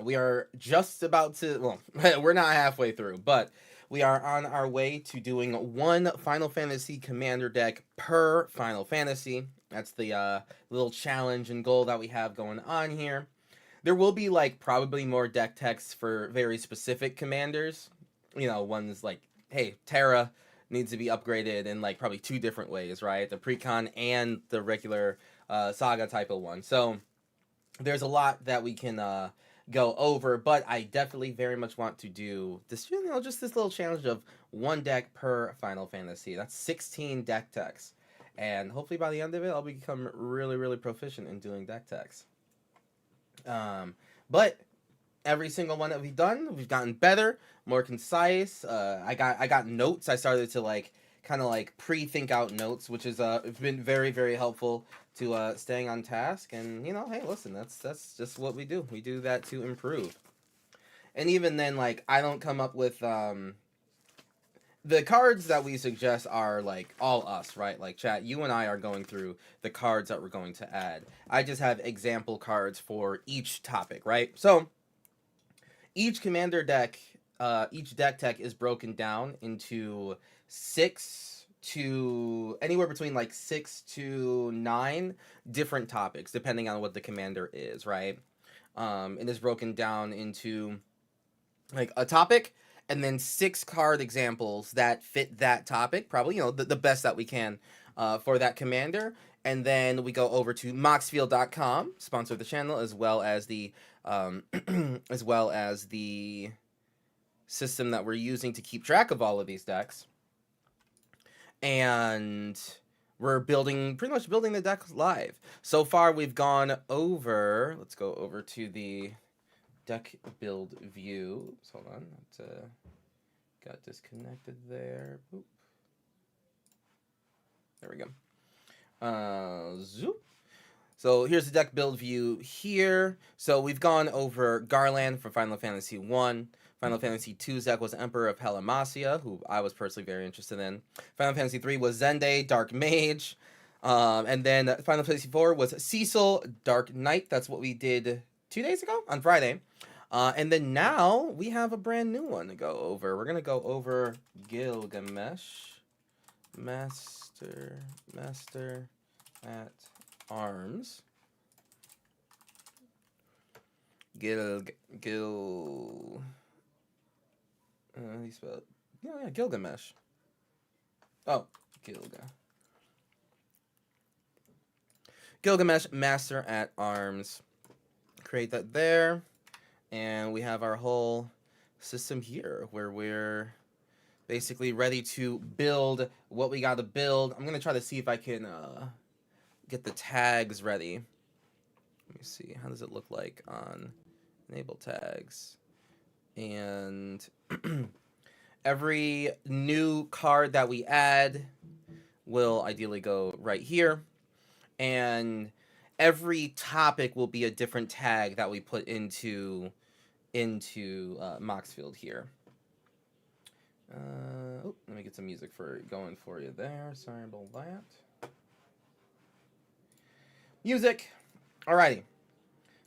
We are just about to, well, we're not halfway through, but we are on our way to doing one Final Fantasy Commander deck per Final Fantasy. That's the little challenge and goal that we have going on here. There will be like probably more deck texts for very specific commanders. You know, ones like, hey, Terra needs to be upgraded in like probably two different ways, right? The precon and the regular saga type of one. So there's a lot that we can go over, but I definitely very much want to do this, you know, just this little challenge of one deck per Final Fantasy. That's 16 deck techs. And hopefully by the end of it, I'll become really, really proficient in doing deck techs. But every single one that we've done, we've gotten better, more concise. I got notes. I started to like kind of like pre-think out notes, which is it's been very, very helpful to staying on task. And you know, hey, listen, that's just what we do. We do that to improve. And even then, like I don't come up with the cards that we suggest are like all us, right? Like chat, you and I are going through the cards that we're going to add. I just have example cards for each topic, right? So each commander deck, each deck tech is broken down into 6 to anywhere between like 6 to 9 different topics, depending on what the commander is, right? It is broken down into like a topic and then 6 card examples that fit that topic, probably, you know, the best that we can for that commander. And then we go over to moxfield.com, sponsor the channel, as well as the as well as the system that we're using to keep track of all of these decks. And we're pretty much building the deck live. So far, we've gone over. Let's go over to the deck build view. Oops, hold on, that got disconnected there. Boop. There we go. Zoop. So here's the deck build view here. So we've gone over Garland for Final Fantasy 1. Final Fantasy 2's deck was Emperor of Helamasia, who I was personally very interested in. Final Fantasy 3 was Zende, Dark Mage. And then Final Fantasy 4 was Cecil, Dark Knight. That's what we did 2 days ago on Friday. And then now we have a brand new one to go over. We're going to go over Gilgamesh, Master at Arms. How do you spell it? Yeah, Gilgamesh. Oh, Gilgamesh, Master at Arms. Create that there. And we have our whole system here where we're basically ready to build what we got to build. I'm going to try to see if I can get the tags ready. Let me see. How does it look like on enable tags? And every new card that we add will ideally go right here. And every topic will be a different tag that we put into Moxfield here. Let me get some music going for you there. Sorry about that. Music. Alrighty.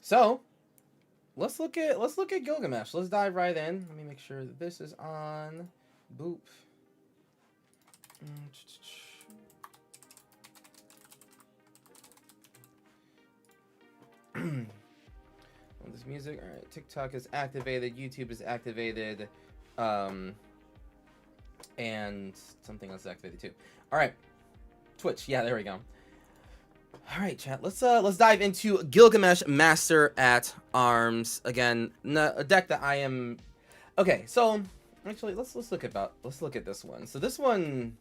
So let's look at Gilgamesh. Let's dive right in. Let me make sure that this is on. Boop. This music. All right. TikTok is activated. YouTube is activated. And something else is activated too. All right. Twitch. Yeah, there we go. All right, chat. Let's dive into Gilgamesh, Master at Arms. Again, a deck that I am. Okay, so actually, let's look at this one. So this one,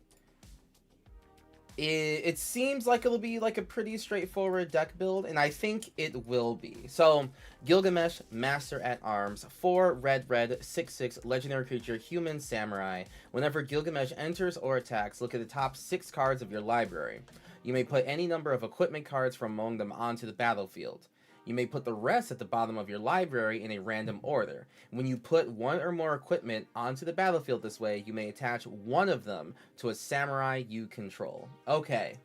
it seems like it'll be like a pretty straightforward deck build, and I think it will be. So Gilgamesh, Master at Arms, 4 red, 6/6 legendary creature, human samurai. Whenever Gilgamesh enters or attacks, look at the top 6 cards of your library. You may put any number of equipment cards from among them onto the battlefield. You may put the rest at the bottom of your library in a random order. When you put one or more equipment onto the battlefield this way, you may attach one of them to a samurai you control. Okay.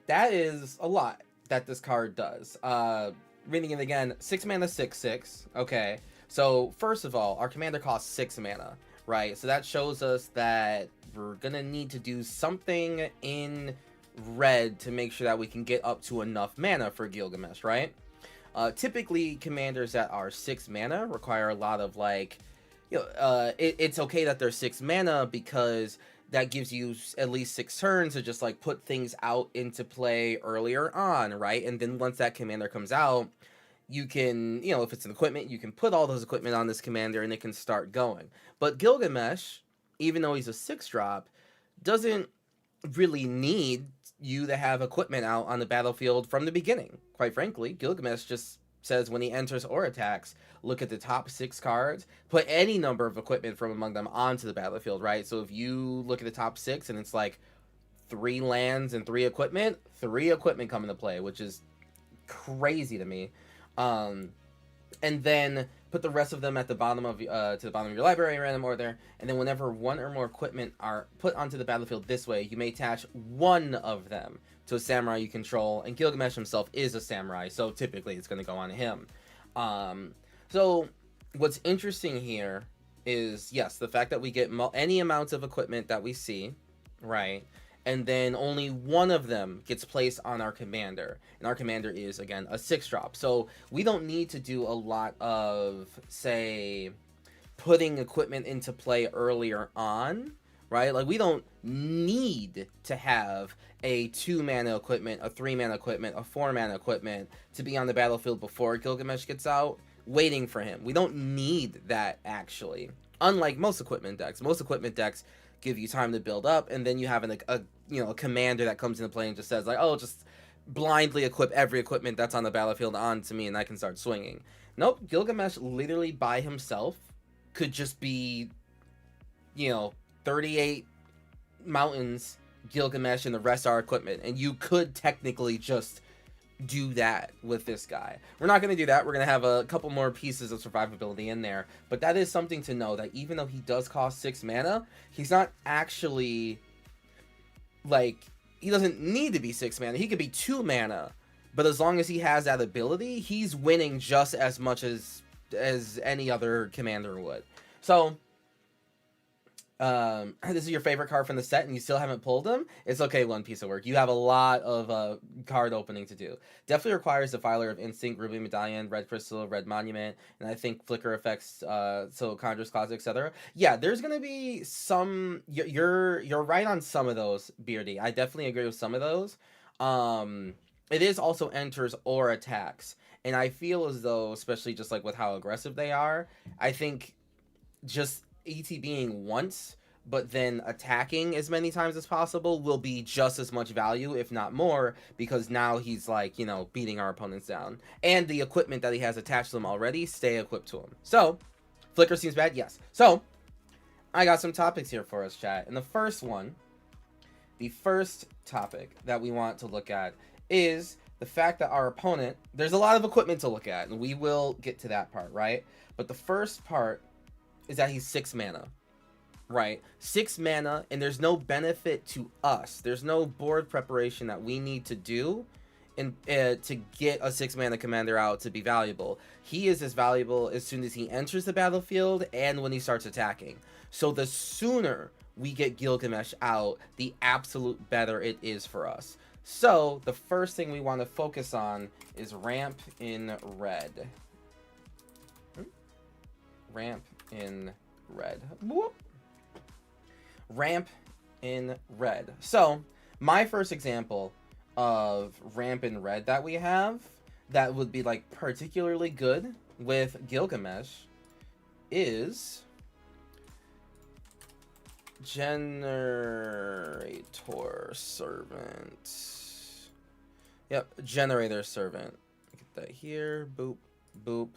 That is a lot that this card does. reading it again, 6 mana, 6/6. Okay. So, first of all, our commander costs 6 mana, right? So that shows us that we're gonna need to do something in red to make sure that we can get up to enough mana for Gilgamesh, right? Typically, commanders that are 6 mana require a lot of, like, it's okay that they're 6 mana because that gives you at least 6 turns to just, like, put things out into play earlier on, right? And then once that commander comes out, you can, if it's an equipment, you can put all those equipment on this commander and it can start going. But Gilgamesh, even though he's a 6-drop, doesn't really need you to have equipment out on the battlefield from the beginning. Quite frankly, Gilgamesh just says when he enters or attacks, look at the top 6 cards, put any number of equipment from among them onto the battlefield, right? So if you look at the top 6 and it's like 3 lands and 3 equipment come into play, which is crazy to me. And then put the rest of them at the bottom of to the bottom of your library in random order, and then whenever 1 or more equipment are put onto the battlefield this way, you may attach 1 of them to a samurai you control, and Gilgamesh himself is a samurai, so typically it's going to go on him. So what's interesting here is, yes, the fact that we get any amounts of equipment that we see, right? And then only 1 of them gets placed on our commander. And our commander is, again, a 6-drop. So we don't need to do a lot of, say, putting equipment into play earlier on, right? Like, we don't need to have a 2-mana equipment, a 3-mana equipment, a 4-mana equipment to be on the battlefield before Gilgamesh gets out, waiting for him. We don't need that, actually. Unlike most equipment decks. Most equipment decks give you time to build up, and then you have a commander that comes into play and just says, like, oh, just blindly equip every equipment that's on the battlefield onto me and I can start swinging. Nope, Gilgamesh literally by himself could just be, 38 mountains, Gilgamesh, and the rest are equipment, and you could technically just do that with this guy. We're not going to do that. We're going to have a couple more pieces of survivability in there, but that is something to know, that even though he does cost 6 mana, he's not actually, like, he doesn't need to be 6 mana. He could be 2 mana, but as long as he has that ability, he's winning just as much as any other commander would. So this is your favorite card from the set and you still haven't pulled him, it's okay, one piece of work. You have a lot of card opening to do. Definitely requires Defiler of Instinct, Ruby Medallion, Red Crystal, Red Monument, and I think Flicker effects, so Conjurer's Closet, etc. Yeah, there's gonna be some, you're right on some of those, Beardy. I definitely agree with some of those. It is also enters or attacks, and I feel as though, especially just like with how aggressive they are, I think just ETBing once, but then attacking as many times as possible will be just as much value, if not more, because now he's like, beating our opponents down. And the equipment that he has attached to them already stay equipped to him. So, Flicker seems bad? Yes. So, I got some topics here for us, chat. And the first topic that we want to look at is the fact that our opponent, there's a lot of equipment to look at, and we will get to that part, right? But the first part is that he's 6 mana, right? 6 mana, and there's no benefit to us. There's no board preparation that we need to do to get a 6 mana commander out to be valuable. He is as valuable as soon as he enters the battlefield and when he starts attacking. So the sooner we get Gilgamesh out, the absolute better it is for us. So the first thing we want to focus on is ramp in red. Ramp in red. Whoop. Ramp in red. So my first example of ramp in red that we have that would be like particularly good with Gilgamesh is Generator Servant. Yep, Generator Servant. Get that here. Boop, boop,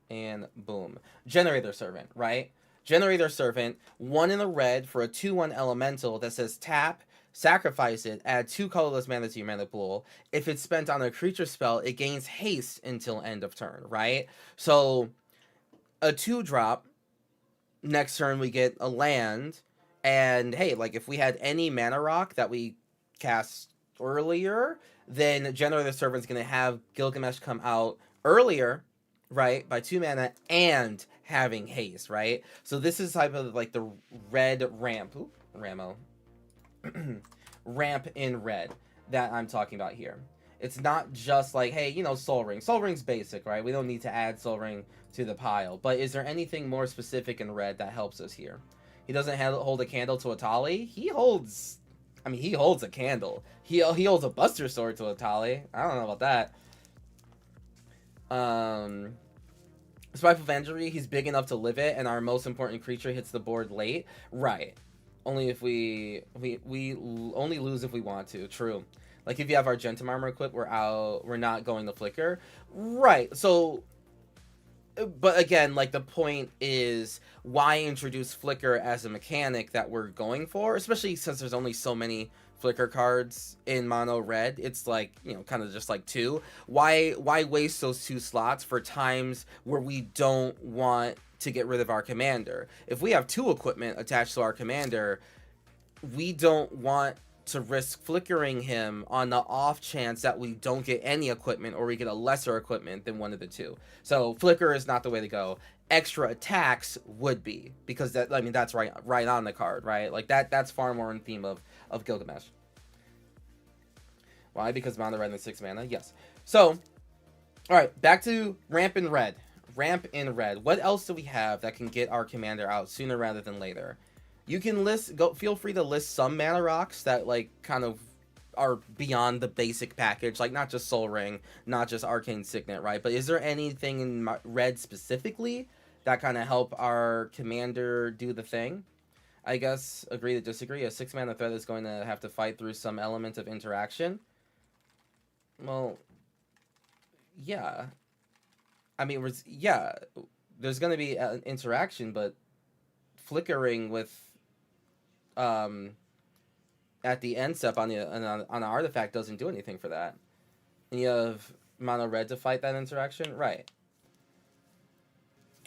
and boom. Generator Servant, right? Generator Servant, 1 in the red for a 2/1 elemental that says tap, sacrifice it, add 2 colorless mana to your mana pool. If it's spent on a creature spell, it gains haste until end of turn, right? So, a 2-drop, next turn we get a land, and hey, like if we had any mana rock that we cast earlier, then generally the servant's going to have Gilgamesh come out earlier, right, by 2 mana and having haste, right? So this is type of like the red ramp. Ooh, Ramo. Ramp in red that I'm talking about here. It's not just like, hey, you know, Soul Ring. Soul Ring's basic, right? We don't need to add Soul Ring to the pile. But is there anything more specific in red that helps us here? He doesn't hold a candle to Atali. He holds... I mean, he holds a candle. He holds a Buster Sword to Atali. I don't know about that. Spiteful Vengery, he's big enough to live it, and our most important creature hits the board late. Right. Only if we only lose if we want to. True. Like if you have our Gentum Armor equipped, we're not going to Flicker. Right. So, but again, like the point is, why introduce Flicker as a mechanic that we're going for? Especially since there's only so many Flicker cards in mono red. It's like, you know, kind of just like 2. Why waste those 2 slots for times where we don't want to get rid of our commander? If we have 2 equipment attached to our commander, we don't want to risk flickering him on the off chance that we don't get any equipment or we get a lesser equipment than one of the 2. So flicker is not the way to go. Extra attacks would be, because that, I mean, that's right on the card, right? Like that's far more in theme of Gilgamesh. Why? Because mono red and 6 mana. Yes. So, all right, back to ramp in red. Ramp in red. What else do we have that can get our commander out sooner rather than later? You can feel free to list some mana rocks that like kind of are beyond the basic package, like not just Soul Ring, not just Arcane Signet, right? But is there anything in red specifically that kind of help our commander do the thing? I guess agree to disagree. A 6 mana threat is going to have to fight through some element of interaction. Well, yeah. I mean, yeah, there's going to be an interaction, but flickering with at the end step on an artifact doesn't do anything for that. And you have mono red to fight that interaction, right?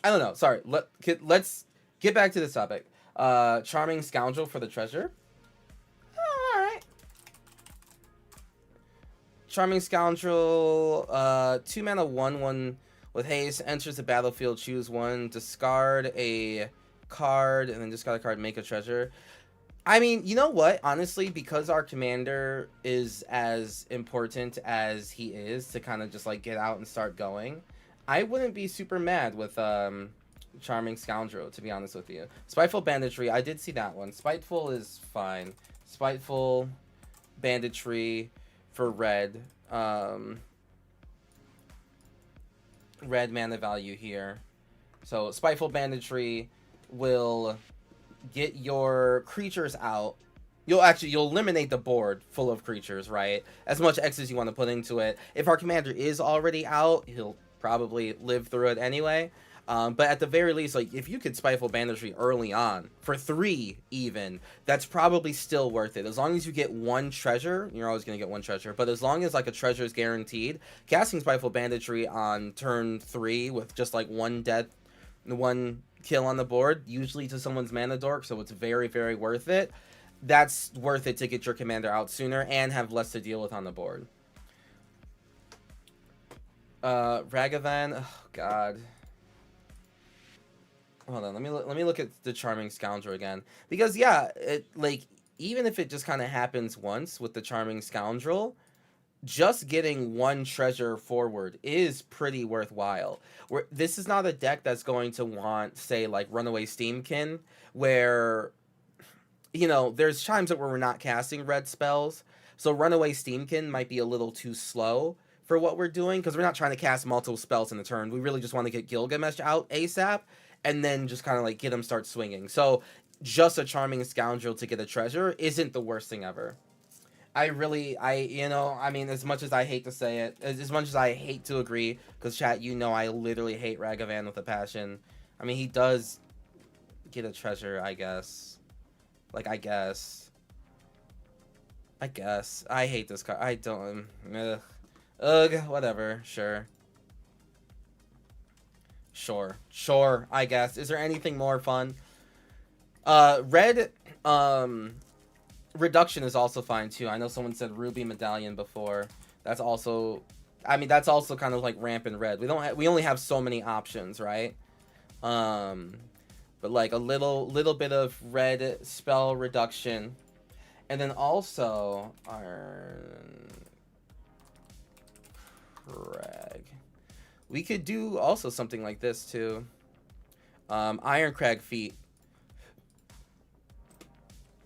I don't know. Sorry. Let's get back to this topic. Charming Scoundrel for the treasure. Oh, all right. Charming Scoundrel. 2 mana 1/1 with haste, enters the battlefield. Choose 1. Discard a card and then discard a card. Make a treasure. I mean, you know what? Honestly, because our commander is as important as he is to kind of just like get out and start going, I wouldn't be super mad with Charming Scoundrel, to be honest with you. Spiteful Banditry, I did see that one. Spiteful is fine. Spiteful Banditry for red. Red mana value here. So Spiteful Banditry will get your creatures out. You'll eliminate the board full of creatures, right? As much X as you want to put into it. If our commander is already out, he'll probably live through it anyway. But at the very least, like, if you could Spiteful Banditry early on, for 3 even, that's probably still worth it. As long as you get 1 treasure, you're always going to get 1 treasure, but as long as, like, a treasure is guaranteed, casting Spiteful Banditry on turn 3 with just, like, 1 death, 1 kill on the board, usually to someone's mana dork, so it's very, very worth it. That's worth it to get your commander out sooner and have less to deal with on the board. Ragavan, oh god. Hold on, let me look at the Charming Scoundrel again, because yeah, it, like, even if it just kind of happens once with the Charming Scoundrel, just getting 1 treasure forward is pretty worthwhile. This is not a deck that's going to want, say, like Runaway Steamkin, where, you know, there's times where we're not casting red spells, so Runaway Steamkin might be a little too slow for what we're doing, because we're not trying to cast multiple spells in a turn. We really just want to get Gilgamesh out ASAP, and then just kind of like get him start swinging. So just a Charming Scoundrel to get a treasure isn't the worst thing ever. You know, I mean, as much as I hate to say it, as much as I hate to agree, because chat, you know, I literally hate Ragavan with a passion. I mean, he does get a treasure, I guess. Like, I guess. I hate this card. I don't. Ugh, whatever. Sure, I guess. Is there anything more fun? Red, Reduction is also fine too. I know someone said Ruby Medallion before. That's also, I mean, that's also kind of like ramp and red. We only have so many options, right? Um, but like a little bit of red spell reduction, and then also Iron Crag. We could do also something like this too. Iron Crag Feet.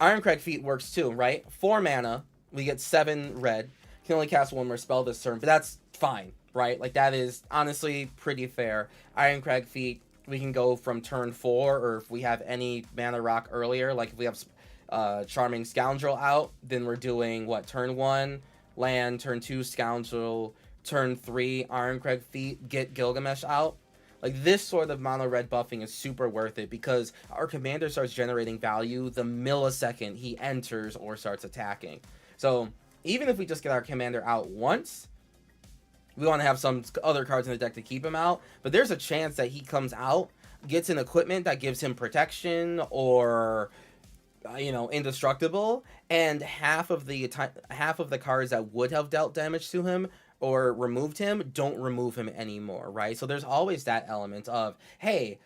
Iron Crag Feet works too, right? 4 mana, we get 7 red. Can only cast 1 more spell this turn, but that's fine, right? Like, that is honestly pretty fair. Iron Crag Feet, we can go from turn 4, or if we have any mana rock earlier, like if we have Charming Scoundrel out, then we're doing, what, turn 1, land, turn 2, Scoundrel, turn 3, Iron Crag Feet, get Gilgamesh out. Like, this sort of mono red buffing is super worth it because our commander starts generating value the millisecond he enters or starts attacking. So even if we just get our commander out once, we want to have some other cards in the deck to keep him out. But there's a chance that he comes out, gets an equipment that gives him protection or, you know, indestructible, and half of the cards that would have dealt damage to him or removed him don't remove him anymore, right? So there's always that element of, hey,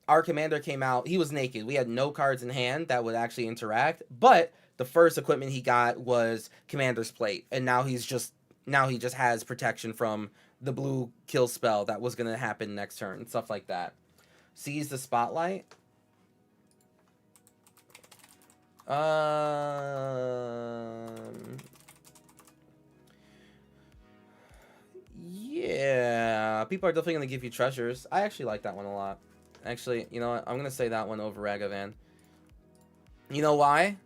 our commander came out, he was naked, we had no cards in hand that would actually interact, but the first equipment he got was Commander's Plate, and now he just has protection from the blue kill spell that was going to happen next turn and stuff like that. Seize the Spotlight. Yeah, people are definitely going to give you treasures. I actually like that one a lot. Actually, you know what? I'm going to say that one over Ragavan. You know why?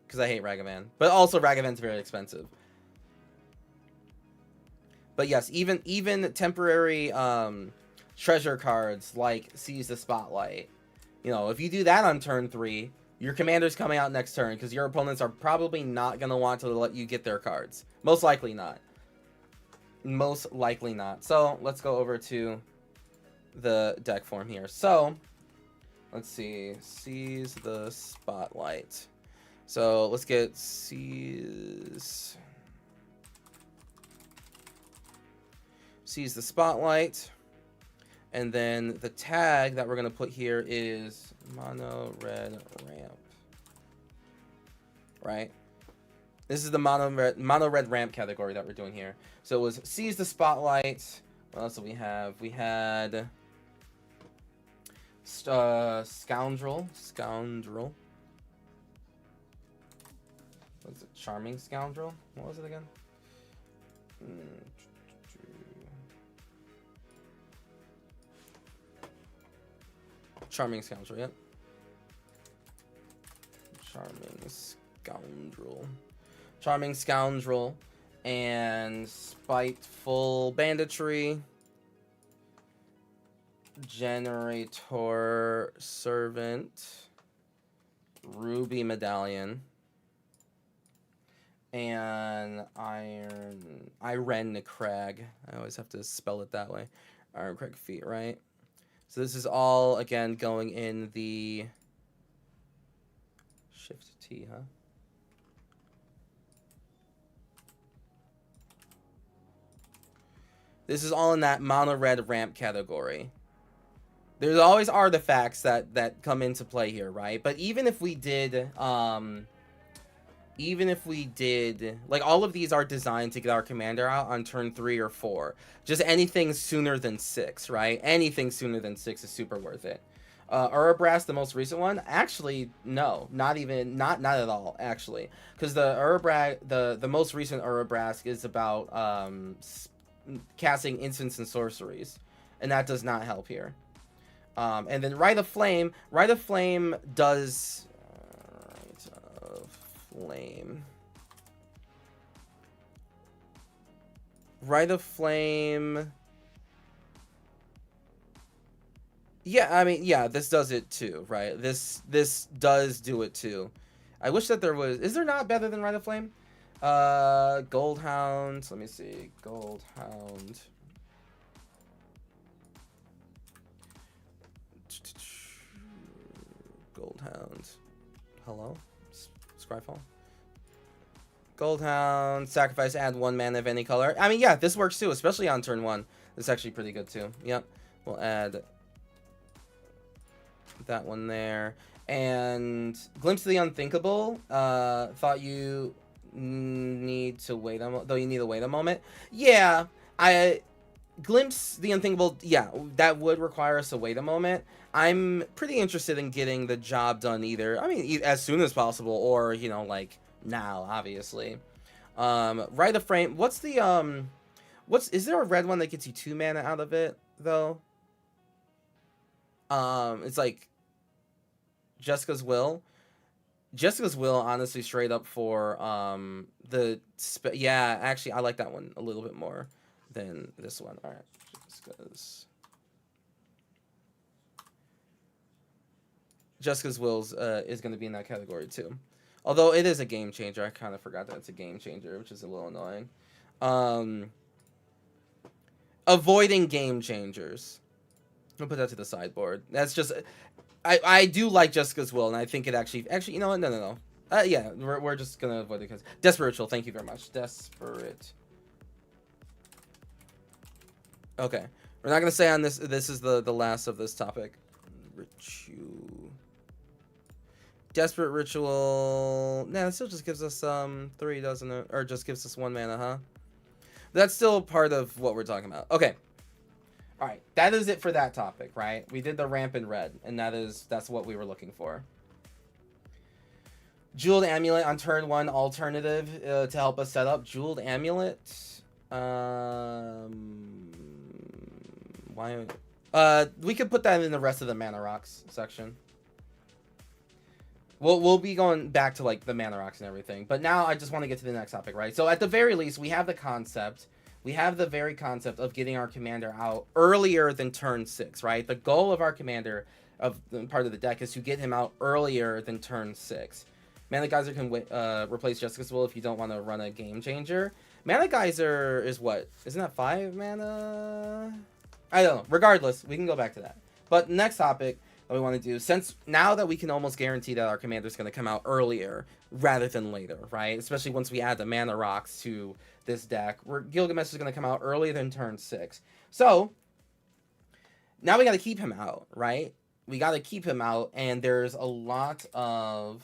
Because I hate Ragavan. But also Ragavan's very expensive. But yes, even temporary treasure cards like Seize the Spotlight. You know, if you do that on turn 3, your commander's coming out next turn because your opponents are probably not going to want to let you get their cards. Most likely not. Most likely not. So let's go over to the deck form here. So let's see. Seize the Spotlight. So let's get Seize the Spotlight. And then the tag that we're going to put here is Mono Red Ramp. Right? This is the mono red ramp category that we're doing here. So it was Seize the Spotlight. What else do we have? We had Scoundrel. What's it? Charming Scoundrel? What was it again? Charming Scoundrel, yep. Charming Scoundrel and Spiteful Banditry, Generator Servant, Ruby Medallion, and Iron Crag. I always have to spell it that way. Iron Crag Feet, right? So this is all, again, going in the Shift T, huh? This is all in that mono red ramp category. There's always artifacts that come into play here, right? But even if we did, like, all of these are designed to get our commander out on turn 3 or 4. Just anything sooner than 6, right? Anything sooner than 6 is super worth it. Urabrask, the most recent one, actually, no, not at all, actually, because the most recent Urabrask is about casting instants and sorceries, and that does not help here. And then Rite of Flame does Rite of Flame. Yeah, I mean, yeah, this does it too, right? This does do it too. I wish that there was... Is there not better than Rite of Flame? Goldhound. Let me see. Goldhound. Goldhound. Hello? Scryfall? Goldhound, sacrifice, add 1 mana of any color. I mean, yeah, this works too, especially on turn 1. This is actually pretty good too. Yep. We'll add that one there. And Glimpse of the Unthinkable. Thought you need to wait a moment. Though you need to wait a moment. Yeah, Glimpse the Unthinkable, yeah, that would require us to wait a moment. I'm pretty interested in getting the job done either. I mean, as soon as possible, or, you know, like, now, obviously. Write a Frame. What's the, is there a red one that gets you 2 mana out of it, though? It's like Jessica's Will. Jessica's Will, honestly, straight up for, yeah, actually, I like that one a little bit more than this one. All right, Jessica's Wills is going to be in that category too. Although it is a game changer. I kind of forgot that it's a game changer, which is a little annoying. Avoiding game changers. I'll put that to the sideboard. That's just... I do like Jessica's Will, and I think it actually... Actually, you know what? No. Yeah, we're just going to avoid it because... Desperate Ritual, thank you very much. Desperate... Okay, we're not gonna say on this. This is the last of this topic. Ritual. Desperate Ritual. Nah, it still just gives us 3, doesn't it? Or just gives us 1 mana, huh? That's still part of what we're talking about. Okay. All right, that is it for that topic, right? We did the Rampant Red, and that's what we were looking for. Jeweled Amulet on turn 1 alternative to help us set up. Jeweled Amulet. Why? We could put that in the rest of the Mana Rocks section. We'll be going back to like the Mana Rocks and everything, but now I just want to get to the next topic, right? So at the very least, we have the concept. We have the very concept of getting our commander out earlier than turn 6, right? The goal of our commander, of part of the deck, is to get him out earlier than turn 6. Mana Geyser can replace Jessica's Will if you don't want to run a game changer. Mana Geyser is what? Isn't that 5 mana? I don't know. Regardless, we can go back to that. But next topic that we want to do, since now that we can almost guarantee that our commander is going to come out earlier rather than later, right? Especially once we add the Mana Rocks to this deck, where Gilgamesh is going to come out earlier than turn 6. So now we got to keep him out, right? We got to keep him out, and there's a lot of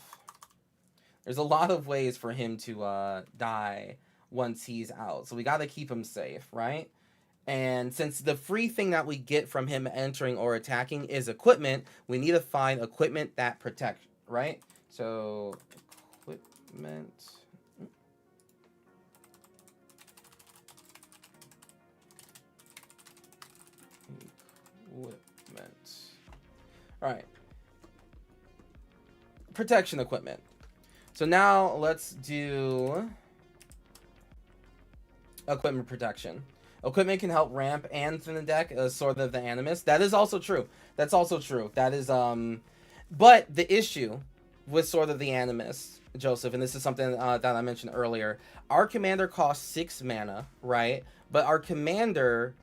ways for him to die once he's out. So we got to keep him safe, right? And since the free thing that we get from him entering or attacking is equipment, we need to find equipment that protects, right? So, equipment. All right. Protection equipment. So now let's do equipment protection. Equipment can help ramp and thin the deck, Sword of the Animus. That is also true. That's also true. That is, but the issue with Sword of the Animus, Joseph, and this is something that I mentioned earlier, our commander costs 6 mana, right? But our commander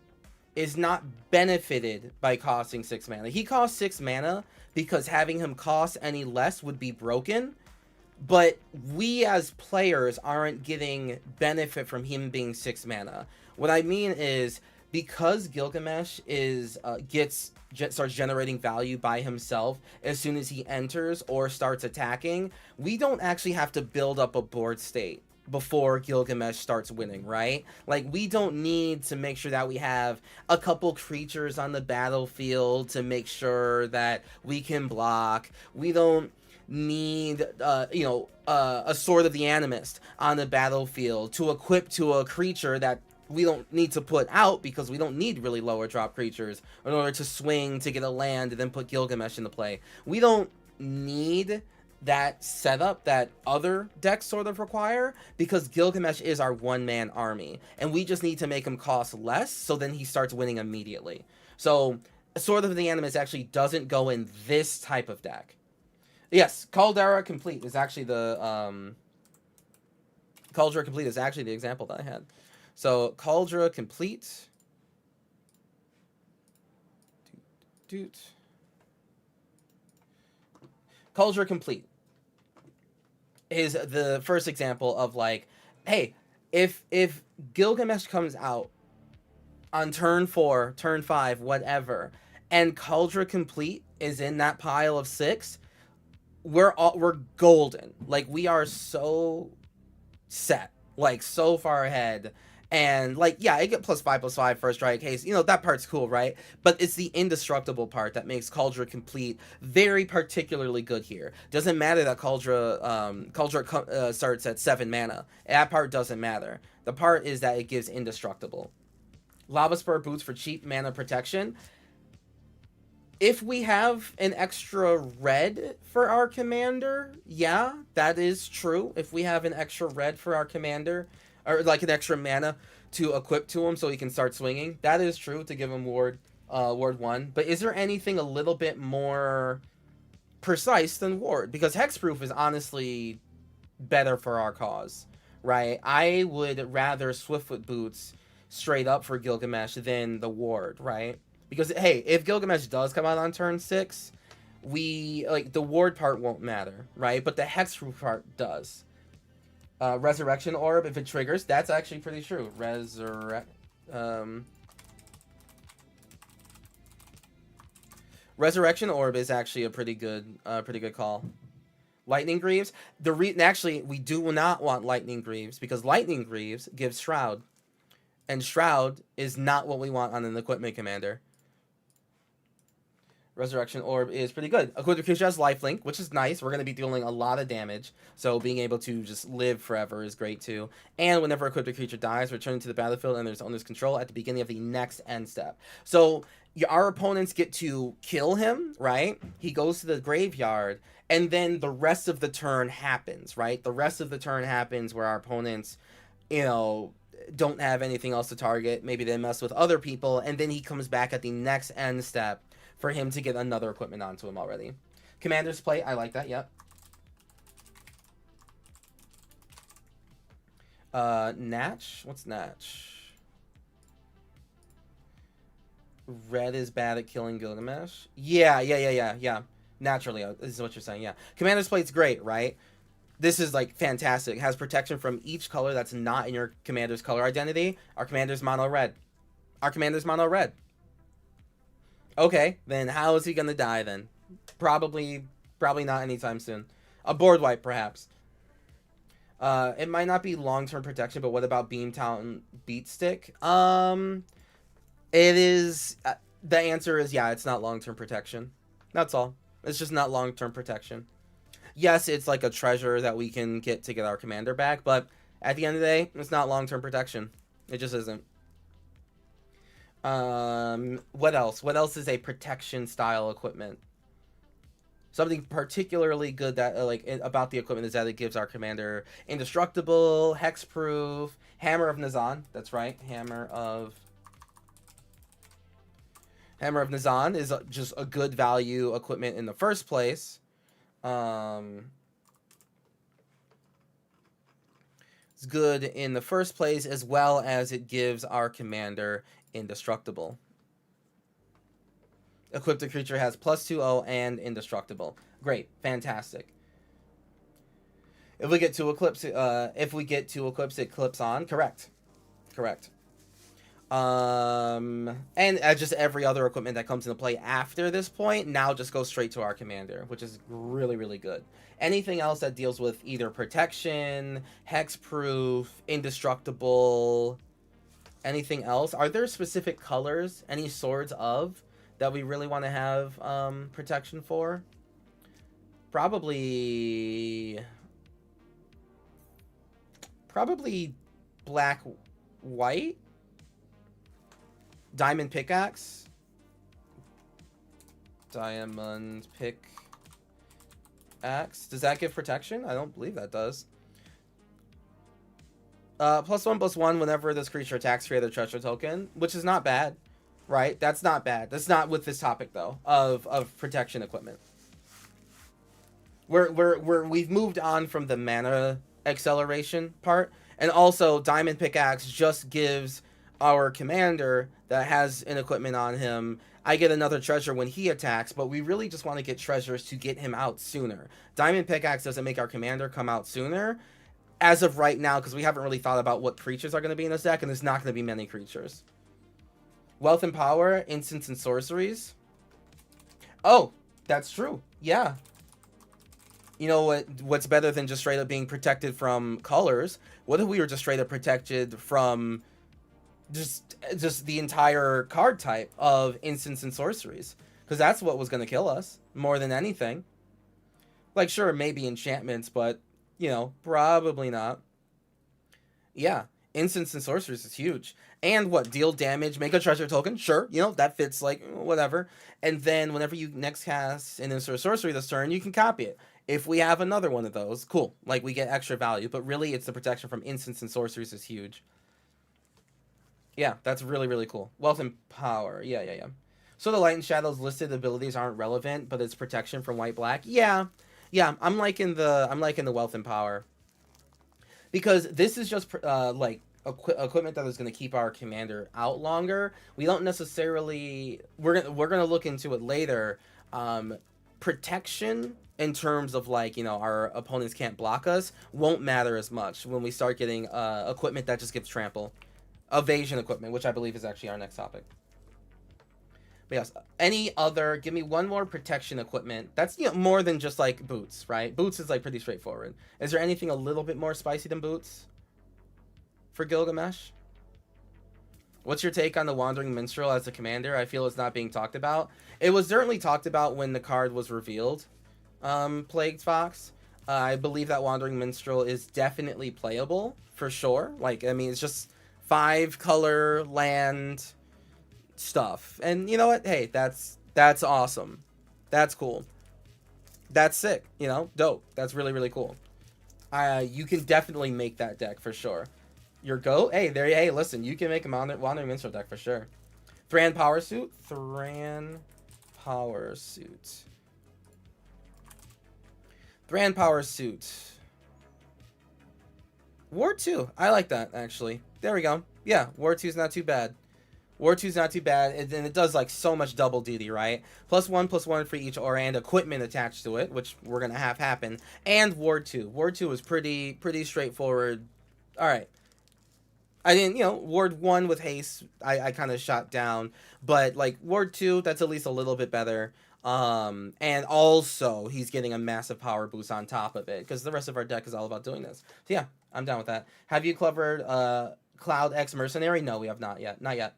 is not benefited by costing 6 mana. He costs 6 mana because having him cost any less would be broken. But we as players aren't getting benefit from him being 6 mana. What I mean is, because Gilgamesh starts generating value by himself as soon as he enters or starts attacking, we don't actually have to build up a board state before Gilgamesh starts winning, right? Like, we don't need to make sure that we have a couple creatures on the battlefield to make sure that we can block. We don't need a Sword of the Animist on the battlefield to equip to a creature that we don't need to put out, because we don't need really lower drop creatures in order to swing to get a land and then put Gilgamesh into play. We don't need that setup that other decks sort of require, because Gilgamesh is our one-man army, and we just need to make him cost less, so then he starts winning immediately. So Sword of the Animus actually doesn't go in this type of deck. Yes, Caldera Complete is actually the Caldera Complete is actually the example that I had. So Caldera Complete. Caldera Complete is the first example of like hey, if Gilgamesh comes out on turn 4, turn 5, whatever, and Cauldron Complete is in that pile of 6, we're golden. Like, we are so set, like, so far ahead. And, like, yeah, I get +5/+5 first strike case, you know, that part's cool, right? But it's the indestructible part that makes Cauldron Complete very particularly good here. Doesn't matter that Cauldron starts at 7 mana. That part doesn't matter. The part is that it gives indestructible. Lava Spur boots for cheap mana protection. If we have an extra red for our commander, yeah, that is true. If we have an extra red for our commander, or like an extra mana to equip to him so he can start swinging, that is true to give him ward 1. But is there anything a little bit more precise than ward? Because hexproof is honestly better for our cause, right? I would rather Swiftfoot boots straight up for Gilgamesh than the ward, right? Because, hey, if Gilgamesh does come out on turn 6, we, like, the ward part won't matter, right? But the hexproof part does. Resurrection Orb, if it triggers, that's actually pretty true. Resurrection Orb is actually a pretty good call. Lightning Greaves, actually, we do not want Lightning Greaves, because Lightning Greaves gives Shroud. And Shroud is not what we want on an equipment commander. Resurrection Orb is pretty good. Equipped creature has lifelink, which is nice. We're going to be dealing a lot of damage, so being able to just live forever is great too. And whenever a equipped creature dies, return to the battlefield and there's owner's control at the beginning of the next end step. So our opponents get to kill him, right? He goes to the graveyard, and then the rest of the turn happens, right? The rest of the turn happens where our opponents, you know, don't have anything else to target. Maybe they mess with other people, and then he comes back at the next end step for him to get another equipment onto him already. Commander's Plate, I like that, yep. Natch? What's Natch? Red is bad at killing Gilgamesh? Yeah. Naturally, this is what you're saying, yeah. Commander's Plate's great, right? This is, like, fantastic. It has protection from each color that's not in your commander's color identity. Our commander's mono red. Okay, then how is he gonna die then? Probably not anytime soon. A board wipe, perhaps. It might not be long-term protection, but what about Beamtown Beat Stick? It is... the answer is, yeah, it's not long-term protection. That's all. It's just not long-term protection. Yes, it's like a treasure that we can get to get our commander back, but at the end of the day, it's not long-term protection. It just isn't. What else? What else is a protection style equipment? Something particularly good that about the equipment is that it gives our commander indestructible, hexproof, Hammer of Nazan. That's right, Hammer of Nazan is just a good value equipment in the first place. It's good in the first place, as well as it gives our commander indestructible. Equipped a creature has +2/0 and indestructible. Great, fantastic. If we get 2 Eclipse, it clips on. Correct. And just every other equipment that comes into play after this point now just goes straight to our commander, which is really, really good. Anything else that deals with either protection, hexproof, indestructible, anything else? Are there specific colors, any swords of, that we really want to have protection for? Probably black, white? Diamond Pickaxe. Diamond Pickaxe. Does that give protection? I don't believe that does. +1/+1 whenever this creature attacks, create a treasure token, which is not bad, right? That's not bad. That's not with this topic though of protection equipment. We've moved on from the mana acceleration part, and also Diamond Pickaxe just gives our commander that has an equipment on him, I get another treasure when he attacks, but we really just want to get treasures to get him out sooner. Diamond Pickaxe doesn't make our commander come out sooner. as of right now, because we haven't really thought about what creatures are going to be in this deck, and there's not going to be many creatures. Wealth and power, instants and sorceries. Oh, that's true. Yeah. You know what's better than just straight up being protected from colors? What if we were just straight up protected from just the entire card type of instants and sorceries? Because that's what was going to kill us more than anything. Like, sure, maybe enchantments, but, you know, probably not. Yeah, instants and sorceries is huge. And what, deal damage, make a treasure token? Sure, you know, that fits, like, whatever. And then whenever you next cast an instant or sorcery this turn, you can copy it. If we have another one of those, cool. Like, we get extra value. But really, it's the protection from instants and sorceries is huge. Yeah, that's really, really cool. Wealth and power. Yeah. So the light and shadows listed abilities aren't relevant, but it's protection from white-black. Yeah, I'm liking the wealth and power. Because this is just, like, equipment that is going to keep our commander out longer. We don't necessarily... We're gonna look into it later. Protection... in terms of, like, you know, our opponents can't block us, won't matter as much when we start getting equipment that just gives trample. Evasion equipment, which I believe is actually our next topic. But yes, any other, give me one more protection equipment. That's, you know, more than just, like, boots, right? Boots is, like, pretty straightforward. Is there anything a little bit more spicy than boots for Gilgamesh? What's your take on the Wandering Minstrel as a commander? I feel it's not being talked about. It was certainly talked about when the card was revealed. Plagued Fox. I believe that Wandering Minstrel is definitely playable, for sure. Like, I mean, it's just 5-color land stuff. And you know what? Hey, that's awesome. That's cool. That's sick. You know, dope. That's really, really cool. You can definitely make that deck, for sure. Your goat? Hey, listen, you can make a Wandering Minstrel deck, for sure. Thran Power Suit? Thran Power Suit. Thran Power Suit. War 2. I like that, actually. There we go. Yeah, War 2 is not too bad. War 2 is not too bad, and it does, like, so much double duty, right? +1/+1 for each aura and equipment attached to it, which we're going to have happen. And War 2. War 2 is pretty straightforward. Alright. I didn't, you know, Ward 1 with haste, I kind of shot down. But, like, Ward 2, that's at least a little bit better. And also, he's getting a massive power boost on top of it, because the rest of our deck is all about doing this. So yeah, I'm down with that. Have you covered, Cloud X Mercenary? No, we have not yet. Not yet.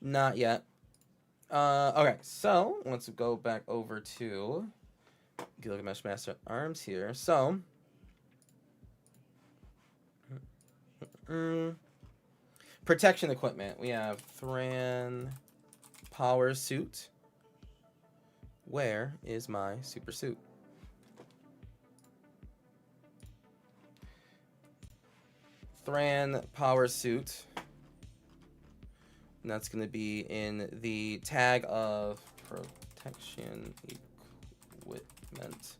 Not yet. Okay, so, let's go back over to Gilgamesh Master Arms here. So... protection equipment. We have Thran Power Suit. Where is my super suit? Thran Power Suit. And that's going to be in the tag of protection equipment.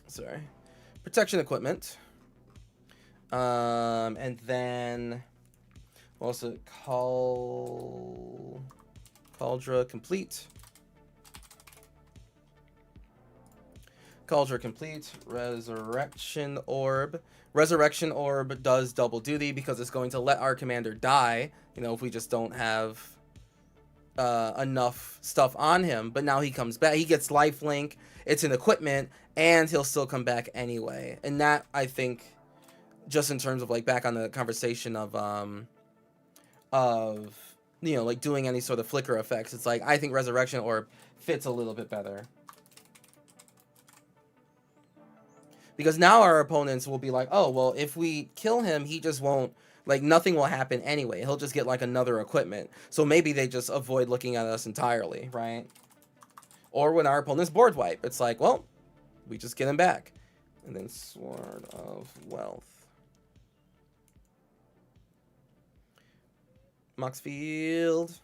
Sorry. Protection equipment. And then also Cauldra Complete. Cauldra Complete. Resurrection Orb. Resurrection Orb does double duty because it's going to let our commander die, you know, if we just don't have enough stuff on him. But now he comes back. He gets lifelink. It's an equipment, and he'll still come back anyway. And that, I think, just in terms of, like, back on the conversation of you know, like, doing any sort of flicker effects, it's like, I think Resurrection Orb fits a little bit better. Because now our opponents will be like, oh, well, if we kill him, he just won't, like, nothing will happen anyway. He'll just get, like, another equipment. So maybe they just avoid looking at us entirely, right? Or when our opponents board wipe, it's like, well, we just get him back. And then Sword of Wealth. Moxfield.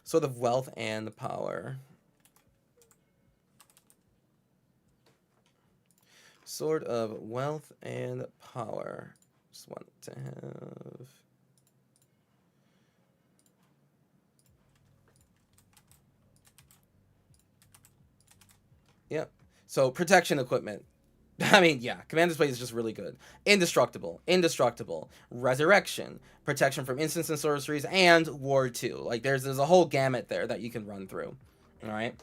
Sword of Wealth and Power. Sword of Wealth and Power. Just want to have... Yep. So protection equipment. I mean, yeah, Commander's Blade is just really good. Indestructible, Indestructible, Resurrection, Protection from Instants and Sorceries, and Ward 2. Like, there's a whole gamut there that you can run through. Alright?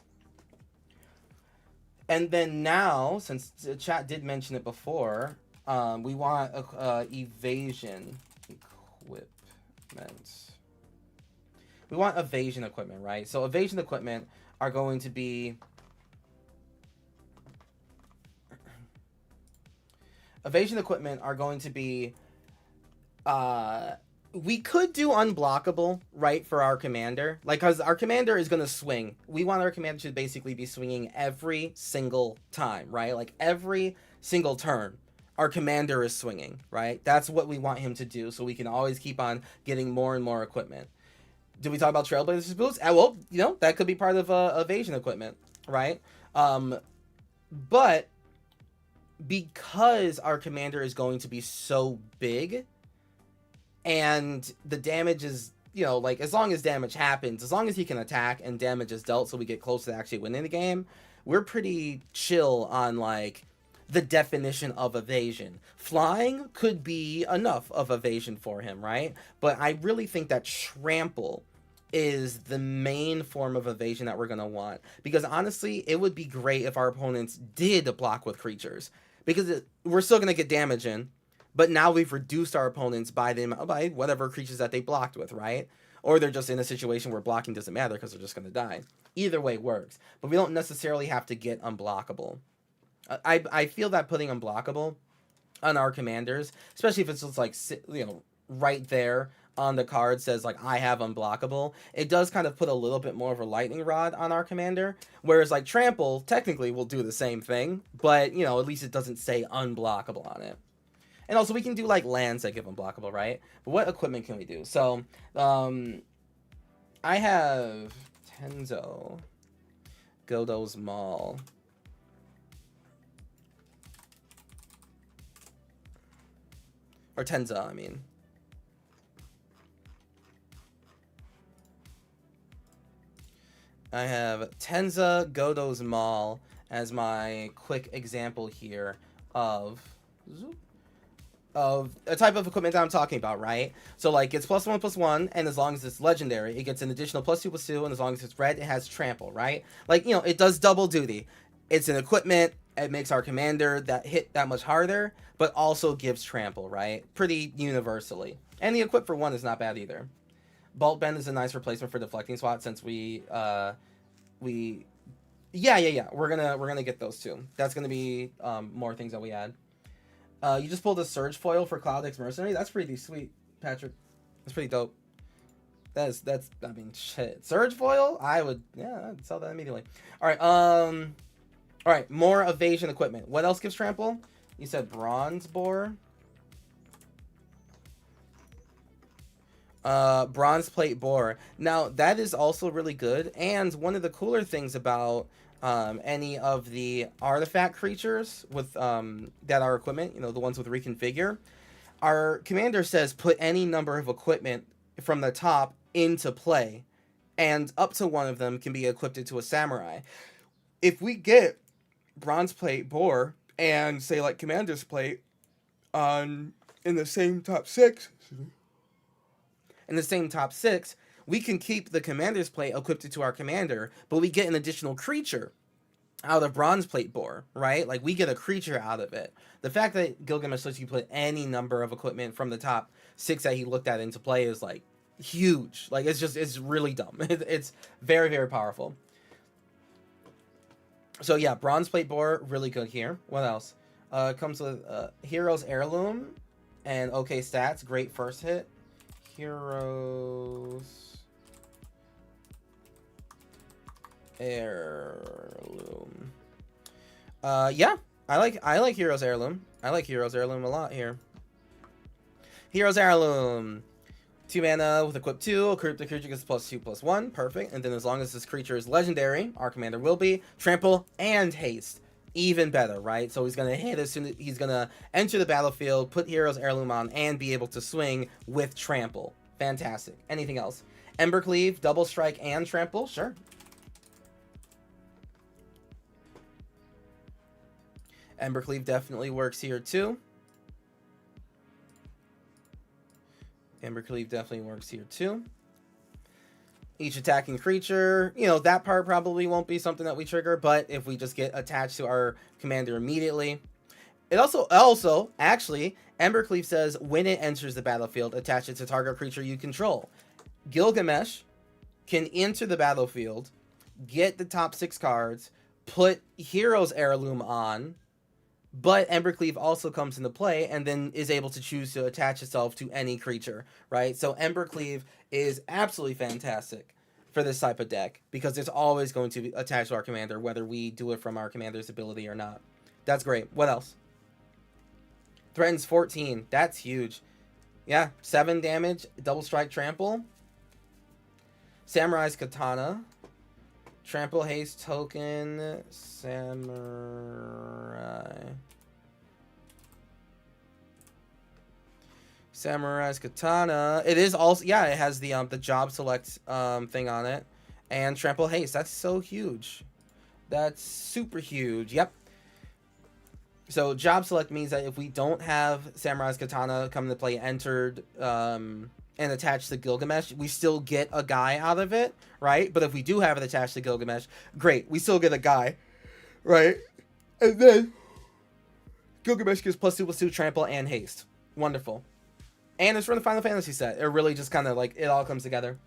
And then now, since the chat did mention it before, we want evasion equipment. We want evasion equipment, right? So evasion equipment are going to be... Evasion equipment are going to be... we could do unblockable, right, for our commander. Like, because our commander is going to swing. We want our commander to basically be swinging every single time, right? Like, every single turn, our commander is swinging, right? That's what we want him to do, so we can always keep on getting more and more equipment. Did we talk about Trailblazers boots? Well, you know, that could be part of evasion equipment, right? But because our commander is going to be so big, and the damage is, you know, like, as long as damage happens, as long as he can attack and damage is dealt so we get close to actually winning the game, we're pretty chill on, like, the definition of evasion. Flying could be enough of evasion for him, right? But I really think that trample is the main form of evasion that we're going to want. Because honestly, it would be great if our opponents did block with creatures. Because we're still going to get damage in, but now we've reduced our opponents by whatever creatures that they blocked with, right? Or they're just in a situation where blocking doesn't matter because they're just going to die. Either way works. But we don't necessarily have to get unblockable. I feel that putting unblockable on our commanders, especially if it's just like, you know, right there on the card says like I have unblockable, it does kind of put a little bit more of a lightning rod on our commander, whereas like trample technically will do the same thing, but you know, at least it doesn't say unblockable on it. And also we can do like lands that give unblockable, right? But what equipment can we do? So I have Tenzo, Godo's Maul, or Tenza, I mean. I have Tenza, Godo's Maul as my quick example here of a type of equipment that I'm talking about, right? So like it's +1/+1, and as long as it's legendary, it gets an additional +2/+2, and as long as it's red, it has trample, right? Like, you know, it does double duty. It's an equipment, it makes our commander that hit that much harder, but also gives trample, right? Pretty universally. And the equip for 1 is not bad either. Bolt Bend is a nice replacement for Deflecting Swat since we're gonna get those too. That's gonna be more things that we add. You just pulled a Surge Foil for Cloud X Mercenary. That's pretty sweet, Patrick. That's pretty dope. That's I mean shit. Surge Foil? I'd sell that immediately. Alright, more evasion equipment. What else gives trample? You said Bronze Boar. Bronze Plate Boar. Now that is also really good, and one of the cooler things about any of the artifact creatures with that are equipment, you know, the ones with reconfigure, our commander says put any number of equipment from the top into play, and up to one of them can be equipped to a samurai. If we get Bronze Plate Boar and say like Commander's Plate in the same top 6, we can keep the Commander's Plate equipped to our commander, but we get an additional creature out of Bronze Plate Boar, right? Like, we get a creature out of it. The fact that Gilgamesh lets you put any number of equipment from the top 6 that he looked at into play is, like, huge. Like, it's really dumb. It's very, very powerful. So, yeah, Bronze Plate Boar, really good here. What else? Comes with Hero's Heirloom and okay stats. Great first hit. Hero's Heirloom. Yeah, I like Hero's Heirloom. I like Hero's Heirloom a lot here. Hero's Heirloom. 2 mana with equip 2. Equip the creature gets +2/+1. Perfect. And then as long as this creature is legendary, our commander will be trample and haste. Even better, right? So he's gonna hit as soon as he's gonna enter the battlefield, put Hero's Heirloom on, and be able to swing with trample. Fantastic. Anything else? Embercleave, double strike, and trample. Sure. Embercleave definitely works here too. Embercleave definitely works here too. Each attacking creature, you know, that part probably won't be something that we trigger, but if we just get attached to our commander immediately. It also actually, Embercleave says when it enters the battlefield, attach it to target creature you control. Gilgamesh can enter the battlefield, get the top 6 cards, put Hero's Heirloom on, but Embercleave also comes into play and then is able to choose to attach itself to any creature, right? So Embercleave is absolutely fantastic for this type of deck because it's always going to be attached to our commander, whether we do it from our commander's ability or not. That's great. What else? Threatens 14. That's huge. Yeah, 7 damage, double strike trample. Samurai's Katana. Trample haste token. Samurai's Katana. It is also, yeah, it has the job select thing on it. And trample haste. That's so huge. That's super huge. Yep. So job select means that if we don't have Samurai's Katana come into play entered and attached to Gilgamesh, we still get a guy out of it, right? But if we do have it attached to Gilgamesh, great, we still get a guy, right? And then Gilgamesh gives +2/+2 trample and haste. Wonderful. And it's from the Final Fantasy set. It really just kind of like, it all comes together.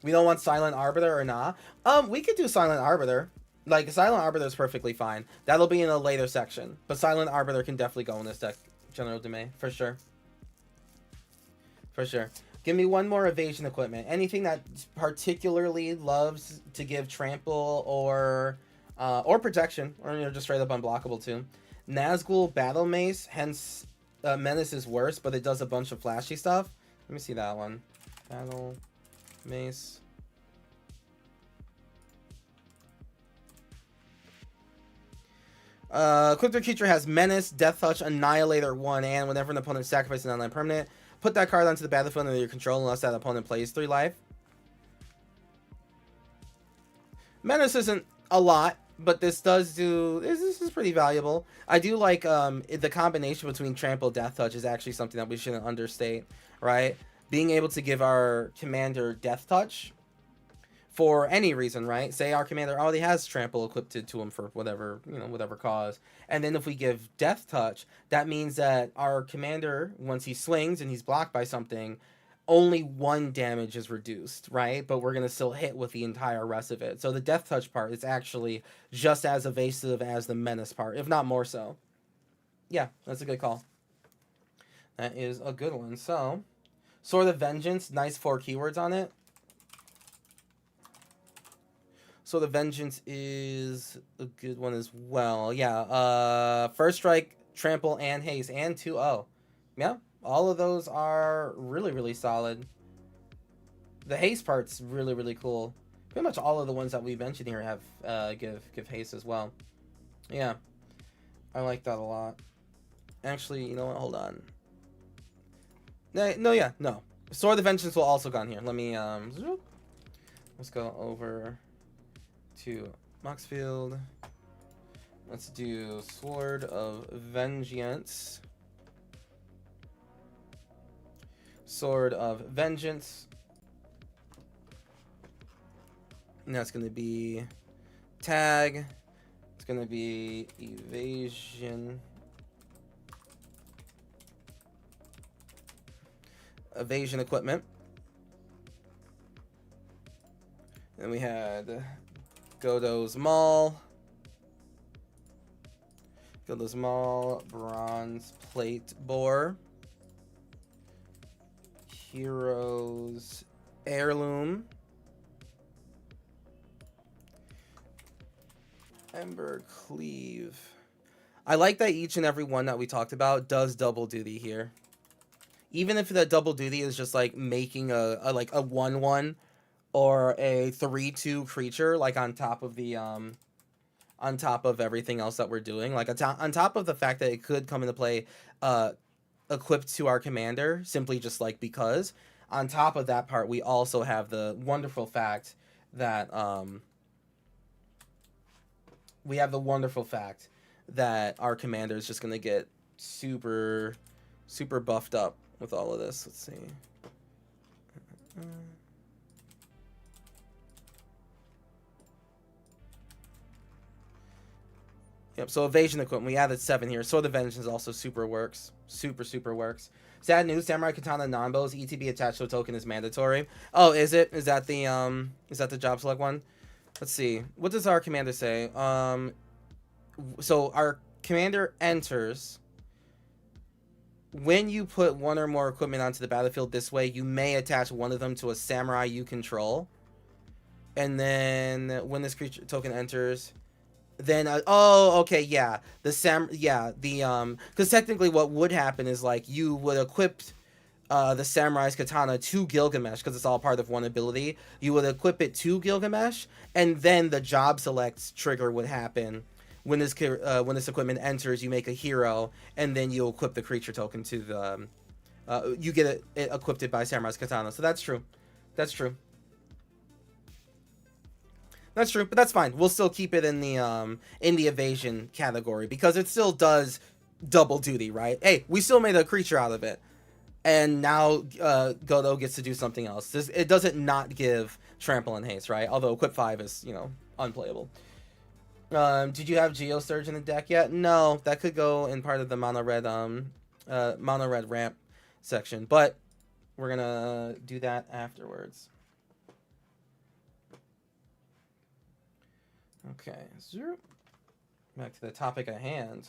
We don't want Silent Arbiter or nah? We could do Silent Arbiter. Like, Silent Arbiter is perfectly fine. That'll be in a later section. But Silent Arbiter can definitely go in this deck, General Domain, for sure. For sure. Give me one more evasion equipment. Anything that particularly loves to give trample or protection, or just straight up unblockable too. Nazgul Battle Mace, hence Menace is worse, but it does a bunch of flashy stuff. Let me see that one. Battle Mace. Equipped creature has Menace, Death Touch, Annihilator 1, and whenever an opponent sacrifices an online permanent, put that card onto the battlefield under your control unless that opponent plays 3 life. Menace isn't a lot, but this does do... This is pretty valuable. I do like the combination between Trample and Death Touch is actually something that we shouldn't understate, right? Being able to give our commander Death Touch for any reason, right? Say our commander already has Trample equipped to him for whatever, whatever cause. And then if we give Death Touch, that means that our commander, once he swings and he's blocked by something, only 1 damage is reduced, right? But we're going to still hit with the entire rest of it. So the Death Touch part is actually just as evasive as the Menace part, if not more so. Yeah, that's a good call. That is a good one. So, Sword of Vengeance, nice 4 keywords on it. So the Vengeance is a good one as well. Yeah, First Strike, Trample, and Haste, and 2-0. Yeah, all of those are really, really solid. The Haste part's really, really cool. Pretty much all of the ones that we mentioned here have give Haste as well. Yeah, I like that a lot. Actually, you know what? Hold on. No. Sword of Vengeance will also go on here. Let me let's go over to Moxfield. Let's do Sword of Vengeance. Sword of Vengeance. And that's going to be tag. It's going to be evasion. Evasion equipment. Then we had Godot's Maul. Godot's Maul, Bronze Plate Boar. Hero's Heirloom. Embercleave. I like that each and every one that we talked about does double duty here. Even if the double duty is just like making a 1/1 or a 3/2 creature, like on top of the on top of everything else that we're doing, like on top of the fact that it could come into play equipped to our commander, simply just like because. On top of that part, we also have the wonderful fact that we have the wonderful fact that our commander is just going to get super buffed up with all of this. Let's see. Yep, so evasion equipment, we added 7 here. Sword of Vengeance also super works. Super works. Sad news, Samurai Katana Nanbo's ETB attached to a token is mandatory. Oh, is it? Is that the job select one? Let's see. What does our commander say? So our commander enters. When you put one or more equipment onto the battlefield this way, you may attach one of them to a samurai you control. And then when this creature token enters, then oh, okay, yeah, because technically what would happen is like you would equip the samurai's katana to Gilgamesh, because it's all part of one ability. You would equip it to Gilgamesh, and then the job select trigger would happen when this equipment enters. You make a hero, and then you equip the creature token to the you get it equipped by samurai's katana. So that's true. That's true, but that's fine. We'll still keep it in the evasion category, because it still does double duty, right? Hey, we still made a creature out of it, and now Godo gets to do something else. It doesn't not give trample and haste, right? Although equip 5 is, unplayable. Did you have Geosurge in the deck yet? No, that could go in part of the mono red ramp section, but we're gonna do that afterwards. Okay, back to the topic at hand.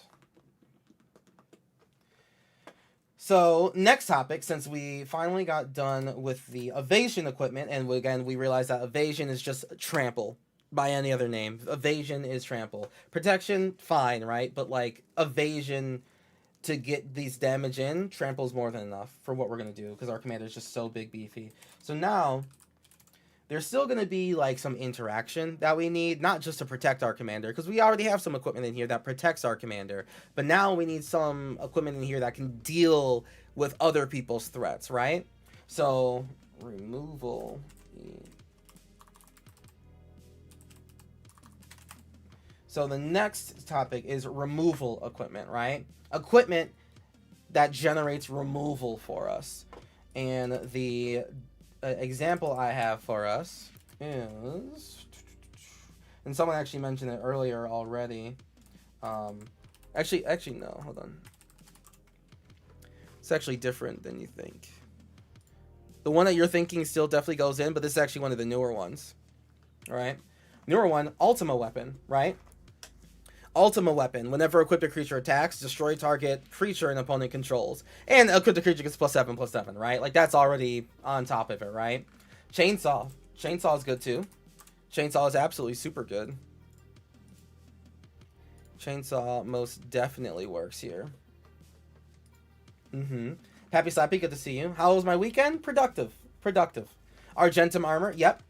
So, next topic, since we finally got done with the evasion equipment, and again, we realized that evasion is just trample by any other name. Evasion is trample. Protection, fine, right? But, like, evasion to get these damage in, trample is more than enough for what we're going to do, because our commander is just so big, beefy. So now, there's still going to be, like, some interaction that we need, not just to protect our commander, because we already have some equipment in here that protects our commander, but now we need some equipment in here that can deal with other people's threats, right? So, removal. So the next topic is removal equipment, right? Equipment that generates removal for us. And the example I have for us is, and someone actually mentioned it earlier already. Actually, no, hold on. It's actually different than you think. The one that you're thinking still definitely goes in, but this is actually one of the newer ones. All right, newer one, Ultima Weapon, right? Ultima Weapon. Whenever equipped creature attacks, destroy target creature an opponent controls. And equipped creature gets +7/+7, right? Like, that's already on top of it, right? Chainsaw. Chainsaw is good, too. Chainsaw is absolutely super good. Chainsaw most definitely works here. Happy Slappy, good to see you. How was my weekend? Productive. Argentum Armor. Yep.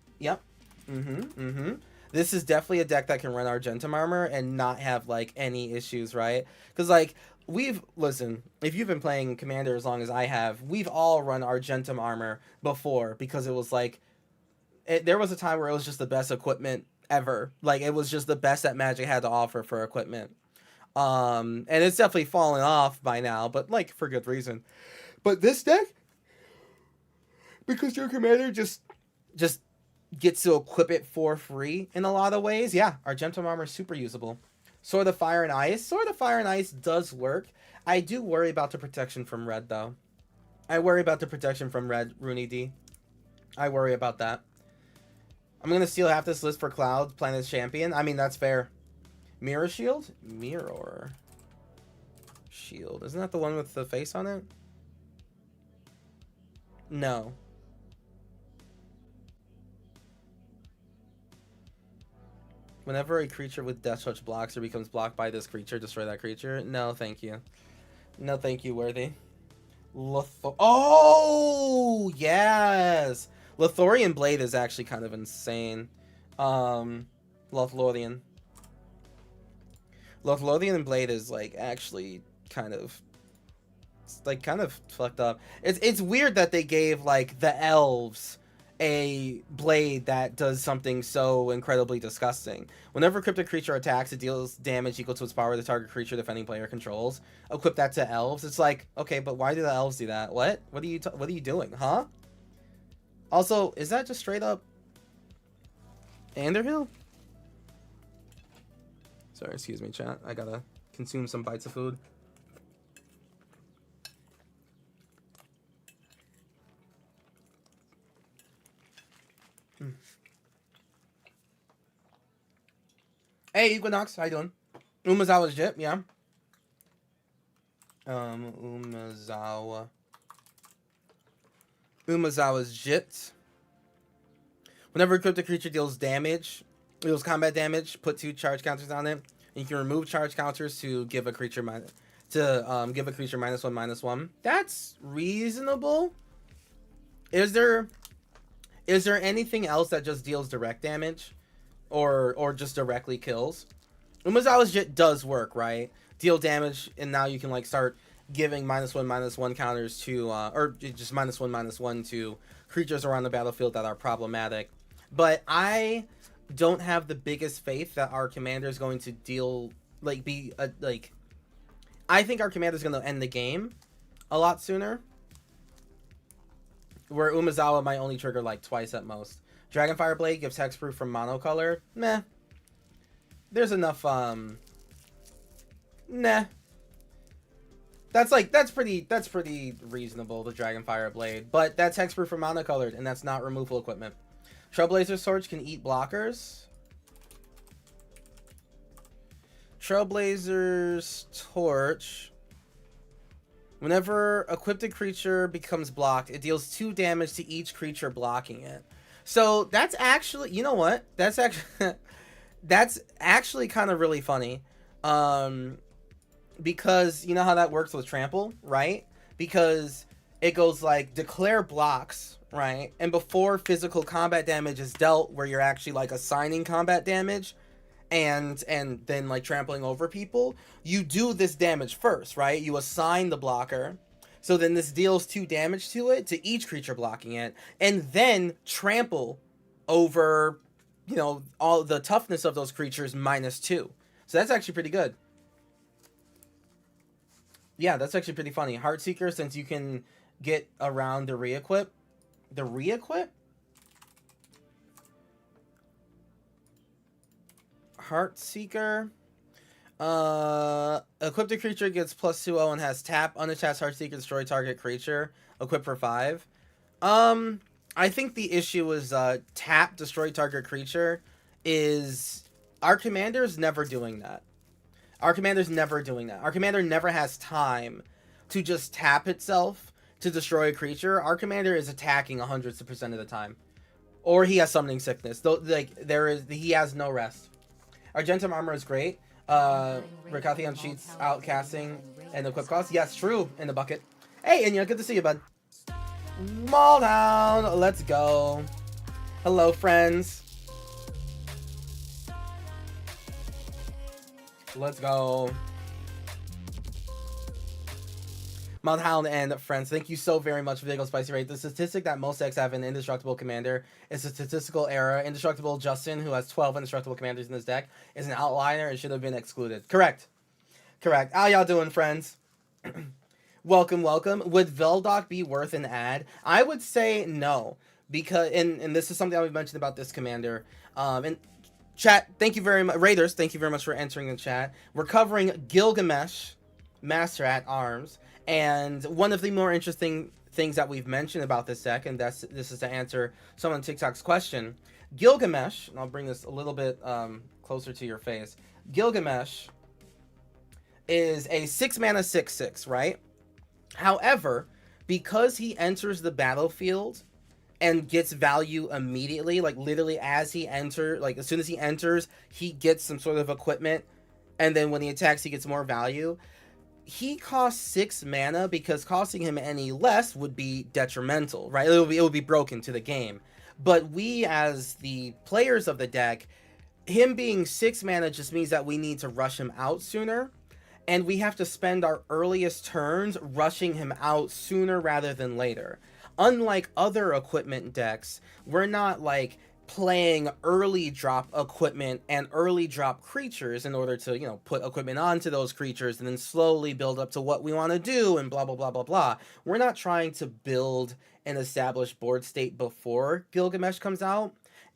This is definitely a deck that can run Argentum Armor and not have, like, any issues, right? Because, like, listen, if you've been playing Commander as long as I have, we've all run Argentum Armor before, because it was, like, there was a time where it was just the best equipment ever. Like, it was just the best that Magic had to offer for equipment. And it's definitely fallen off by now, but, like, for good reason. But this deck, because your Commander just gets to equip it for free in a lot of ways. Yeah, Argentum Armor is super usable. Sword of Fire and Ice. Sword of Fire and Ice does work. I do worry about the protection from red, though. I worry about the protection from red, Rooney D. I worry about that. I'm going to steal half this list for Cloud, Planet's Champion. I mean, that's fair. Mirror Shield? Mirror Shield. Isn't that the one with the face on it? No. Whenever a creature with Death Touch blocks or becomes blocked by this creature, destroy that creature. No, thank you. No, thank you, Worthy. Oh, yes! Lothorian Blade is actually kind of insane. Lothlorien. Lothlorien Blade is, like, actually kind of fucked up. It's weird that they gave, like, the elves a blade that does something so incredibly disgusting. Whenever a cryptic creature attacks, it deals damage equal to its power the target creature defending player controls. Equip that to elves. It's like, okay, but why do the elves do that? What? What are you doing, huh? Also, is that just straight up Underhill? Sorry, excuse me, chat. I gotta consume some bites of food. Hey, Equinox, how you doing? Umazawa's Jip, yeah. Umazawa's Jit. Whenever a cryptic creature deals combat damage, put 2 charge counters on it. And you can remove charge counters to give a creature -1/-1. That's reasonable. Is there anything else that just deals direct damage? Or just directly kills? Umazawa's Jit does work, right? Deal damage, and now you can like start giving -1/-1 counters to, or just -1/-1 to creatures around the battlefield that are problematic. But I don't have the biggest faith that our commander is going to deal, like, I think our commander is going to end the game a lot sooner. Where Umazawa might only trigger like twice at most. Dragonfire Blade gives hexproof from monocolor. Meh. There's enough, nah. That's pretty reasonable, the Dragonfire Blade. But that's hexproof from monocolored, and that's not removal equipment. Trailblazer's Torch can eat blockers. Trailblazer's Torch. Whenever a cryptic creature becomes blocked, it deals 2 damage to each creature blocking it. So that's actually, you know what? That's actually kind of really funny. Because you know how that works with trample, right? Because it goes like declare blocks, right? And before physical combat damage is dealt, where you're actually like assigning combat damage and then like trampling over people, you do this damage first, right? You assign the blocker. So then this deals 2 damage to it, to each creature blocking it, and then trample over, you know, all the toughness of those creatures -2. So that's actually pretty good. Yeah, that's actually pretty funny. Heartseeker, since you can get around the re-equip. The re-equip? Heartseeker. Equipped a creature gets +2/0 and has tap, unattached Heartseeker, destroy target creature. Equip for 5. I think the issue is tap, destroy target creature is our commander's never doing that. Our commander's never doing that. Our commander never has time to just tap itself to destroy a creature. Our commander is attacking 100% of the time. Or he has summoning sickness. Though, like, he has no rest. Argentum armor is great. Ricathion cheats outcasting and equip cost. Yes, true, in the bucket. Hey, Inya, good to see you, bud. Maulhound, let's go. Hello, friends. Let's go. Maulhound and friends, thank you so very much for the Spicy Rate. The statistic that most decks have an indestructible commander is a statistical error. Indestructible Justin, who has 12 indestructible commanders in his deck, is an outlier and should have been excluded. Correct. Correct. How y'all doing, friends? Welcome, welcome. Would Veldoc be worth an ad? I would say no. Because, and this is something that we've mentioned about this commander. And chat, thank you very much. Raiders, thank you very much for entering the chat. We're covering Gilgamesh, Master at Arms. And one of the more interesting things that we've mentioned about this deck, and this is to answer someone on TikTok's question, Gilgamesh, and I'll bring this a little bit closer to your face. Gilgamesh is a 6-mana 6/6, right? However, because he enters the battlefield and gets value immediately, like literally as he enters, like as soon as he enters, he gets some sort of equipment, and then when he attacks, he gets more value. He costs 6 mana because costing him any less would be detrimental, right? It would be broken to the game. But we, as the players of the deck, him being 6 mana just means that we need to rush him out sooner, and we have to spend our earliest turns rushing him out sooner rather than later. Unlike other equipment decks, we're not like playing early drop equipment and early drop creatures in order to, put equipment onto those creatures and then slowly build up to what we want to do and blah, blah, blah, blah, blah. We're not trying to build an established board state before Gilgamesh comes out.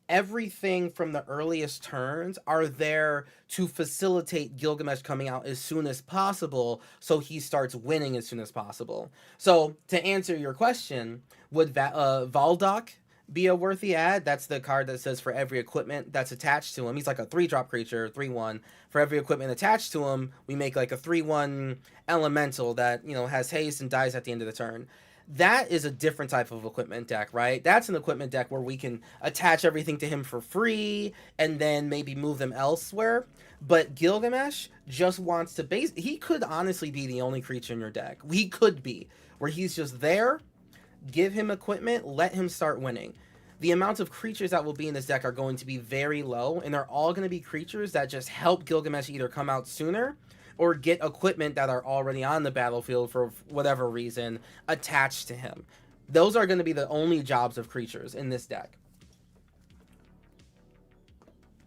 Everything from the earliest turns are there to facilitate Gilgamesh coming out as soon as possible so he starts winning as soon as possible. So, to answer your question, would Valdok be a worthy add? That's the card that says for every equipment that's attached to him. He's like a 3-drop creature, 3/1. For every equipment attached to him, we make like a 3/1 elemental that, has haste and dies at the end of the turn. That is a different type of equipment deck, right? That's an equipment deck where we can attach everything to him for free and then maybe move them elsewhere. But Gilgamesh just wants to he could honestly be the only creature in your deck. He could be, where he's just there, give him equipment, let him start winning. The amount of creatures that will be in this deck are going to be very low, and they're all going to be creatures that just help Gilgamesh either come out sooner or get equipment that are already on the battlefield for whatever reason attached to him. Those are going to be the only jobs of creatures in this deck.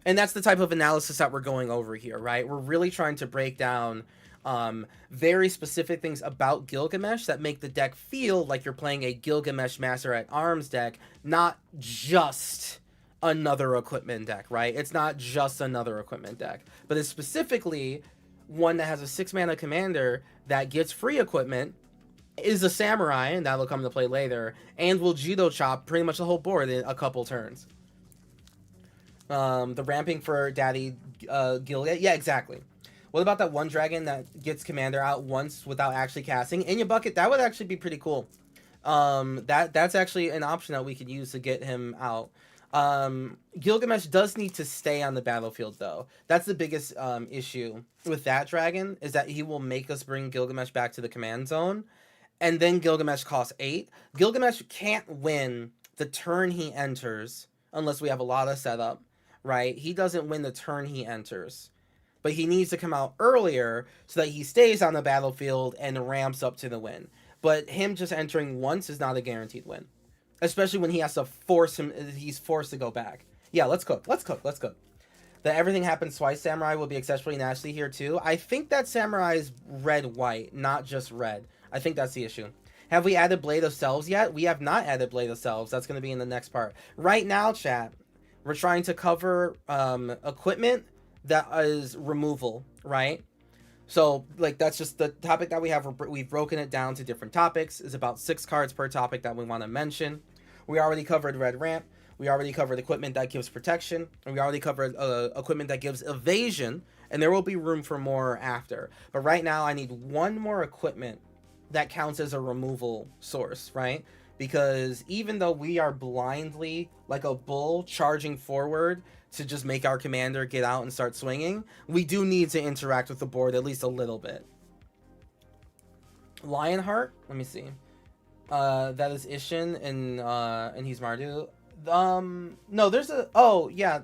And that's the type of analysis that we're going over here, right? We're really trying to break down very specific things about Gilgamesh that make the deck feel like you're playing a Gilgamesh Master at Arms deck, not just another equipment deck, right? It's not just another equipment deck, but it's specifically one that has a 6-mana commander that gets free equipment, is a samurai, and that'll come into play later, and will judo chop pretty much the whole board in a couple turns. The ramping for Daddy Gilgamesh, yeah, exactly. What about that one dragon that gets commander out once without actually casting? In your bucket, that would actually be pretty cool. That's actually an option that we could use to get him out. Gilgamesh does need to stay on the battlefield, though. That's the biggest issue with that dragon, is that he will make us bring Gilgamesh back to the command zone, and then Gilgamesh costs 8. Gilgamesh can't win the turn he enters unless we have a lot of setup, right? He doesn't win the turn he enters, but he needs to come out earlier so that he stays on the battlefield and ramps up to the win. But him just entering once is not a guaranteed win. Especially when he has to he's forced to go back. Yeah, let's cook. The Everything Happens Twice Samurai will be exceptionally nasty here too. I think that Samurai is red-white, not just red. I think that's the issue. Have we added Blade of Selves yet? We have not added Blade of Selves. That's going to be in the next part. Right now, chat, we're trying to cover equipment that is removal, right? So, like, that's just the topic that we have. We've broken it down to different topics. It's about 6 cards per topic that we want to mention. We already covered Red Ramp. We already covered equipment that gives protection. And we already covered equipment that gives evasion. And there will be room for more after. But right now, I need one more equipment that counts as a removal source, right? Because even though we are blindly, like a bull, charging forward to just make our commander get out and start swinging, we do need to interact with the board at least a little bit. Lionheart, let me see. That is Ishin and he's Mardu. No, there's a, oh yeah.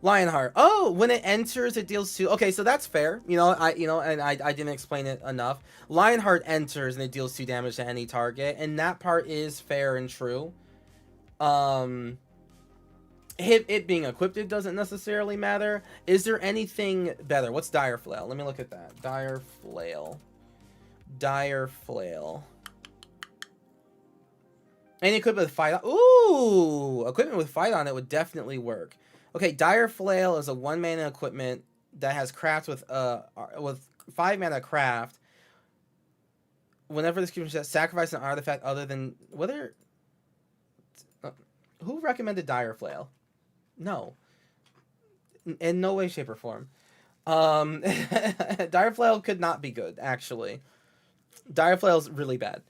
Lionheart. Oh, when it enters, it deals 2. Okay, so that's fair. I didn't explain it enough. Lionheart enters and it deals 2 damage to any target, and that part is fair and true. It being equipped doesn't necessarily matter. Is there anything better? What's Dire Flail? Let me look at that. Dire Flail. Any equipment with fight on? Ooh, equipment with fight on it would definitely work. Okay, Dire Flail is a 1-mana equipment that has craft with 5-mana craft. Whenever this creature sacrifice an artifact other than who recommended Dire Flail? No. In no way, shape, or form. Dire Flail could not be good, actually. Dire Flail's really bad.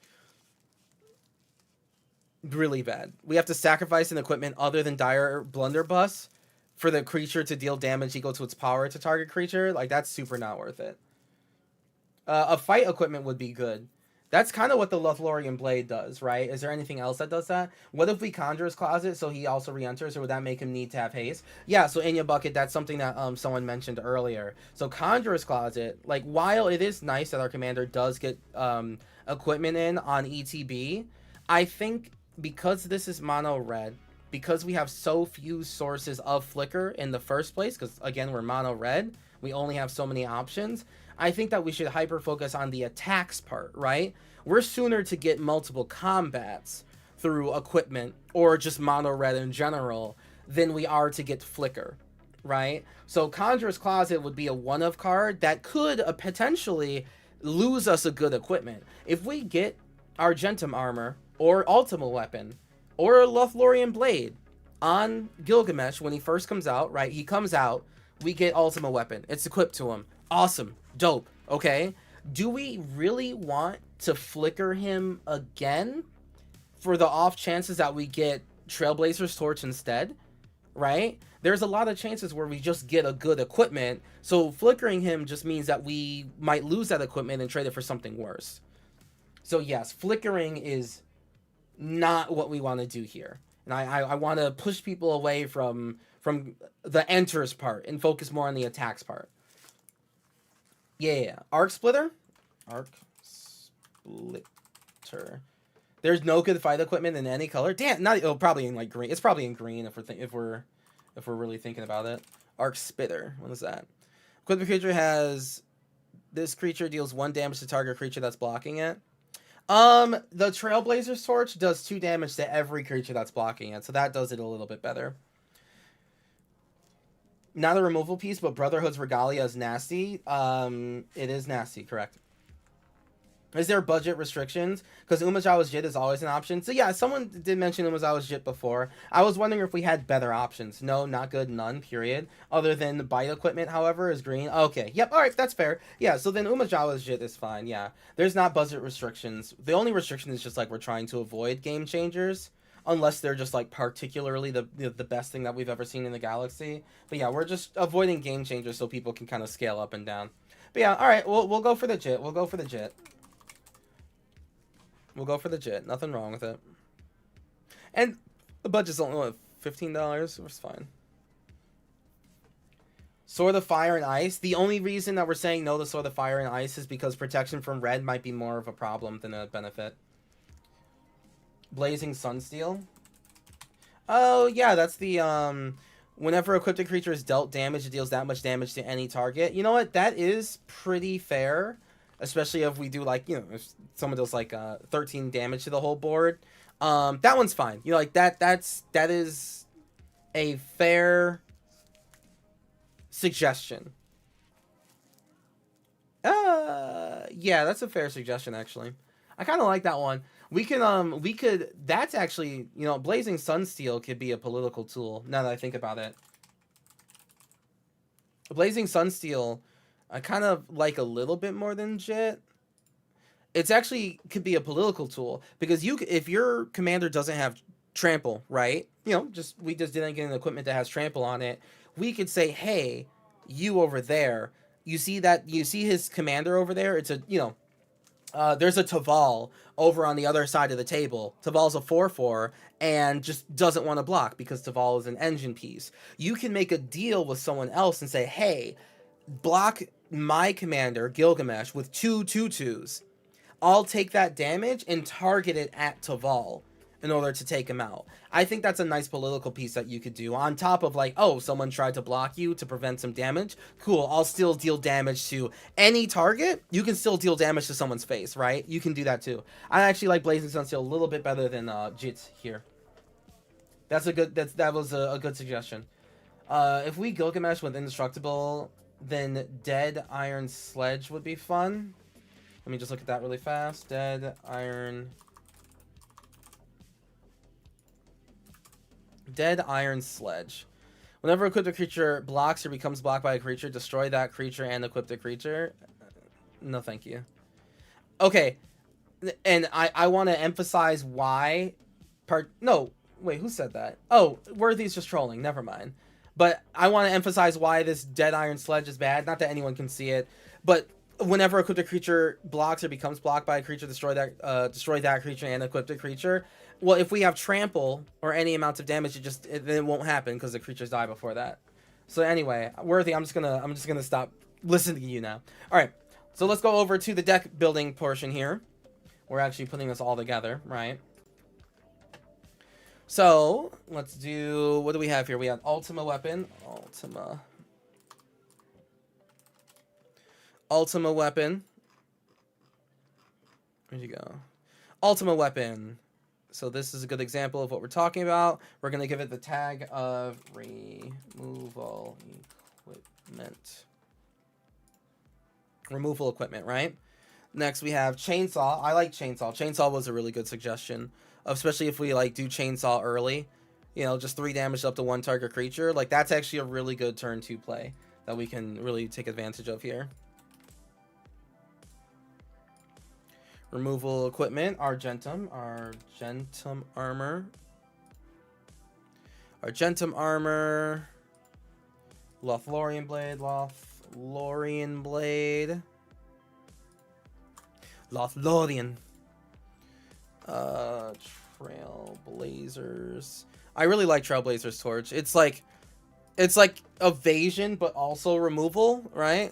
Really bad. We have to sacrifice an equipment other than Dire Blunderbuss for the creature to deal damage equal to its power to target creature. Like, that's super not worth it. A fight equipment would be good. That's kind of what the Lothlorien Blade does, right? Is there anything else that does that? What if we Conjurer's Closet so he also re-enters, or would that make him need to have haste? Yeah, so in your bucket, that's something that someone mentioned earlier. So Conjurer's Closet, like, while it is nice that our commander does get equipment in on ETB, I think because this is mono red, because we have so few sources of flicker in the first place, because again, we're mono red, we only have so many options, I think that we should hyper focus on the attacks part, right? We're sooner to get multiple combats through equipment or just mono red in general than we are to get flicker, right? So Conjurer's Closet would be a one-of card that could potentially lose us a good equipment. If we get Argentum Armor or Ultima Weapon or a Lothlorien Blade on Gilgamesh when he first comes out, right? He comes out, we get Ultima Weapon. It's equipped to him. Awesome. Dope. Okay. Do we really want to flicker him again for the off chances that we get Trailblazer's Torch instead? Right? There's a lot of chances where we just get a good equipment. So flickering him just means that we might lose that equipment and trade it for something worse. So yes, flickering is not what we want to do here. And I want to push people away from the enters part and focus more on the attacks part. Yeah. Arc Splitter? Arc Splitter. There's no good fight equipment in any color. Damn, not probably in like green. It's probably in green if we're really thinking about it. Arc Spitter. What is that? Equipped creature has this creature deals 1 damage to target creature that's blocking it. The Trailblazer's Torch does 2 damage to every creature that's blocking it, so that does it a little bit better. Not a removal piece, but Brotherhood's Regalia is nasty. It is nasty, correct. Is there budget restrictions? Because Umezawa's Jit is always an option. So yeah, someone did mention Umezawa's Jit before. I was wondering if we had better options. No, not good, none, period. Other than the bite equipment, however, is green. Okay, yep, alright, that's fair. Yeah, so then Umezawa's Jit is fine, yeah. There's not budget restrictions. The only restriction is just like we're trying to avoid game changers. Unless they're just like particularly the best thing that we've ever seen in the galaxy. But yeah, we're just avoiding game changers so people can kind of scale up and down. But yeah, alright, we'll go for the Jit. We'll go for the Jit. We'll go for the Jit. Nothing wrong with it. And the budget's only, what, $15? It's fine. Sword of Fire and Ice. The only reason that we're saying no to Sword of Fire and Ice is because protection from red might be more of a problem than a benefit. Blazing Sunsteel. Oh, yeah, that's the, whenever equipped creature is dealt damage, it deals that much damage to any target. You know what? That is pretty fair. Especially if we do, like, you know, if someone does, like, 13 damage to the whole board. That one's fine. You know, like, that is a fair suggestion. Yeah, that's a fair suggestion, actually. I kind of like that one. We could, that's actually, you know, Blazing Sunsteel could be a political tool, now that I think about it. Blazing Sunsteel, I kind of like a little bit more than Jit. It's actually could be a political tool, because if your commander doesn't have trample, right? You know, we just didn't get an equipment that has trample on it. We could say, hey, you over there, you see his commander over there? It's a, you know, there's a Taval over on the other side of the table. Taval's a 4/4 and just doesn't want to block because Taval is an engine piece. You can make a deal with someone else and say, hey, block my commander, Gilgamesh, with 2 2/2s. I'll take that damage and target it at Taval in order to take him out. I think that's a nice political piece that you could do. On top of, like, oh, someone tried to block you to prevent some damage. Cool, I'll still deal damage to any target. You can still deal damage to someone's face, right? You can do that too. I actually like Blazing Sunsteel a little bit better than Jit here. That was a good suggestion. If we Gilgamesh with Indestructible, then Dead Iron Sledge would be fun. Let me just look at that really fast. Dead Iron Sledge. Whenever equipped creature blocks or becomes blocked by a creature, destroy that creature and equip the creature. No, thank you. Okay, and I want to emphasize why. No, wait, who said that? Oh, Worthy's just trolling. Never mind. But I want to emphasize why this Dead Iron Sledge is bad. Not that anyone can see it, but whenever equipped a creature blocks or becomes blocked by a creature, destroy that creature and equipped a creature. Well, if we have trample or any amounts of damage, it won't happen because the creatures die before that. So anyway, Worthy, I'm just gonna stop listening to you now. All right, so let's go over to the deck building portion here. We're actually putting this all together, right? So let's do, what do we have here? We have Ultima Weapon, Ultima Weapon. Where'd you go? Ultima Weapon. So this is a good example of what we're talking about. We're going to give it the tag of removal equipment. Removal equipment, right? Next we have Chainsaw. I like Chainsaw. Chainsaw was a really good suggestion, especially if we like do Chainsaw early. You know, just 3 damage up to 1 target creature. Like, that's actually a really good turn 2 play that we can really take advantage of here. Removal equipment, Argentum armor. Argentum armor. Lothlorien blade. Lothlorien. Trailblazers. I really like Trailblazers Torch. It's like evasion, but also removal, right?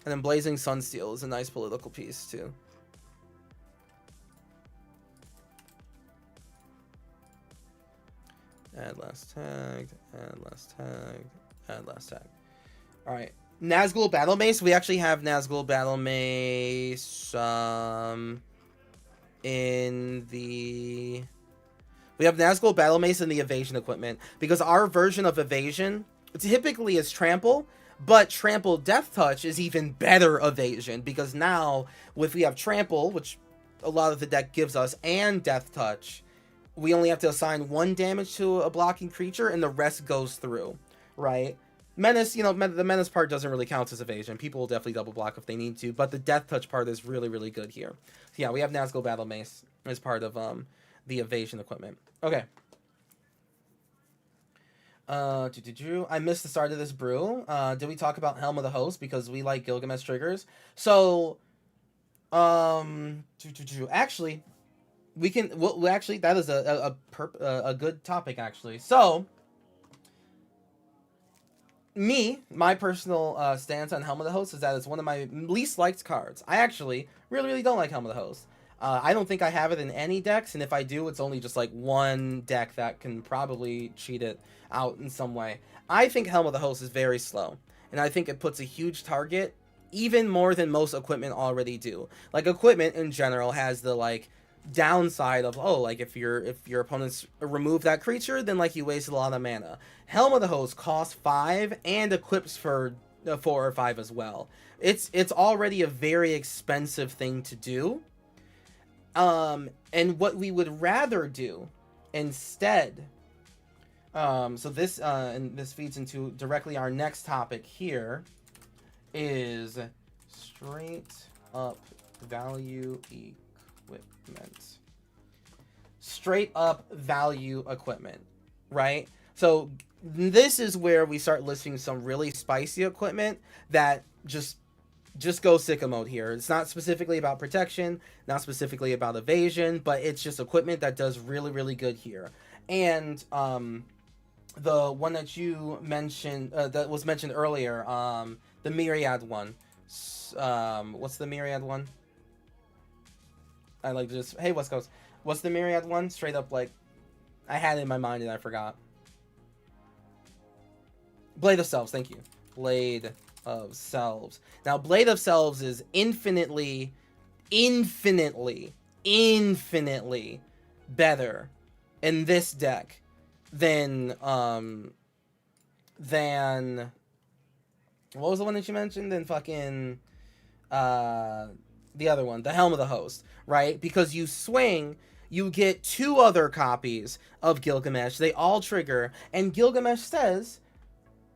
And then Blazing Sunsteel is a nice political piece, too. Add last tag, add last tag, add last tag. Alright. Nazgul Battle Mace. We actually have Nazgul Battle Mace in the... We have Nazgul Battle Mace in the evasion equipment. Because our version of evasion typically is trample. But Trample Death Touch is even better evasion, because now, if we have Trample, which a lot of the deck gives us, and Death Touch, we only have to assign 1 damage to a blocking creature, and the rest goes through, right? Menace, you know, the Menace part doesn't really count as evasion. People will definitely double block if they need to, but the Death Touch part is really, really good here. So yeah, we have Nazgul Battle Mace as part of the evasion equipment. Okay. I missed the start of this brew. Did we talk about Helm of the Host because we like Gilgamesh triggers? So, actually, we can. Well, actually, that is a good topic actually. So, my personal stance on Helm of the Host is that it's one of my least liked cards. I actually really don't like Helm of the Host. I don't think I have it in any decks, and if I do, it's only just like one deck that can probably cheat it out in some way. I think Helm of the Host is very slow, and I think it puts a huge target, even more than most equipment already do. Like, equipment in general has the like downside of, oh, like if your opponents remove that creature, then like you wasted a lot of mana. Helm of the Host costs 5 and equips for 4 or 5 as well. It's already a very expensive thing to do. And what we would rather do instead, so this and this feeds into directly our next topic here, is straight up value equipment. Straight up value equipment, right? So this is where we start listing some really spicy equipment that just go sicko mode here. It's not specifically about protection, not specifically about evasion, but it's just equipment that does really good here. And the one that you mentioned, that was mentioned earlier, the Myriad one. What's the Myriad one? I like to just, hey, West Coast, what's the Myriad one? Straight up, like, I had it in my mind and I forgot. Blade of Selves, thank you. Blade of Selves. Now, Blade of Selves is infinitely better in this deck than what was the one that you mentioned? Than fucking the other one, the Helm of the Host, right? Because you swing, you get 2 other copies of Gilgamesh. They all trigger, and Gilgamesh says,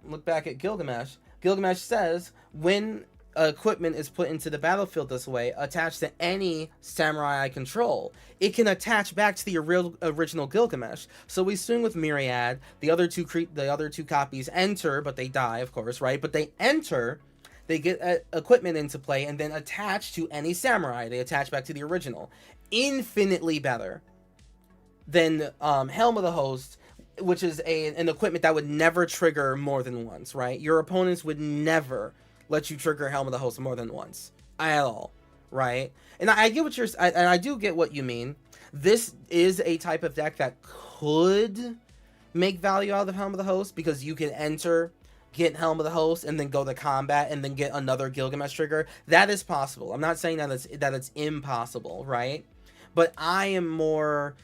look back at Gilgamesh. Gilgamesh says, when equipment is put into the battlefield this way, attached to any samurai I control, it can attach back to the original Gilgamesh. So we swing with Myriad. The other two copies enter, but they die, of course, right? But they enter. they get equipment into play and then attach to any samurai. They attach back to the original. Infinitely better than Helm of the Host, which is an equipment that would never trigger more than once, right? Your opponents would never let you trigger Helm of the Host more than once at all, right? And I get what I do get what you mean. This is a type of deck that could make value out of Helm of the Host, because you can enter, get Helm of the Host, and then go to combat, and then get another Gilgamesh trigger. That is possible. I'm not saying that it's impossible, right? But I am more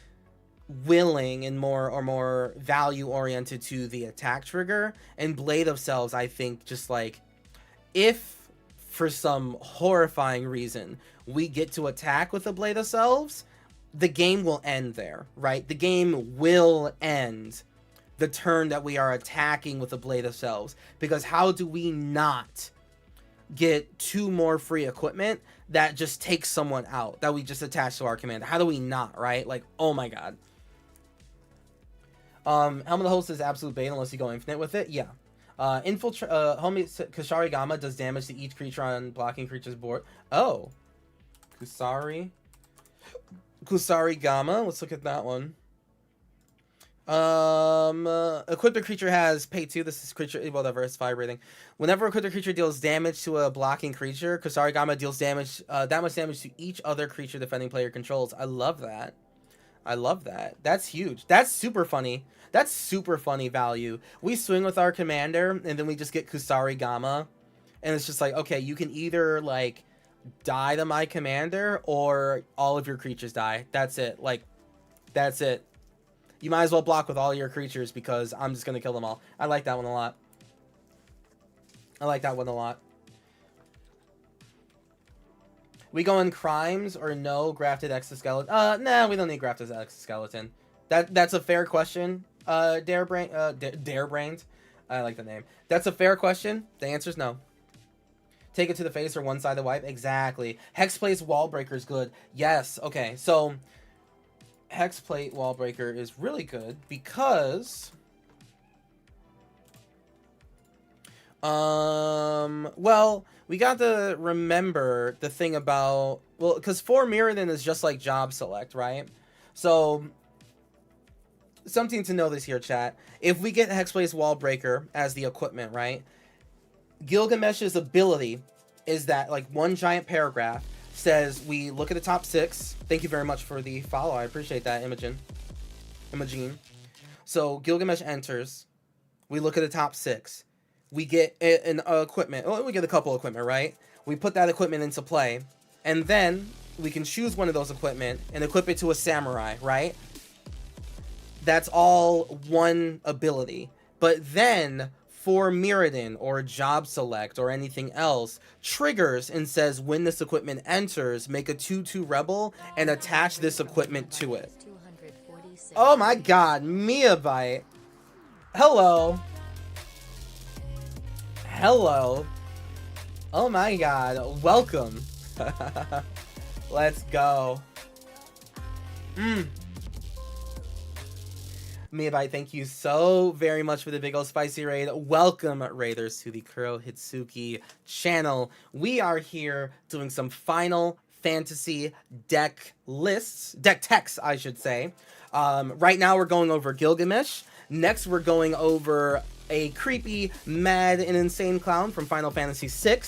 willing and more value oriented to the attack trigger, and Blade of Selves, I think, just like, if for some horrifying reason we get to attack with the Blade of Selves, the game will end there, right? The game will end the turn that we are attacking with the Blade of Selves, because how do we not get 2 more free equipment that just takes someone out that we just attach to our commander? How do we not, right? Like, oh my god. Helm of the Host is absolute bait unless you go infinite with it. Yeah. Homie Kusari Gama does damage to each creature on blocking creature's board. Oh. Kusari Gama. Let's look at that one. Equipped a creature has pay 2. This is creature, whatever, it's vibrating. Whenever a equipped creature deals damage to a blocking creature, Kusari Gama deals damage, that much damage to each other creature defending player controls. I love that. I love that. That's huge. That's super funny. That's super funny value. We swing with our commander, and then we just get Kusari Gama. And it's just like, okay, you can either, like, die to my commander, or all of your creatures die. That's it. Like, that's it. You might as well block with all your creatures, because I'm just going to kill them all. I like that one a lot. I like that one a lot. We go in crimes or no grafted exoskeleton? Nah, we don't need grafted exoskeleton. That's a fair question. Darebrained. I like the name. That's a fair question. The answer is no. Take it to the face or one-sided wipe. Exactly. Hexplate's Wallbreaker is good. Yes. Okay. So Hexplate Wallbreaker is really good because well, we got to remember the thing about, well, because 4 Mirrodin is just like job select, right? So something to know this here, chat. If we get Hexplate's Wallbreaker as the equipment, right? Gilgamesh's ability is that, like, one giant paragraph says we look at the top 6. Thank you very much for the follow. I appreciate that, Imogen. So Gilgamesh enters. We look at the top 6. We get an equipment. Well, we get a couple equipment, right? We put that equipment into play, and then we can choose one of those equipment and equip it to a samurai, right? That's all one ability. But then for Mirrodin or job select or anything else, triggers and says when this equipment enters, make a 2/2 rebel and attach this equipment to it. Oh my god, Miabite. Hello. Hello. Oh my god, welcome. Let's go. Miyabai, thank you so very much for the big old spicy raid. Welcome, raiders, to the Kuro Hitsuki channel. We are here doing some Final Fantasy deck lists, deck techs, I should say. Right now we're going over Gilgamesh. Next we're going over a creepy, mad, and insane clown from Final Fantasy VI.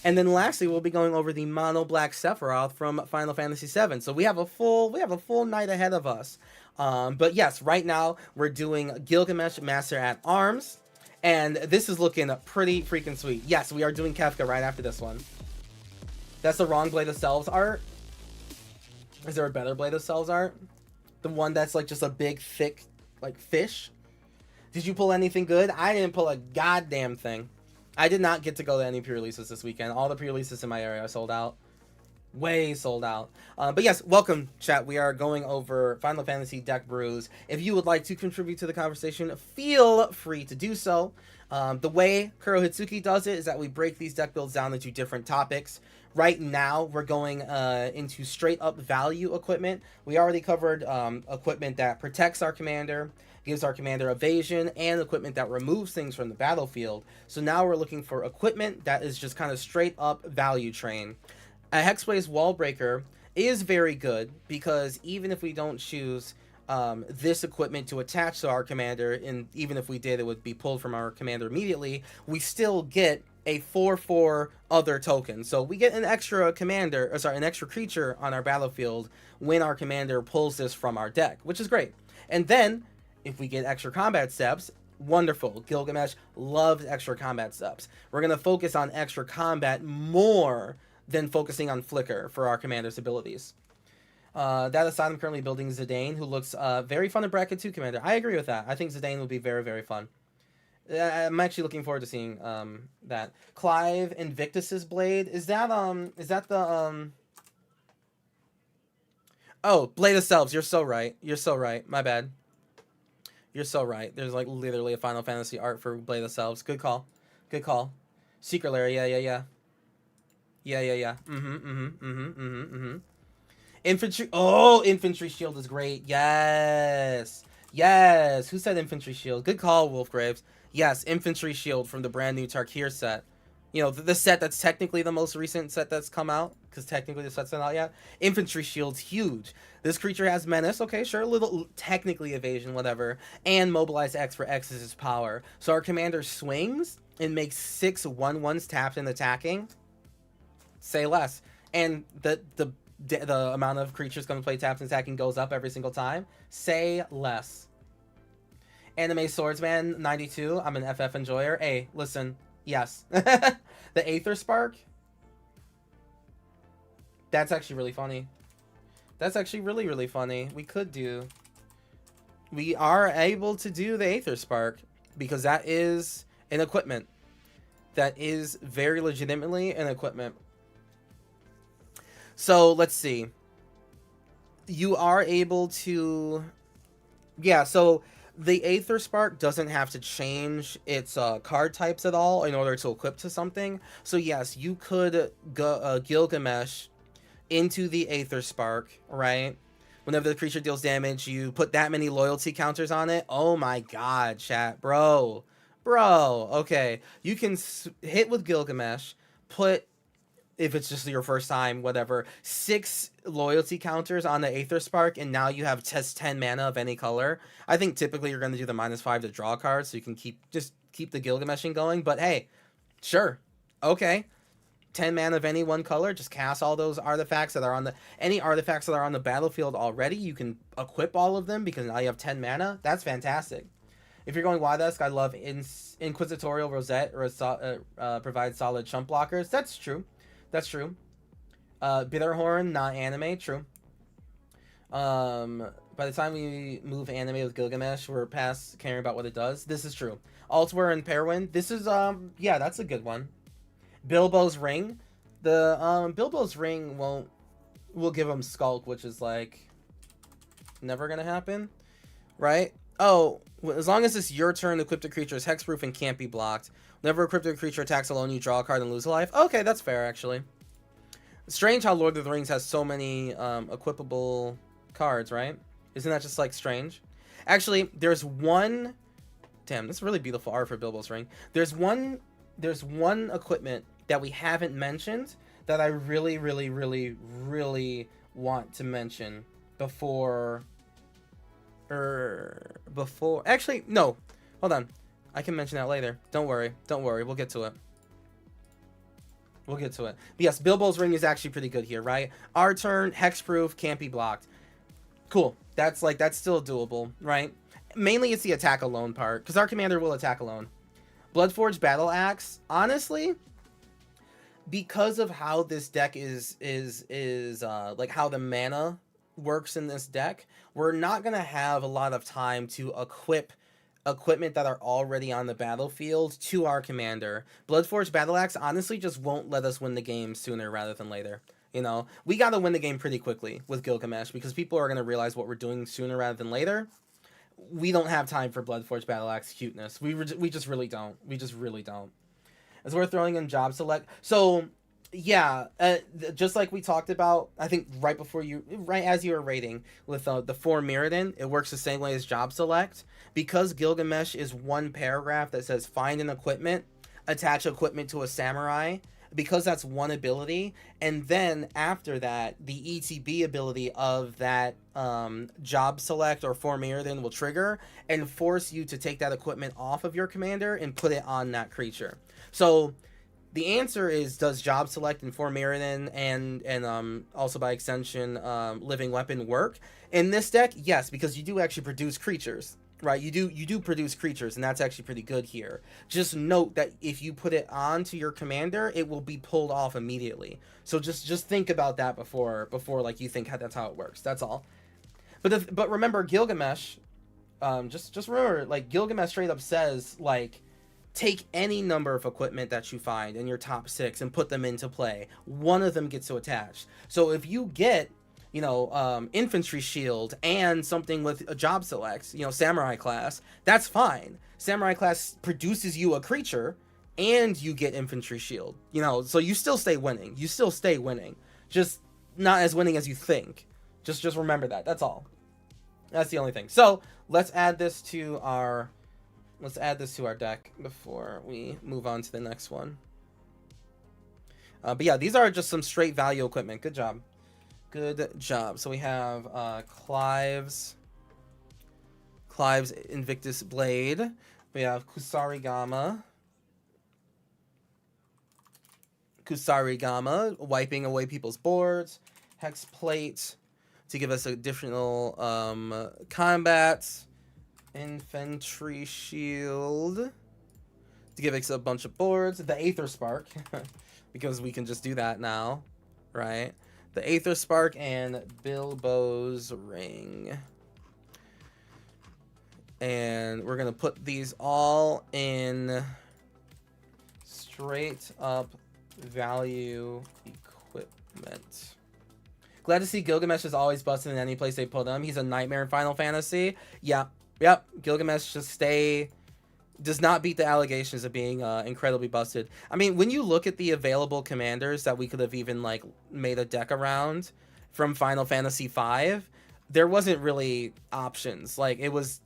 And then lastly, we'll be going over the mono black Sephiroth from Final Fantasy VII. So we have a full night ahead of us. But yes, right now we're doing Gilgamesh Master at Arms, and this is looking pretty freaking sweet. Yes, we are doing Kefka right after this one. That's the wrong Blade of Selves art. Is there a better Blade of Selves art? The one that's like just a big, thick, like fish? Did you pull anything good? I didn't pull a goddamn thing. I did not get to go to any pre-releases this weekend. All the pre-releases in my area are sold out. Way sold out. But yes, welcome, chat. We are going over Final Fantasy deck brews. If you would like to contribute to the conversation, feel free to do so. The way Kuro Hitsuki does it is that we break these deck builds down into different topics. Right now, we're going into straight up value equipment. We already covered equipment that protects our commander, gives our commander evasion, and equipment that removes things from the battlefield. So now we're looking for equipment that is just kind of straight up value train. A Hexblaze Wallbreaker is very good because even if we don't choose this equipment to attach to our commander, and even if we did, it would be pulled from our commander immediately, we still get a 4/4 other token. So we get an extra commander, or sorry, an extra creature on our battlefield when our commander pulls this from our deck, which is great. And then, if we get extra combat steps, wonderful. Gilgamesh loves extra combat steps. We're going to focus on extra combat more than focusing on Flicker for our commander's abilities. That aside, I'm currently building Zidane, who looks very fun in Bracket 2 Commander. I agree with that. I think Zidane will be very, very fun. I'm actually looking forward to seeing that. Clive Invictus's Blade. Is that the Oh, Blade of Selves. You're so right. You're so right. My bad. You're so right. There's like literally a Final Fantasy art for Blade of Selves. Good call. Good call. Secret Lair. Yeah. Infantry. Oh, Infantry Shield is great. Yes. Yes. Who said Infantry Shield? Good call, Wolfgraves. Yes, Infantry Shield from the brand new Tarkir set. You know, the set that's technically the most recent set that's come out, because technically the set's not out yet. Infantry Shield's huge. This creature has Menace. Okay, sure, a little technically evasion, whatever. And Mobilize X for X is his power. So our commander swings and makes 6 1/1s tapped and attacking. Say less. And the amount of creatures going to play tapped and attacking goes up every single time. Say less. Anime Swordsman 92. I'm an FF enjoyer. Hey, listen. Yes. The Aether Spark. That's actually really funny. That's actually really, really funny. We are able to do the Aether Spark because that is an equipment. That is very legitimately an equipment. So let's see. You are able to, yeah. So the Aether Spark doesn't have to change its card types at all in order to equip to something. So yes, you could go Gilgamesh into the Aether Spark, right? Whenever the creature deals damage, you put that many loyalty counters on it. Oh my god, chat, bro. Okay, you can hit with Gilgamesh, put, if it's just your first time, whatever, 6 loyalty counters on the Aether Spark, and now you have just 10 mana of any color. I think typically you're going to do the -5 to draw cards, so you can keep the Gilgameshing going, but hey, sure, okay. 10 mana of any one color, just cast all those artifacts that are on any artifacts that are on the battlefield already. You can equip all of them because now you have 10 mana. That's fantastic. If you're going Widesk, I love Inquisitorial Rosette provides solid chump blockers. That's true. That's true. Bitterhorn, not anime. True. By the time we move anime with Gilgamesh, we're past caring about what it does. This is true. Altware and Perwin. This is yeah, that's a good one. Bilbo's Ring. The Bilbo's Ring will give him Skulk, which is like never gonna happen, right? Oh, as long as it's your turn, the equipped creature is hexproof and can't be blocked. Whenever a cryptic creature attacks alone, you draw a card and lose a life. Okay, that's fair, actually. Strange how Lord of the Rings has so many equipable cards, right? Isn't that just, like, strange? Actually, there's one... Damn, this is really beautiful art for Bilbo's Ring. There's one equipment that we haven't mentioned that I really, really, really, really want to mention before... Actually, no. Hold on. I can mention that later. Don't worry. We'll get to it. But yes, Bilbo's Ring is actually pretty good here, right? Our turn, hexproof, can't be blocked. Cool. That's still doable, right? Mainly it's the attack alone part, because our commander will attack alone. Bloodforged Battle Axe, honestly, because of how this deck is like how the mana works in this deck, we're not gonna have a lot of time to equip equipment that are already on the battlefield to our commander. Bloodforged Battle Axe honestly just won't let us win the game sooner rather than later. You know, we got to win the game pretty quickly with Gilgamesh because people are going to realize what we're doing sooner rather than later. We don't have time for Bloodforge Battle Axe cuteness. We just really don't. We just really don't. As we're throwing in job select. So, yeah, just like we talked about, I think right as you were rating with the 4 Mirrodin, it works the same way as job select. Because Gilgamesh is one paragraph that says find an equipment, attach equipment to a samurai, because that's one ability, and then after that, the ETB ability of that job select or 4 Mirrodin will trigger and force you to take that equipment off of your commander and put it on that creature. So the answer is, does job select and 4 Mirrodin and also by extension living weapon work in this deck? Yes, because you do actually produce creatures. Right, you do produce creatures, and that's actually pretty good here. Just note that if you put it onto your commander, it will be pulled off immediately. So just think about that before like you think that's how it works. That's all. But remember, Gilgamesh, just remember, like, Gilgamesh straight up says, like, take any number of equipment that you find in your top 6 and put them into play. One of them gets to attach. So if you get, you know, infantry shield and something with a job select, you know, samurai class, that's fine. Samurai class produces you a creature and you get infantry shield, you know, so you still stay winning. You still stay winning, just not as winning as you think. Just remember that. That's all. That's the only thing. So let's add this to our deck before we move on to the next one. But yeah, these are just some straight value equipment. Good job. Good job. So we have Clive's Invictus Blade. We have Kusarigama, wiping away people's boards. Hex Plate to give us additional combats. Infantry Shield to give us a bunch of boards. The Aether Spark, because we can just do that now, right? The Aether Spark and Bilbo's Ring. And we're going to put these all in straight up value equipment. Glad to see Gilgamesh is always busted in any place they put him. He's a nightmare in Final Fantasy. Yep. Gilgamesh does not beat the allegations of being incredibly busted. I mean, when you look at the available commanders that we could have even like made a deck around from Final Fantasy V, there wasn't really options. Like it was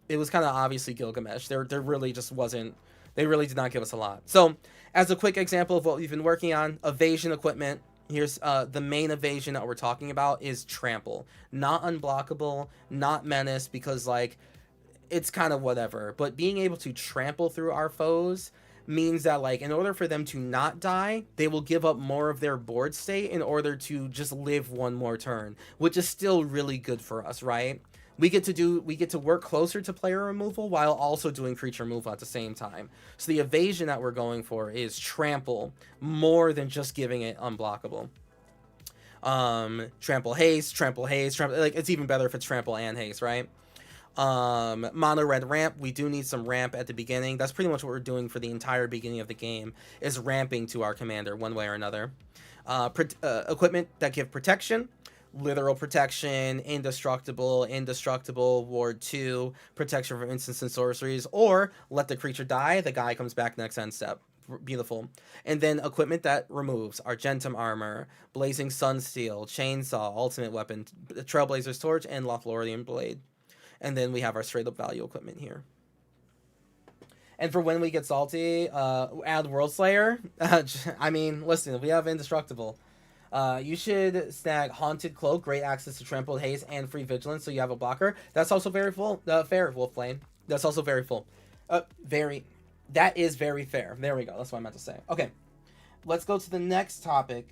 kind of obviously Gilgamesh. There really just wasn't. They really did not give us a lot. So as a quick example of what we've been working on, evasion equipment. Here's the main evasion that we're talking about is trample, not unblockable, not menace, because like it's kind of whatever, but being able to trample through our foes means that, like, in order for them to not die, they will give up more of their board state in order to just live one more turn, which is still really good for us, right? We get to work closer to player removal while also doing creature removal at the same time. So the evasion that we're going for is trample more than just giving it unblockable. Trample haste, like it's even better if it's trample and haste, right? Mono red ramp. We do need some ramp at the beginning. That's pretty much what we're doing for the entire beginning of the game, is ramping to our commander one way or another. Equipment that give protection, literal protection, indestructible, ward 2, protection from instants and sorceries, or let the creature die, the guy comes back next end step. Beautiful. And then equipment that removes Argentum armor, blazing sunsteel, chainsaw, ultimate weapon, trailblazer's torch, and Lothlorien blade. And then we have our straight up value equipment here. And for when we get salty, add World Slayer. I mean, listen, we have Indestructible. You should snag Haunted Cloak, great access to Trampled Haze and free Vigilance, so you have a blocker. That's also very full. Fair, Wolflane. That's also very full. That is very fair. There we go. That's what I meant to say. Okay, let's go to the next topic,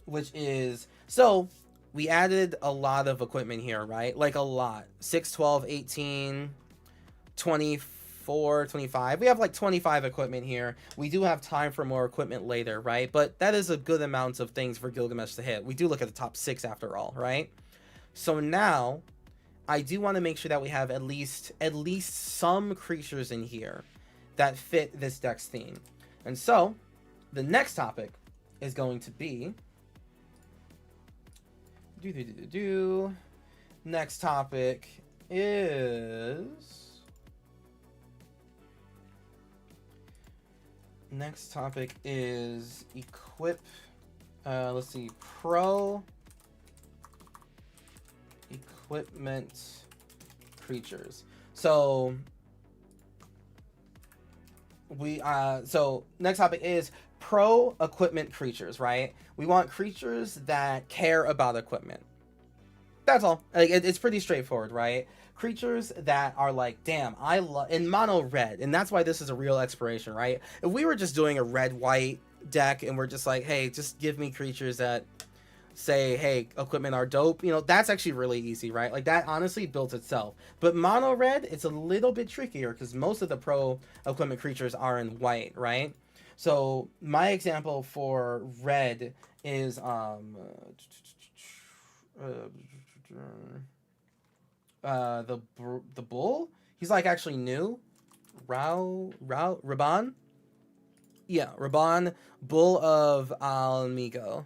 which is, so we added a lot of equipment here, right? Like a lot. 6, 12, 18, 24, 25. We have like 25 equipment here. We do have time for more equipment later, right? But that is a good amount of things for Gilgamesh to hit. We do look at the top 6 after all, right? So now I do want to make sure that we have at least some creatures in here that fit this deck's theme. And so the next topic is going to be Next topic is equip. Let's see, pro equipment creatures. So next topic is pro equipment creatures, right? We want creatures that care about equipment. That's all. Like, it's pretty straightforward, right? Creatures that are like, damn, I love in mono red, and that's why this is a real exploration, right? If we were just doing a red white deck and we're just like, hey, just give me creatures that say, hey, equipment are dope, you know, that's actually really easy, right? Like, that honestly built itself. But mono red, it's a little bit trickier because most of the pro equipment creatures are in white, right? So my example for red is the bull. He's like actually new. Raban. Yeah, Raban, Bull of Almigo.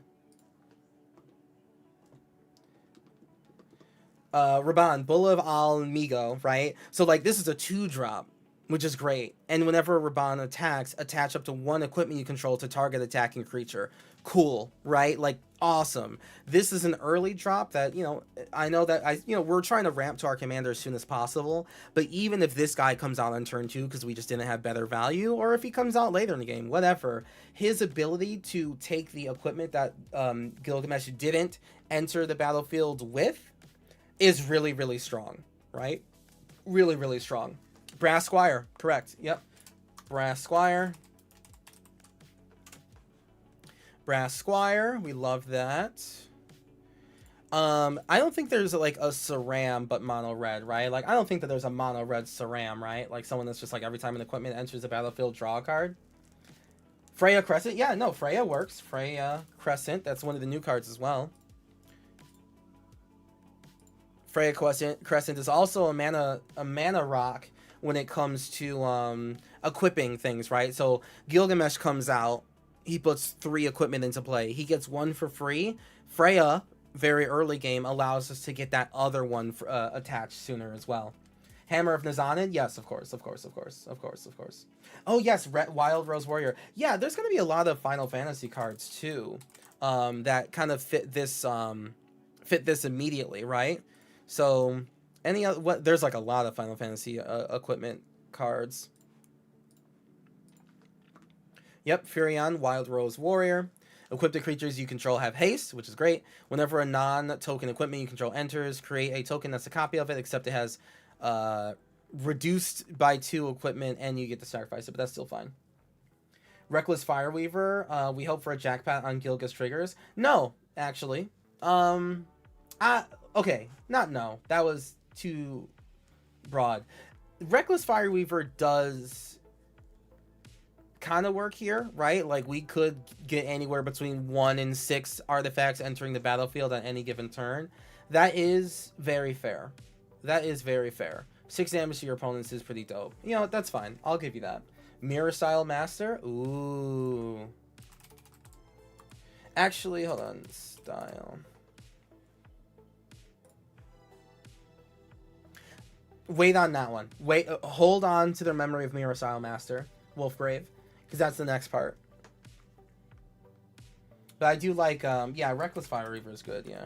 Raban, Bull of Almigo, right? So like this is a 2-drop, which is great. And whenever Raban attacks, attach up to 1 equipment you control to target attacking creature. Cool, right? Like, awesome. This is an early drop that, you know, I know that we're trying to ramp to our commander as soon as possible, but even if this guy comes out on turn 2 because we just didn't have better value, or if he comes out later in the game, whatever, his ability to take the equipment that Gilgamesh didn't enter the battlefield with is really, really strong, right? Really, really strong. Brass Squire, correct. Yep. Brass Squire. Brass Squire, we love that. I don't think there's like a Saram but mono red, right? Like, I don't think that there's a mono red Saram, right? Like someone that's just like every time an equipment enters the battlefield, draw a card. Freya Crescent, yeah, no, Freya works. Freya Crescent, that's one of the new cards as well. Freya Crescent is also a mana rock when it comes to equipping things, right? So Gilgamesh comes out, he puts 3 equipment into play. He gets 1 for free. Freya, very early game, allows us to get that other one attached sooner as well. Hammer of Nazanid, yes, of course. Oh yes, Wild Rose Warrior. Yeah, there's gonna be a lot of Final Fantasy cards too, that kind of fit this immediately, right? So there's like a lot of Final Fantasy equipment cards. Yep, Furion, Wild Rose Warrior. Equipped creatures you control have haste, which is great. Whenever a non-token equipment you control enters, create a token that's a copy of it, except it has reduced by 2 equipment, and you get to sacrifice it, but that's still fine. Reckless Fireweaver, we hope for a jackpot on Gilga's triggers. No, actually. Okay, not no. That was too broad. Reckless Fireweaver does kind of work here, right? Like, we could get anywhere between 1 and 6 artifacts entering the battlefield on any given turn. That is very fair. 6 damage to your opponents is pretty dope. You know, that's fine. I'll give you that. Mirror Style Master. Ooh. Actually, hold on. Style. Wait on that one. Hold on to the memory of Mirror Style Master, Wolfgrave, because that's the next part. But I do like, yeah, Reckless Fireweaver is good, yeah.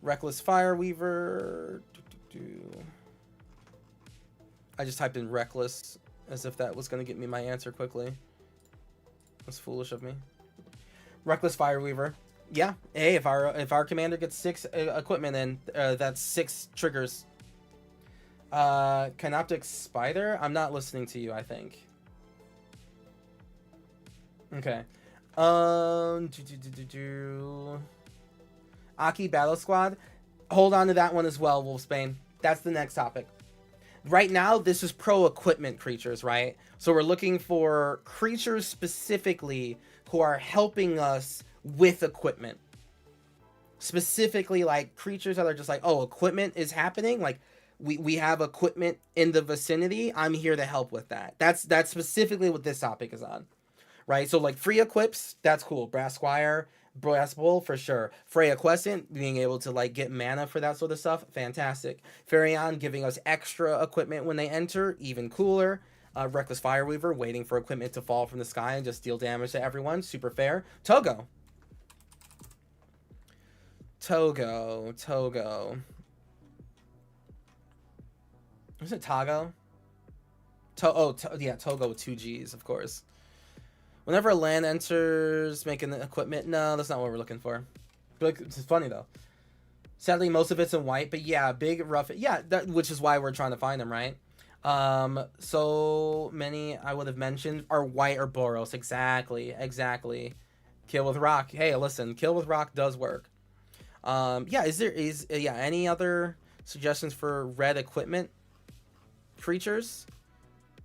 Reckless Fireweaver. I just typed in Reckless as if that was going to get me my answer quickly. That's foolish of me. Reckless Fireweaver. Yeah. Hey, if our commander gets 6 equipment in, that's 6 triggers. Canoptic Spider? I'm not listening to you, I think. Okay. Aki Battle Squad. Hold on to that one as well, Wolfsbane. That's the next topic. Right now, this is pro equipment creatures, right? So we're looking for creatures specifically who are helping us with equipment. Specifically, like, creatures that are just like, oh, equipment is happening. Like, we have equipment in the vicinity. I'm here to help with that. That's specifically what this topic is on. Right? So, like, free equips, that's cool. Brass Squire, Brass Bowl for sure. Freya Quiescent, being able to like get mana for that sort of stuff, fantastic. Faireon giving us extra equipment when they enter, even cooler. Reckless Fireweaver, waiting for equipment to fall from the sky and just deal damage to everyone, super fair. Togo. Togo. Is it Togo? Yeah, Togo with 2 G's, of course. Whenever a land enters, making equipment. No, that's not what we're looking for. But it's funny, though. Sadly, most of it's in white, but yeah, big, rough. Yeah, which is why we're trying to find them, right? So many I would have mentioned are white or Boros. Exactly. Kill with rock. Hey, listen, kill with rock does work. Yeah, any other suggestions for red equipment creatures?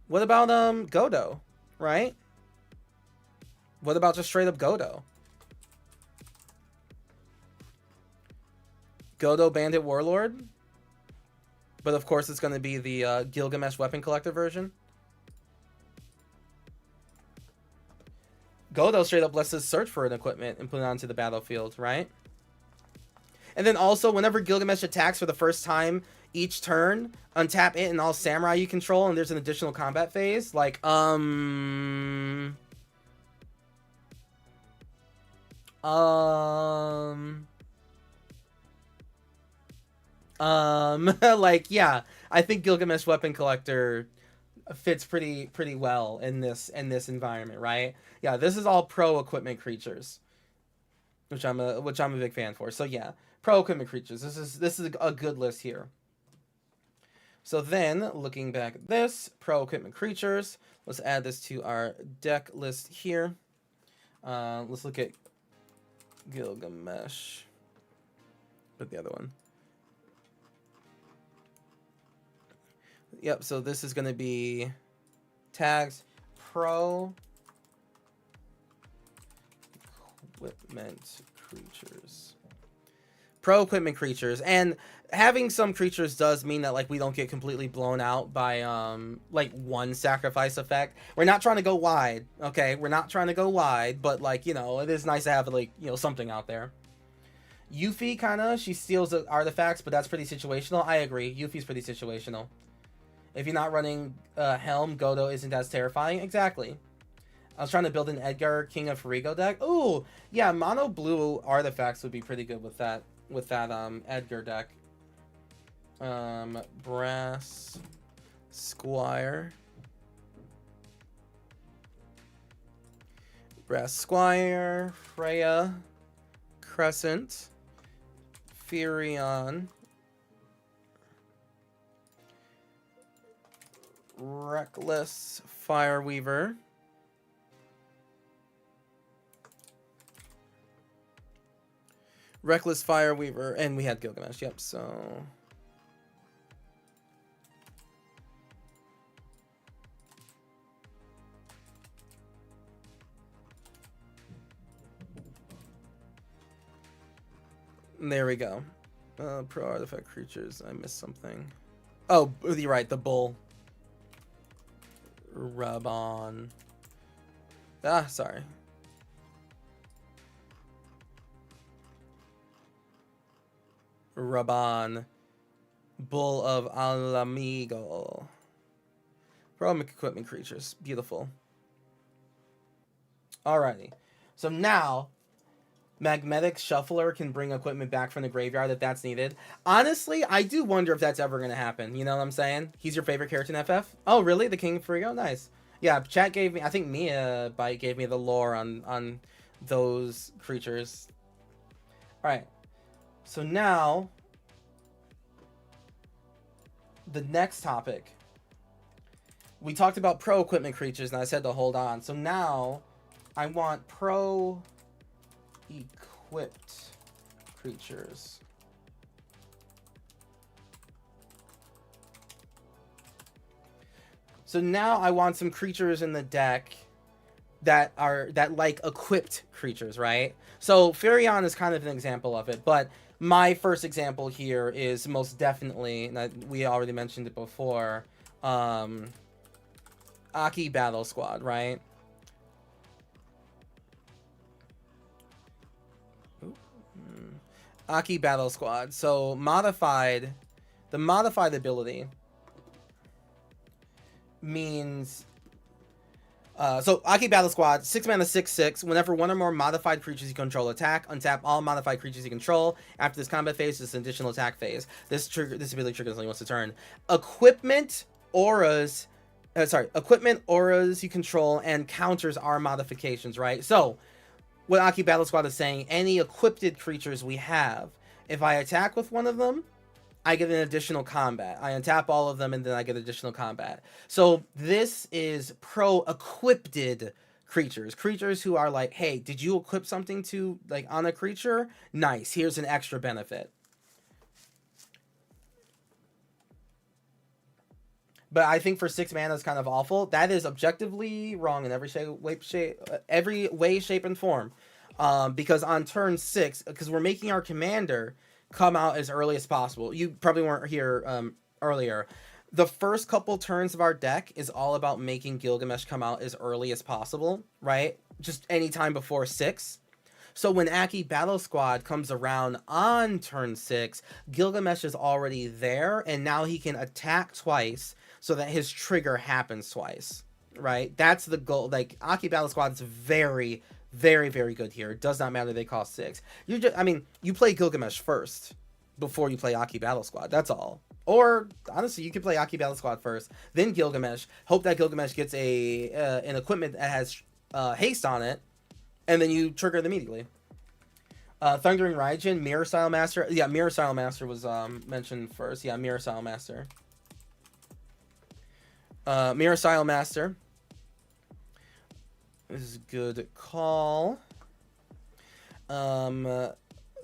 What about Godo, right? What about just straight up Godo? Godo Bandit Warlord? But of course it's going to be the Gilgamesh Weapon Collector version. Godo straight up lets us search for an equipment and put it onto the battlefield, right? And then also, whenever Gilgamesh attacks for the first time each turn, untap it and all samurai you control, and there's an additional combat phase. Like, like, yeah, I think Gilgamesh Weapon Collector fits pretty well in this environment, right? Yeah, this is all pro equipment creatures, which I'm a big fan for. So yeah, pro equipment creatures. This is a good list here. So then, looking back at this, pro equipment creatures, let's add this to our deck list here. Let's look at Gilgamesh. Put the other one. Yep, so this is going to be tags pro equipment creatures. Pro equipment creatures. And having some creatures does mean that like we don't get completely blown out by like one sacrifice effect. We're not trying to go wide, okay? We're not trying to go wide, but like, you know, it is nice to have like, you know, something out there. Yuffie kinda, she steals the artifacts, but that's pretty situational. I agree. Yuffie's pretty situational. If you're not running Helm, Godo isn't as terrifying. Exactly. I was trying to build an Edgar King of Farigo deck. Ooh, yeah, mono blue artifacts would be pretty good with that Edgar deck. Brass Squire. Freya, Crescent, Furion, Reckless Fireweaver, and we had Gilgamesh. Yep. So there we go. Pro artifact creatures. I missed something. Oh, you're right. The bull. Rabon. Sorry. Rabon. Bull of Alamigo. Pro equipment creatures. Beautiful. Alrighty. So now, Magnetic Shuffler can bring equipment back from the graveyard if that's needed. Honestly, I do wonder if that's ever going to happen. You know what I'm saying? He's your favorite character in FF? Oh, really? The King of Frigo? Nice. Yeah, chat gave me, I think Mia gave me the lore on those creatures. Alright. So now, the next topic. We talked about pro equipment creatures, and I said to hold on. So now, I want pro equipped creatures. So now I want some creatures in the deck that like equipped creatures, right? So Furion is kind of an example of it, but my first example here is most definitely, and we already mentioned it before, Aki Battle Squad, right? Aki Battle Squad. So modified, the modified ability means so Aki Battle Squad, 6 mana, 6/6. Whenever one or more modified creatures you control attack, untap all modified creatures you control. After this combat phase, this additional attack phase. This ability triggers only once a turn. Equipment auras, equipment auras you control and counters are modifications, right? So what Aki Battle Squad is saying, any equipped creatures we have, if I attack with one of them, I get an additional combat. I untap all of them and then I get additional combat. So this is pro-equipped creatures. Creatures who are like, hey, did you equip something to, like, on a creature? Nice, here's an extra benefit. But I think for 6 mana is kind of awful. That is objectively wrong in every way, shape, and form. Because on turn 6, because we're making our commander come out as early as possible. You probably weren't here earlier. The first couple turns of our deck is all about making Gilgamesh come out as early as possible, right? Just anytime before 6. So when Aki Battle Squad comes around on turn 6, Gilgamesh is already there, and now he can attack twice so that his trigger happens twice, right? That's the goal. Like, Aki Battle Squad is very, very, very good here. It does not matter they cost 6. You play Gilgamesh first before you play Aki Battle Squad. That's all. Or honestly, you can play Aki Battle Squad first, then Gilgamesh. Hope that Gilgamesh gets an equipment that has haste on it, and then you trigger it immediately. Thundering Raijin, Mirror Style Master. Yeah, Mirror Style Master was mentioned first. Yeah, Mirror Style Master. Mirror Style Master. This is a good call.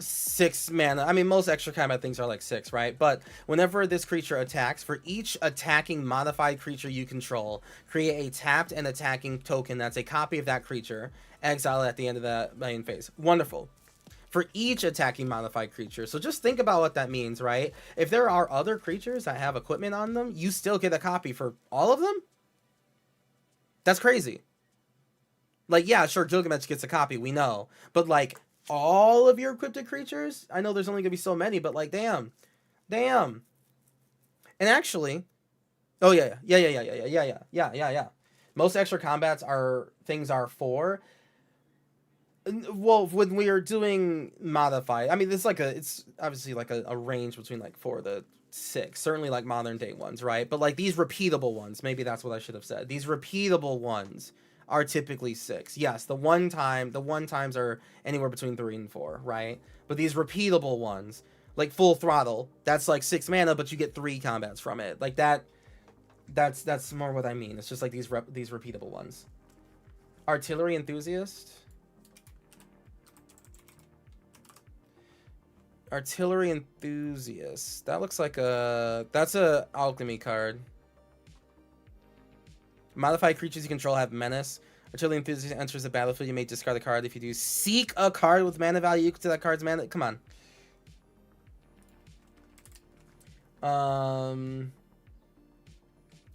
6 mana. I mean, most extra combat things are like 6, right? But whenever this creature attacks, for each attacking modified creature you control, create a tapped and attacking token that's a copy of that creature. Exile it at the end of the main phase. Wonderful. For each attacking modified creature. So just think about what that means, right? If there are other creatures that have equipment on them, you still get a copy for all of them? That's crazy. Like, yeah, sure, Gilgamesh gets a copy, we know. But, like, all of your equipped creatures? I know there's only going to be so many, but, like, damn. Damn. And actually... Oh, yeah. Most extra combats things are for... Well, when we are doing modified... I mean, it's obviously, like, a range between, like, 4 to 6. Certainly, like, modern day ones, right? But, like, these repeatable ones, maybe that's what I should have said. These repeatable ones are typically 6. Yes, the one times are anywhere between 3 and 4, right? But these repeatable ones, like Full Throttle, that's like 6 mana, but you get 3 combats from it. Like that's more what I mean. It's just like these repeatable ones. Artillery Enthusiast. Artillery Enthusiast. That looks like that's a alchemy card. Modified creatures you control have menace. Artillery Enthusiast enters the battlefield. You may discard a card. If you do, seek a card with mana value equal to that card's mana. Come on.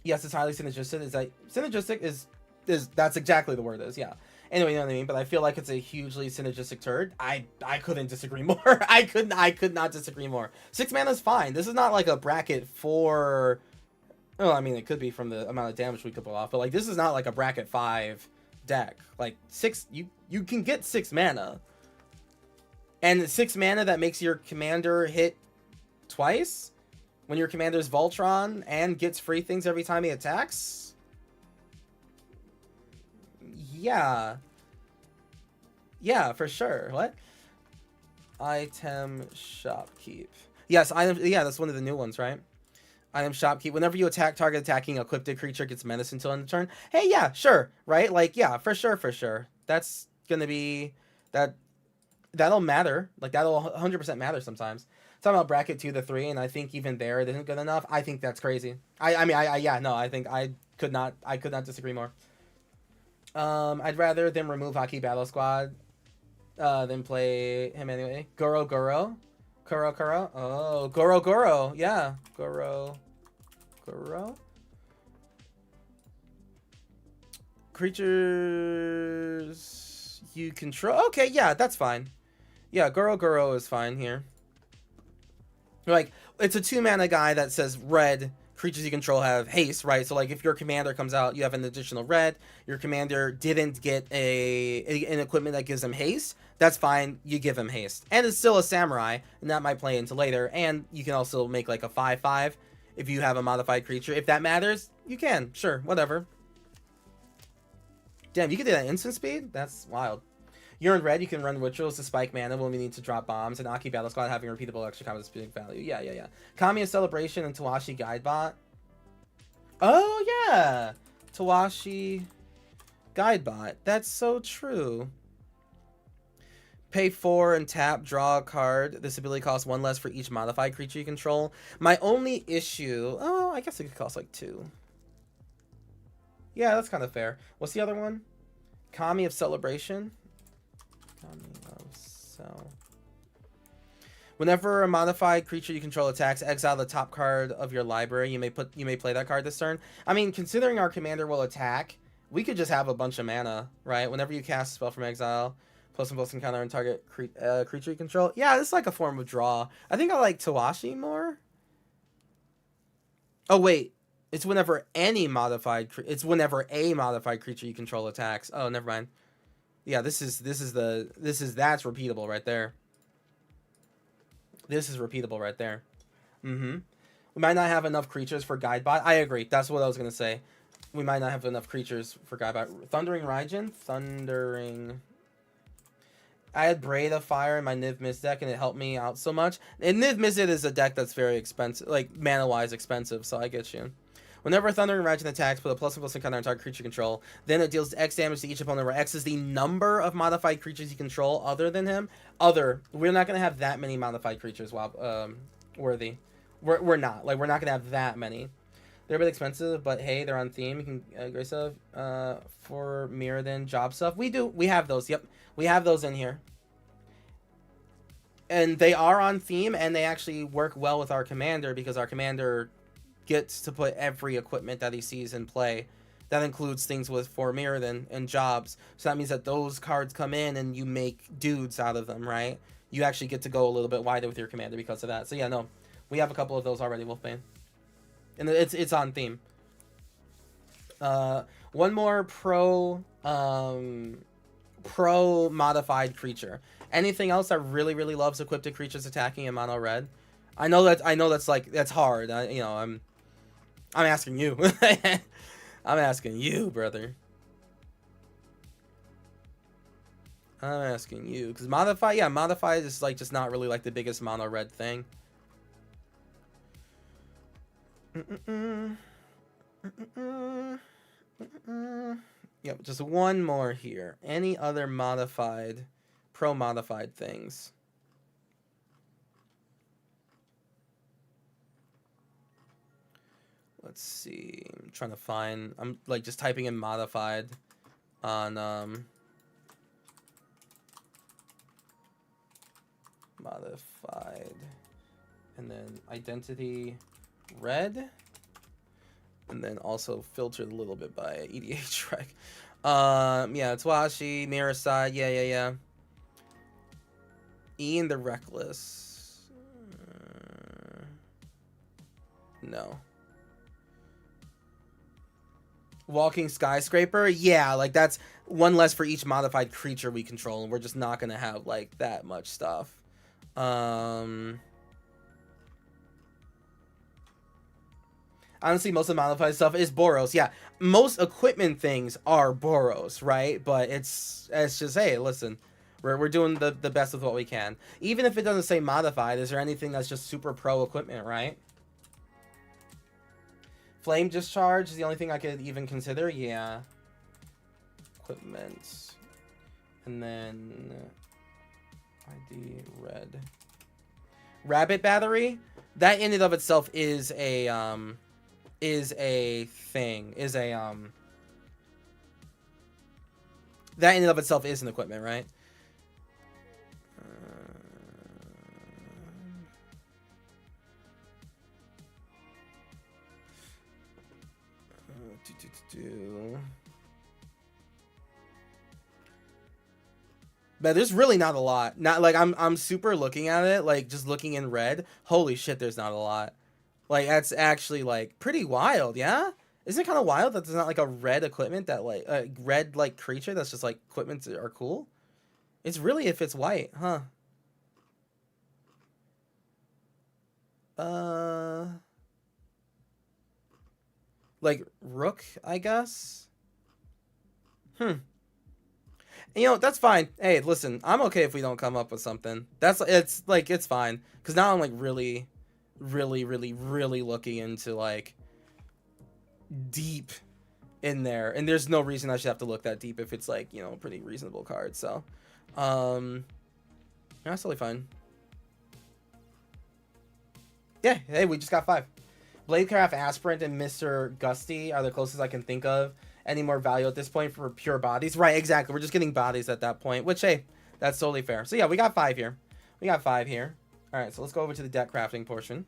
Yes, it's highly synergistic. It's like synergistic is that's exactly the word is, yeah. Anyway, you know what I mean? But I feel like it's a hugely synergistic turd. I couldn't disagree more. I could not disagree more. 6 mana is fine. This is not like a bracket for... Oh, I mean, it could be from the amount of damage we could pull off, but like this is not like a bracket 5 deck. Like 6, you can get 6 mana, and 6 mana that makes your commander hit twice when your commander's Voltron and gets free things every time he attacks. Yeah, for sure. What? Item Shopkeep. Yes, yeah, that's one of the new ones, right? Item Shopkeep. Whenever you attack, target attacking equipped creature gets menace until end of turn. Hey, yeah, sure, right? Like, yeah, for sure. That's gonna be that'll matter. Like, that'll 100% matter sometimes. Talking about bracket 2 to 3, and I think even there it isn't good enough. I think that's crazy. I think I could not disagree more. I'd rather them remove Aki Battle Squad than play him anyway. Goro. Oh, Goro. Yeah. Goro. Creatures you control. Okay, yeah, that's fine. Yeah, Goro is fine here. Like, it's a 2-mana guy that says red creatures you control have haste, right? So like if your commander comes out, you have an additional red. Your commander didn't get an equipment that gives him haste. That's fine. You give him haste, and it's still a samurai, and that might play into later. And you can also make like a 5/5 if you have a modified creature. If that matters, you can. Sure, whatever. Damn, you can do that instant speed? That's wild. You're in red, you can run rituals to spike mana when we need to drop bombs, and Aki Battle Squad having repeatable extra combat speed value. Yeah. Kami of Celebration and Tawashi Guidebot. Oh, yeah! Tawashi Guidebot. That's so true. Pay 4 and tap, draw a card. This ability costs 1 less for each modified creature you control. My only issue... Oh, I guess it could cost like 2. Yeah, that's kind of fair. What's the other one? Kami of Celebration. Whenever a modified creature you control attacks, exile the top card of your library. You may play that card this turn. I mean, considering our commander will attack, we could just have a bunch of mana, right? Whenever you cast a spell from exile, +1/+1 encounter and target creature you control. Yeah, this is like a form of draw. I think I like Tawashi more. Oh wait, it's whenever a modified creature you control attacks. Oh, never mind. Yeah, that's repeatable right there. This is repeatable right there. We might not have enough creatures for Guidebot. I agree. That's what I was gonna say. We might not have enough creatures for Guidebot. Thundering Raijin? I had Braid of Fire in my Niv Mizzet deck, and it helped me out so much. And Niv Mizzet is a deck that's very expensive, like mana-wise expensive, so I get you. Whenever Thundering Raijin attacks, put a +1/+1 counter on target creature control. Then it deals X damage to each opponent, where X is the number of modified creatures you control other than him. We're not going to have that many modified creatures worthy. We're not. Like, we're not going to have that many. They're a bit expensive, but hey, they're on theme. You can grace of for Mirrodin job stuff. We do. We have those. Yep. We have those in here. And they are on theme, and they actually work well with our commander, because our commander gets to put every equipment that he sees in play. That includes things for Mirrodin and jobs. So that means that those cards come in and you make dudes out of them, right? You actually get to go a little bit wider with your commander because of that. So yeah, no, we have a couple of those already, Wolfbane. And it's on theme. One more pro modified creature. Anything else that really loves equipped creatures attacking in mono red? I know that's hard. I'm asking you. I'm asking you, brother. I'm asking you, because modify is like just not really like the biggest mono red thing. Yep, just one more here. Any other pro modified things? Let's see. I'm trying to find. I'm like just typing in modified on modified, and then identity red, and then also filtered a little bit by EDH rec. Yeah, Tawashi, Mirror Side, yeah. Ian the Reckless. No. Walking Skyscraper, yeah, like that's one less for each modified creature we control, and we're just not gonna have like that much stuff. Honestly, most of the modified stuff is Boros. Yeah, most equipment things are Boros, right? But it's just, hey, listen, we're doing the best with what we can. Even if it doesn't say modified, is there anything that's just super pro equipment, right? Flame Discharge is the only thing I could even consider. Yeah. Equipment. And then ID red. Rabbit Battery. That in and of itself is a thing. That in and of itself is an equipment, right? But there's really not a lot. Not like I'm super looking at it, like just looking in red. Holy shit, there's not a lot. Like that's actually like pretty wild, yeah? Isn't it kind of wild that there's not like a red equipment that like a red like creature that's just like equipment are cool? It's really if it's white, huh? Uh like Rook, I guess. Hmm. You know, that's fine. Hey, listen, I'm okay if we don't come up with something. It's like it's fine cuz now I'm like really looking into like deep in there, and there's no reason I should have to look that deep if it's like, you know, a pretty reasonable card. So that's totally fine. Yeah, hey, we just got 5. Bladecraft, Aspirant, and Mr. Gusty are the closest I can think of. Any more value at this point for pure bodies? Right, exactly. We're just getting bodies at that point, which, hey, that's totally fair. So yeah, we got 5 here. We got 5 here. All right, so let's go over to the deck crafting portion.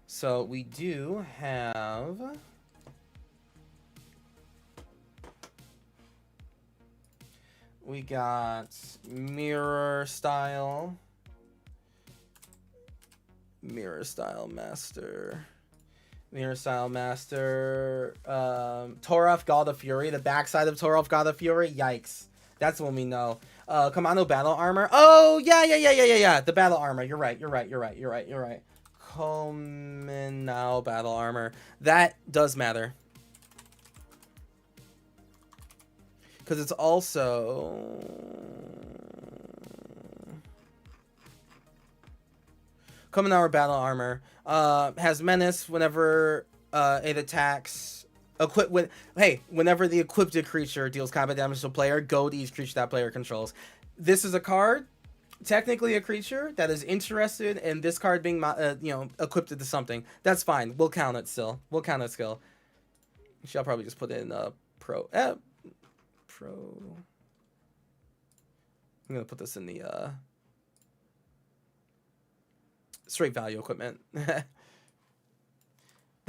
So we do have... We got Mirror Style Master. Torov, God of Fury. The backside of Torov, God of Fury. Yikes. That's when we know. Commando Battle Armor. Oh, yeah. The Battle Armor. You're right. Commando Battle Armor. That does matter. Because it's also... Commando Battle Armor. Has Menace whenever it attacks. Whenever the equipped creature deals combat damage to a player, go to each creature that player controls. This is a card, technically a creature, that is interested in this card being, equipped to something. That's fine. We'll count it still. We'll count it skill. I'll probably just put it in pro. Pro. I'm gonna put this in the straight value equipment. The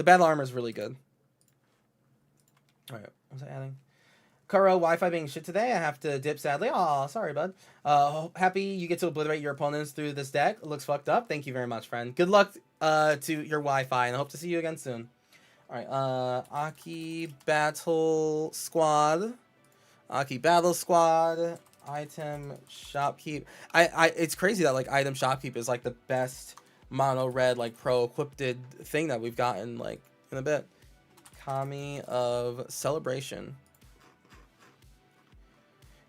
battle armor is really good. All right, what was I adding? Kuro, Wi-Fi being shit today. I have to dip sadly. Aw, sorry, bud. Happy you get to obliterate your opponents through this deck. It looks fucked up. Thank you very much, friend. Good luck to your Wi-Fi, and I hope to see you again soon. All right, Aki Battle Squad. Item Shopkeep. It's crazy that like Item Shopkeep is like the best mono red like pro equipped thing that we've gotten like in a bit. Kami of Celebration.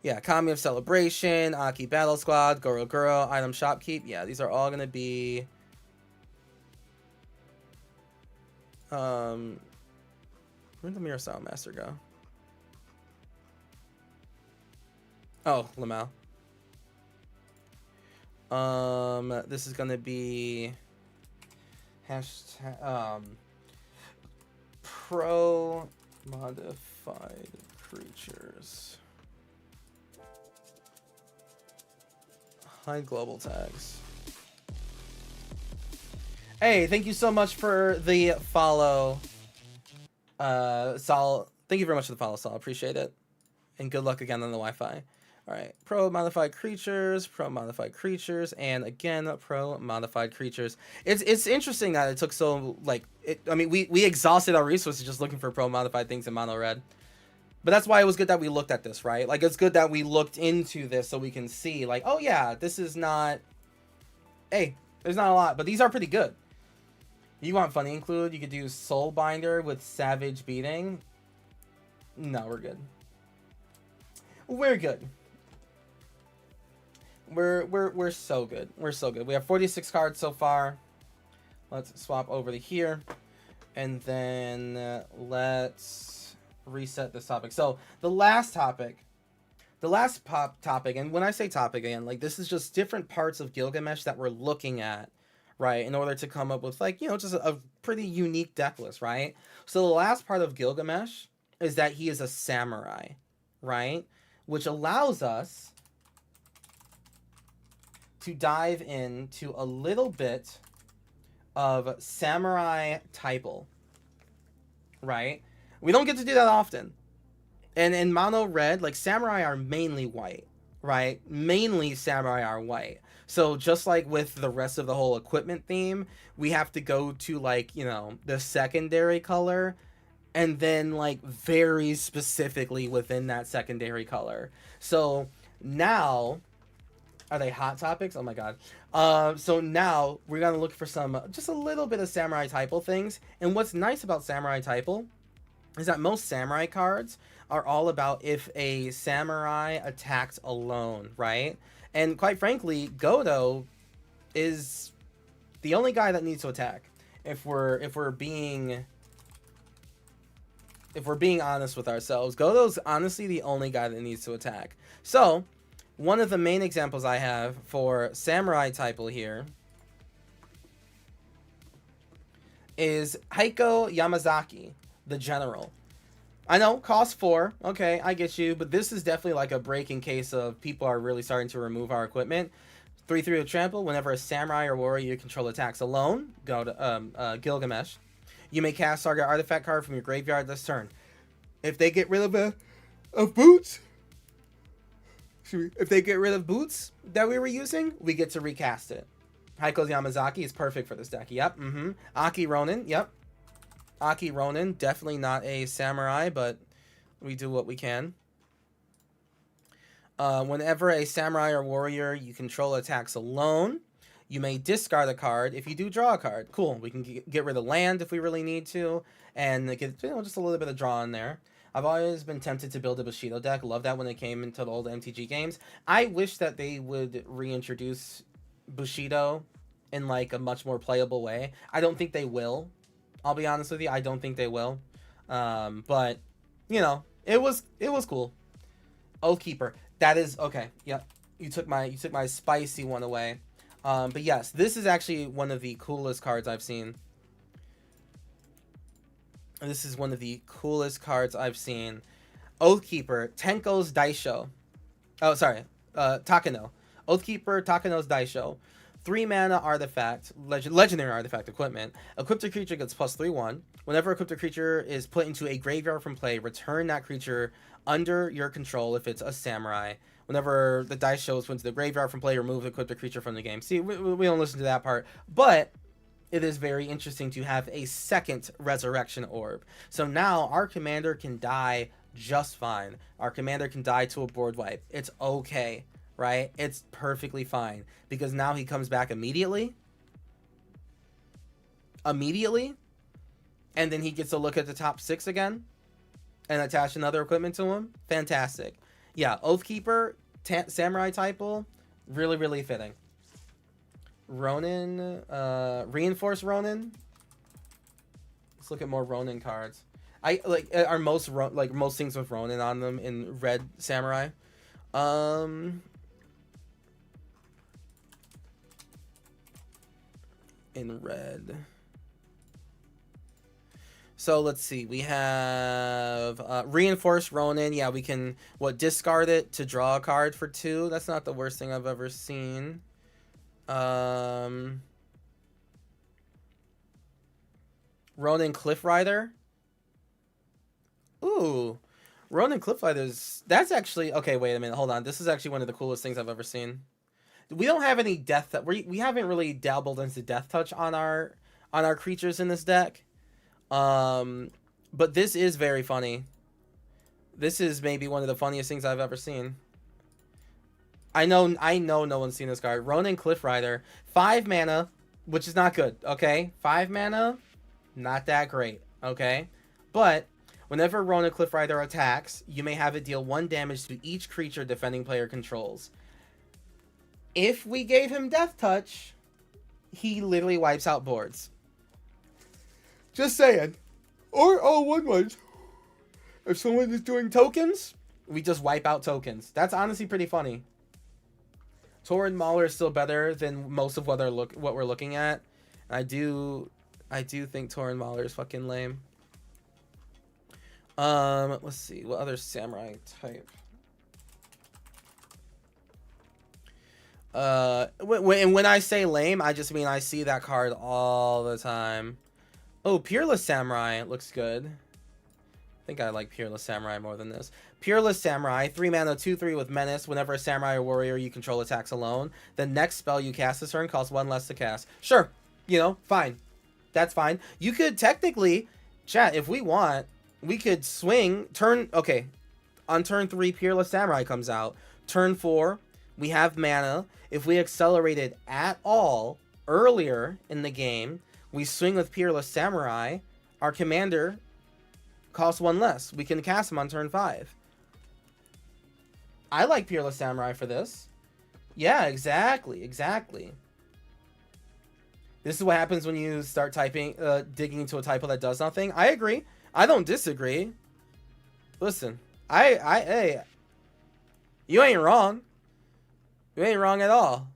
Yeah, Kami of Celebration, Aki Battle Squad, Goro, Item Shopkeep. Yeah, these are all gonna be where'd the Mirror Style Master go? Oh, Lamau. This is gonna be hashtag pro modified creatures. Hide global tags. Hey, thank you so much for the follow. Sol, thank you very much for the follow, Sol. Appreciate it. And good luck again on the Wi-Fi. All right, pro modified creatures, and again pro modified creatures. It's interesting that it took so like I mean we exhausted our resources just looking for pro modified things in mono red, but that's why it was good that we looked at this, right? Like it's good that we looked into this so we can see like, oh yeah, this is not. Hey, there's not a lot, but these are pretty good. You want funny include? You could do Soul Binder with Savage Beating. No, we're good. We're good. We're so good. We're so good. We have 46 cards so far. Let's swap over to here, and then let's reset this topic. So the last topic, and when I say topic again, like this is just different parts of Gilgamesh that we're looking at, right, in order to come up with like, you know, just a pretty unique deck list, right? So the last part of Gilgamesh is that he is a samurai, right, which allows us to dive into a little bit of samurai typal, right? We don't get to do that often. And in mono red, like samurai are mainly white, right? Mainly samurai are white. So just like with the rest of the whole equipment theme, we have to go to like, you know, the secondary color and then like very specifically within that secondary color. So now, are they hot topics? Oh my god. So now we're gonna look for some just a little bit of samurai typo things. And what's nice about samurai typo is that most samurai cards are all about if a samurai attacked alone, right? And quite frankly, Godo is the only guy that needs to attack. If we're being honest with ourselves, Godo's honestly the only guy that needs to attack. So, one of the main examples I have for samurai typo here is Heiko Yamazaki, the general. I know, cost 4. Okay, I get you. But this is definitely like a break in case of people are really starting to remove our equipment. 3/3 of trample. Whenever a samurai or warrior you control attacks alone, go to Gilgamesh. You may cast target artifact card from your graveyard this turn. If they get rid of boots, if they get rid of boots that we were using, we get to recast it. Heiko Yamazaki is perfect for this deck. Yep. Aki Ronin. Yep. Aki Ronin, definitely not a samurai, but we do what we can. Whenever a samurai or warrior you control attacks alone, you may discard a card. If you do, draw a card. Cool. We can get rid of land if we really need to, and get, you know, just a little bit of draw in there. I've always been tempted to build a Bushido deck. Love that when it came into the old MTG games. I wish that they would reintroduce Bushido in like a much more playable way. I don't think they will. I'll be honest with you, I don't think they will. But you know, it was cool. Oathkeeper. That is okay. Yep. You took my spicy one away. But yes, this is actually one of the coolest cards I've seen. This is one of the coolest cards I've seen. Oathkeeper, Tenko's Daisho. Oh, sorry. Takano. Oathkeeper, Takano's Daisho. 3 mana artifact, legendary artifact equipment. Equipped a creature gets +3/1. Whenever equipped a creature is put into a graveyard from play, return that creature under your control if it's a samurai. Whenever the dice shows went to the graveyard from play, remove equipped a creature from the game. See, we don't listen to that part. But it is very interesting to have a second resurrection orb. So now our commander can die just fine. Our commander can die to a board wipe. It's okay. Right? It's perfectly fine because now he comes back immediately, and then he gets to look at the top 6 again and attach another equipment to him. Fantastic. Yeah, Oathkeeper, Samurai typo, really, really fitting. Ronin, Reinforced Ronin. Let's look at more Ronin cards. I like are most things with Ronin on them in red Samurai. In red. So let's see. We have Reinforced Ronin. Yeah, we can discard it to draw a card for 2. That's not the worst thing I've ever seen. Ronin Cliff Rider. Ooh, Ronin Cliff Rider's. That's actually okay. Wait a minute. Hold on. This is actually one of the coolest things I've ever seen. We don't have any death that we haven't really dabbled into death touch on our creatures in this deck. But this is very funny. This is maybe one of the funniest things I've ever seen. I know no one's seen this card. Ronin Cliff Rider, 5 mana, which is not good, okay? 5 mana, not that great, okay? But whenever Ronin Cliff Rider attacks, you may have it deal 1 damage to each creature defending player controls. If we gave him Death Touch, he literally wipes out boards. Just saying. Or all 1/1s. If someone is doing tokens, we just wipe out tokens. That's honestly pretty funny. Torrid Mauler is still better than most of what we're looking at. I do think Torrid Mauler is fucking lame. Let's see. What other samurai type? When I say lame, I just mean I see that card all the time. Oh, Peerless Samurai looks good. I think I like Peerless Samurai more than this. Peerless Samurai, 3 mana, 2/3 with Menace. Whenever a Samurai or Warrior you control attacks alone, the next spell you cast this turn costs 1 less to cast. Sure, you know, fine. That's fine. You could technically, chat, if we want, we could swing, okay, on turn 3, Peerless Samurai comes out. Turn 4, we have mana. If we accelerated at all earlier in the game, we swing with Peerless Samurai. Our commander costs 1 less. We can cast him on turn 5. I like Peerless Samurai for this. Yeah, exactly. This is what happens when you start digging into a typo that does nothing. I agree. I don't disagree. Listen, hey, you ain't wrong. You ain't wrong at all.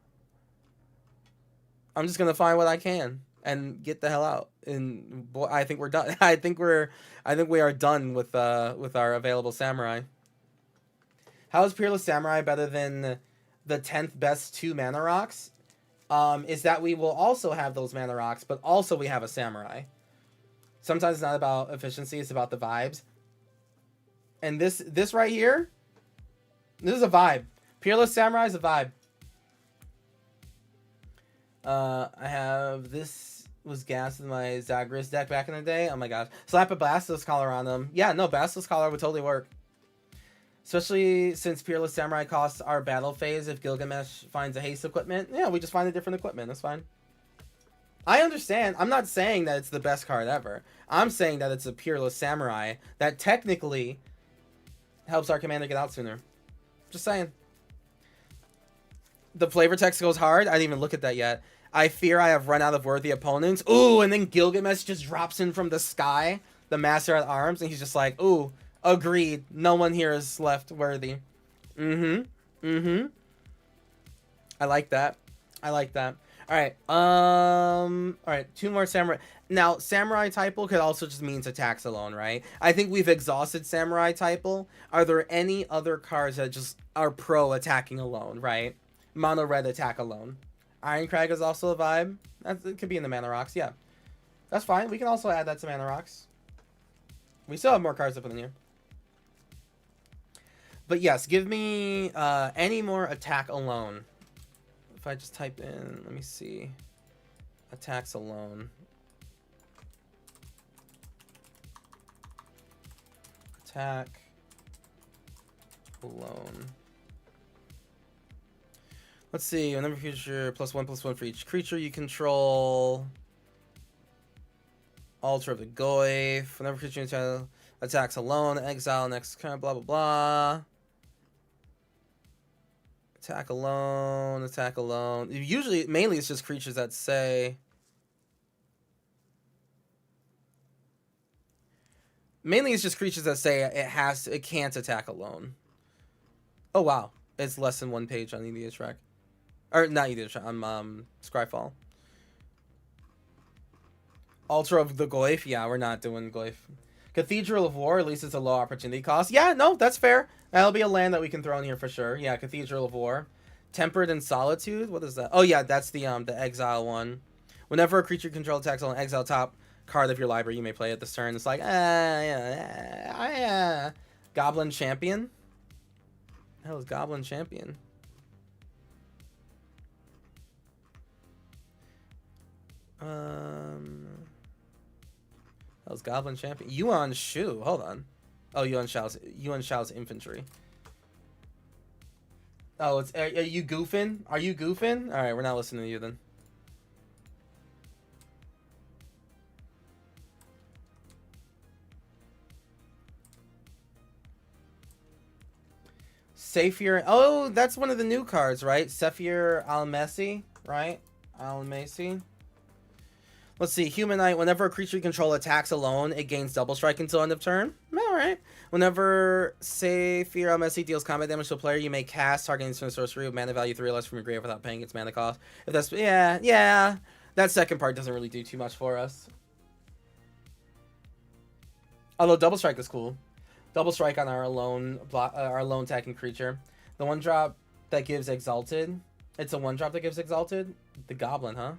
I'm just gonna find what I can and get the hell out. And boy, I think we're done. I think we are done with our available samurai. How is Peerless Samurai better than the 10th best 2 mana rocks? Is that we will also have those mana rocks, but also we have a samurai. Sometimes it's not about efficiency, it's about the vibes. And this right here, this is a vibe. Peerless Samurai is a vibe. I have this was gas in my Zagreus deck back in the day. Oh my gosh. Slap a Basilisk Collar on them. Yeah, no, Basilisk Collar would totally work. Especially since Peerless Samurai costs our battle phase if Gilgamesh finds a haste equipment. Yeah, we just find a different equipment. That's fine. I understand. I'm not saying that it's the best card ever. I'm saying that it's a Peerless Samurai that technically helps our commander get out sooner. Just saying. The flavor text goes hard. I didn't even look at that yet. I fear I have run out of worthy opponents. Ooh, and then Gilgamesh just drops in from the sky, the Master at Arms, and he's just like, ooh, agreed. No one here is left worthy. I like that. Alright, alright, 2 more samurai. Now, samurai typo could also just mean attacks alone, right? I think we've exhausted samurai typo. Are there any other cards that just are pro attacking alone, right? Mono red attack alone. Iron Crag is also a vibe. It could be in the mana rocks, yeah. That's fine. We can also add that to mana rocks. We still have more cards to put in here. But yes, give me any more attack alone. If I just type in, let me see. Attacks alone. Attack alone. Let's see. Whenever creature +1/+1 for each creature you control. Altar of the Goyf. Whenever creature attacks alone, exile next turn, blah blah blah. Attack alone. Usually, mainly it's just creatures that say. Mainly it's just creatures that say it can't attack alone. Oh wow, it's less than 1 page on EDH track, or not EDH track. On Scryfall. Altar of the Goyf. Yeah, we're not doing Goyf. Cathedral of War, at least it's a low opportunity cost. Yeah, no, that's fair. That'll be a land that we can throw in here for sure. Yeah, Cathedral of War. Tempered in Solitude? What is that? Oh yeah, that's the exile one. Whenever a creature control attacks on exile top card of your library, you may play it this turn. It's like, Goblin Champion? What the hell is Goblin Champion? That was Goblin Champion. Yuan Shu. Hold on. Oh, Yuan Shao's infantry. Oh, it's are you goofing? Are you goofing? All right, we're not listening to you then. Saphir. Oh, that's one of the new cards, right? Sephir Al-Messi, right? Al-Messi. Let's see. Human Knight. Whenever a creature you control attacks alone, it gains double strike until end of turn. Alright. Whenever Saphir Al-Messi deals combat damage to a player, you may cast targeting instant sorcery with mana value 3 or less from your grave without paying its mana cost. If that's yeah. That second part doesn't really do too much for us. Although double strike is cool. Double strike on our lone attacking creature. The 1-drop that gives exalted. It's a 1-drop that gives exalted. The goblin, huh?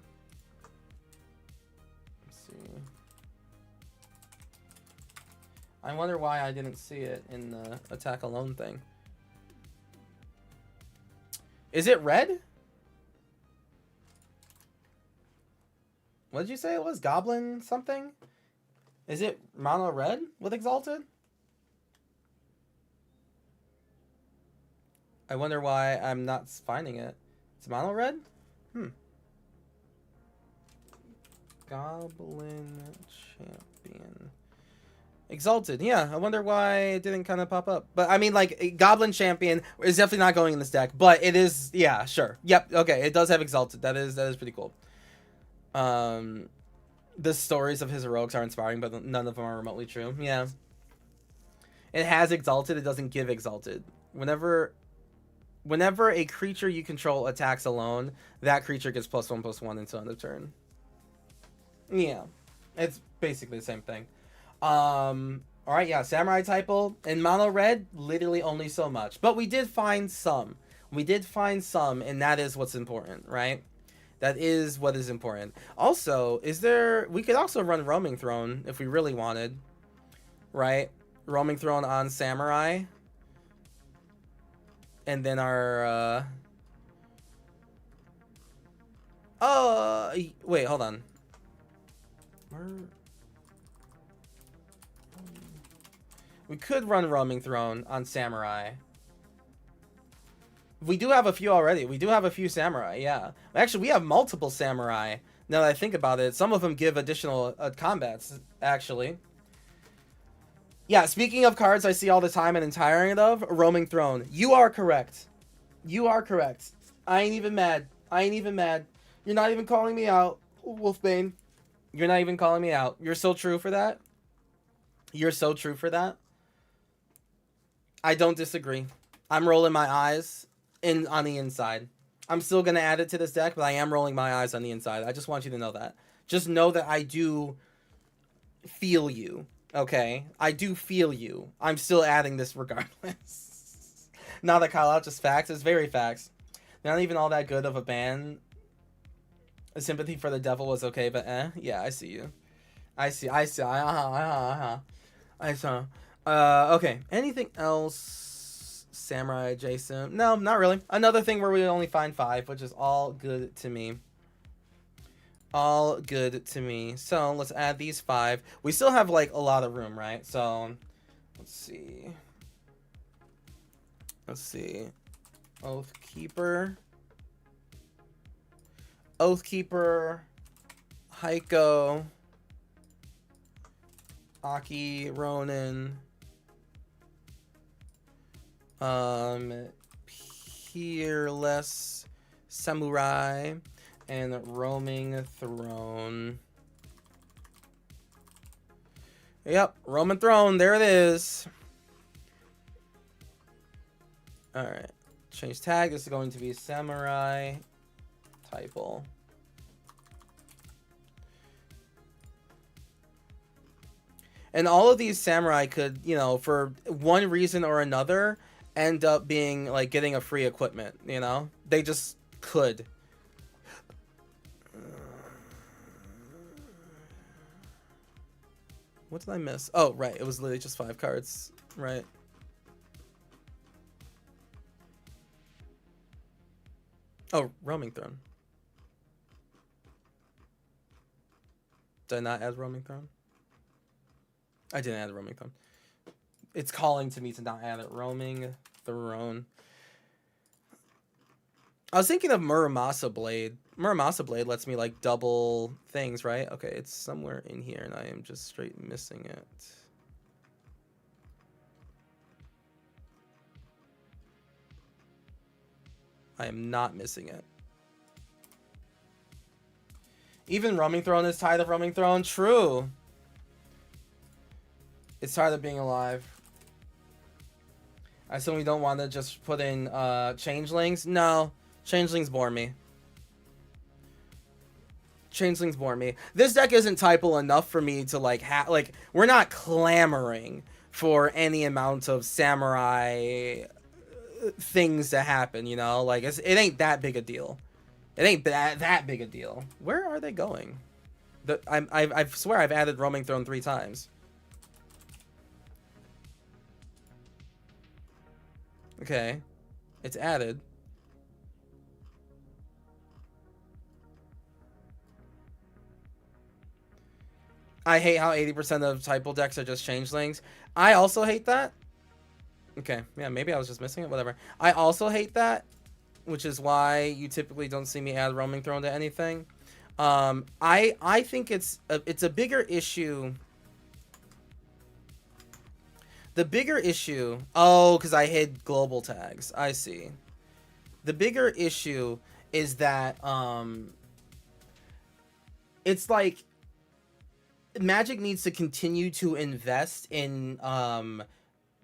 I wonder why I didn't see it in the attack alone thing. Is it red? What did you say it was? Goblin something? Is it mono red with Exalted? I wonder why I'm not finding it. It's mono red? Goblin champion. Exalted, yeah. I wonder why it didn't kind of pop up. But I mean, like, Goblin champion is definitely not going in this deck. But it is, yeah, sure. Yep, okay. It does have Exalted. That is pretty cool. The stories of his heroics are inspiring, but none of them are remotely true. Yeah. It has Exalted. It doesn't give Exalted. Whenever a creature you control attacks alone, that creature gets +1/+1 until end of turn. Yeah, it's basically the same thing. All right, yeah, Samurai Typal in mono red, literally only so much, but we did find some. We did find some, and that is what's important, right? That is what is important. Also, we could also run Roaming Throne if we really wanted, right? Roaming Throne on Samurai. And then our, wait, hold on. We could run Roaming Throne on Samurai. We do have a few already. We do have a few Samurai, yeah. Actually, we have multiple Samurai. Now that I think about it, some of them give additional combats, actually. Yeah, speaking of cards I see all the time and am tiring of, Roaming Throne. You are correct. You are correct. I ain't even mad. I ain't even mad. You're not even calling me out, Wolfbane. You're not even calling me out. You're so true for that. You're so true for that. I don't disagree. I'm rolling my eyes on the inside. I'm still going to add it to this deck, but I am rolling my eyes on the inside. I just want you to know that. Just know that I do feel you. Okay? I do feel you. I'm still adding this regardless. Not a call out, just facts. It's very facts. Not even all that good of a ban. A sympathy for the devil was okay, but yeah, I see you. I see. I saw. Okay. Anything else? Samurai Jason? No, not really. Another thing where we only find 5, which is all good to me. All good to me. So let's add these 5. We still have like a lot of room, right? So let's see. Let's see. Oathkeeper. Oathkeeper. Heiko. Aki, Ronin. Peerless Samurai. And Roaming Throne. Yep, Roaming Throne. There it is. Alright. Change tag. This is going to be Samurai Typal. And all of these Samurai could, you know, for one reason or another, end up being, like, getting a free equipment, you know? They just could. What did I miss? Oh, right. It was literally just 5 cards. Right. Oh, Roaming Throne. Did I not add Roaming Throne? I didn't add Roaming Throne. It's calling to me to not add it. Roaming Throne. I was thinking of Muramasa Blade. Muramasa Blade lets me, like, double things, right? Okay, it's somewhere in here, and I am just straight missing it. I am not missing it. Even Roaming Throne is tired of Roaming Throne. True. It's tired of being alive. I assume we don't want to just put in Changelings. No. Changelings bore me. Changelings bore me. This deck isn't typal enough for me to like we're not clamoring for any amount of Samurai things to happen, you know? Like it ain't that big a deal. It ain't that big a deal. Where are they going? I swear I've added Roaming Throne 3 times. Okay. It's added. I hate how 80% of typo decks are just changelings. I also hate that. Okay, yeah, maybe I was just missing it, whatever. I also hate that, which is why you typically don't see me add roaming throne to anything. I think it's a bigger issue. The bigger issue, oh, because I hid global tags. I see. The bigger issue is that it's like Magic needs to continue to invest in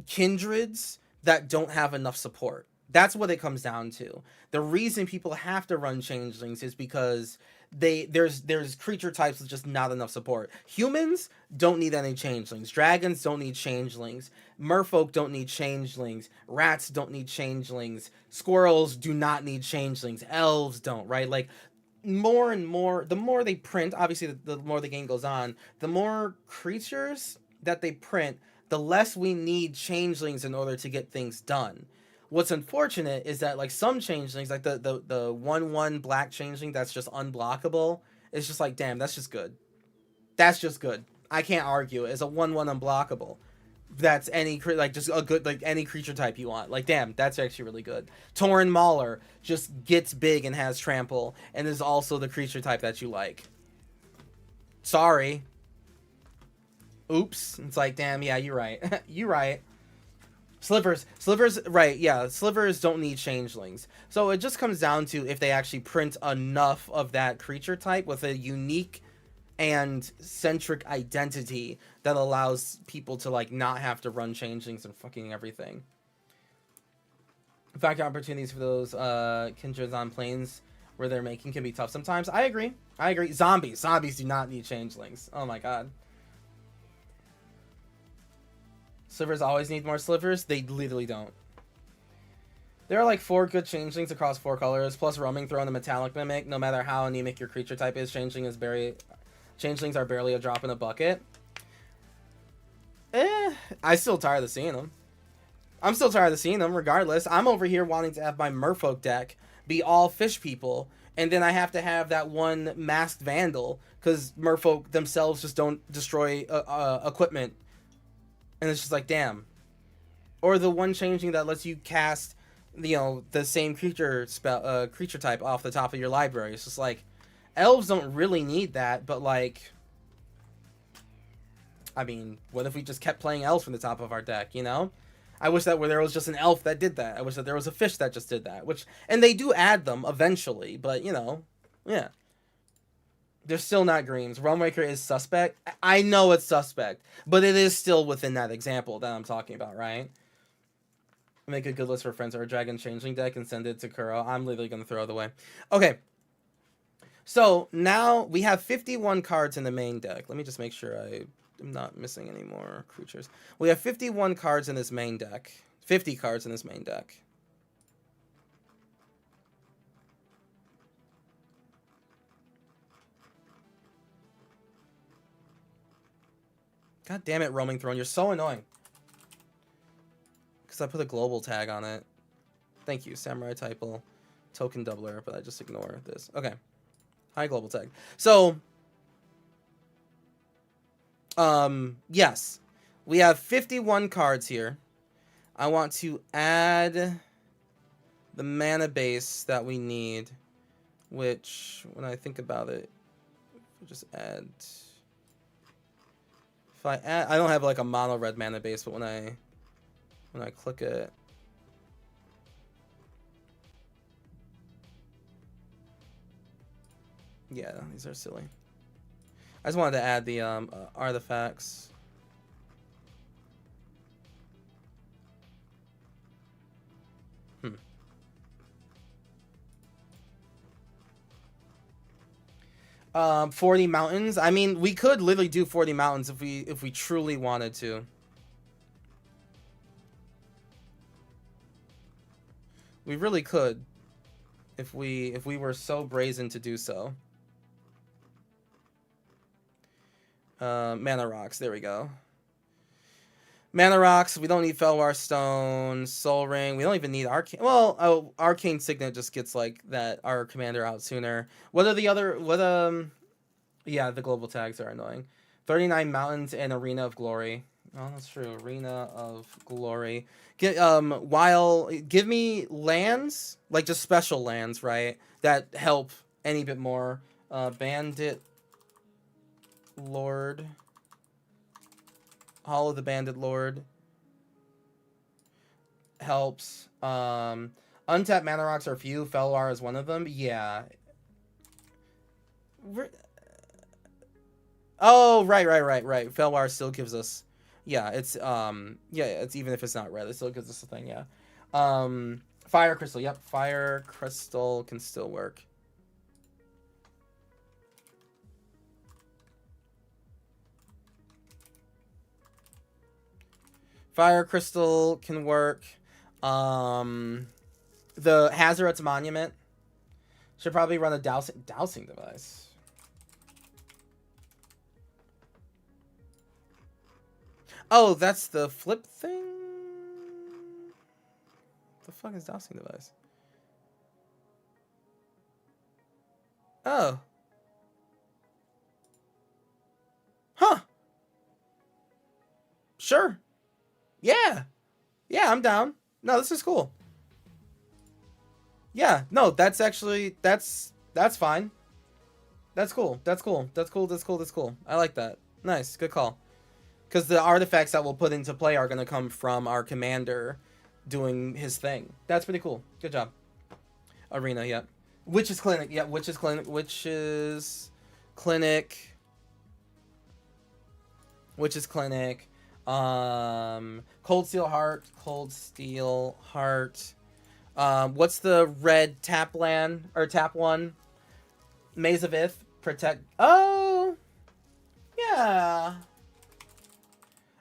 kindreds that don't have enough support. That's what it comes down to. The reason people have to run changelings is because there's creature types with just not enough support. Humans don't need any changelings. Dragons don't need changelings. Merfolk don't need changelings. Rats don't need changelings. Squirrels do not need changelings. Elves don't, right? Like more and more, the more they print, obviously the more the game goes on, the more creatures that they print, the less we need changelings in order to get things done. What's unfortunate is that like some changelings, like the 1/1 black changeling that's just unblockable, it's just like, damn, that's just good. That's just good. I can't argue. It's a 1/1 unblockable. That's any like just a good like any creature type you want. Like damn, that's actually really good. Tauren Mauler just gets big and has trample and is also the creature type that you like. Sorry. Oops. It's like damn, yeah, you're right. You're right. Slivers, right, yeah, slivers don't need changelings. So it just comes down to if they actually print enough of that creature type with a unique and centric identity that allows people to like not have to run changelings and fucking everything. In fact, opportunities for those kindreds on planes where they're making can be tough sometimes. I agree. Zombies do not need changelings. Oh my god. Slivers always need more slivers. They literally don't. There are like 4 good changelings across 4 colors, plus roaming throw and the metallic mimic. No matter how anemic your creature type is, changelings are barely a drop in a bucket. I still tired of seeing them. I'm still tired of seeing them regardless. I'm over here wanting to have my Merfolk deck be all fish people, and then I have to have that one masked vandal because Merfolk themselves just don't destroy equipment. And it's just like, damn. Or the one changing that lets you cast, you know, the same creature type off the top of your library. It's just like, elves don't really need that, but like, I mean, what if we just kept playing elves from the top of our deck, you know? I wish that there was just an elf that did that. I wish that there was a fish that just did that. And they do add them eventually, but you know, yeah. They're still not greens. Realmwaker is suspect. I know it's suspect, but it is still within that example that I'm talking about, right? Make a good list for friends or a dragon changeling deck and send it to Kuro. I'm literally going to throw it away. Okay. So now we have 51 cards in the main deck. Let me just make sure I'm not missing any more creatures. We have 51 cards in this main deck. 50 cards in this main deck. God damn it, roaming throne. You're so annoying. Because I put a global tag on it. Thank you, Samurai Typal. Token doubler, but I just ignore this. Okay. Hi, global tag. So, yes. We have 51 cards here. I want to add the mana base that we need, which, when I think about it, just add... If I add, I don't have like a mono red mana base, but when I click it, yeah, these are silly. I just wanted to add the artifacts. Hmm. 40 mountains. I mean, we could literally do 40 mountains if we truly wanted to. We really could if we were so brazen to do so. Mana rocks, there we go. Mana rocks. We don't need Felwar Stone, Soul Ring. We don't even need Arcane. Well, oh, Arcane Signet just gets like that our commander out sooner. What are the other? What Yeah, the global tags are annoying. 39 mountains and Arena of Glory. Oh, that's true. Arena of Glory. Give me lands, like just special lands, right? That help any bit more. Bandit Lord. Hall of the Bandit Lord helps. Untapped mana rocks are few. Felwar is one of them. Yeah. Oh, right. Felwar still gives us. Yeah, it's it's even if it's not red, it still gives us a thing. Yeah. Fire crystal. Yep, fire crystal can still work. Fire crystal can work. The Hazaret's Monument should probably run a dowsing device. Oh, that's the flip thing? The fuck is dowsing device? Oh. Huh. Sure. Yeah. Yeah, I'm down. No, this is cool. Yeah, no, that's actually that's fine. That's cool. That's cool. That's cool. That's cool. That's cool. I like that. Nice. Good call. Because the artifacts that we'll put into play are going to come from our commander doing his thing. That's pretty cool. Good job. Arena, yep. Witch's Clinic. Yeah, Witch's Clinic. Witch's Clinic. Witch's Clinic. Cold Steel Heart. Cold Steel Heart. What's the red tap land? Or tap one? Maze of Ith. Protect. Oh! Yeah.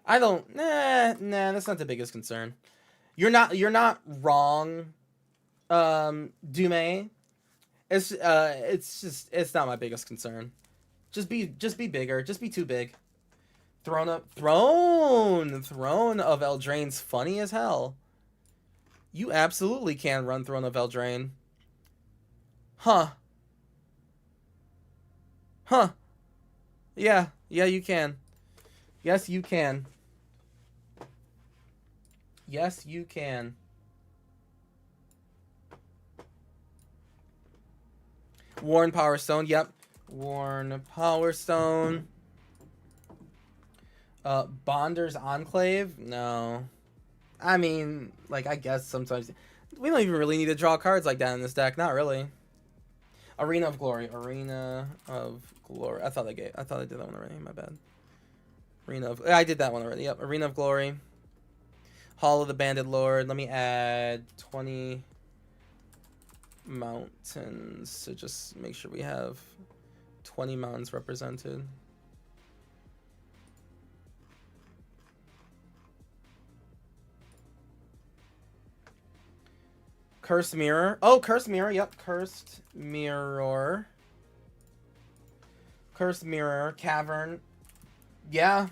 I don't. Nah. That's not the biggest concern. You're not wrong. Dume. It's not my biggest concern. Just be bigger. Just be too big. Throne of Eldraine's funny as hell. You absolutely can run Throne of Eldraine. Huh. Yeah, you can. Yes, you can. Yes, you can. Worn Power Stone. Yep. Worn Power Stone. Bonder's Enclave. No. I mean, like, I guess sometimes we don't even really need to draw cards like that in this deck. Not really. Arena of Glory. Arena of Glory. I thought I did that one already. My bad. I did that one already. Yep. Arena of Glory. Hall of the Bandit Lord. Let me add 20 mountains to just make sure we have 20 mountains represented. Cursed Mirror. Oh, Cursed Mirror. Yep. Cursed Mirror. Cursed Mirror. Cavern. Yeah.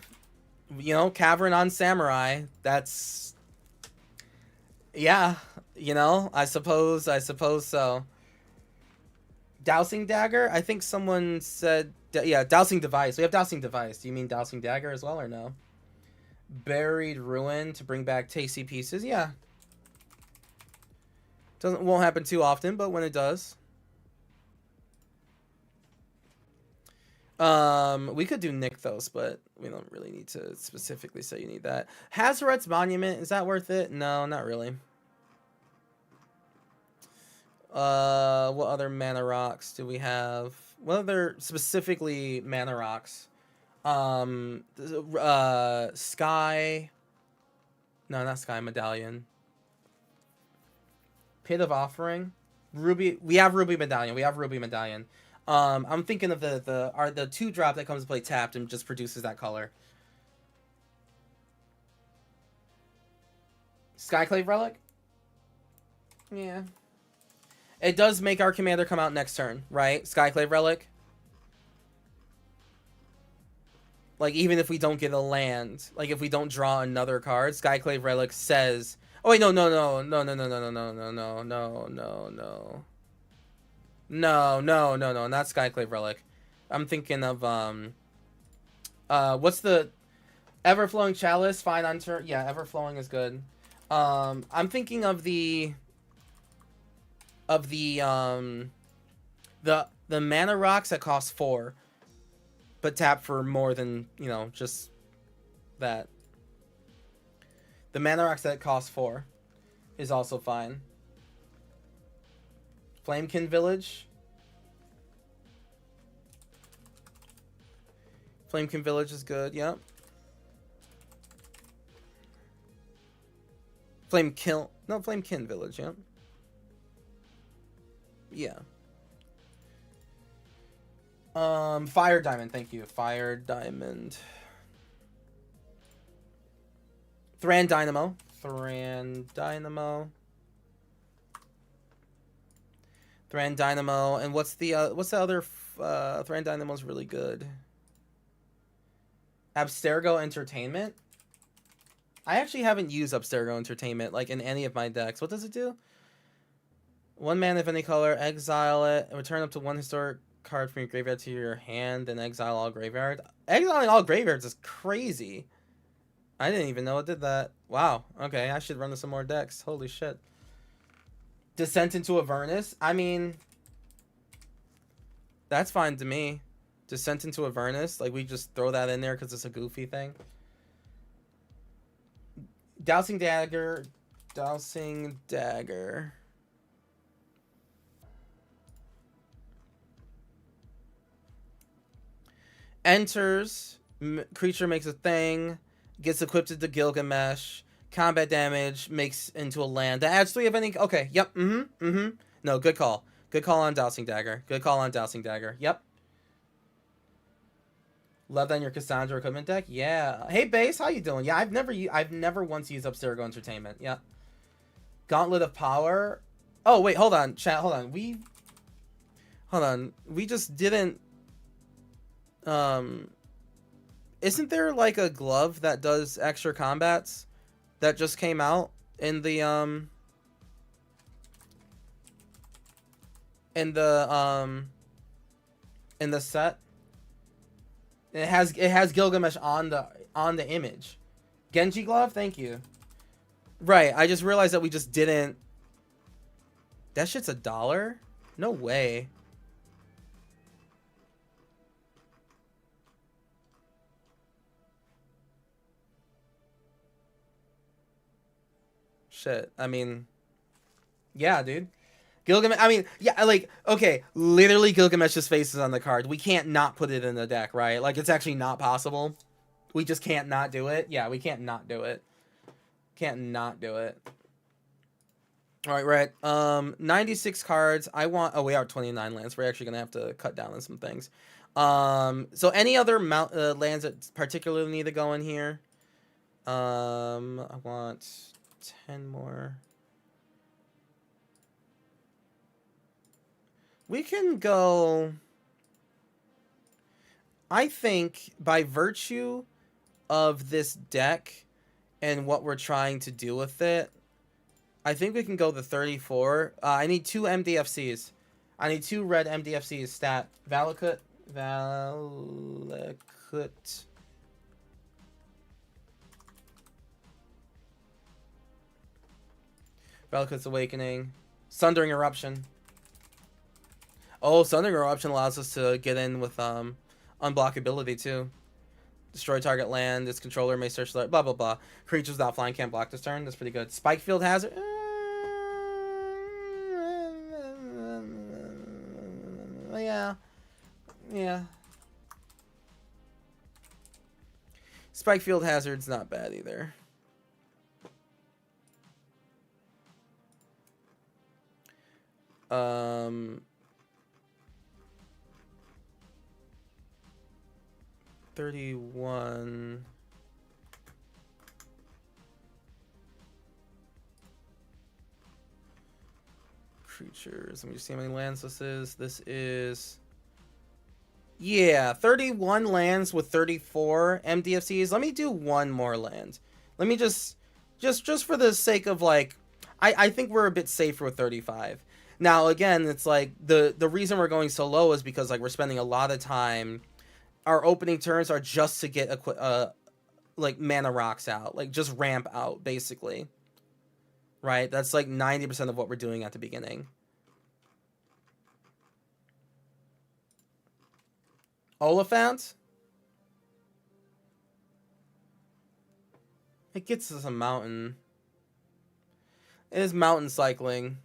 You know, Cavern on Samurai. That's... Yeah. You know, I suppose so. Dowsing Dagger? I think someone said... Yeah, Dowsing Device. We have Dowsing Device. Do you mean Dowsing Dagger as well or no? Buried Ruin to bring back tasty pieces. Yeah. Won't happen too often, but when it does. We could do Nykthos, but we don't really need to specifically say you need that. Hazaret's Monument, is that worth it? No, not really. What other mana rocks do we have? What other specifically mana rocks? Sky. No, not Sky Medallion. Pit of Offering. Ruby. We have Ruby Medallion. I'm thinking of the 2-drop that comes to play tapped and just produces that color. Skyclave Relic? Yeah. It does make our commander come out next turn, right? Skyclave Relic? Like, even if we don't get a land, like if we don't draw another card, Skyclave Relic says, oh wait, no, not Skyclave Relic. I'm thinking of what's the Everflowing Chalice? Fine on turn. Yeah, Everflowing is good. I'm thinking of the mana rocks that cost 4, but tap for more than, you know, just that. The mana rocks that cost 4 is also fine. Flamekin Village. Flamekin Village is good, yep. Flamekin Village, yep. Yeah. Fire Diamond, thank you. Fire Diamond. Thran Dynamo. Thran Dynamo. And what's the other Thran Dynamo's really good? Abstergo Entertainment. I actually haven't used Abstergo Entertainment like in any of my decks. What does it do? 1 mana of any color, exile it, and return up to 1 historic card from your graveyard to your hand, then exile all graveyard. Exiling all graveyards is crazy. I didn't even know it did that. Wow. Okay, I should run some more decks. Holy shit. Descent into Avernus. I mean, that's fine to me. Descent into Avernus. Like, we just throw that in there because it's a goofy thing. Dousing Dagger. Dousing Dagger. Enters. Creature makes a thing. Gets equipped to Gilgamesh. Combat damage. Makes into a land. That adds 3 of any... Okay, yep. No, good call. Good call on Dousing Dagger. Good call on Dousing Dagger. Yep. Love that in your Cassandra equipment deck. Yeah. Hey, Base, how you doing? Yeah, I've never once used Abstergo Entertainment. Yeah. Gauntlet of Power. Oh, wait, hold on. Chat, hold on. We just didn't... Isn't there, like, a glove that does extra combats that just came out in the, in the set? It has Gilgamesh on the image. Genji glove, thank you. Right, I just realized that we just didn't. That shit's $1? No way. Shit, I mean, yeah, dude. Gilgamesh, I mean, yeah, like, okay, literally Gilgamesh's face is on the card. We can't not put it in the deck, right? Like, it's actually not possible. We just can't not do it. Yeah, we can't not do it. Can't not do it. All right, we're at 96 cards. I want... Oh, we are 29 lands. We're actually going to have to cut down on some things. So any other lands that particularly need to go in here? I want 10 more... We can go... I think by virtue of this deck and what we're trying to do with it, I think we can go the 34. I need 2 MDFCs. I need 2 red MDFCs. Stat. Valakut. Valakut's Awakening. Sundering Eruption. Oh, Sundering Eruption allows us to get in with unblockability too. Destroy target land. Its controller may search the blah blah blah. Creatures without flying can't block this turn. That's pretty good. Spikefield Hazard. Yeah. Spikefield Hazard's not bad either. Um. 31 creatures. Let me just see how many lands this is. This is... Yeah, 31 lands with 34 MDFCs. Let me do one more land. Let me just for the sake of like, I think we're a bit safer with 35. Now again, it's like the reason we're going so low is because like we're spending a lot of time. Our opening turns are just to get like mana rocks out, like just ramp out basically. Right? That's like 90% of what we're doing at the beginning. Oliphant? It gets us a mountain. It is mountain cycling.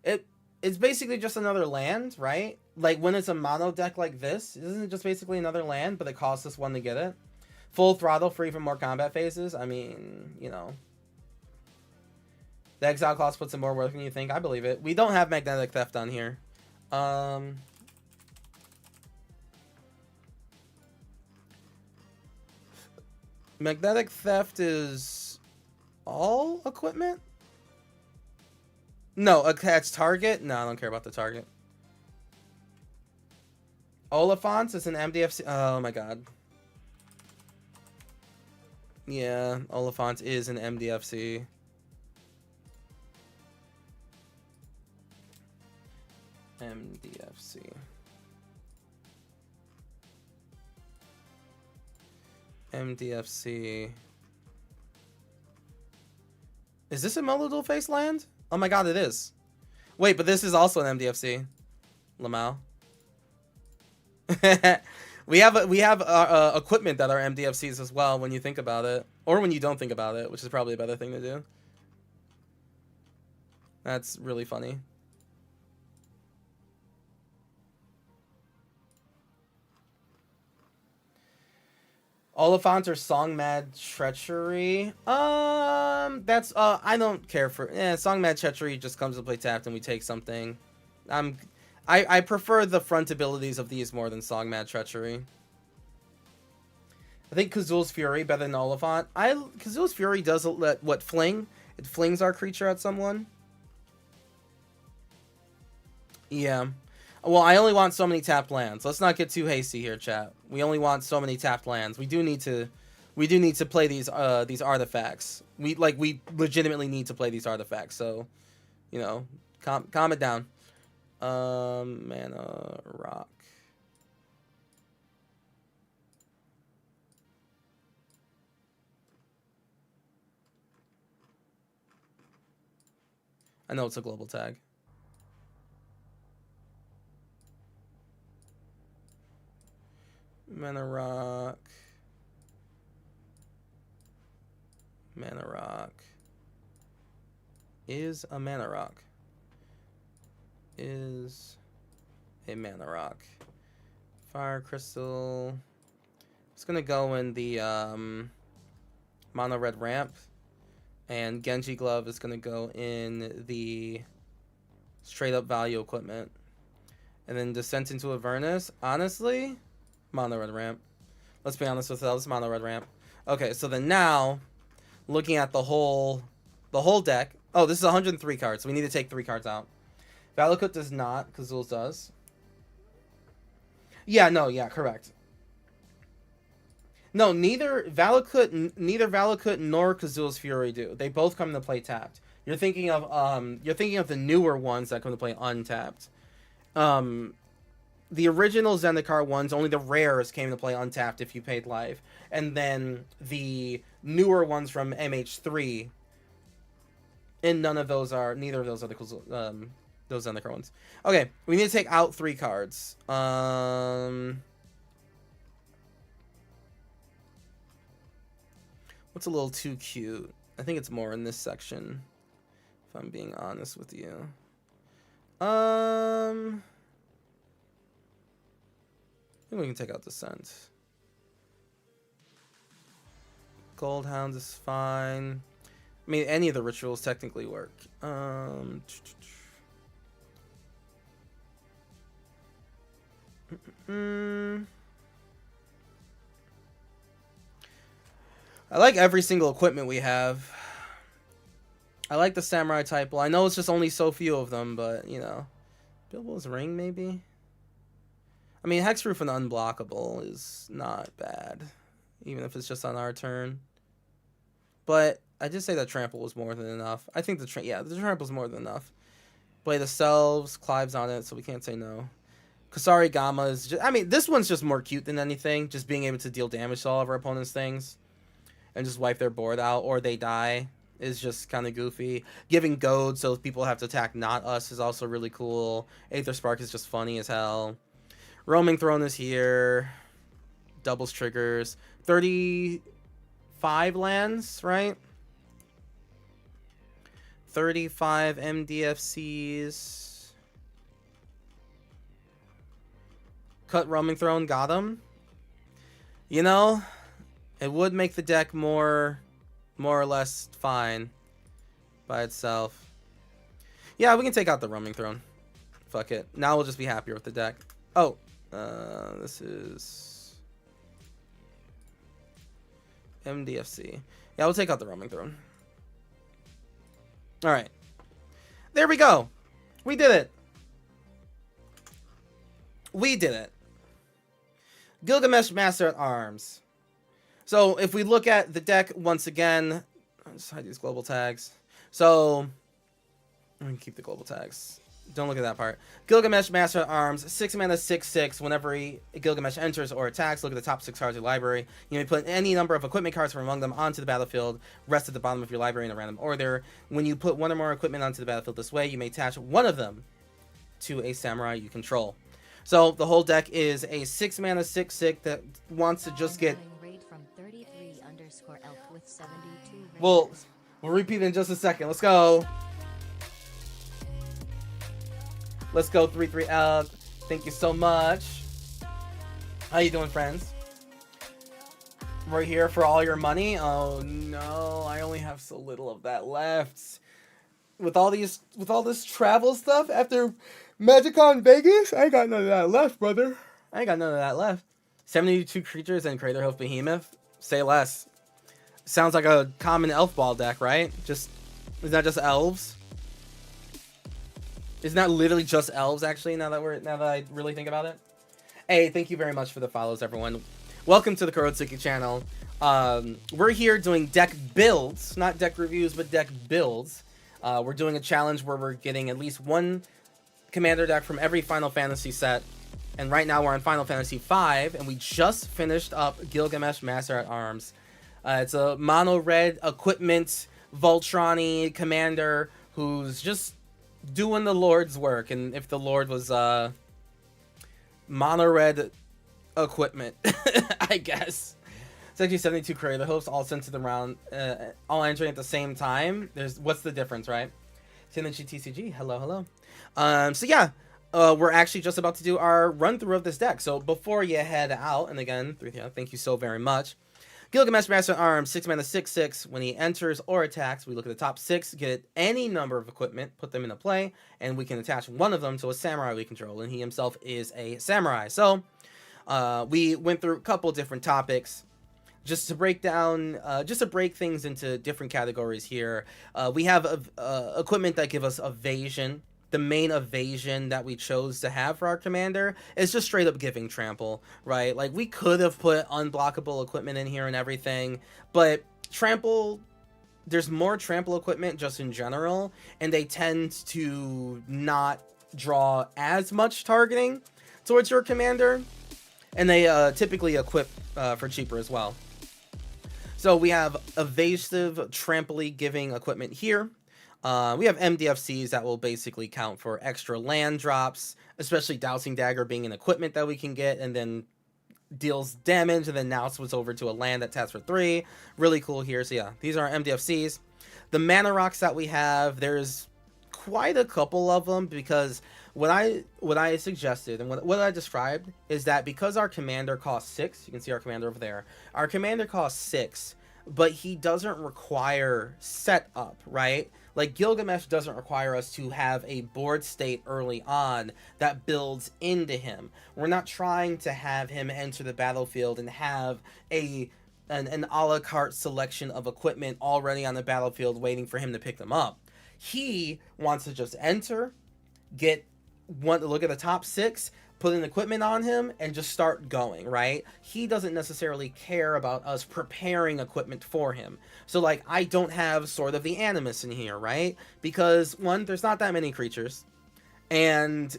It's basically just another land, right? Like when it's a mono deck like this, isn't it just basically another land, but it costs us one to get it? Full throttle, free from more combat phases. I mean, you know. The exile cost puts in more work than you think. I believe it. We don't have magnetic theft on here. Magnetic theft is all equipment? No, attach target? No, I don't care about the target. Oliphants is an MDFC. Oh my god. Yeah, Oliphant is an MDFC. MDFC. MDFC. Is this a Melodul face land? Oh my god, it is. Wait, but this is also an MDFC. Lamau. we have equipment that are MDFCs as well when you think about it. Or when you don't think about it, which is probably a better thing to do. That's really funny. Oliphant or Song Mad Treachery? That's I don't care for. Song Mad Treachery just comes to play tapped and we take something. I prefer the front abilities of these more than Song Mad Treachery. I think Kazul's Fury better than Oliphant. Kazul's Fury does what fling? It flings our creature at someone. Yeah. Well, I only want so many tapped lands. Let's not get too hasty here, chat. We only want so many tapped lands. We do need to play these artifacts. We legitimately need to play these artifacts. So, you know, calm it down. Mana rock. I know it's a global tag. Mana rock. Mana rock. Is a mana rock. Is a mana rock. Fire crystal. It's gonna go in the mono red ramp. And Genji glove is gonna go in the straight up value equipment. And then Descent into Avernus. Honestly, mono red ramp. Let's be honest with ourselves, mono red ramp. Okay, so then now, looking at the whole deck. Oh, this is 103 cards, so we need to take 3 cards out. Valakut does not, Kazul's does. Yeah, no, yeah, correct. No, neither Valakut nor Kazul's Fury do. They both come to play tapped. You're thinking of the newer ones that come to play untapped. The original Zendikar ones, only the rares came to play untapped if you paid life. And then the newer ones from MH3, and neither of those are the those Zendikar ones. Okay, we need to take out 3 cards. What's a little too cute? I think it's more in this section, if I'm being honest with you. I think we can take out Descent. Goldhound is fine. I mean, any of the rituals technically work. I like every single equipment we have. I like the Samurai type. Well, I know it's just only so few of them, but, you know. Bilbo's Ring, maybe? I mean, Hexproof and Unblockable is not bad, even if it's just on our turn. But I did say that Trample was more than enough. I think the Trample is more than enough. Blade of Selves, Clive's on it, so we can't say no. Kasari Gamma is just, I mean, this one's just more cute than anything. Just being able to deal damage to all of our opponent's things and just wipe their board out or they die is just kind of goofy. Giving Goad so people have to attack not us is also really cool. Aether Spark is just funny as hell. Roaming Throne is here. Doubles triggers. 35 lands, right? 35 MDFCs. Cut Roaming Throne, got him. You know, it would make the deck more or less fine by itself. Yeah, we can take out the Roaming Throne. Fuck it. Now we'll just be happier with the deck. Oh, this is MDFC. Yeah, we'll take out the Roaming Throne. All right. There we go. We did it. We did it. Gilgamesh Master at Arms. So if we look at the deck once again, I'll just hide these global tags. So I'm gonna keep the global tags. Don't look at that part. Gilgamesh Master at Arms, 6 mana, 6/6. Whenever Gilgamesh enters or attacks, look at the top 6 cards of your library. You may put any number of equipment cards from among them onto the battlefield. Rest at the bottom of your library in a random order. When you put one or more equipment onto the battlefield this way, you may attach one of them to a samurai you control. So the whole deck is a 6 mana 6/6 that wants to just get. We'll repeat in just a second. Let's go. Let's go 33L. Thank you so much. How you doing, friends? We're here for all your money. Oh no, I only have so little of that left. With all this travel stuff after MagicCon Vegas, I ain't got none of that left, brother. I ain't got none of that left. 72 creatures and Crater Hoof Behemoth. Say less. Sounds like a common elf ball deck, right? Isn't that just elves? Isn't that literally just elves, actually, now that I really think about it? Hey, thank you very much for the follows, everyone. Welcome to the Kurotsuki channel. We're here doing deck builds, not deck reviews, but deck builds. We're doing a challenge where we're getting at least one commander deck from every Final Fantasy set. And right now we're on Final Fantasy V, and we just finished up Gilgamesh Master at Arms. It's a mono-red equipment Voltron-y commander who's just doing the Lord's work. And if the Lord was mono-red equipment, I guess. It's actually 72 Crater Hoofs, all sent to the round, all entering at the same time. What's the difference, right? Synergy TCG, hello. So yeah, we're actually just about to do our run through of this deck. So before you head out, and again, thank you so very much. Gilgamesh Master at Arms, 6 mana, 6/6. When he enters or attacks, we look at the top 6, get any number of equipment, put them into play, and we can attach one of them to a samurai we control, and he himself is a samurai. So we went through a couple different topics. Just to break down, just to break things into different categories here, we have equipment that give us evasion. The main evasion that we chose to have for our commander is just straight up giving trample, right? Like, we could have put unblockable equipment in here and everything, but trample, there's more trample equipment just in general, and they tend to not draw as much targeting towards your commander, and they typically equip for cheaper as well. So we have evasive, trample-y giving equipment here. We have MDFCs that will basically count for extra land drops, especially Dousing Dagger being an equipment that we can get and then deals damage and then now switch over to a land that taps for 3. Really cool here. So yeah, these are MDFCs. The mana rocks that we have, there's quite a couple of them, because what I suggested and what I described is that because our commander costs 6, you can see our commander over there, our commander costs 6, but he doesn't require setup, right? Like, Gilgamesh doesn't require us to have a board state early on that builds into him. We're not trying to have him enter the battlefield and have an a la carte selection of equipment already on the battlefield waiting for him to pick them up. He wants to just enter, get one look at the top 6, put an equipment on him and just start going, right? He doesn't necessarily care about us preparing equipment for him. So like, I don't have Sword of the Animus in here, right? Because one, there's not that many creatures, and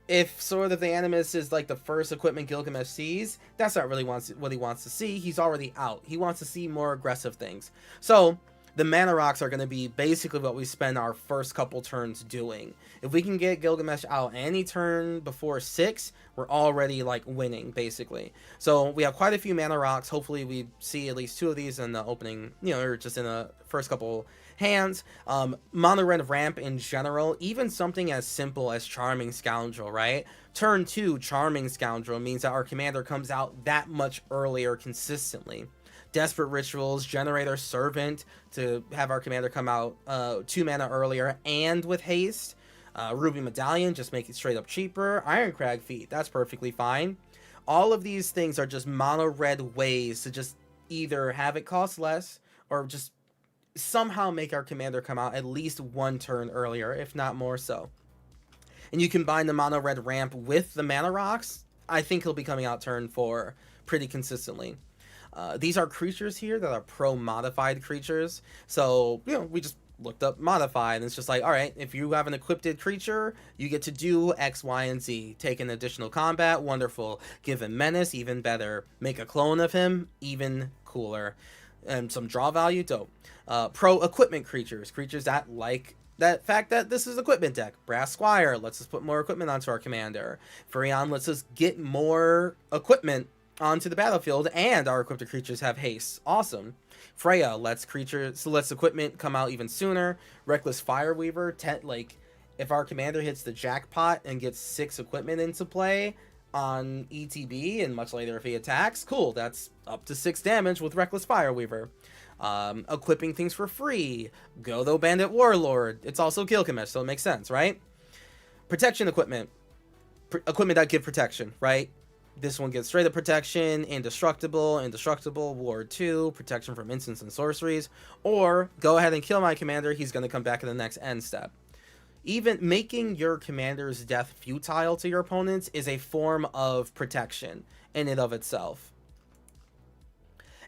if Sword of the Animus is like the first equipment Gilgamesh sees, that's not really what he wants to see. He's already out. He wants to see more aggressive things. So the mana rocks are going to be basically what we spend our first couple turns doing. If we can get Gilgamesh out any turn before 6, we're already like winning, basically. So we have quite a few mana rocks. Hopefully we see at least 2 of these in the opening, you know, or just in the first couple hands. Mono red ramp in general, even something as simple as Charming Scoundrel, right? Turn 2 Charming Scoundrel means that our commander comes out that much earlier consistently. Desperate Rituals, Generator Servant to have our commander come out 2 mana earlier and with haste. Ruby Medallion, just make it straight up cheaper. Ironcrag Feet, that's perfectly fine. All of these things are just mono red ways to just either have it cost less or just somehow make our commander come out at least 1 turn earlier, if not more so. And you combine the mono red ramp with the mana rocks, I think he'll be coming out turn 4 pretty consistently. These are creatures here that are pro-modified creatures. So, you know, we just looked up modified, and it's just like, all right, if you have an equipped creature, you get to do X, Y, and Z. Take an additional combat, wonderful. Give him menace, even better. Make a clone of him, even cooler. And some draw value, dope. Pro-equipment creatures. Creatures that like that fact that this is equipment deck. Brass Squire lets us put more equipment onto our commander. Furion lets us get more equipment onto the battlefield, and our equipped creatures have haste. Awesome. Freya lets equipment come out even sooner. Reckless Fireweaver, like if our commander hits the jackpot and gets 6 equipment into play on ETB, and much later if he attacks, cool, that's up to 6 damage with Reckless Fireweaver. Equipping things for free. Godo Bandit Warlord. It's also Gilgamesh, so it makes sense, right? Protection equipment. Equipment that give protection, right? This one gets straight up protection, indestructible, ward 2, protection from instants and sorceries, or go ahead and kill my commander, he's going to come back in the next end step. Even making your commander's death futile to your opponents is a form of protection in and of itself.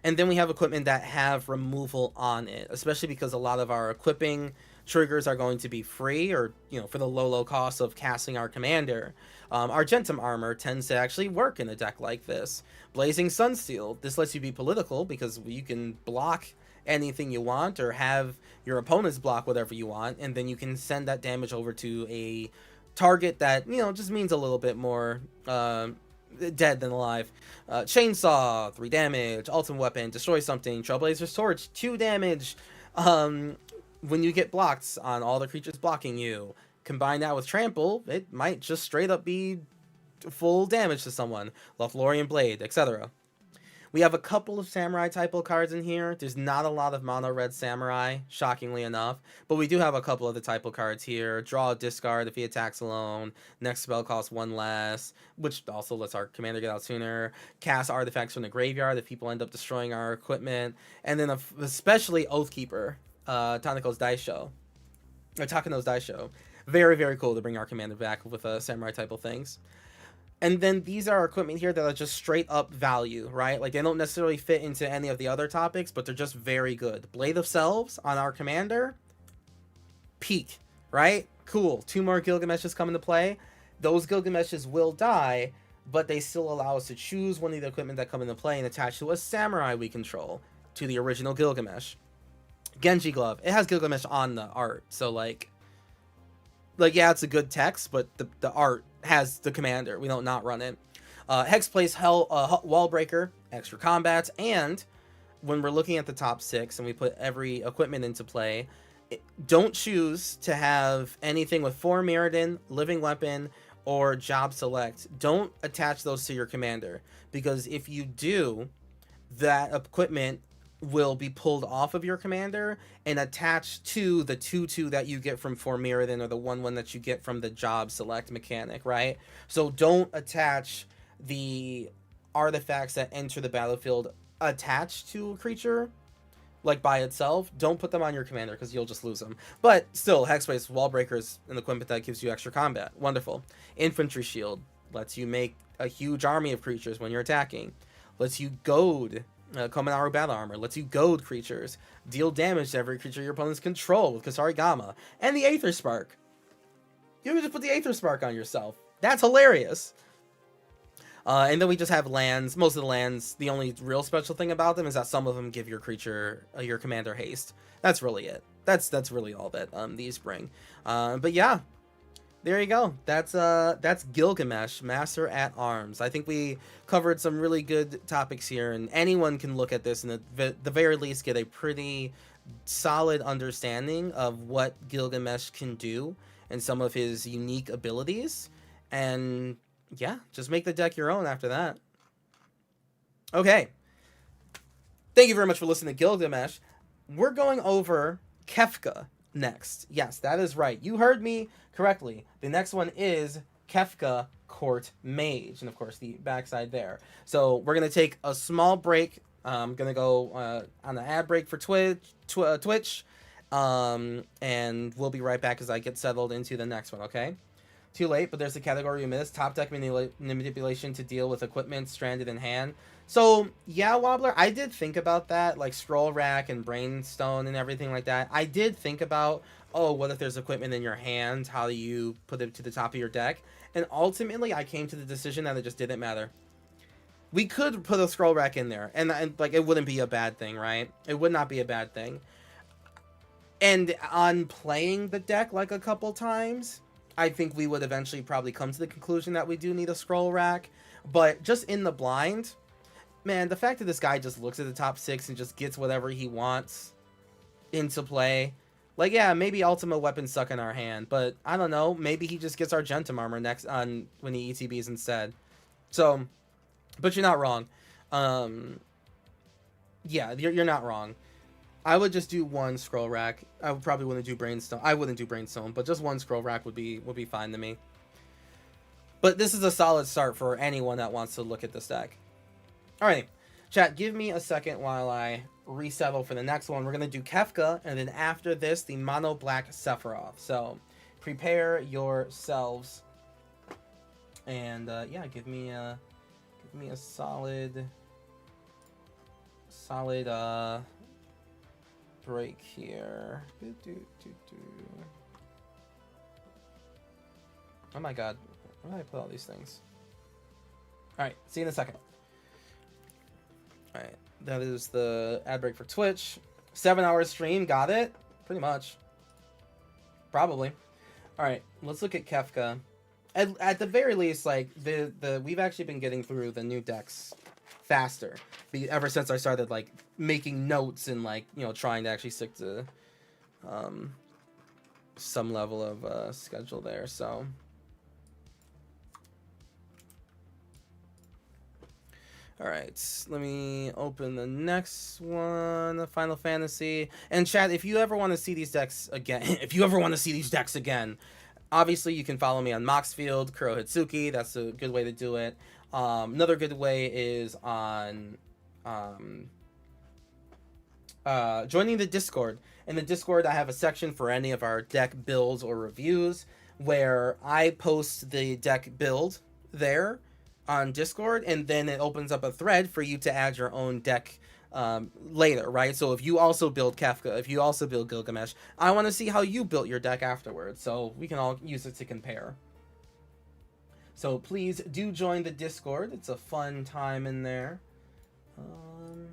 And then we have equipment that have removal on it, especially because a lot of our equipping triggers are going to be free, or, you know, for the low cost of casting our commander. Argentum Armor tends to actually work in a deck like this. Blazing Sunsteel, this lets you be political because you can block anything you want or have your opponents block whatever you want, and then you can send that damage over to a target that, you know, just means a little bit more dead than alive. Chainsaw, 3 damage. Ultimate Weapon, destroy something. Trailblazer's Torch, 2 damage. When you get blocked on all the creatures blocking you. Combine that with Trample, it might just straight up be full damage to someone. Lothlorien Blade, etc. We have a couple of Samurai typo cards in here. There's not a lot of mono red Samurai, shockingly enough, but we do have a couple of the typo cards here. Draw a discard if he attacks alone. Next spell costs 1 less, which also lets our commander get out sooner. Cast artifacts from the graveyard if people end up destroying our equipment. And then especially Oathkeeper, Takano's Dice Show. Very, very cool to bring our commander back with Samurai type of things. And then these are equipment here that are just straight up value, right? Like, they don't necessarily fit into any of the other topics, but they're just very good. Blade of Selves on our commander, peak, right? Cool. 2 more Gilgameshes come into play. Those Gilgameshes will die, but they still allow us to choose one of the equipment that come into play and attach to a Samurai we control to the original Gilgamesh. Genji Glove. It has Gilgamesh on the art, so like yeah, it's a good text, but the art has the commander. We don't not run it. Hexblaze Wallbreaker, extra combats, and when we're looking at the top 6 and we put every equipment into play, don't choose to have anything with 4 Mirrodin, Living Weapon, or Job Select. Don't attach those to your commander, because if you do, that equipment will be pulled off of your commander and attached to the 2/2 that you get from 4 Mirrodin, or the 1/1 that you get from the Job Select mechanic, right? So don't attach the artifacts that enter the battlefield attached to a creature, like by itself. Don't put them on your commander because you'll just lose them. But still, Hexblaze Wallbreaker is an equipment that gives you extra combat. Wonderful. Infantry Shield. lets you make a huge army of creatures when you're attacking, lets you goad Kominaru Battle Armor, lets you goad creatures, deal damage to every creature your opponents control with Kasari Gama, and the Aether Spark. You can just put the Aether Spark on yourself. That's hilarious. And then we just have lands. Most of the lands, the only real special thing about them is that some of them give your creature, your commander haste. That's really it. That's really all that these bring. But yeah, there you go. That's Gilgamesh, Master at Arms. I think we covered some really good topics here, and anyone can look at this and at the very least get a pretty solid understanding of what Gilgamesh can do and some of his unique abilities. And yeah, just make the deck your own after that. Okay. Thank you very much for listening to Gilgamesh. We're going over Kefka next. Yes, that is right. You heard me correctly. The next one is Kefka Court Mage. And of course, the backside there. So we're going to take a small break. I'm going to go on an ad break for Twitch. And we'll be right back as I get settled into the next one, okay? Too late, but there's a category you missed. Top deck manipulation to deal with equipment stranded in hand. So, yeah, Wobbler, I did think about that, like Scroll Rack and Brainstone and everything like that. I did think about, oh, what if there's equipment in your hand? How do you put it to the top of your deck? And ultimately, I came to the decision that it just didn't matter. We could put a Scroll Rack in there, and like, it wouldn't be a bad thing, right? It would not be a bad thing. And on playing the deck, like, a couple times, I think we would eventually probably come to the conclusion that we do need a Scroll Rack. But just in the blind, man, the fact that this guy just looks at the top 6 and just gets whatever he wants into play. Like, yeah, maybe Ultima Weapons suck in our hand, but I don't know. Maybe he just gets Argentum Armor next on when he ETBs instead. So, but you're not wrong. Yeah, you're not wrong. I would just do one Scroll Rack. I would probably wouldn't do Brainstone. I wouldn't do Brainstone, but just one Scroll Rack would be fine to me. But this is a solid start for anyone that wants to look at this deck. Alright, chat, give me a second while I resettle for the next one. We're going to do Kefka, and then after this, the Mono Black Sephiroth. So, prepare yourselves. And, yeah, give me a solid break here. Oh my god, where did I put all these things? Alright, see you in a second. Alright, that is the ad break for Twitch. 7-hour stream, got it? Pretty much. Probably. Alright, let's look at Kefka. At the very least, like, we've actually been getting through the new decks faster ever since I started, like, making notes and, like, you know, trying to actually stick to some level of schedule there. So all right, let me open the next one, the Final Fantasy. And chat, if you ever want to see these decks again, obviously you can follow me on Moxfield, Kurohitsuki. That's a good way to do it. Another good way is on joining the Discord. In the Discord, I have a section for any of our deck builds or reviews where I post the deck build there on Discord, and then it opens up a thread for you to add your own deck later, right? So if you also build Kefka, if you also build Gilgamesh, I want to see how you built your deck afterwards, so we can all use it to compare. So please do join the Discord. It's a fun time in there. And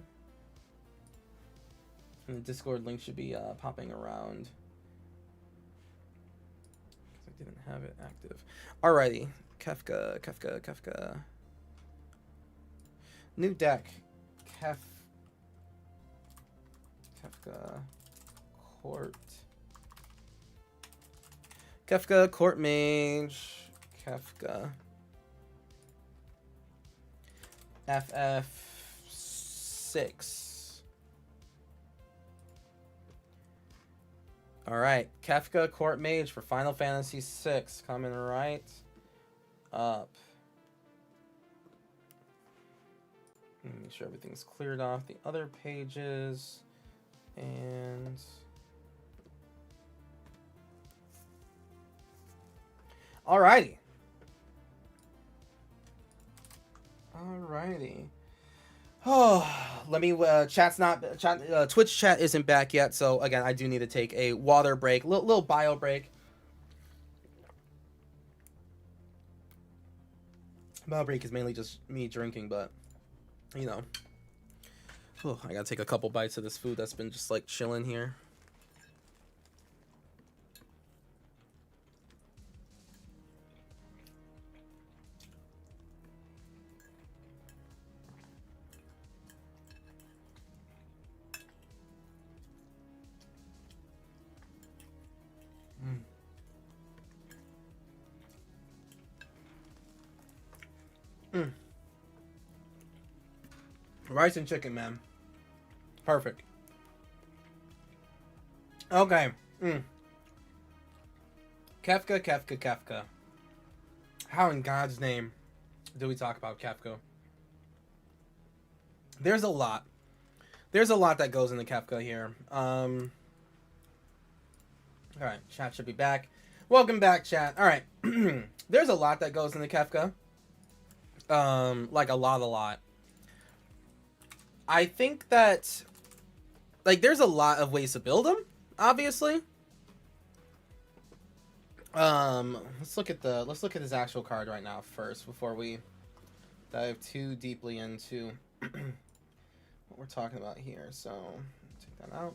the Discord link should be popping around. I didn't have it active. Alrighty. Kefka. New deck. Kefka Court Mage. Kefka. FF6. Alright, Kefka Court Mage for Final Fantasy VI. Coming right up. Make sure everything's cleared off the other pages. And alrighty. Alrighty. Oh, let me. Twitch chat isn't back yet, so again, I do need to take a water break, little bio break. Bio break is mainly just me drinking, but you know, I gotta take a couple bites of this food that's been just like chilling here. Mm. Rice and chicken, man. Perfect. Okay. Kefka. How in God's name do we talk about Kefka? There's a lot. There's a lot that goes into Kefka here. Alright, chat should be back. Welcome back, chat. Alright. There's a lot that goes into Kefka. Like a lot. I think that, like, there's a lot of ways to build them, obviously. Let's look at his actual card right now first before we dive too deeply into what we're talking about here. So, take that out.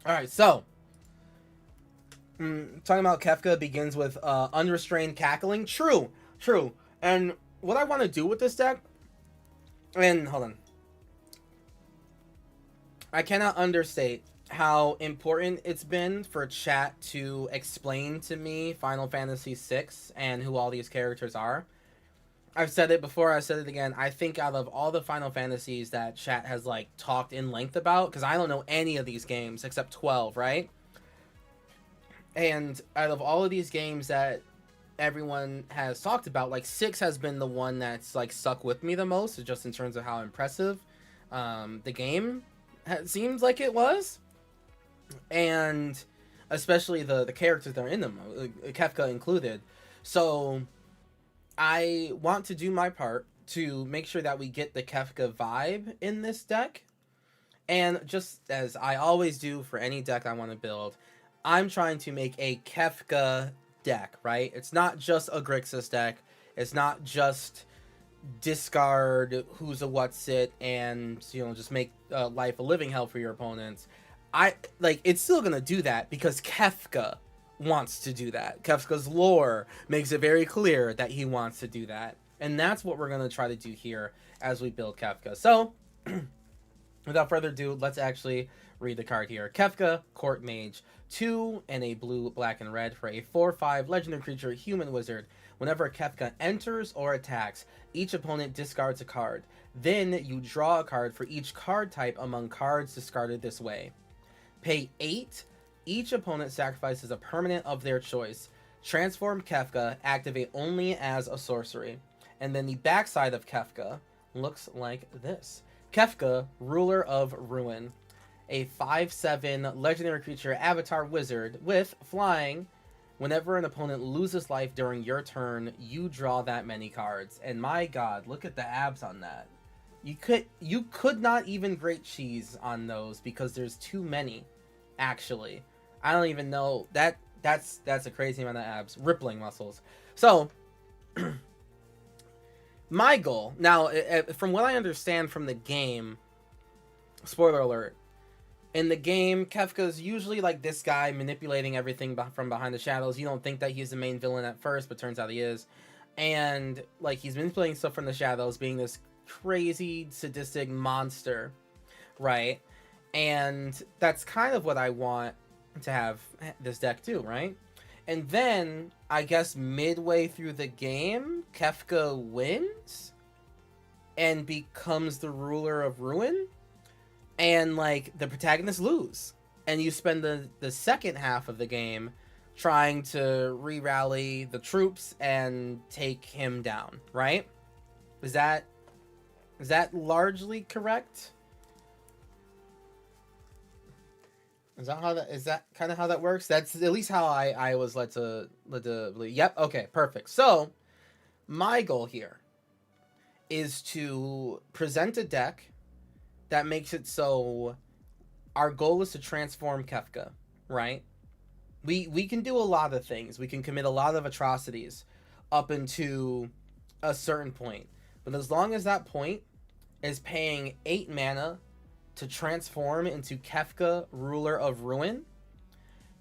Alright, so talking about Kefka begins with unrestrained cackling. True. And what I want to do with this deck, and hold on, I cannot understate how important it's been for chat to explain to me Final Fantasy VI and who all these characters are. I've said it before, I said it again. I think out of all the Final Fantasies that chat has like talked in length about, because I don't know any of these games except 12, right? And out of all of these games that everyone has talked about, like 6 has been the one that's like stuck with me the most, just in terms of how impressive the game seems like it was, and especially the characters that are in them, Kefka included. So I want to do my part to make sure that we get the Kefka vibe in this deck, and just as I always do for any deck I want to build, I'm trying to make a Kefka deck, right? It's not just a Grixis deck. It's not just discard who's a what's it and, you know, just make life a living hell for your opponents. It's still gonna do that because Kefka wants to do that. Kefka's lore makes it very clear that he wants to do that, and that's what we're gonna try to do here as we build Kefka. So without further ado, let's actually read the card here. Kefka, Court Mage. 2 and a blue, black, and red for a 4/5 legendary creature, human wizard. Whenever Kefka enters or attacks, each opponent discards a card. Then you draw a card for each card type among cards discarded this way. Pay 8. Each opponent sacrifices a permanent of their choice. Transform Kefka, activate only as a sorcery. And then the backside of Kefka looks like this. Kefka, Ruler of Ruin. A 5/7 legendary creature avatar wizard with flying. Whenever an opponent loses life during your turn, you draw that many cards. And my god, look at the abs on that. You could not even grate cheese on those because there's too many, actually. I don't even know. That's a crazy amount of abs. Rippling muscles. So my goal, now from what I understand from the game, spoiler alert, in the game, Kefka's usually like this guy manipulating everything from behind the shadows. You don't think that he's the main villain at first, but turns out he is. And like he's manipulating stuff from the shadows, being this crazy, sadistic monster, right? And that's kind of what I want to have this deck do, right? And then, I guess midway through the game, Kefka wins and becomes the ruler of Ruin. And, like, the protagonists lose. And you spend the second half of the game trying to re-rally the troops and take him down, right? Is that largely correct? Is that kind of how that works? That's at least how I was led to believe. Yep, okay, perfect. So, my goal here is to present a deck that makes it so our goal is to transform Kefka, right? We can do a lot of things. We can commit a lot of atrocities up into a certain point. But as long as that point is paying 8 mana to transform into Kefka, Ruler of Ruin,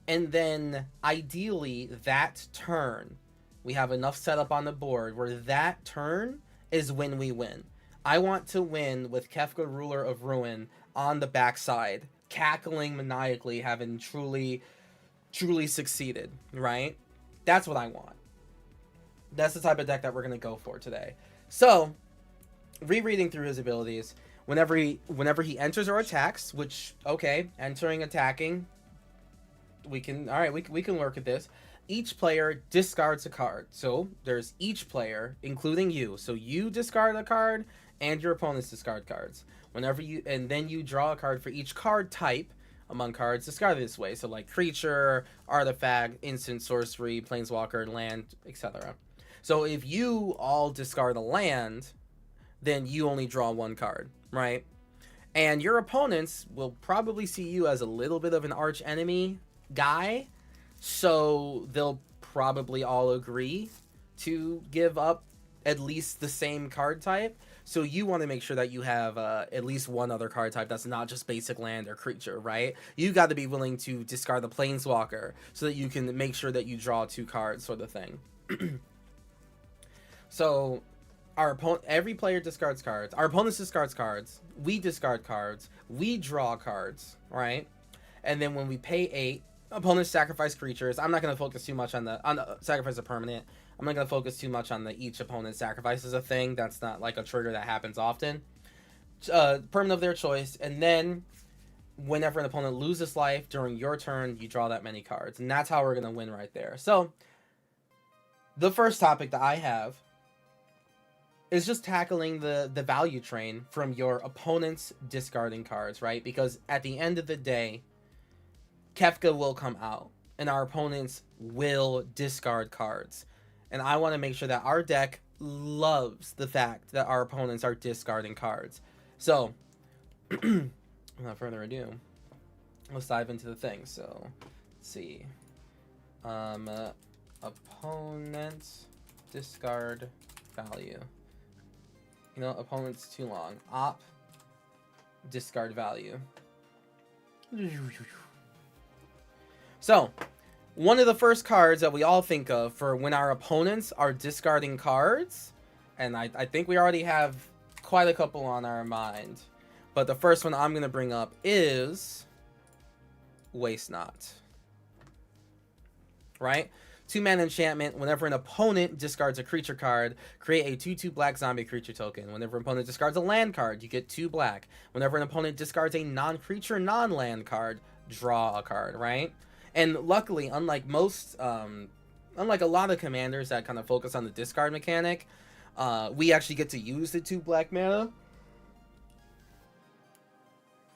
and then ideally that turn, we have enough setup on the board where that turn is when we win. I want to win with Kefka, Ruler of Ruin on the backside, cackling maniacally, having truly succeeded, right? That's what I want. That's the type of deck that we're going to go for today. So, rereading through his abilities, whenever he enters or attacks, which, okay, entering, attacking, we can work at this. Each player discards a card. So, there's each player, including you. So, you discard a card, and your opponents discard cards. And then you draw a card for each card type among cards discarded this way. So, like creature, artifact, instant, sorcery, planeswalker, land, etc. So if you all discard a land, then you only draw one card, right? And your opponents will probably see you as a little bit of an arch enemy guy, so they'll probably all agree to give up at least the same card type. So you want to make sure that you have at least one other card type that's not just basic land or creature, right? You got to be willing to discard the planeswalker so that you can make sure that you draw 2 cards, sort of thing. So every player discards cards. Our opponents discards cards. We discard cards. We draw cards, right? And then when we pay 8, opponents sacrifice creatures. I'm not going to focus too much on the sacrifice a permanent. I'm not going to focus too much on the each opponent sacrifices a thing. That's not like a trigger that happens often. Permanent of their choice. And then whenever an opponent loses life during your turn, you draw that many cards. And that's how we're going to win right there. So the first topic that I have is just tackling the value train from your opponent's discarding cards, right? Because at the end of the day, Kefka will come out, and our opponents will discard cards. And I want to make sure that our deck loves the fact that our opponents are discarding cards. So, without further ado, let's dive into the thing. So, let's see. Opponent discard value. You know, opponent's too long. Op discard value. So, one of the first cards that we all think of for when our opponents are discarding cards, and I think we already have quite a couple on our mind, but the first one I'm going to bring up is Waste Not. Right? 2-mana enchantment. Whenever an opponent discards a creature card, create a 2/2 black zombie creature token. Whenever an opponent discards a land card, you get 2 black. Whenever an opponent discards a non-creature, non-land card, draw a card, right? And luckily, unlike a lot of commanders that kind of focus on the discard mechanic, we actually get to use the 2 black mana,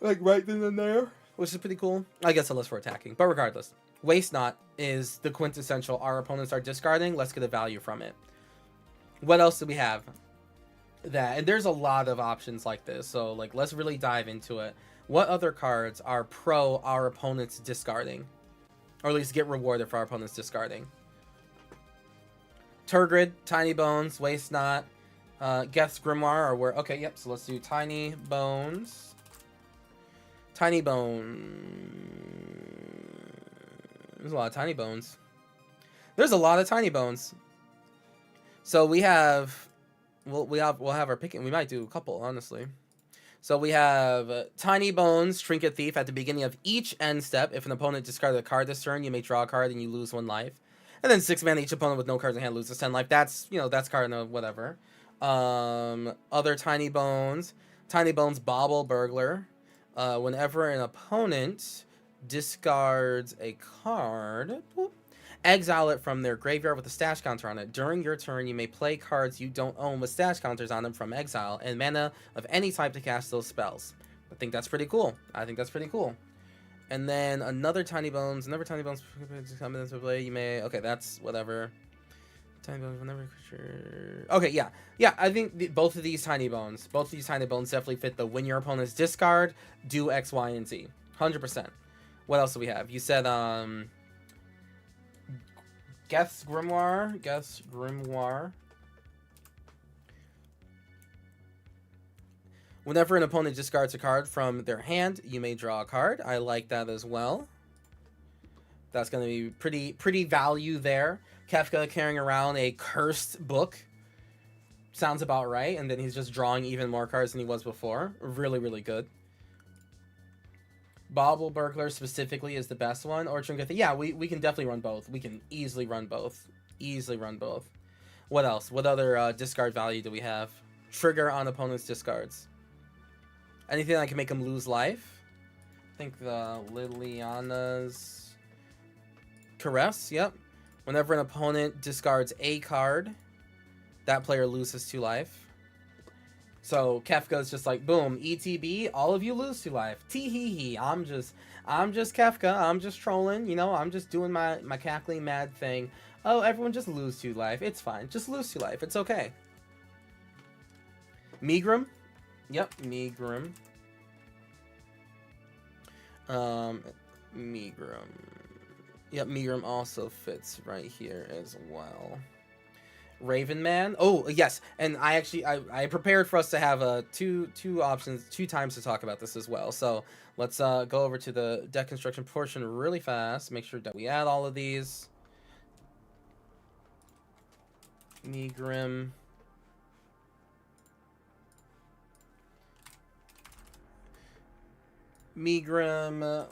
like right then and there, which is pretty cool. I guess unless we're attacking, but regardless. Waste Not is the quintessential our opponents are discarding. Let's get a value from it. What else do we have? That, and there's a lot of options like this, so like let's really dive into it. What other cards are pro our opponents discarding? Or at least get rewarded for our opponents discarding? Turgid, Tiny Bones, Waste Not, Geth's Grimoire, or where? Okay, yep, so let's do Tiny Bones. Tiny Bone. There's a lot of Tiny Bones. There's a lot of Tiny Bones. So we have, we'll have our picking. We might do a couple, honestly. So we have Tiny Bones, Trinket Thief. At the beginning of each end step, if an opponent discarded a card this turn, you may draw a card and you lose 1 life. And then 6 mana, each opponent with no cards in hand loses 10 life. That's, you know, that's card no whatever. Other Tiny Bones. Tiny Bones Bauble Burglar. Whenever an opponent discards a card, exile it from their graveyard with a stash counter on it. During your turn, you may play cards you don't own with stash counters on them from exile and mana of any type to cast those spells. I think that's pretty cool. And then another Tiny Bones. Whenever Tiny Bones come into play, you may... Okay, that's whatever. Tiny bones whenever creature. Okay, yeah. I think both of these tiny bones definitely fit the when your opponent's discard, do X, Y, and Z. 100%. What else do we have? You said Geth's Grimoire. Whenever an opponent discards a card from their hand, you may draw a card. I like that as well. That's going to be pretty value there. Kefka carrying around a cursed book. Sounds about right. And then he's just drawing even more cards than he was before. Really, really good. Bauble Burglar specifically is the best one. Or Trinket. Yeah, we can definitely run both. We can easily run both. What else? What other discard value do we have? Trigger on opponent's discards. Anything that can make him lose life. I think the Liliana's Caress, yep. Whenever an opponent discards a card, that player loses 2 life. So Kefka's just like, boom, ETB, all of you lose 2 life. Tee-hee-hee, I'm just Kefka, I'm just trolling, you know, I'm just doing my cackling mad thing. Oh, everyone just lose 2 life, it's fine, just lose 2 life, it's okay. Megrim. Yep, Megrim. Megrim. Yep, Megrim also fits right here as well. Raven Man. Oh, yes. And I prepared for us to have two options, 2 times to talk about this as well. So let's go over to the deck construction portion really fast. Make sure that we add all of these. Megrim.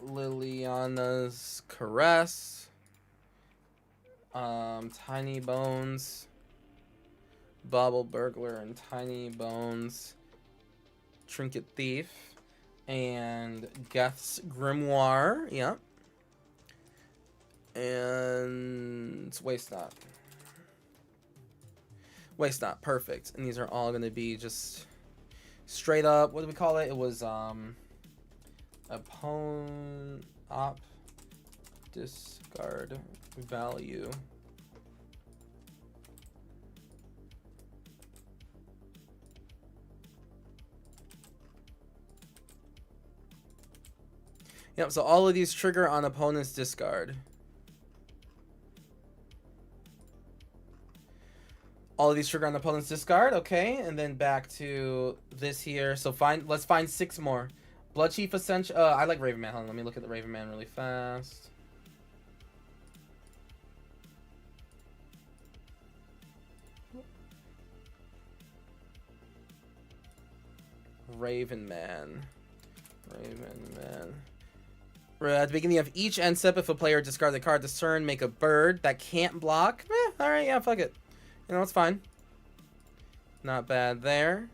Liliana's Caress, Tiny Bones, Bauble Burglar and Tiny Bones, Trinket Thief, and Geth's Grimoire, yeah, and Waste Not, perfect. And these are all going to be just straight up, what do we call it? It was, op discard value. Yep, so all of these trigger on opponent's discard. All of these trigger on opponent's discard, okay, and then back to this here. So let's find 6 more. Blood Chief Ascension. I like Raven Man. Hold on, let me look at the Raven Man really fast. Raven Man. At the beginning of each end step, if a player discards a card this turn, make a bird that can't block. Alright, yeah, fuck it. You know, it's fine. Not bad there.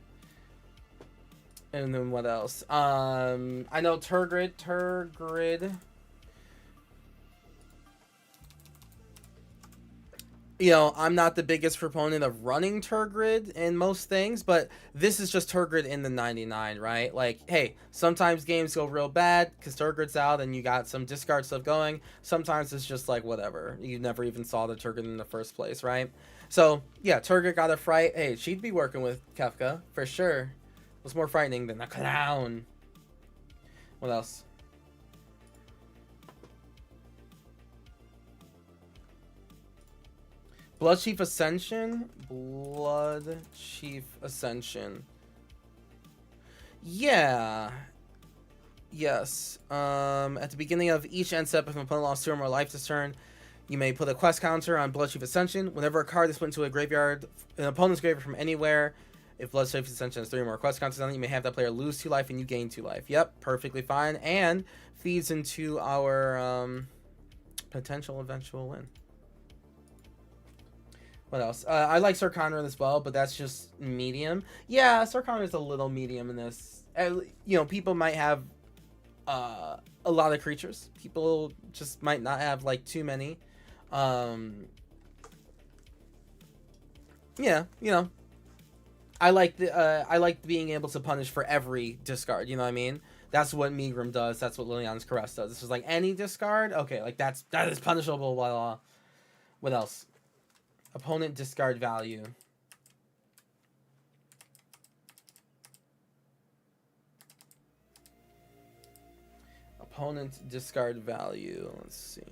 And then what else? I know Turgrid. You know, I'm not the biggest proponent of running Turgrid in most things, but this is just Turgrid in the 99, right? Like, hey, sometimes games go real bad because Turgrid's out and you got some discard stuff going. Sometimes it's just like, whatever. You never even saw the Turgrid in the first place, right? So, yeah, Turgrid got a fright. Hey, she'd be working with Kefka, for sure. Was more frightening than a clown. What else? Blood Chief Ascension. Yeah. Yes. At the beginning of each end step, if an opponent lost 2 or more life this turn, you may put a quest counter on Blood Chief Ascension. Whenever a card is put into a graveyard, an opponent's graveyard from anywhere, if Blood Chief Ascension has 3 or more quest counters on it, you may have that player lose 2 life and you gain 2 life. Yep, perfectly fine. And feeds into our potential eventual win. What else? I like Sir Conrad as well, but that's just medium. Yeah, Sir Conrad is a little medium in this. You know, people might have a lot of creatures. People just might not have, like, too many. Yeah, you know. I like being able to punish for every discard, you know what I mean? That's what Megrim does, that's what Liliana's Caress does. It's just like any discard, okay, like that is punishable, blah blah. What else? Opponent discard value. Opponent discard value. Let's see.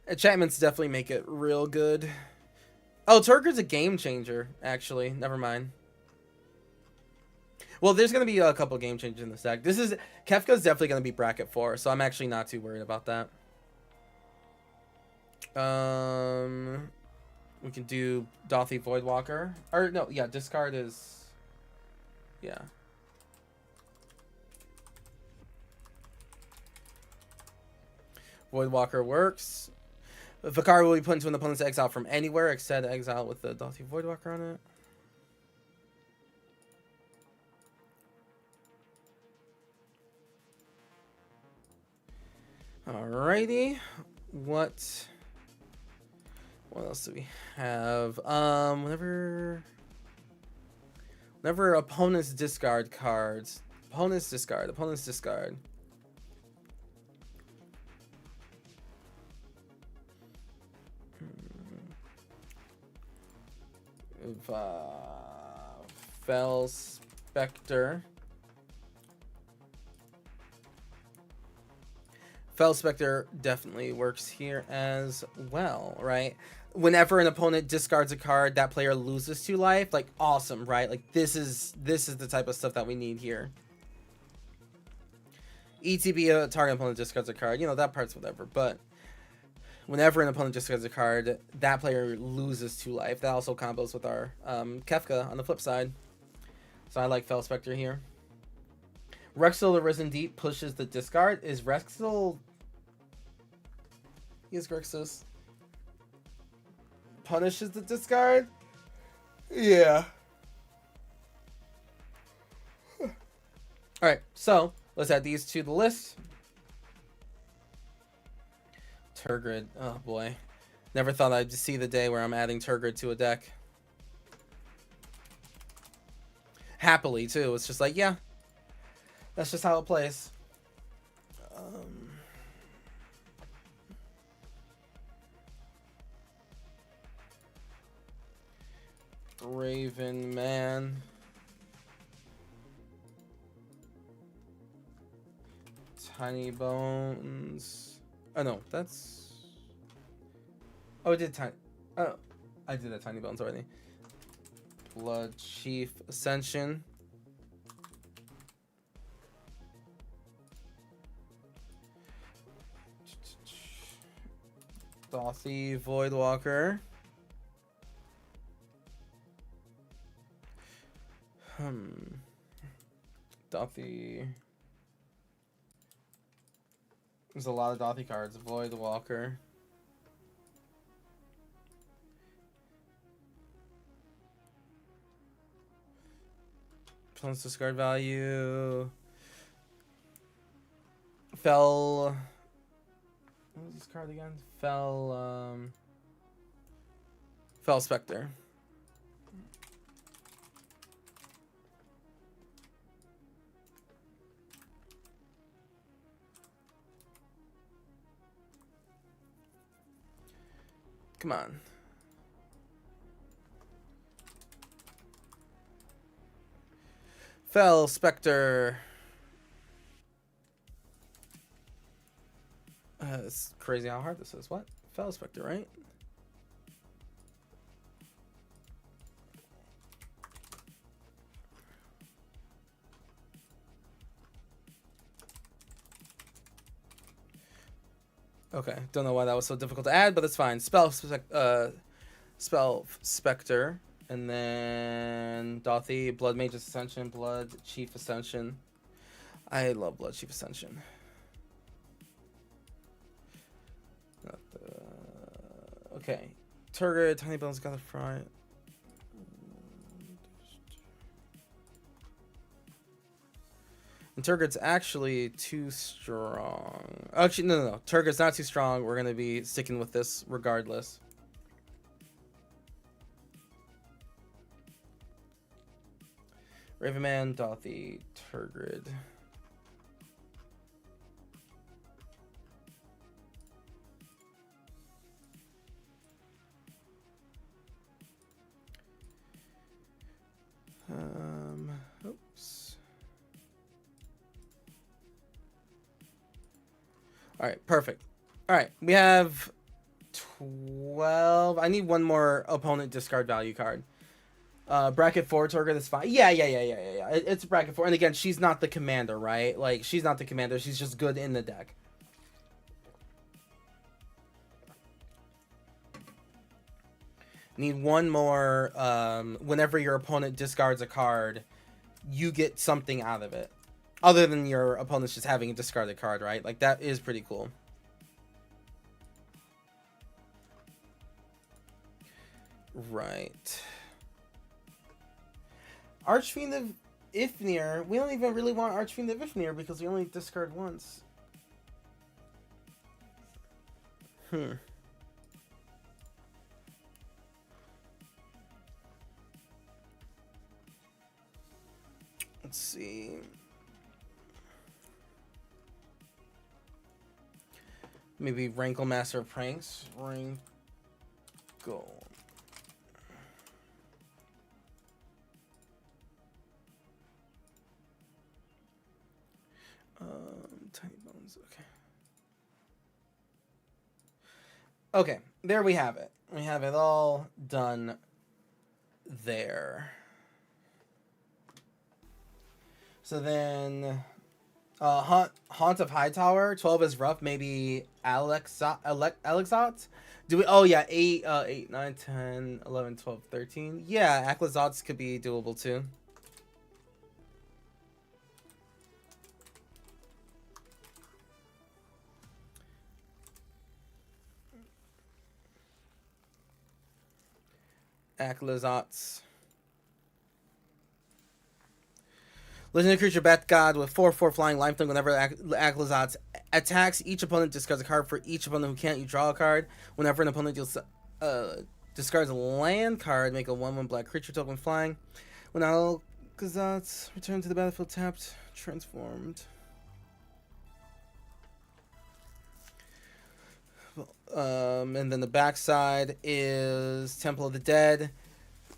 Enchantments definitely make it real good. Oh, Turgid's a game changer, actually. Never mind. Well, there's going to be a couple game changers in this deck. Kefka's definitely going to be bracket 4, so I'm actually not too worried about that. We can do Dothy Voidwalker. Or, no, yeah, discard is... Yeah. Voidwalker works. The card will be put into an opponent's exile from anywhere, except exile with the Dothy Voidwalker on it. Alrighty. What else do we have? Whenever opponents discard cards. Opponents discard. Fel Spectre. Fel Spectre definitely works here as well, right? Whenever an opponent discards a card, that player loses 2 life. Like, awesome, right? Like, this is the type of stuff that we need here. ETB, a target opponent discards a card. You know, that part's whatever. But whenever an opponent discards a card, that player loses 2 life. That also combos with our Kefka on the flip side. So I like Fel Spectre here. Rexel, the Risen Deep, pushes the discard. Is Rexel... Yes, Grixis. Punishes the discard? Yeah. Alright, so let's add these to the list. Turgid. Oh boy. Never thought I'd see the day where I'm adding Turgid to a deck. Happily, too. It's just like, yeah. That's just how it plays. Raven Man. Tiny Bones. Oh no, that's... Oh, I did Tiny... Oh, I did that Tiny Bones already. Blood Chief Ascension. Dothy Voidwalker. Dothy. There's a lot of Dothy cards. Voidwalker. Plus discard value. Fel. What was this card again? Fel Spectre. Come on. Fel Spectre. It's crazy how hard this is. What? Fel Spectre, right? Okay, don't know why that was so difficult to add, but it's fine. Spell Spectre, and then Dothy, Blood Mage's Ascension, Blood Chief Ascension. I love Blood Chief Ascension. Okay, Turgid, Tiny Bones got the front. And Turgid's actually too strong. Actually, no. Turgid's not too strong. We're going to be sticking with this regardless. Ravenman, Dothy, Turgid. All right, perfect. All right, we have 12. I need one more opponent discard value card. Bracket 4 Torga, that's fine. Yeah. It's bracket 4. And again, she's not the commander, right? Like, she's not the commander. She's just good in the deck. Need one more. Whenever your opponent discards a card, you get something out of it. Other than your opponent's just having a discarded card, right? Like, that is pretty cool. Right. Archfiend of Ifnir. We don't even really want Archfiend of Ifnir because we only discard once. Let's see. Maybe Rankle Master of Pranks. Rankle. Tiny Bones. Okay. Okay, there we have it. We have it all done there. So then, Haunt of Hightower. 12 is rough. Maybe Alexot. Do we? Oh yeah, 8, 9, 10, 11, 12, 13. Yeah, Aklizots could be doable too. Aklizots. Legendary creature Bat God with 4/4 flying lifelink. Whenever Aklizots attacks each opponent, discards a card. For each opponent who can't, you draw a card. Whenever an opponent deals, discards a land card, make a 1/1 black creature token flying. When Aklizots return to the battlefield tapped, transformed. And then the backside is Temple of the Dead.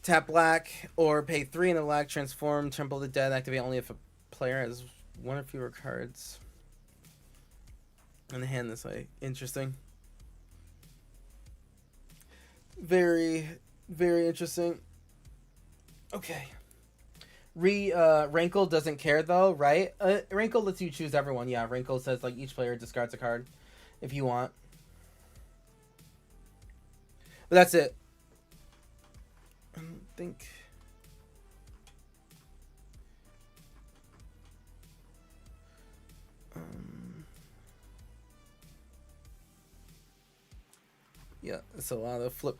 Tap black or pay 3 in the black. Transform Temple of the Dead. Activate only if a player has one or fewer cards in the hand this way. Interesting. Very, very interesting. Okay. Rankle doesn't care though, right? Rankle lets you choose everyone. Yeah, Rankle says like each player discards a card if you want. But that's it. I don't think. Yeah, it's a lot of flip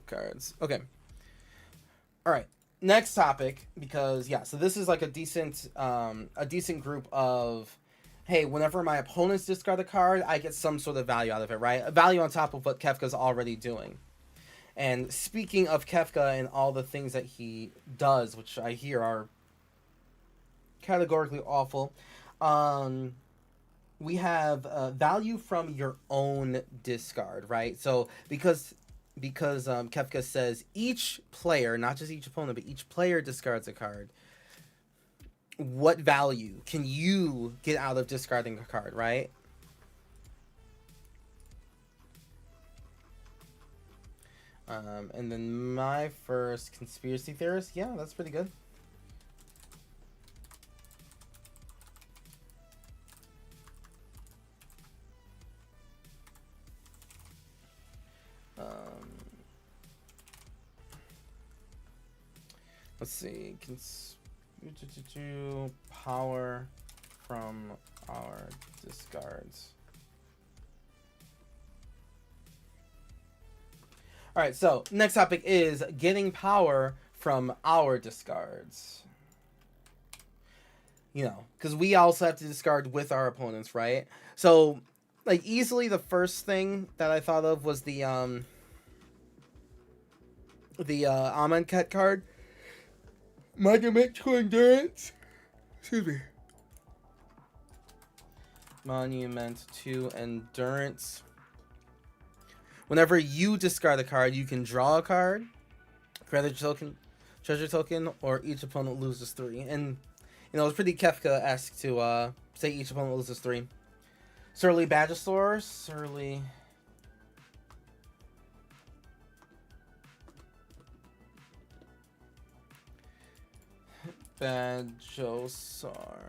cards. Okay. All right. Next topic, because yeah, so this is like a decent group of, hey, whenever my opponents discard a card, I get some sort of value out of it, right? A value on top of what Kefka's already doing. And speaking of Kefka and all the things that he does, which I hear are categorically awful, we have value from your own discard, right? So because Kefka says each player, not just each opponent, but each player discards a card, what value can you get out of discarding a card, right? And then my first conspiracy theorist, yeah, that's pretty good. Let's see, power from our discards. All right, so next topic is getting power from our discards. You know, because we also have to discard with our opponents, right? So, like, easily the first thing that I thought of was the Amonkhet card. Monumental Endurance. Excuse me. Monument to Endurance. Whenever you discard a card, you can draw a card, create a treasure token, or each opponent loses 3. And, you know, it's pretty Kefka-esque to say each opponent loses 3. Surly Badgesaur. Surly. Badgesaur.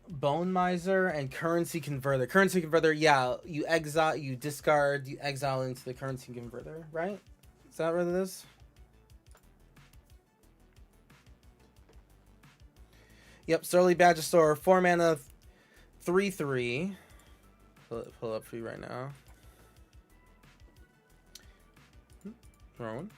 Bone Miser and Currency Converter. Currency Converter, yeah, you discard, you exile into the Currency Converter, right? Is that what it is? Yep, Surly Badgesaur, 4 mana, 3/3. Pull up for you right now. Throwing.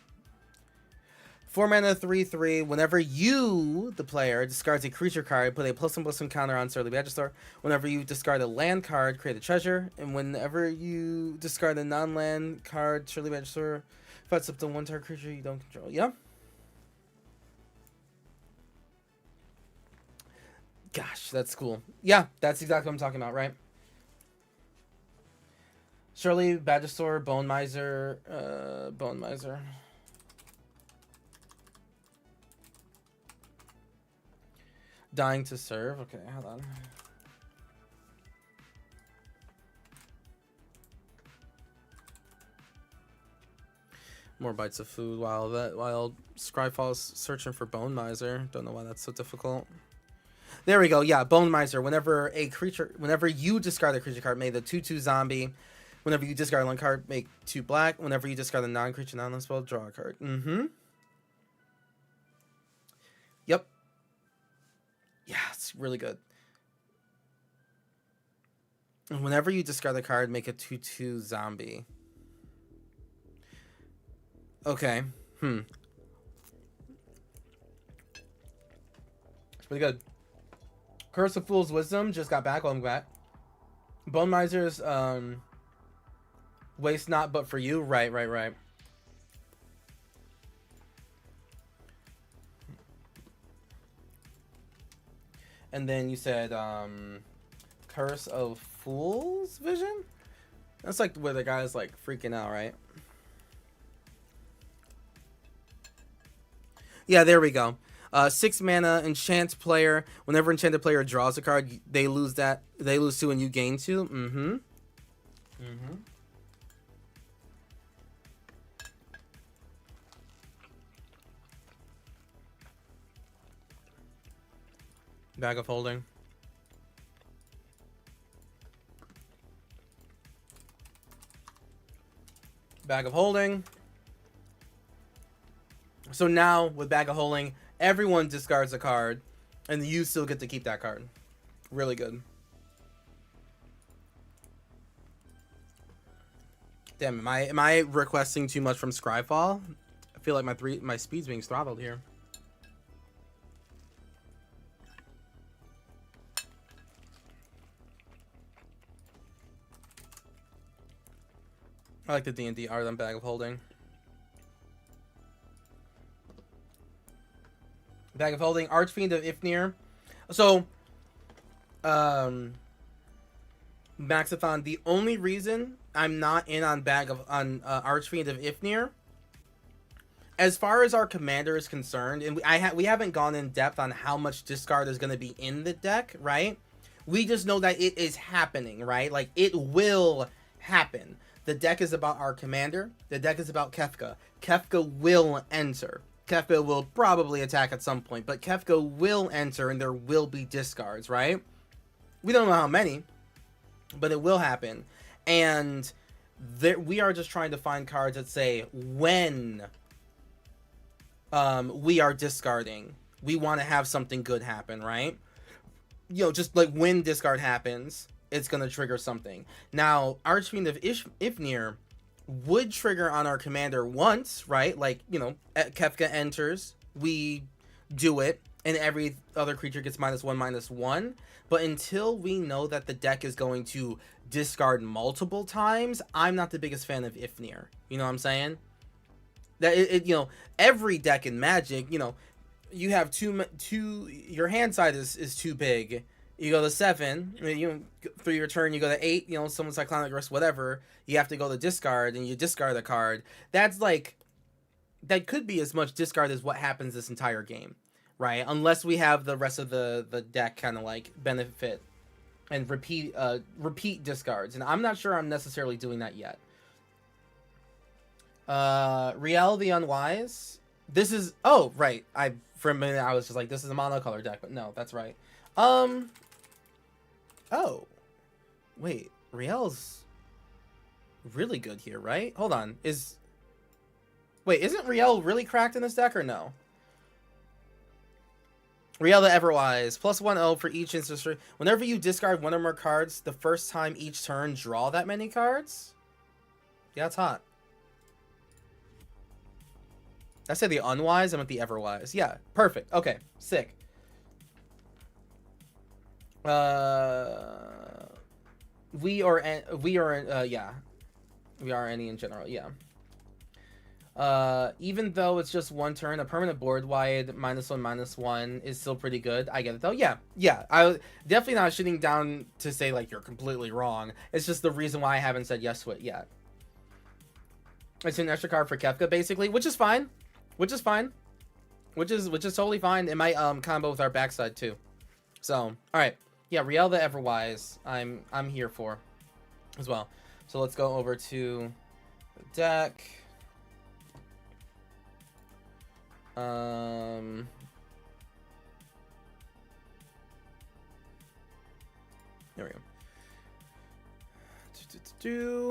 4 mana, 3/3. Whenever you, the player, discards a creature card, put a +1/+1 counter on Surly Badgesaur. Whenever you discard a land card, create a treasure. And whenever you discard a non-land card, Surly Badgesaur fights up to 1 target creature you don't control. Yeah. Gosh, that's cool. Yeah, that's exactly what I'm talking about, right? Surly Badgesaur, Bone Miser, Bone Miser. Dying to serve. Okay, hold on. More bites of food while Scryfall's searching for Bone Miser. Don't know why that's so difficult. There we go. Yeah, Bone Miser. Whenever you discard a creature card, make the 2/2 zombie. Whenever you discard one card, make 2 black. Whenever you discard a non-creature, non-land spell, draw a card. Yep. Yeah, it's really good. And whenever you discard a card, make a 2/2 zombie. Okay. It's pretty good. Curse of Fool's Wisdom just got back. Welcome back. Bone Miser's waste not but for you. Right. And then you said Curse of Fool's Vision? That's like where the guy's like freaking out, right? Yeah, there we go. 6 mana enchant player. Whenever enchanted player draws a card, they lose 2 and you gain 2. Bag of Holding. Bag of Holding. So now with Bag of Holding, everyone discards a card, and you still get to keep that card. Really good. Damn, am I requesting too much from Scryfall? I feel like my speed's being throttled here. I like the D&D art on Bag of Holding. Bag of Holding, Archfiend of Ifnir. So, Maxathon, the only reason I'm not in on Archfiend of Ifnir, as far as our commander is concerned, and we haven't gone in depth on how much discard is going to be in the deck, right? We just know that it is happening, right? Like, it will happen. The deck is about our commander. The deck is about Kefka. Kefka will enter. Kefka will probably attack at some point, but Kefka will enter and there will be discards, right? We don't know how many, but it will happen. And we are just trying to find cards that say when we are discarding, we want to have something good happen, right? You know, just like when discard happens, it's going to trigger something. Now, Archfiend of Ifnir would trigger on our commander once, right? Like, you know, Kefka enters, we do it, and every other creature gets -1/-1. But until we know that the deck is going to discard multiple times, I'm not the biggest fan of Ifnir. You know what I'm saying? That you know, every deck in Magic, you know, you have your hand side is too big. You go to 7, you through your turn, you go to 8, you know, someone's Cyclonic Risk, whatever. You have to go to discard, and you discard a card. That's like, that could be as much discard as what happens this entire game, right? Unless we have the rest of the deck kind of like benefit and repeat discards, and I'm not sure I'm necessarily doing that yet. Riel the Unwise. This is, oh right, for a minute I was just like, this is a monocolor deck, but no, that's right. Oh wait, Riel's really good here, right? Hold on, wait, isn't Riel really cracked in this deck or no? Riel the Everwise, +1/0 for each instance. Whenever you discard one or more cards, the first time each turn, draw that many cards? Yeah, it's hot. I said the Unwise, I meant the Everwise. Yeah, perfect. Okay, sick. We are any in general, yeah. Even though it's just one turn, a permanent board wide -1/-1 is still pretty good. I get it though. Yeah. I was definitely not shooting down to say like you're completely wrong. It's just the reason why I haven't said yes to it yet. It's an extra card for Kefka basically, which is fine. Which is totally fine. It might combo with our backside too. So, all right. Yeah, Riel the Everwise. I'm here for as well. So let's go over to the deck. There we go.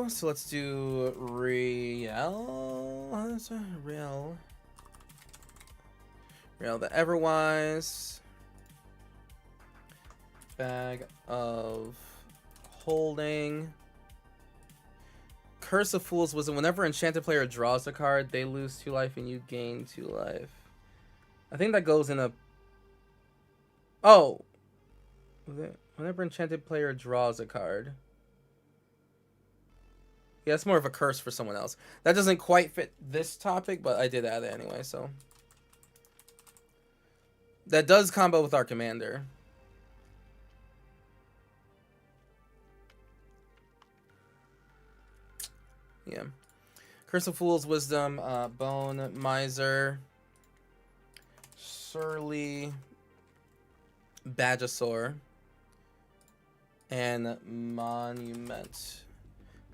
So let's do Riel. Riel the Everwise. Bag of Holding. Curse of Fool's Wisdom. Whenever enchanted player draws a card, they lose 2 life and you gain 2 life. I think that goes in a... Oh! Whenever enchanted player draws a card. Yeah, it's more of a curse for someone else. That doesn't quite fit this topic, but I did add it anyway, so... That does combo with our commander. Yeah. Curse of Fool's Wisdom, Bone Miser, Surly, Badgesaur, and Monument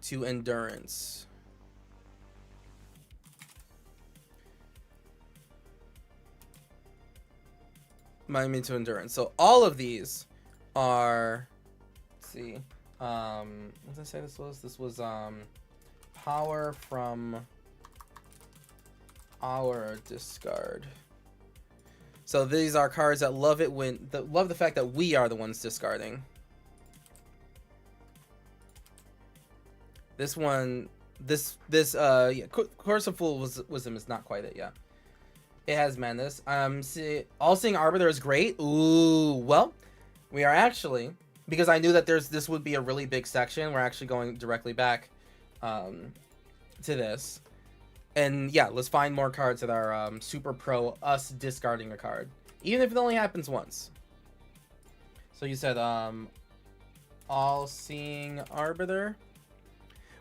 to Endurance. Monument to Endurance. So all of these are, let's see, what did I say this was? This was, power from our discard. So these are cards that love it love the fact that we are the ones discarding. This one, yeah, Curse of Fool's Wisdom is not quite it, yeah. It has madness. All-Seeing Arbiter is great. Ooh, well, we are actually, because I knew that this would be a really big section, we're actually going directly back to this, and yeah, let's find more cards that are super pro us discarding a card, even if it only happens once. So you said All-Seeing Arbiter.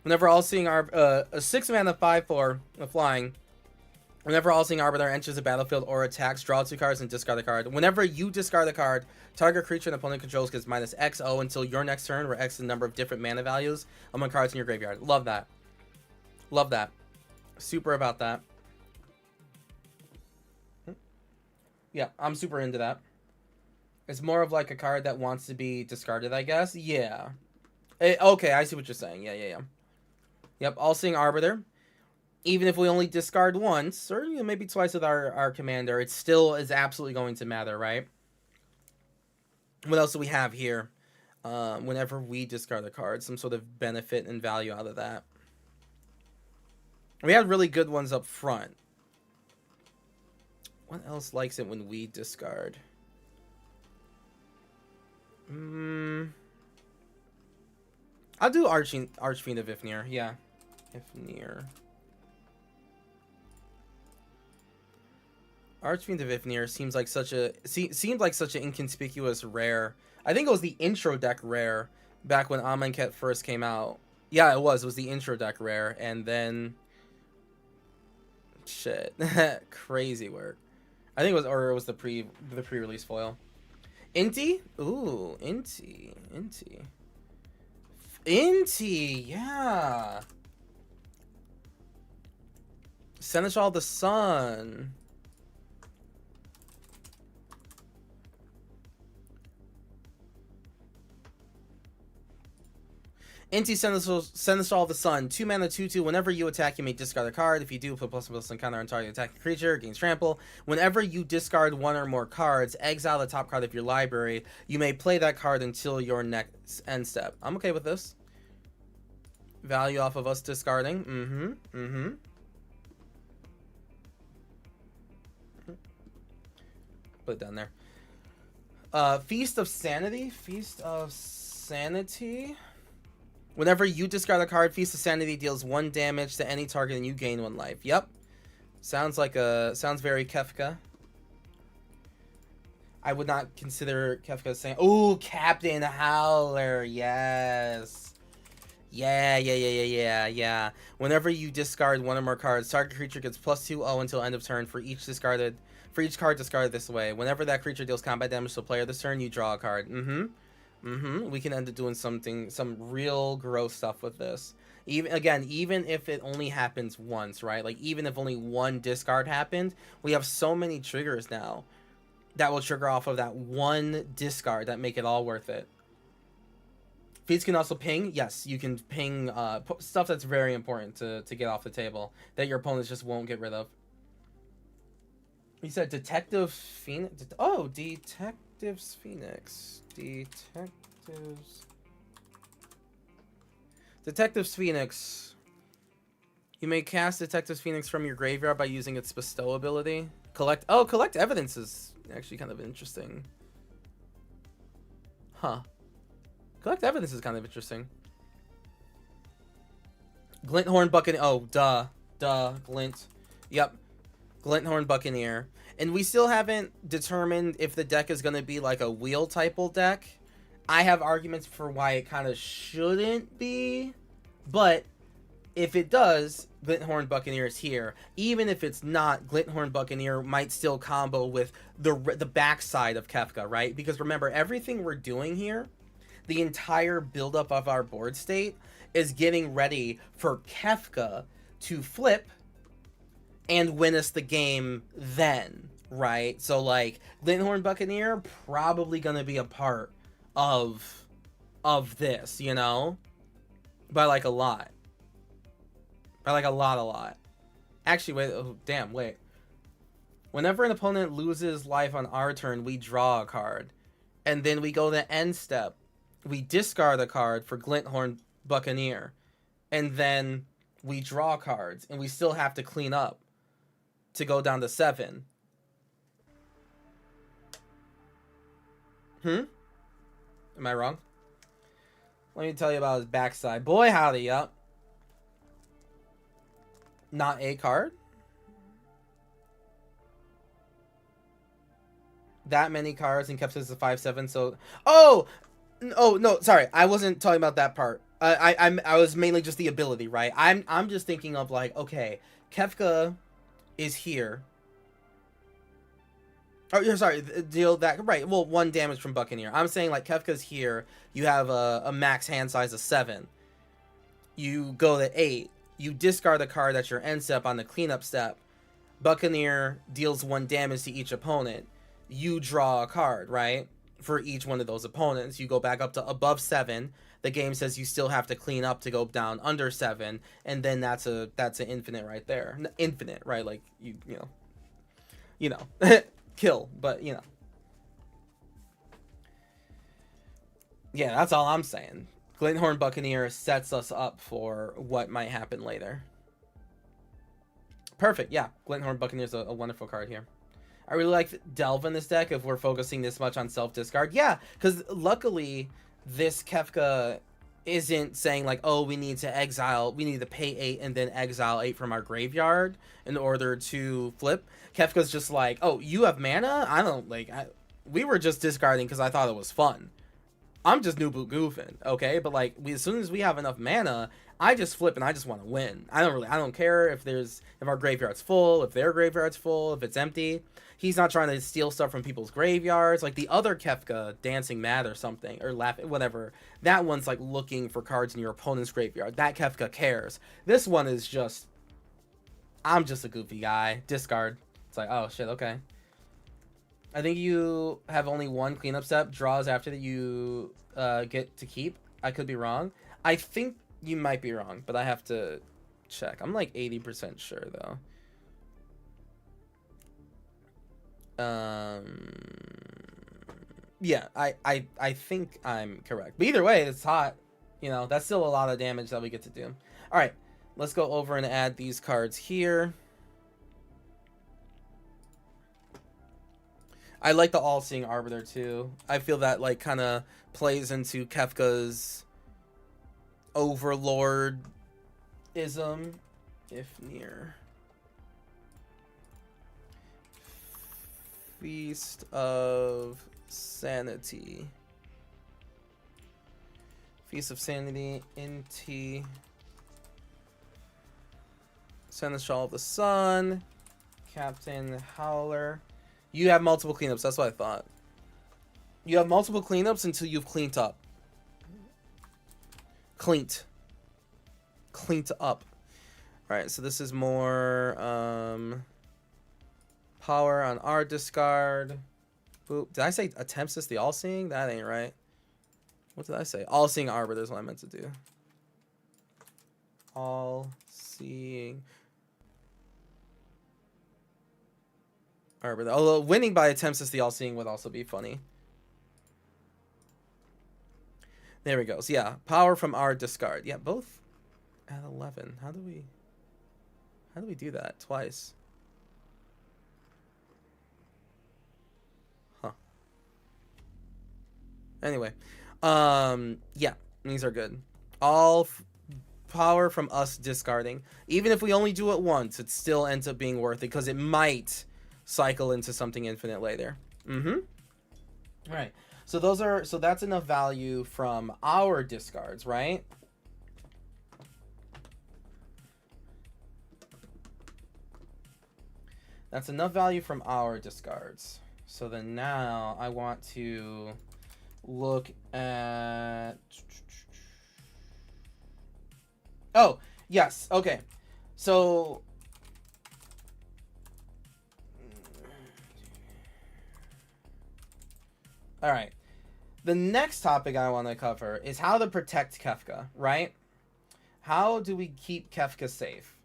Whenever All-Seeing a 6-mana 5/4 flying, whenever All-Seeing Arbiter enters the battlefield or attacks, draw 2 cards and discard a card. Whenever you discard a card, target creature an opponent controls gets -XO until your next turn, where X is the number of different mana values among cards in your graveyard. Love that. Love that. Super about that. Yeah, I'm super into that. It's more of like a card that wants to be discarded, I guess. Yeah. Okay, I see what you're saying. Yeah. Yep, All-Seeing Arbiter. Even if we only discard once, or maybe twice with our commander, it still is absolutely going to matter, right? What else do we have here? Whenever we discard a card, some sort of benefit and value out of that. We had really good ones up front. What else likes it when we discard? I'll do Archfiend of Ifnir. Yeah. Ifnir. Archfiend of Ifnir seemed like such an inconspicuous rare. I think it was the intro deck rare back when Amonkhet first came out. Yeah, it was the intro deck rare, and then shit. Crazy work. I think it was, or it was the pre-release foil. Inti? Ooh, Inti, yeah. Seneschal the Sun. Inti Seneschal the Sun. 2 mana 2/2. Whenever you attack, you may discard a card. If you do, put +++ encounter on target attacking creature. Gains trample. Whenever you discard one or more cards, exile the top card of your library. You may play that card until your next end step. I'm okay with this. Value off of us discarding. Put it down there. Feast of Sanity. Feast of Sanity. Whenever you discard a card, Feast of Sanity deals 1 damage to any target and you gain 1 life. Yep. Sounds very Kefka. I would not consider Kefka saying, ooh, Captain Howler. Yes. Yeah. Whenever you discard 1 or more cards, target creature gets +2/0 until end of turn for each card discarded this way. Whenever that creature deals combat damage to a player this turn, you draw a card. We can end up doing some real gross stuff with this. Even if it only happens once, right? Like, even if only 1 discard happened, we have so many triggers now that will trigger off of that 1 discard that make it all worth it. Feats can also ping. Yes, you can ping stuff that's very important to get off the table that your opponents just won't get rid of. He said Detective Phoenix. Oh, Detectives Phoenix. Detectives Phoenix. You may cast Detectives Phoenix from your graveyard by using its bestow ability. Collect evidence is actually kind of interesting. Huh. Collect evidence is kind of interesting. Glinthorn Buccaneer. Oh, Glint. Yep. Glinthorn Buccaneer. And we still haven't determined if the deck is going to be like a wheel type deck. I have arguments for why it kind of shouldn't be. But if it does, Glinthorn Buccaneer is here. Even if it's not, Glinthorn Buccaneer might still combo with the backside of Kefka, right? Because remember, everything we're doing here, the entire buildup of our board state, is getting ready for Kefka to flip and win us the game then, right? So, like, Glinthorn Buccaneer probably gonna be a part of this, you know? By, like, a lot. By, like, a lot. Actually, wait. Whenever an opponent loses life on our turn, we draw a card. And then we go to end step. We discard a card for Glinthorn Buccaneer. And then we draw cards. And we still have to clean up to go down to 7. Am I wrong? Let me tell you about his backside. Boy, howdy, yup. Not a card? That many cards and kept this a 5/7, so... Oh, no, sorry. I wasn't talking about that part. I was mainly just the ability, right? I'm just thinking of, like, okay, Kefka is here. Oh, you're sorry, deal that, right, well, 1 damage from Buccaneer. I'm saying, like, Kefka's here, you have a max hand size of 7. You go to 8. You discard a card at your end step on the cleanup step. Buccaneer deals 1 damage to each opponent. You draw a card, right? For each one of those opponents. You go back up to above 7. The game says you still have to clean up to go down under 7, and then that's an infinite right there. Infinite, right? Like, you know, kill, but, you know. Yeah, that's all I'm saying. Glinthorn Buccaneer sets us up for what might happen later. Perfect, yeah. Glinthorn Buccaneer is a wonderful card here. I really like Delve in this deck if we're focusing this much on self-discard. Yeah, because luckily, this Kefka isn't saying, like, oh, we need to pay 8 and then exile 8 from our graveyard in order to flip. Kefka's just like, oh, you have mana? I don't, like, we were just discarding because I thought it was fun. I'm just noob goofing, okay? But like, as soon as we have enough mana, I just flip and I just want to win. I don't care if our graveyard's full, if their graveyard's full, if it's empty. He's not trying to steal stuff from people's graveyards. Like the other Kefka, Dancing Mad or something, or whatever. That one's like looking for cards in your opponent's graveyard. That Kefka cares. This one is just, I'm just a goofy guy. Discard. It's like, oh shit, okay. I think you have only one cleanup step. Draws after that you get to keep. I could be wrong. I think you might be wrong, but I have to check. I'm like 80% sure though. Yeah, I think I'm correct. But either way, it's hot. You know, that's still a lot of damage that we get to do. All right, let's go over and add these cards here. I like the All-Seeing Arbiter too. I feel that like kind of plays into Kefka's Overlord-ism, if near. Feast of Sanity. Feast of Sanity, Inti. Seneschal of the Sun. Captain Howler. You have multiple cleanups. That's what I thought. You have multiple cleanups until you've cleaned up. Cleaned up. Alright, so this is more power on our discard. Boop. Did I say attempts this the all-seeing? That ain't right. What did I say? All-Seeing Arbiter is what I meant to do. All-Seeing Arbiter. Although winning by attempts as the all-seeing would also be funny. There we go. So yeah, power from our discard. Yeah, both at 11. How do we do that twice? Huh. Anyway, yeah, these are good. All power from us discarding. Even if we only do it once, it still ends up being worth it because it might cycle into something infinite later. All right. So that's enough value from our discards, right? That's enough value from our discards. So then now I want to look at... Oh, yes. Okay. So... All right. The next topic I want to cover is how to protect Kefka, right? How do we keep Kefka safe?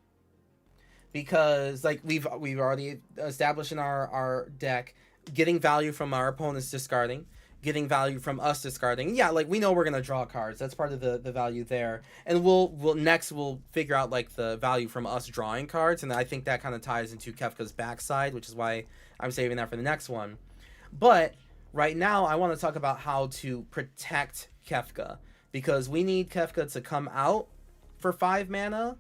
Because like we've already established in our deck, getting value from our opponents discarding, getting value from us discarding. Yeah, like we know we're gonna draw cards. That's part of the value there. And we'll figure out like the value from us drawing cards, and I think that kind of ties into Kefka's backside, which is why I'm saving that for the next one. But right now, I want to talk about how to protect Kefka, because we need Kefka to come out for 5 mana,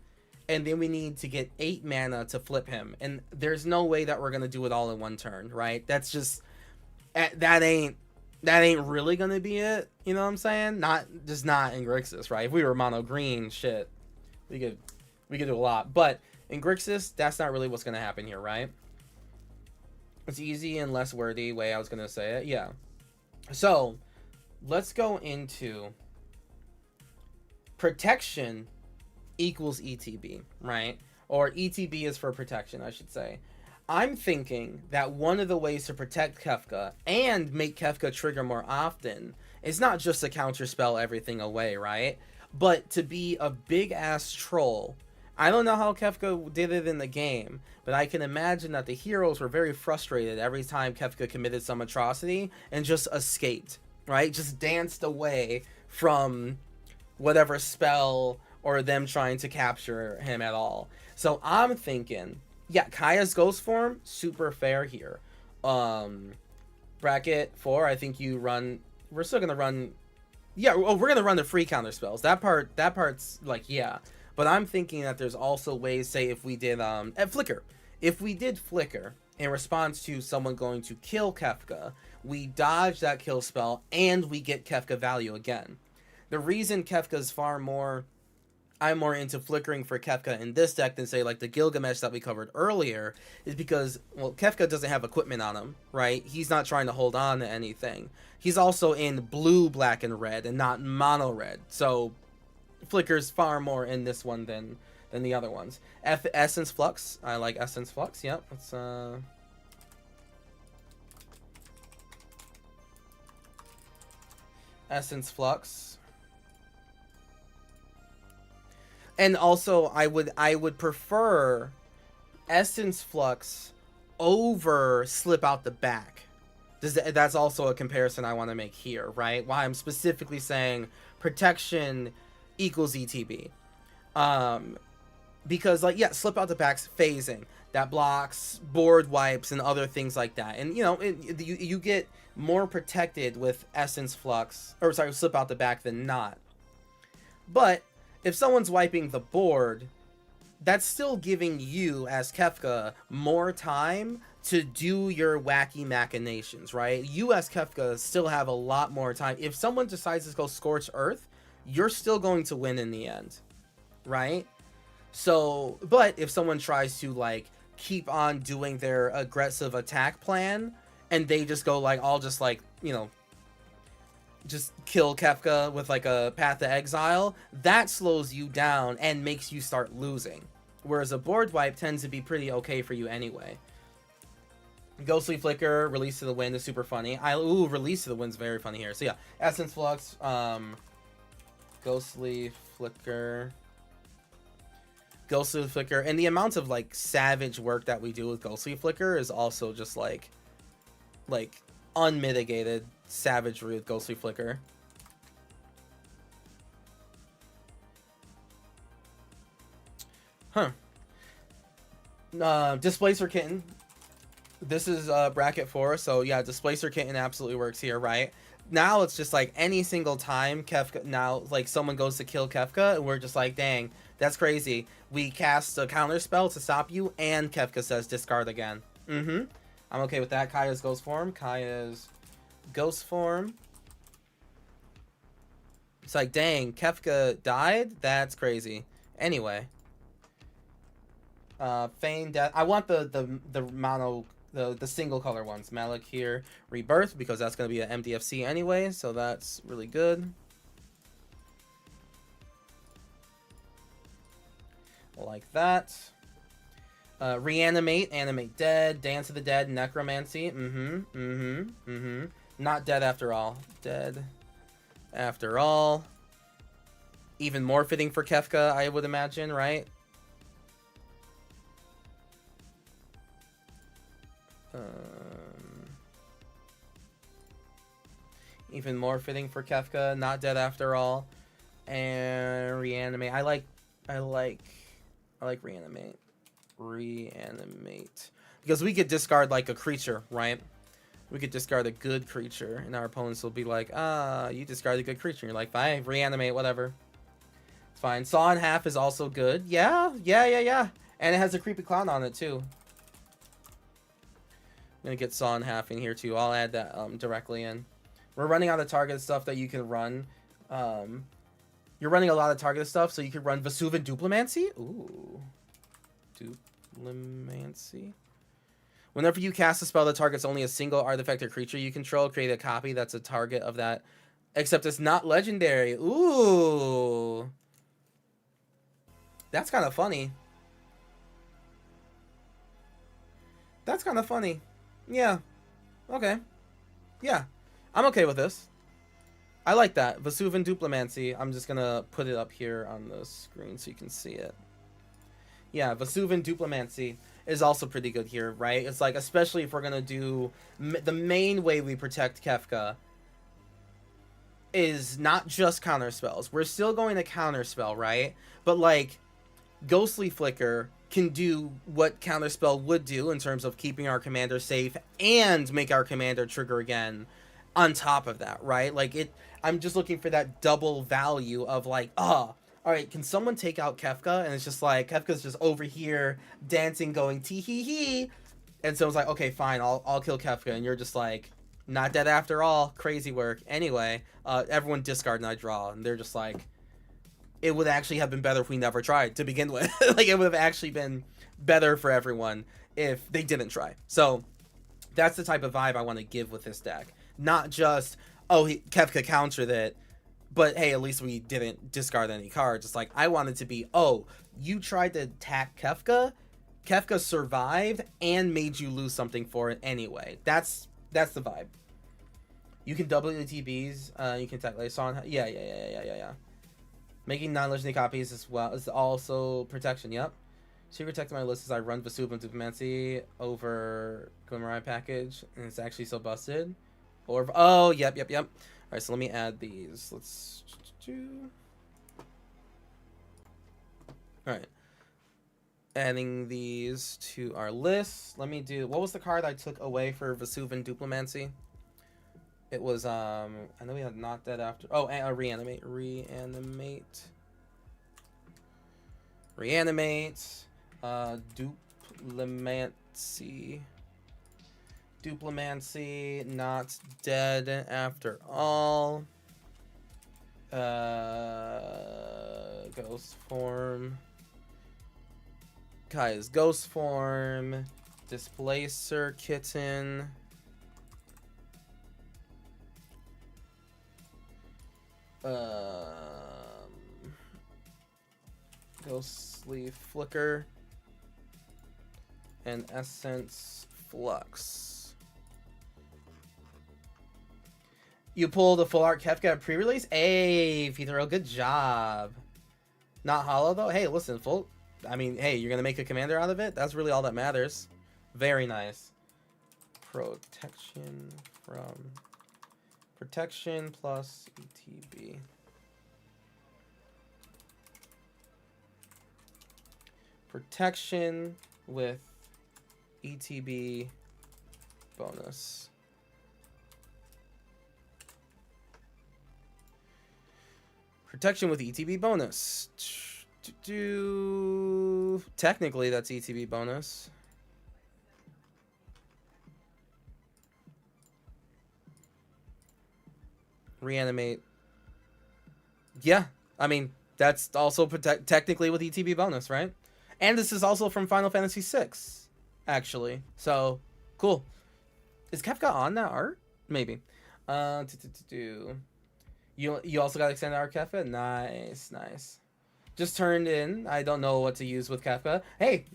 and then we need to get 8 mana to flip him. And there's no way that we're going to do it all in one turn, right? That's just... That ain't really going to be it, you know what I'm saying? Not in Grixis, right? If we were mono green, shit, we could do a lot. But in Grixis, that's not really what's going to happen here, right? It's easy and less wordy way I was going to say it. Yeah. So, let's go into protection equals ETB, right? Or ETB is for protection, I should say. I'm thinking that one of the ways to protect Kefka and make Kefka trigger more often is not just to counterspell everything away, right? But to be a big-ass troll. I don't know how Kefka did it in the game, but I can imagine that the heroes were very frustrated every time Kefka committed some atrocity and just escaped, right? Just danced away from whatever spell or them trying to capture him at all. So I'm thinking, yeah, Kaya's ghost form, super fair here. Bracket 4, I think you run... We're still going to run... Yeah, we're going to run the free counter spells. That part's like, yeah. But I'm thinking that there's also ways, say if we did at Flicker. If we did Flicker in response to someone going to kill Kefka, we dodge that kill spell, and we get Kefka value again. The reason Kefka's far more... I'm more into flickering for Kefka in this deck than, say, like the Gilgamesh that we covered earlier, is because, well, Kefka doesn't have equipment on him, right? He's not trying to hold on to anything. He's also in blue, black, and red, and not mono red. So, flickers far more in this one than the other ones. Essence Flux. I like Essence Flux. Yep. Let's, Essence Flux. And also, I would prefer Essence Flux over Slip Out the Back. That's also a comparison I want to make here, right? Why I'm specifically saying protection equals ETB. Because, like, yeah, Slip Out the Back's phasing. That blocks board wipes and other things like that. And, you know, you get more protected with Essence Flux, or sorry, Slip Out the Back than not. But if someone's wiping the board, that's still giving you, as Kefka, more time to do your wacky machinations, right? You, as Kefka, still have a lot more time. If someone decides to go Scorched Earth, you're still going to win in the end, right? So, but if someone tries to, like, keep on doing their aggressive attack plan, and they just go, like, I'll just, like, you know, just kill Kefka with, like, a Path to Exile, that slows you down and makes you start losing. Whereas a board wipe tends to be pretty okay for you anyway. Ghostly Flicker, Release to the Wind is super funny. Release to the Wind's very funny here. So yeah, Essence Flux, Ghostly Flicker, and the amount of, like, savage work that we do with Ghostly Flicker is also just, like unmitigated savagery with Ghostly Flicker. Huh. Displacer Kitten. This is bracket 4, so yeah, Displacer Kitten absolutely works here, right? Now it's just like any single time Kefka, now like someone goes to kill Kefka, and we're just like, dang, that's crazy. We cast a counter spell to stop you, and Kefka says discard again. I'm okay with that. Kaya's Ghost Form. It's like, dang, Kefka died? That's crazy. Anyway. Feign Death. I want the mono, the single color ones. Malik here. Rebirth, because that's going to be an MDFC anyway, so that's really good. Like that. Reanimate, Animate Dead, Dance of the Dead, Necromancy. Not dead after all. Dead after all. Even more fitting for Kefka, I would imagine, right? Even more fitting for Kefka, not dead after all. And Reanimate. I like Reanimate. Reanimate. Because we could discard, like, a creature, right? We could discard a good creature, and our opponents will be like, you discarded a good creature. And you're like, fine, Reanimate, whatever. It's fine. Saw in Half is also good. Yeah. And it has a Creepy Clown on it, too. I'm gonna get Saw in Half in here, too. I'll add that directly in. We're running out of targeted stuff that you can run. You're running a lot of targeted stuff, so you can run Vesuvan Duplimancy. Ooh. Duplimancy. Whenever you cast a spell that targets only a single artifact or creature you control, create a copy that's a target of that, except it's not legendary. Ooh. That's kind of funny. That's kind of funny. Yeah. Okay. Yeah. I'm okay with this. I like that. Vesuvan Duplimancy. I'm just gonna put it up here on the screen so you can see it. Yeah, Vesuvan Duplimancy is also pretty good here, right? It's like, especially if we're gonna do... the main way we protect Kefka is not just counter spells. We're still going to counter spell, right? But, like, Ghostly Flicker can do what counterspell would do in terms of keeping our commander safe and make our commander trigger again on top of that, right? Like, I'm just looking for that double value of, like, all right, can someone take out Kefka? And it's just like, Kefka's just over here dancing, going tee hee hee. And so it's like, okay, fine, I'll kill Kefka. And you're just like, Not dead after all. Crazy work. Anyway, everyone discard and I draw, and they're just like, it would actually have been better if we never tried to begin with. Like, it would have actually been better for everyone if they didn't try. So that's the type of vibe I want to give with this deck. Not just, oh, Kefka countered it, but hey, at least we didn't discard any cards. It's like, I wanted to be, oh, you tried to attack Kefka, Kefka survived and made you lose something for it anyway. That's the vibe. You can double the TBs. You can attack like Son. Yeah. Making non-legendary copies as well is also protection. Yep. Secret Tech to my list is I run Vesuv and Diplomancy over Glimmerai package, and it's actually so busted. Or oh, yep. All right, so let me add these. Let's do. All right. Adding these to our list. Let me do. What was the card I took away for Vesuv and Diplomancy? It was I know we had not dead after. Oh, reanimate. Duplomancy, not dead after all. Ghost form. Kai's ghost form. Displacer kitten. Ghostly flicker. And essence flux. You pulled a full art Kefka pre-release? Hey, Fithero, good job. Not hollow though? Hey, listen, full. I mean, hey, you're gonna make a commander out of it? That's really all that matters. Very nice. Protection from protection plus ETB. Protection with ETB bonus. Protection with ETB bonus. Technically, that's ETB bonus. Reanimate. Yeah, I mean, that's also technically with ETB bonus, right? And this is also from Final Fantasy VI, actually. So, cool. Is Kefka on that art? Maybe. You also got extended art Kefka? Nice. Just turned in. I don't know what to use with Kefka. Hey,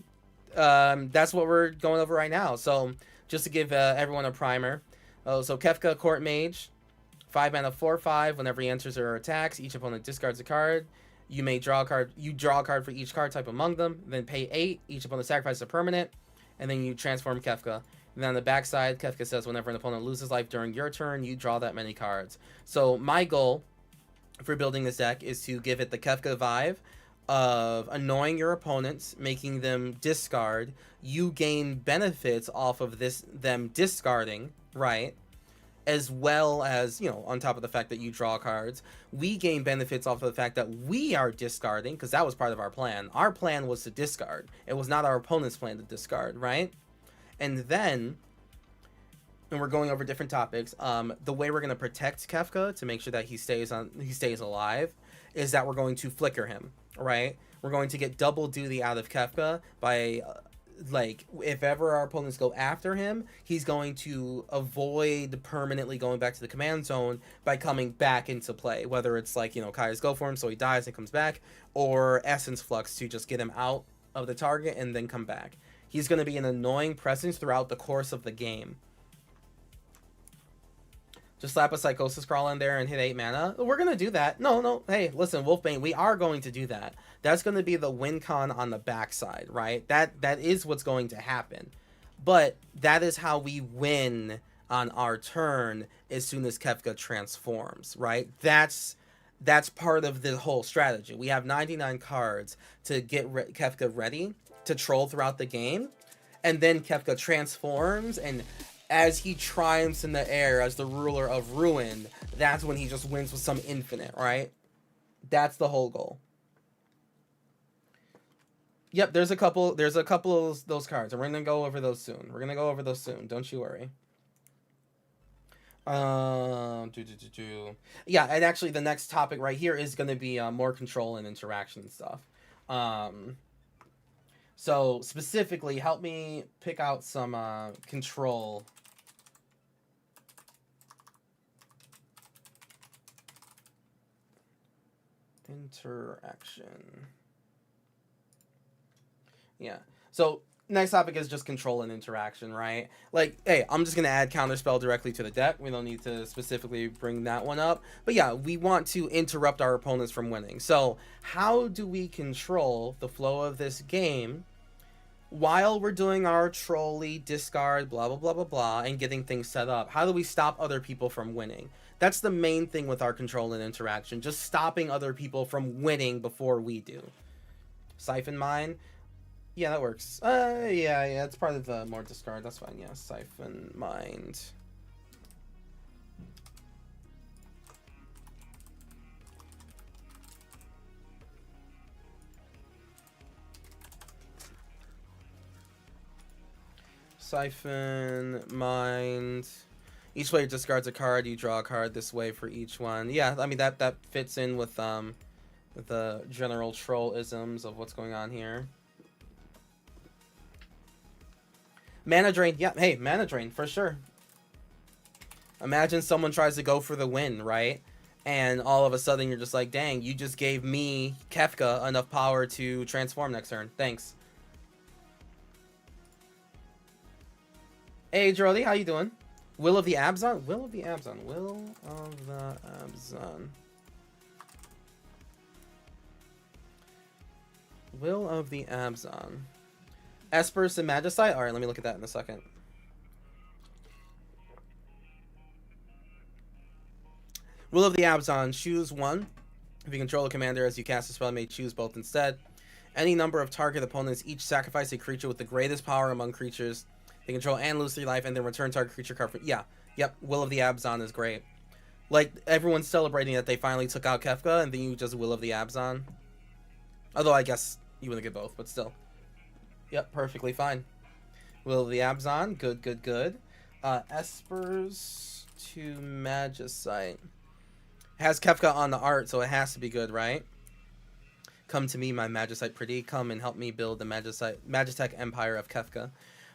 that's what we're going over right now. So, just to give everyone a primer. So Kefka, Court Mage. 5 mana 4/5. Whenever he enters or attacks, each opponent discards a card. You may draw a card. You draw a card for each card type among them. Then pay 8. Each opponent sacrifices a permanent. And then you transform Kefka. And then on the backside, Kefka says whenever an opponent loses life during your turn, you draw that many cards. So my goal for building this deck is to give it the Kefka vibe of annoying your opponents, making them discard. You gain benefits off of them discarding, right? As well as, you know, on top of the fact that you draw cards, we gain benefits off of the fact that we are discarding, because that was part of our plan. Our plan was to discard. It was not our opponent's plan to discard, right? And then, and we're going over different topics, the way we're going to protect Kefka to make sure that he stays alive is that we're going to flicker him, right? We're going to get double duty out of Kefka by... like, if ever our opponents go after him, he's going to avoid permanently going back to the command zone by coming back into play. Whether it's like, you know, Kaya's go for him so he dies and comes back, or Essence Flux to just get him out of the target and then come back. He's going to be an annoying presence throughout the course of the game. Just slap a Psychosis Crawl in there and hit 8 mana. We're going to do that. No. Hey, listen, Wolfbane, we are going to do that. That's going to be the win con on the backside, right? That is what's going to happen. But that is how we win on our turn as soon as Kefka transforms, right? That's part of the whole strategy. We have 99 cards to get Kefka ready to troll throughout the game. And then Kefka transforms, and as he triumphs in the air as the ruler of ruin, that's when he just wins with some infinite, right? That's the whole goal. Yep, there's a couple of those cards, and we're gonna go over those soon. Don't you worry. Yeah, and actually, the next topic right here is going to be more control and interaction stuff. Um, so specifically, help me pick out some control. Interaction. Yeah. So next topic is just control and interaction, right? Like, hey, I'm just gonna add counterspell directly to the deck. We don't need to specifically bring that one up. But yeah, we want to interrupt our opponents from winning. So how do we control the flow of this game while we're doing our trolley discard, blah blah blah blah blah, and getting things set up? How do we stop other people from winning? That's the main thing with our control and interaction, just stopping other people from winning before we do. Siphon Mine. Yeah, that works. Yeah, it's part of the more discard. That's fine. Yeah, Siphon Mind. Siphon Mind. Each player discards a card. You draw a card this way for each one. Yeah, I mean that fits in with the general troll-isms of what's going on here. Mana drain. Yeah, hey, mana drain for sure. Imagine someone tries to go for the win, right? And all of a sudden you're just like, dang, you just gave me, Kefka, enough power to transform next turn. Thanks. Hey, Jordy, how you doing? Will of the Abzan? Will of the Abzan. Will of the Abzan. Will of the Abzan. Espers and Magicite? Alright, let me look at that in a second. Will of the Abzan. Choose one. If you control a commander as you cast a spell, you may choose both instead. Any number of target opponents each sacrifice a creature with the greatest power among creatures they control and lose 3 life, and then return target creature card for... Yeah, yep, Will of the Abzan is great. Like, everyone's celebrating that they finally took out Kefka, and then you just Will of the Abzan. Although, I guess you wouldn't get both, but still. Yep, perfectly fine. Will of the Abzan, good, good, good. Espers to Magicite. Has Kefka on the art, so it has to be good, right? Come to me, my Magicite pretty. Come and help me build the Magitech Empire of Kefka.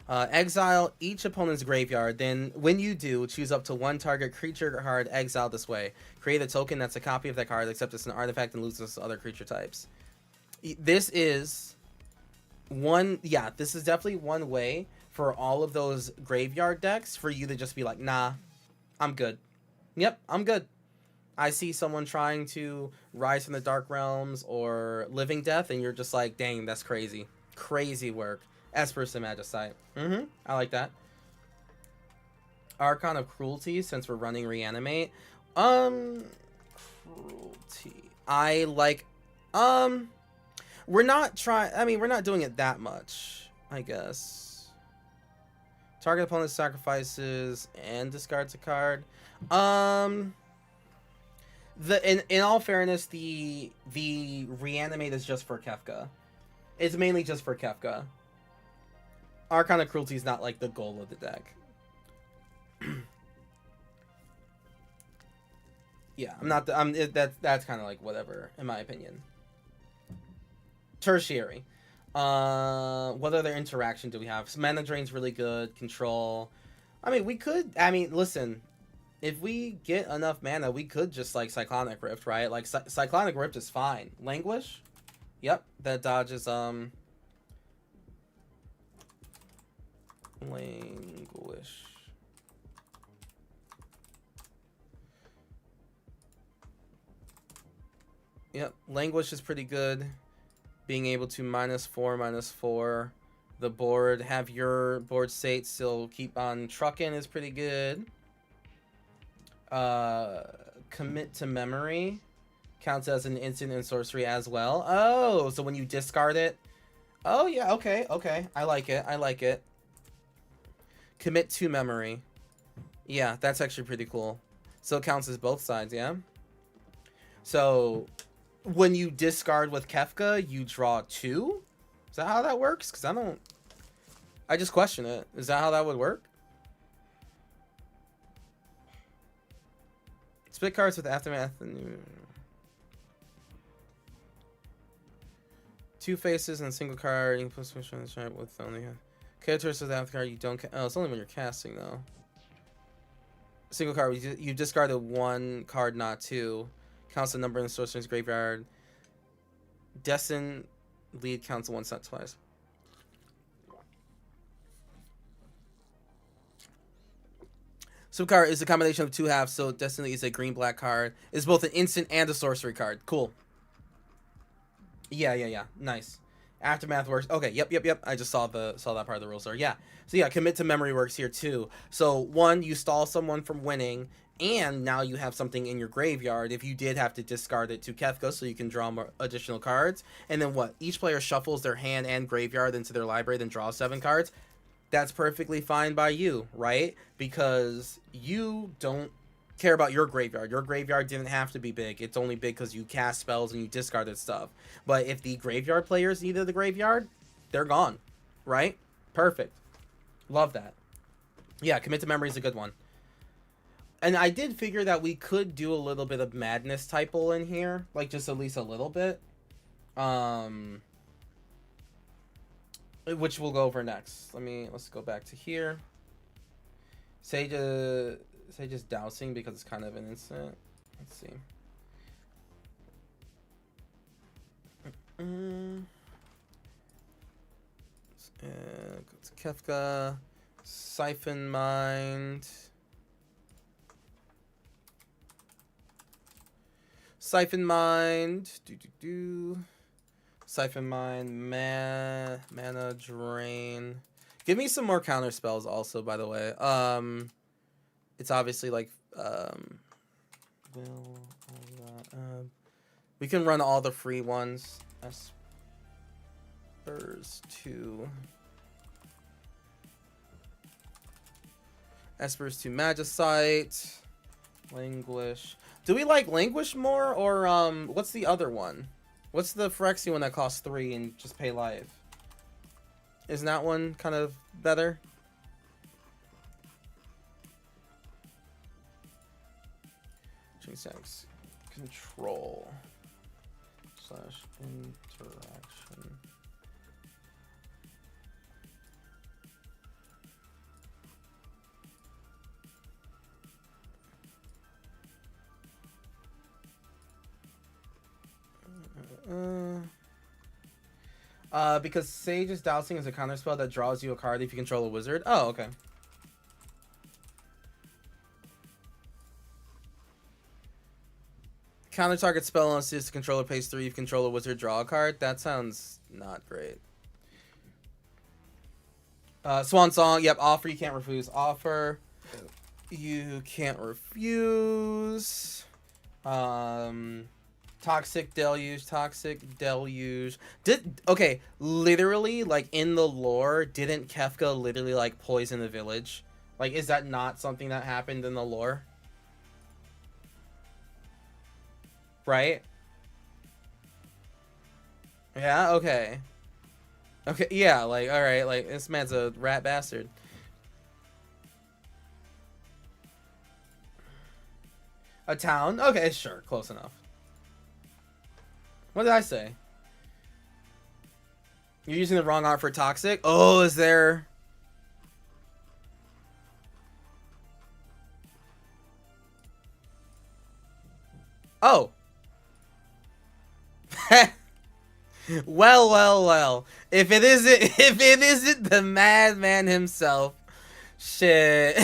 Exile each opponent's graveyard. Then, when you do, choose up to 1 target creature card exiled this way. Create a token that's a copy of that card, except it's an artifact and loses to other creature types. This is one... Yeah, this is definitely one way for all of those graveyard decks for you to just be like, nah, I'm good. Yep, I'm good. I see someone trying to Rise from the Dark Realms or Living Death, and you're just like, dang, that's crazy. Crazy work. Espers and Magicite. I like that. Archon of Cruelty, since we're running Reanimate. Cruelty. I like... We're not trying... I mean, we're not doing it that much, I guess. Target opponent sacrifices and discards a card. In all fairness, the Reanimate is just for Kefka. It's mainly just for Kefka. Archon of Cruelty is not like the goal of the deck. Yeah, I'm not. That's kind of like whatever, in my opinion. Tertiary. What other interaction do we have? Mana Drain's really good. Control. I mean, we could. I mean, listen. If we get enough mana, we could just like Cyclonic Rift, right? Like Cyclonic Rift is fine. Languish. Yep, that dodges Languish. Yep, Languish is pretty good. Being able to -4/-4 the board, have your board state still keep on trucking is pretty good. Commit to Memory counts as an instant and sorcery as well. Oh, so when you discard it. Oh yeah, okay. I like it. Commit to Memory. Yeah, that's actually pretty cool. So it counts as both sides, yeah? So when you discard with Kefka, you draw 2? Is that how that works? Because I just question it. Is that how that would work? Split cards with Aftermath. And two faces and a single card. You can put switch on the chart with only characters with after card. You don't. Oh, it's only when you're casting though. Single card. You discarded one card, not two. Counts the number in the sorcerer's graveyard. Destin lead counts one set twice. Sub card is a combination of two halves, so Destiny is a green-black card. It's both an instant and a sorcery card. Cool. Yeah. Nice. Aftermath works. Okay, yep. I just saw that part of the rules there. Yeah. So yeah, commit to memory works here too. So one, you stall someone from winning, and now you have something in your graveyard if you did have to discard it to Kefka, so you can draw more additional cards. And then what? Each player shuffles their hand and graveyard into their library, then draws 7 cards. That's perfectly fine by you, right? Because you don't care about your graveyard. Your graveyard didn't have to be big. It's only big because you cast spells and you discarded stuff. But if the graveyard players needed the graveyard, they're gone, right? Perfect. Love that. Yeah, commit to memory is a good one. And I did figure that we could do a little bit of madness typal in here, like just at least a little bit. Which we'll go over next. Let's go back to here. Say just dousing because it's kind of an instant. Let's see. Go to Kefka. Siphon Mind. Siphon Mind. Siphon Mind, mana drain. Give me some more counter spells also, by the way. It's obviously like we can run all the free ones. Espers 2. Espers 2 Magicite. Languish. Do we like Languish more, or what's the other one? What's the Phyrexia one that costs 3 and just pay life? Isn't that one kind of better? Sex control / interaction. Because Sage's Dousing is a counterspell that draws you a card if you control a wizard. Oh, okay. Counter target spell unless the controller pays 3 if you control a wizard, draw a card. That sounds not great. Swan Song, yep, offer, you can't refuse. Offer, you can't refuse. Toxic Deluge. Okay, literally, like, in the lore, didn't Kefka literally, like, poison the village? Like, is that not something that happened in the lore? Right? Yeah, okay. Okay, yeah, like, alright, like, this man's a rat bastard. A town? Okay, sure, close enough. What did I say? You're using the wrong art for toxic? Oh, is there... Oh. Well. If it isn't the madman himself. Shit.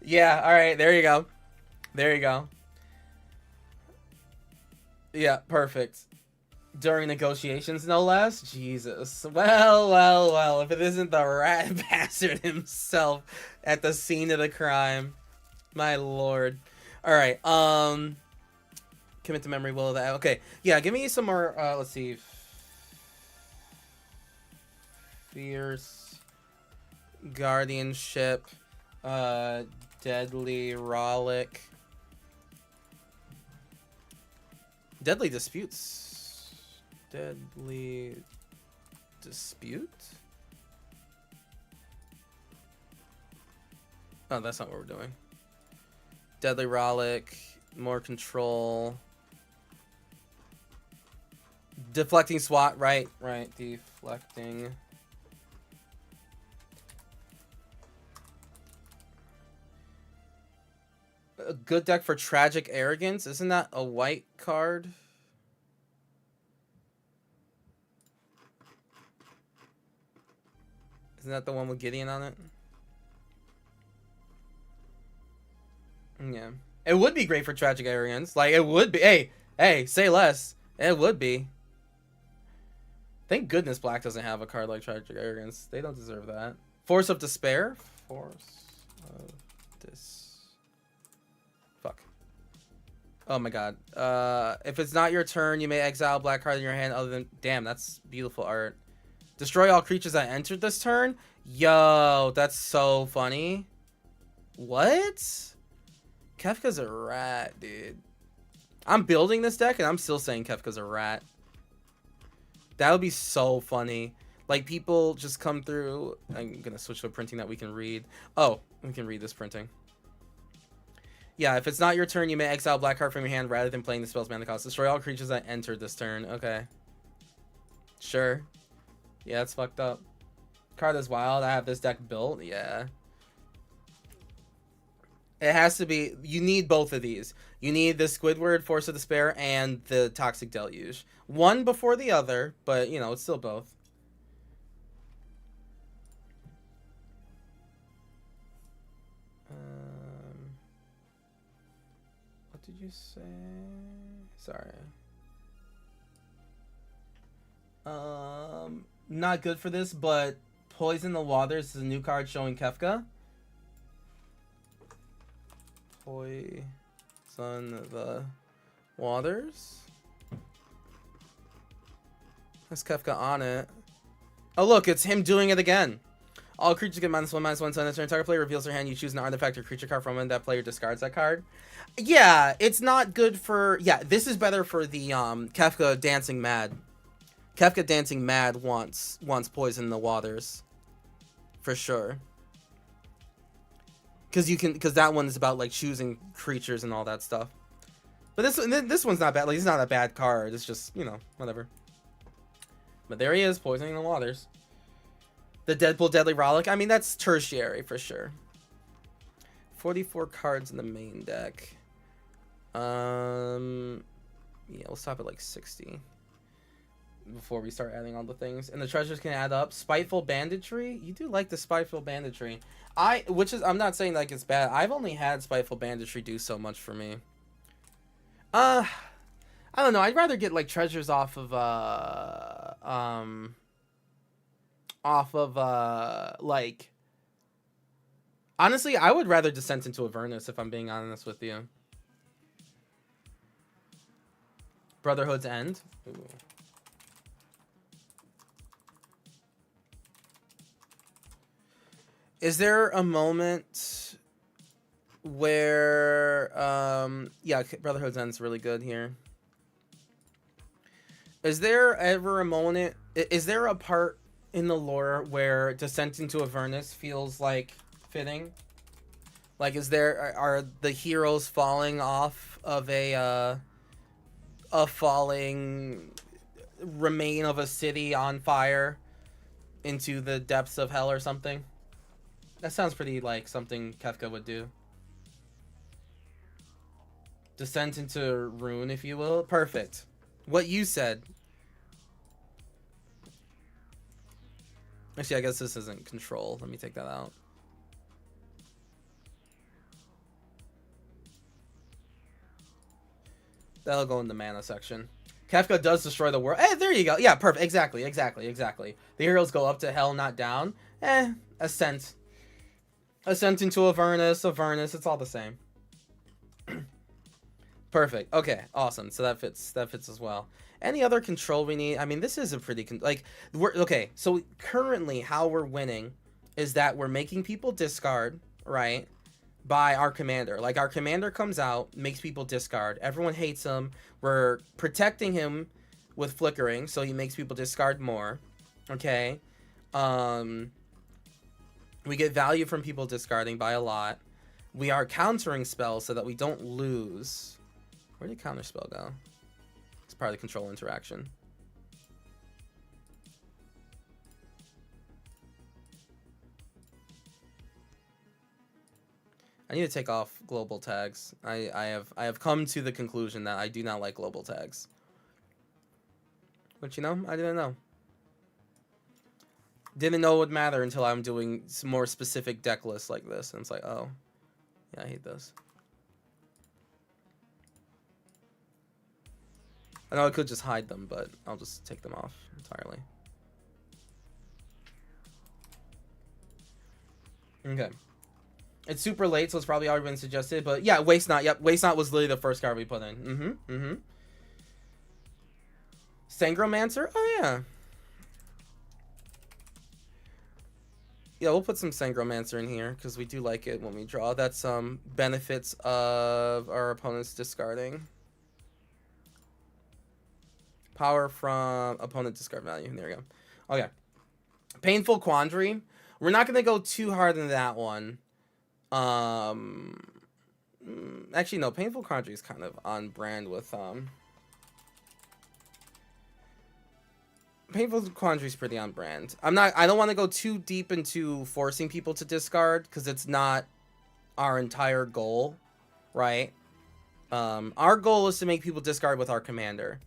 Yeah, alright, there you go. Yeah, perfect. During negotiations, no less? Jesus. Well. If it isn't the rat bastard himself at the scene of the crime. My lord. Alright, commit to memory, will of that. Okay, yeah, give me some more, let's see. Fierce. Guardianship. Deadly Rollick. Deadly Disputes. Deadly Dispute? Oh, that's not what we're doing. Deadly Rollick, more control. Deflecting SWAT, right, deflecting. A good deck for Tragic Arrogance. Isn't that a white card? Isn't that the one with Gideon on it? Yeah. It would be great for Tragic Arrogance. Like, it would be. Hey, say less. It would be. Thank goodness Black doesn't have a card like Tragic Arrogance. They don't deserve that. Force of Despair. Force of Fuck. Oh my god. If it's not your turn, you may exile a black card in your hand other than... Damn, that's beautiful art. Destroy all creatures that entered this turn? Yo, that's so funny. What? Kefka's a rat, dude. I'm building this deck and I'm still saying Kefka's a rat. That would be so funny. Like, people just come through. I'm gonna switch to a printing that we can read. Oh, we can read this printing. Yeah, if it's not your turn, you may exile a black card from your hand rather than playing the spell's mana cost. Destroy all creatures that entered this turn. Okay. Sure. Yeah, it's fucked up. Card is wild. I have this deck built. Yeah. It has to be... You need both of these. You need the Squidward, Force of Despair, and the Toxic Deluge. One before the other, but, you know, it's still both. What did you say? Sorry. Not good for this, but Poison the Waters is a new card showing Kefka. Poison the Waters. Has Kefka on it. Oh look, it's him doing it again. All creatures get -1/-1 so the entire player reveals their hand. You choose an artifact or creature card from it. That player discards that card. Yeah, it's not good for... Yeah, this is better for the Kefka Dancing Mad. Kefka Dancing Mad wants Poison the Waters. For sure. Because that one is about like choosing creatures and all that stuff. But this one's not bad. Like, it's not a bad card. It's just, you know, whatever. But there he is, Poisoning the Waters. The Deadpool Deadly Rollick. I mean, that's tertiary for sure. 44 cards in the main deck. Yeah, we'll stop at like 60 before we start adding all the things. And the treasures can add up. Spiteful Banditry. You do like the Spiteful Banditry. I'm not saying like it's bad. I've only had Spiteful Banditry do so much for me. I don't know. I'd rather get like treasures off of like, honestly, I would rather Descent into Avernus if I'm being honest with you. Brotherhood's End. Ooh. Is there a moment where yeah, Brotherhood's End is really good here. Is there ever a moment, is there a part in the lore where Descent into Avernus feels like fitting? Like, are the heroes falling off of a falling remain of a city on fire into the depths of hell or something? That sounds pretty like something Kefka would do. Descent into Ruin, if you will. Perfect. What you said. Actually, I guess this isn't control. Let me take that out. That'll go in the mana section. Kefka does destroy the world. Eh, there you go. Yeah, perfect. Exactly. The heroes go up to hell, not down. Ascent. Ascent into Avernus. It's all the same. Perfect. Okay, awesome. So that fits as well. Any other control we need? I mean, this is a pretty okay. So currently, how we're winning is that we're making people discard, right? By our commander. Like, our commander comes out, makes people discard. Everyone hates him. We're protecting him with flickering, so he makes people discard more. Okay. We get value from people discarding by a lot. We are countering spells so that we don't lose. Where did counter spell go? It's part of the control interaction. I need to take off global tags. I have come to the conclusion that I do not like global tags. But you know, I didn't know. Didn't know it would matter until I'm doing some more specific deck lists like this. And it's like, oh, yeah, I hate this. I know I could just hide them, but I'll just take them off entirely. Okay. It's super late, so it's probably already been suggested. But yeah, Waste Not. Yep, Waste Not was literally the first card we put in. Sangromancer? Oh, yeah. Yeah, we'll put some Sangromancer in here, because we do like it when we draw. That's benefits of our opponent's discarding. Power from opponent discard value. There we go. Okay. Painful Quandary. We're not going to go too hard into that one. Actually, no. Painful Quandary is kind of on brand with... Painful Quandary is pretty on brand. I don't want to go too deep into forcing people to discard, because it's not our entire goal, right? Our goal is to make people discard with our commander,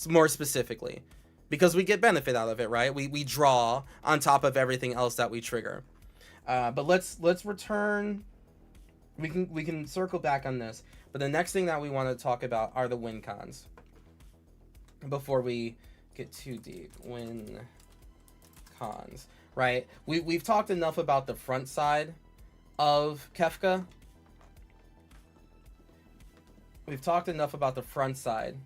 more specifically, because we get benefit out of it, right? We draw on top of everything else that we trigger. But let's return. We can circle back on this. But the next thing that we want to talk about are the win cons. Before we get too deep, win cons, right? We've talked enough about the front side of Kefka. We've talked enough about the front side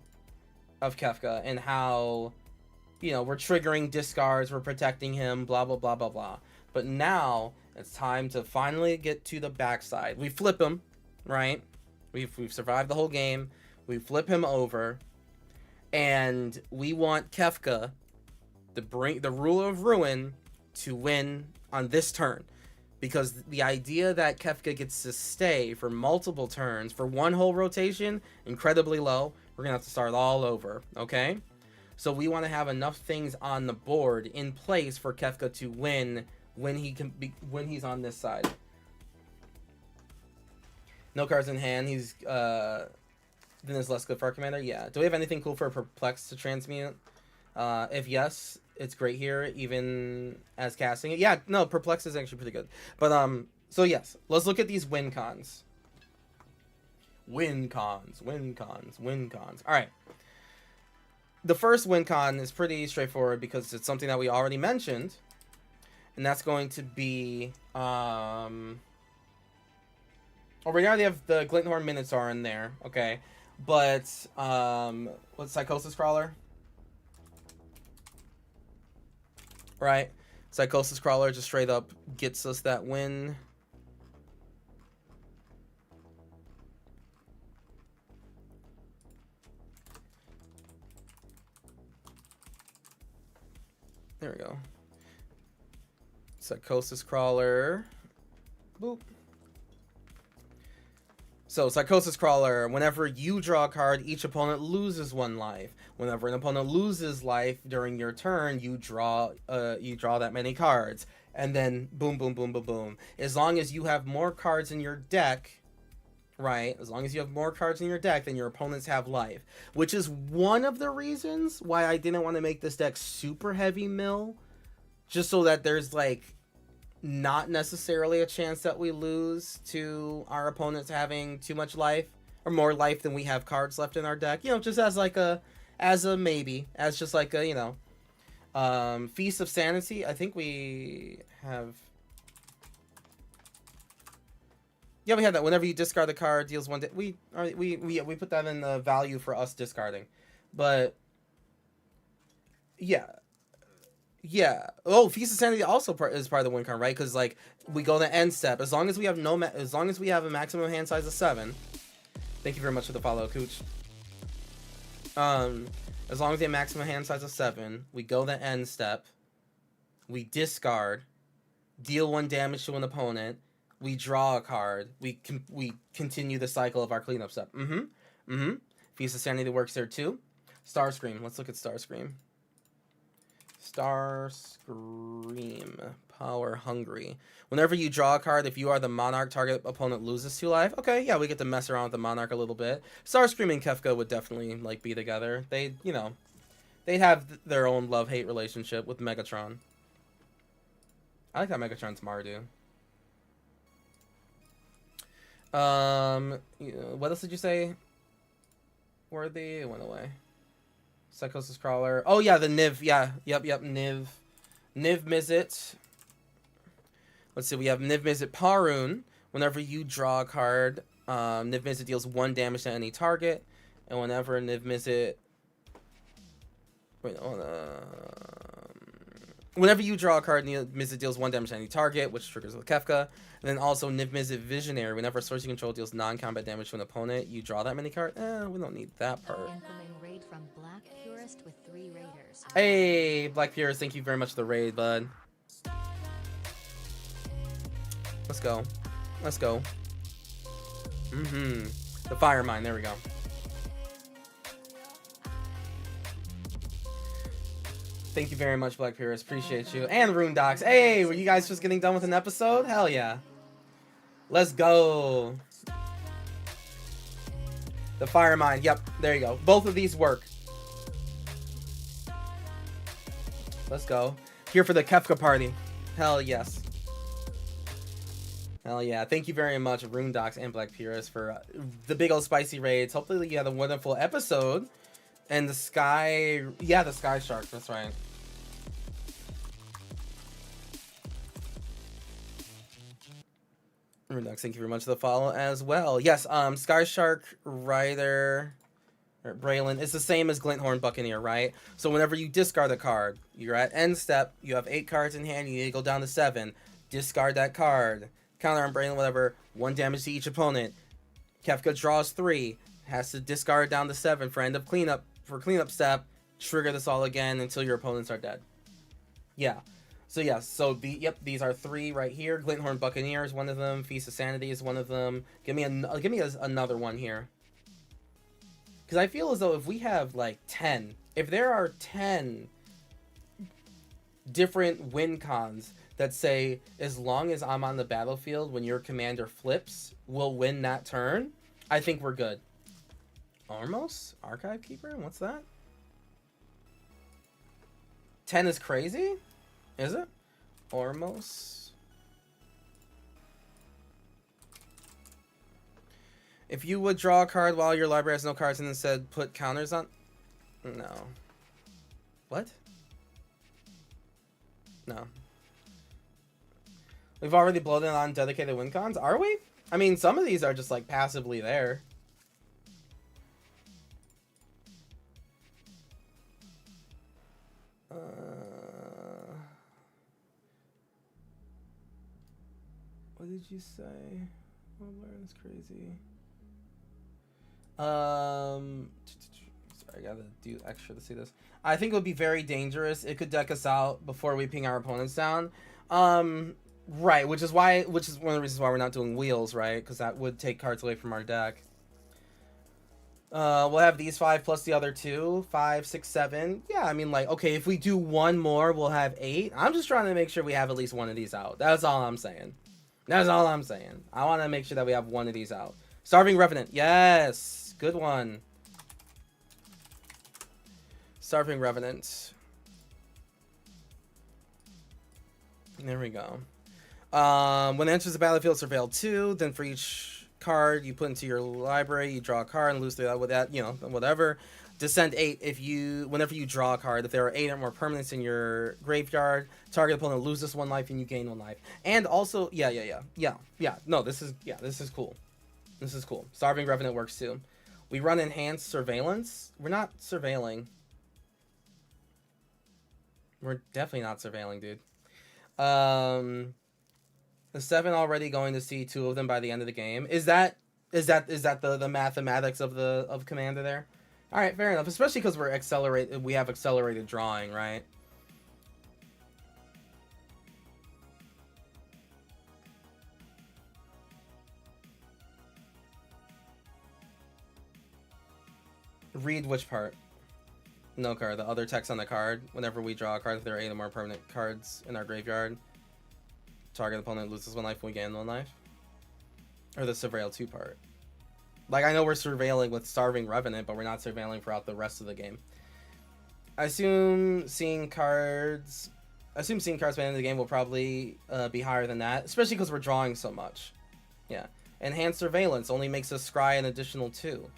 of Kefka and how, you know, we're triggering discards, we're protecting him, blah blah blah blah blah. But now it's time to finally get to the backside. We flip him, right? We've survived the whole game. We flip him over. And we want Kefka, the ruler of ruin, to win on this turn. Because the idea that Kefka gets to stay for multiple turns, for one whole rotation, incredibly low. We're going to have to start all over, okay? So we want to have enough things on the board in place for Kefka to win when he's on this side. No cards in hand. He's... Then is less good for our commander? Yeah. Do we have anything cool for Perplex to transmute? If yes, it's great here, even as casting it. Yeah, no, Perplex is actually pretty good. But, so yes, let's look at these win cons. Win cons. Alright. The first win con is pretty straightforward because it's something that we already mentioned. And that's going to be, oh, we already have the Glinthorn Minotaur in there, okay. But, what's Psychosis Crawler? Right? Psychosis Crawler just straight up gets us that win. There we go. Psychosis Crawler. Boop. So, Psychosis Crawler, whenever you draw a card, each opponent loses 1 life. Whenever an opponent loses life during your turn, you draw that many cards. And then, boom, boom, boom, boom, boom. As long as you have more cards in your deck, right? As long as you have more cards in your deck than your opponents have life. Which is one of the reasons why I didn't want to make this deck super heavy mill. Just so that there's, like... not necessarily a chance that we lose to our opponents having too much life or more life than we have cards left in our deck, you know, just as like a maybe, as just like a, you know, Feast of Sanity. I think we have, yeah, we have that. Whenever you discard a card, deals 1 we put that in the value for us discarding. But yeah. Yeah. Oh, Feast of Sanity also is part of the win con, right? Because like we go the end step. As long as we have as long as we have a maximum hand size of 7. Thank you very much for the follow, Cooch. As long as we have maximum hand size of 7, we go the end step. We discard, deal 1 damage to an opponent. we draw a card, we continue the cycle of our cleanup step. Feast of Sanity works there too. Starscream. Let's look at Starscream. Starscream. Power hungry. Whenever you draw a card, if you are the Monarch, target opponent loses 2 life. Okay, yeah, we get to mess around with the Monarch a little bit. Starscream and Kefka would definitely like be together. They, you know, they'd have their own love-hate relationship with Megatron. I like that Megatron's Mardu. What else did you say? Worthy, it went away. Psychosis Crawler. Oh yeah, the Niv. Yeah, yep, Niv. Niv Mizzet. Let's see, we have Niv Mizzet Parun. Whenever you draw a card, Niv Mizzet deals 1 damage to any target. And whenever Niv Mizzet... Wait, whenever you draw a card, Niv Mizzet deals 1 damage to any target, which triggers with Kefka. And then also Niv Mizzet Visionary. Whenever a source you control deals non-combat damage to an opponent, you draw that many cards. We don't need that part. Raid from Black Purist with 3 raiders. Hey, Black Purist, thank you very much for the raid, bud. Let's go. Let's go. The Fire Mine, there we go. Thank you very much, Black Purist. Appreciate you. And Rune Docs. Hey, were you guys just getting done with an episode? Hell yeah. Let's go. The Fire Mine. Yep, there you go. Both of these work. Let's go. Here for the Kefka party. Hell yes. Hell yeah. Thank you very much, Rune Docs and Black Purist, for the big old spicy raids. Hopefully you had a wonderful episode. And the Sky... Yeah, the Sky Shark. That's right. Rune Docs, thank you very much for the follow as well. Yes, Sky Shark Rider... or Braylon is the same as Glinthorn Buccaneer, right? So whenever you discard a card, you're at end step, you have 8 cards in hand, you need to go down to 7. Discard that card. Counter on Braylon, whatever. 1 damage to each opponent. Kefka draws 3. Has to discard down to 7 for end of cleanup. For cleanup step, trigger this all again until your opponents are dead. Yeah. So yeah, so these are 3 right here. Glinthorn Buccaneer is one of them. Feast of Sanity is one of them. Give me another one here. Because I feel as though if we have like 10, if there are 10 different win cons that say as long as I'm on the battlefield when your commander flips, we'll win that turn, I think we're good. Ormos? Archive Keeper? What's that? 10 is crazy? Is it? Ormos? If you would draw a card while your library has no cards and instead put counters on... No. What? No. We've already blown it on dedicated win cons? Are we? I mean, some of these are just like passively there. What did you say? Oh, that's crazy. Sorry, I gotta do extra to see this. I think it would be very dangerous. It could deck us out before we ping our opponents down. Right, which is one of the reasons why we're not doing wheels, right? Because that would take cards away from our deck. We'll have these 5 plus the other 2. 5, 6, 7. Yeah, I mean, like, okay, if we do one more, we'll have 8. I'm just trying to make sure we have at least one of these out. That's all I'm saying. That's all I'm saying. I want to make sure that we have one of these out. Starving Revenant. Yes. Good one. Starving Revenant. There we go. When it enters the battlefield, surveil 2. Then for each card you put into your library, you draw a card and lose 3 with that, you know, whatever. Descend 8 whenever you draw a card. If there are 8 or more permanents in your graveyard, target opponent loses 1 life and you gain 1 life. And also, yeah. No, this is cool. This is cool. Starving Revenant works too. We run enhanced surveillance. We're not surveilling. We're definitely not surveilling, dude. The 7 already going to see 2 of them by the end of the game. Is that the mathematics of Commander there? All right, fair enough. Especially because we have accelerated drawing, right? Read which part? No card. The other text on the card. Whenever we draw a card, if there are 8 or more permanent cards in our graveyard, target opponent loses 1 life when we gain 1 life. Or the Surveil 2 part. Like, I know we're surveilling with Starving Revenant, but we're not surveilling throughout the rest of the game. I assume seeing cards by the end of the game will probably be higher than that, especially because we're drawing so much. Yeah. Enhanced Surveillance only makes us scry an additional 2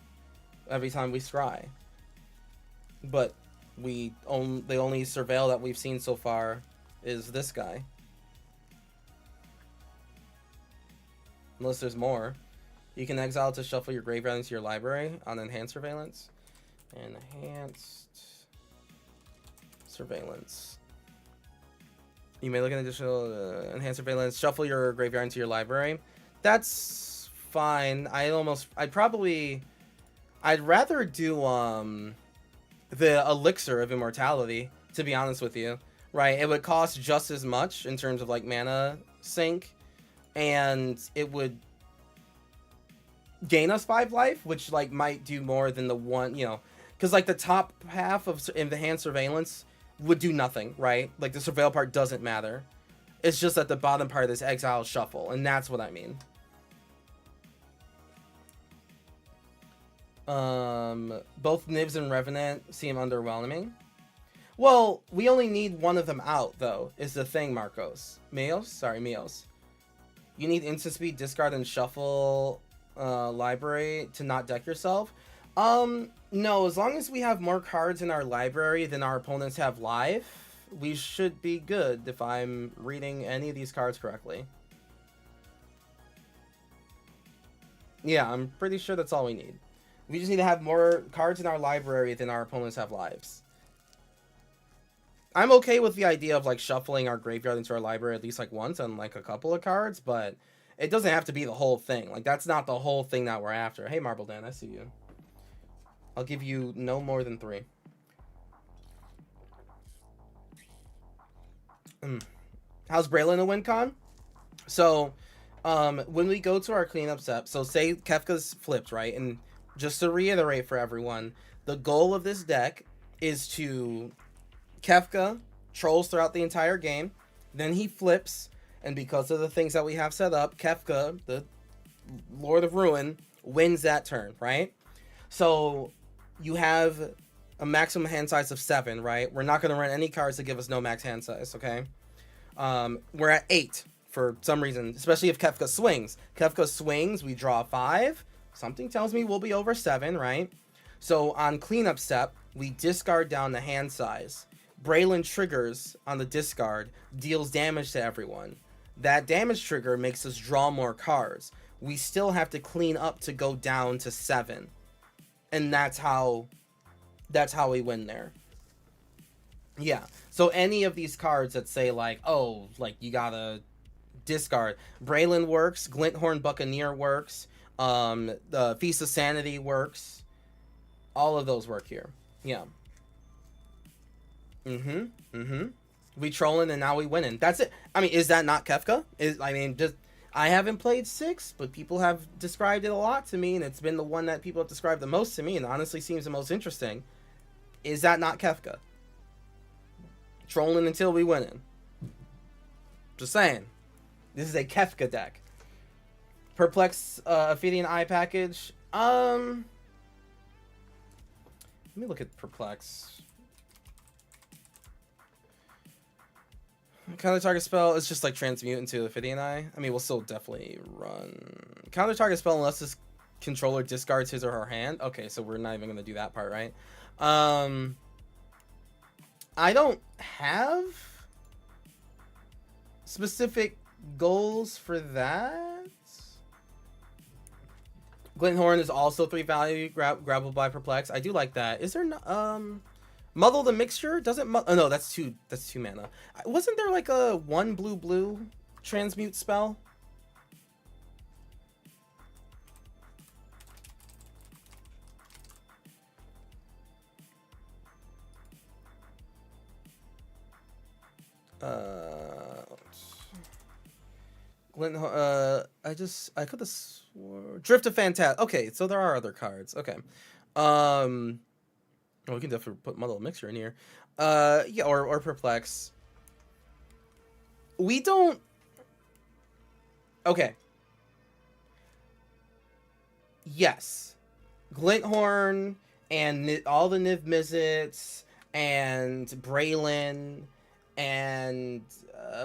every time we scry. But the only surveil that we've seen so far is this guy. Unless there's more. You can exile to shuffle your graveyard into your library on Enhanced Surveillance. Enhanced Surveillance. You may look at additional Enhanced Surveillance, shuffle your graveyard into your library. That's fine. I'd rather do the Elixir of Immortality, to be honest with you. Right? It would cost just as much in terms of like mana sink, and it would gain us 5 life, which like might do more than the one, you know, because like the top half of Enhanced Surveillance would do nothing, right? Like the surveil part doesn't matter. It's just that the bottom part is exile shuffle, and that's what I mean. Both Nibs and Revenant seem underwhelming. Well, we only need one of them out, though, is the thing, Marcos. Mios. You need instant speed, discard, and shuffle library to not deck yourself. No, as long as we have more cards in our library than our opponents have life, we should be good if I'm reading any of these cards correctly. Yeah, I'm pretty sure that's all we need. We just need to have more cards in our library than our opponents have lives. I'm okay with the idea of like shuffling our graveyard into our library at least like once on like a couple of cards, but it doesn't have to be the whole thing. Like that's not the whole thing that we're after. Hey, Marble Dan, I see you. I'll give you no more than 3. How's Braylon a win con? So, when we go to our cleanup step, so say Kefka's flipped, right? And just to reiterate for everyone, the goal of this deck is to Kefka trolls throughout the entire game, then he flips, and because of the things that we have set up, Kefka, the Lord of Ruin, wins that turn, right? So you have a maximum hand size of 7, right? We're not going to run any cards that give us no max hand size, okay? We're at 8 for some reason, especially if Kefka swings. Kefka swings, we draw 5. Something tells me we'll be over 7, right? So on cleanup step, we discard down the hand size. Braylon triggers on the discard, deals damage to everyone. That damage trigger makes us draw more cards. We still have to clean up to go down to 7. And that's how we win there. Yeah. So any of these cards that say like, oh, like you gotta discard. Braylon works, Glinthorn Buccaneer works, the Feast of Sanity works. All of those work here. Yeah. We trolling and now we winning. That's it. I mean, is that not Kefka? I haven't played 6, but people have described it a lot to me, and it's been the one that people have described the most to me, and honestly seems the most interesting. Is that not Kefka? Trolling until we winning. Just saying. This is a Kefka deck. Perplex Ophidian Eye package. Let me look at Perplex. Counter target spell is just like transmute into Ophidian Eye. I mean, we'll still definitely run counter target spell unless this controller discards his or her hand. Okay, so we're not even gonna do that part, right? I don't have specific goals for that. Glinthorn is also 3 value, grabbable by Perplex. I do like that. Is there no, Muddle the Mixture? Doesn't oh no, that's 2 mana. Wasn't there like a 1 blue transmute spell? I could have swore Drift of Phantasm. Okay, so there are other cards. Okay. Well, we can definitely put Muddle Mixer in here. Yeah, or Perplex. We don't. Okay. Yes, Glinthorn and all the Niv Mizzets and Braylon and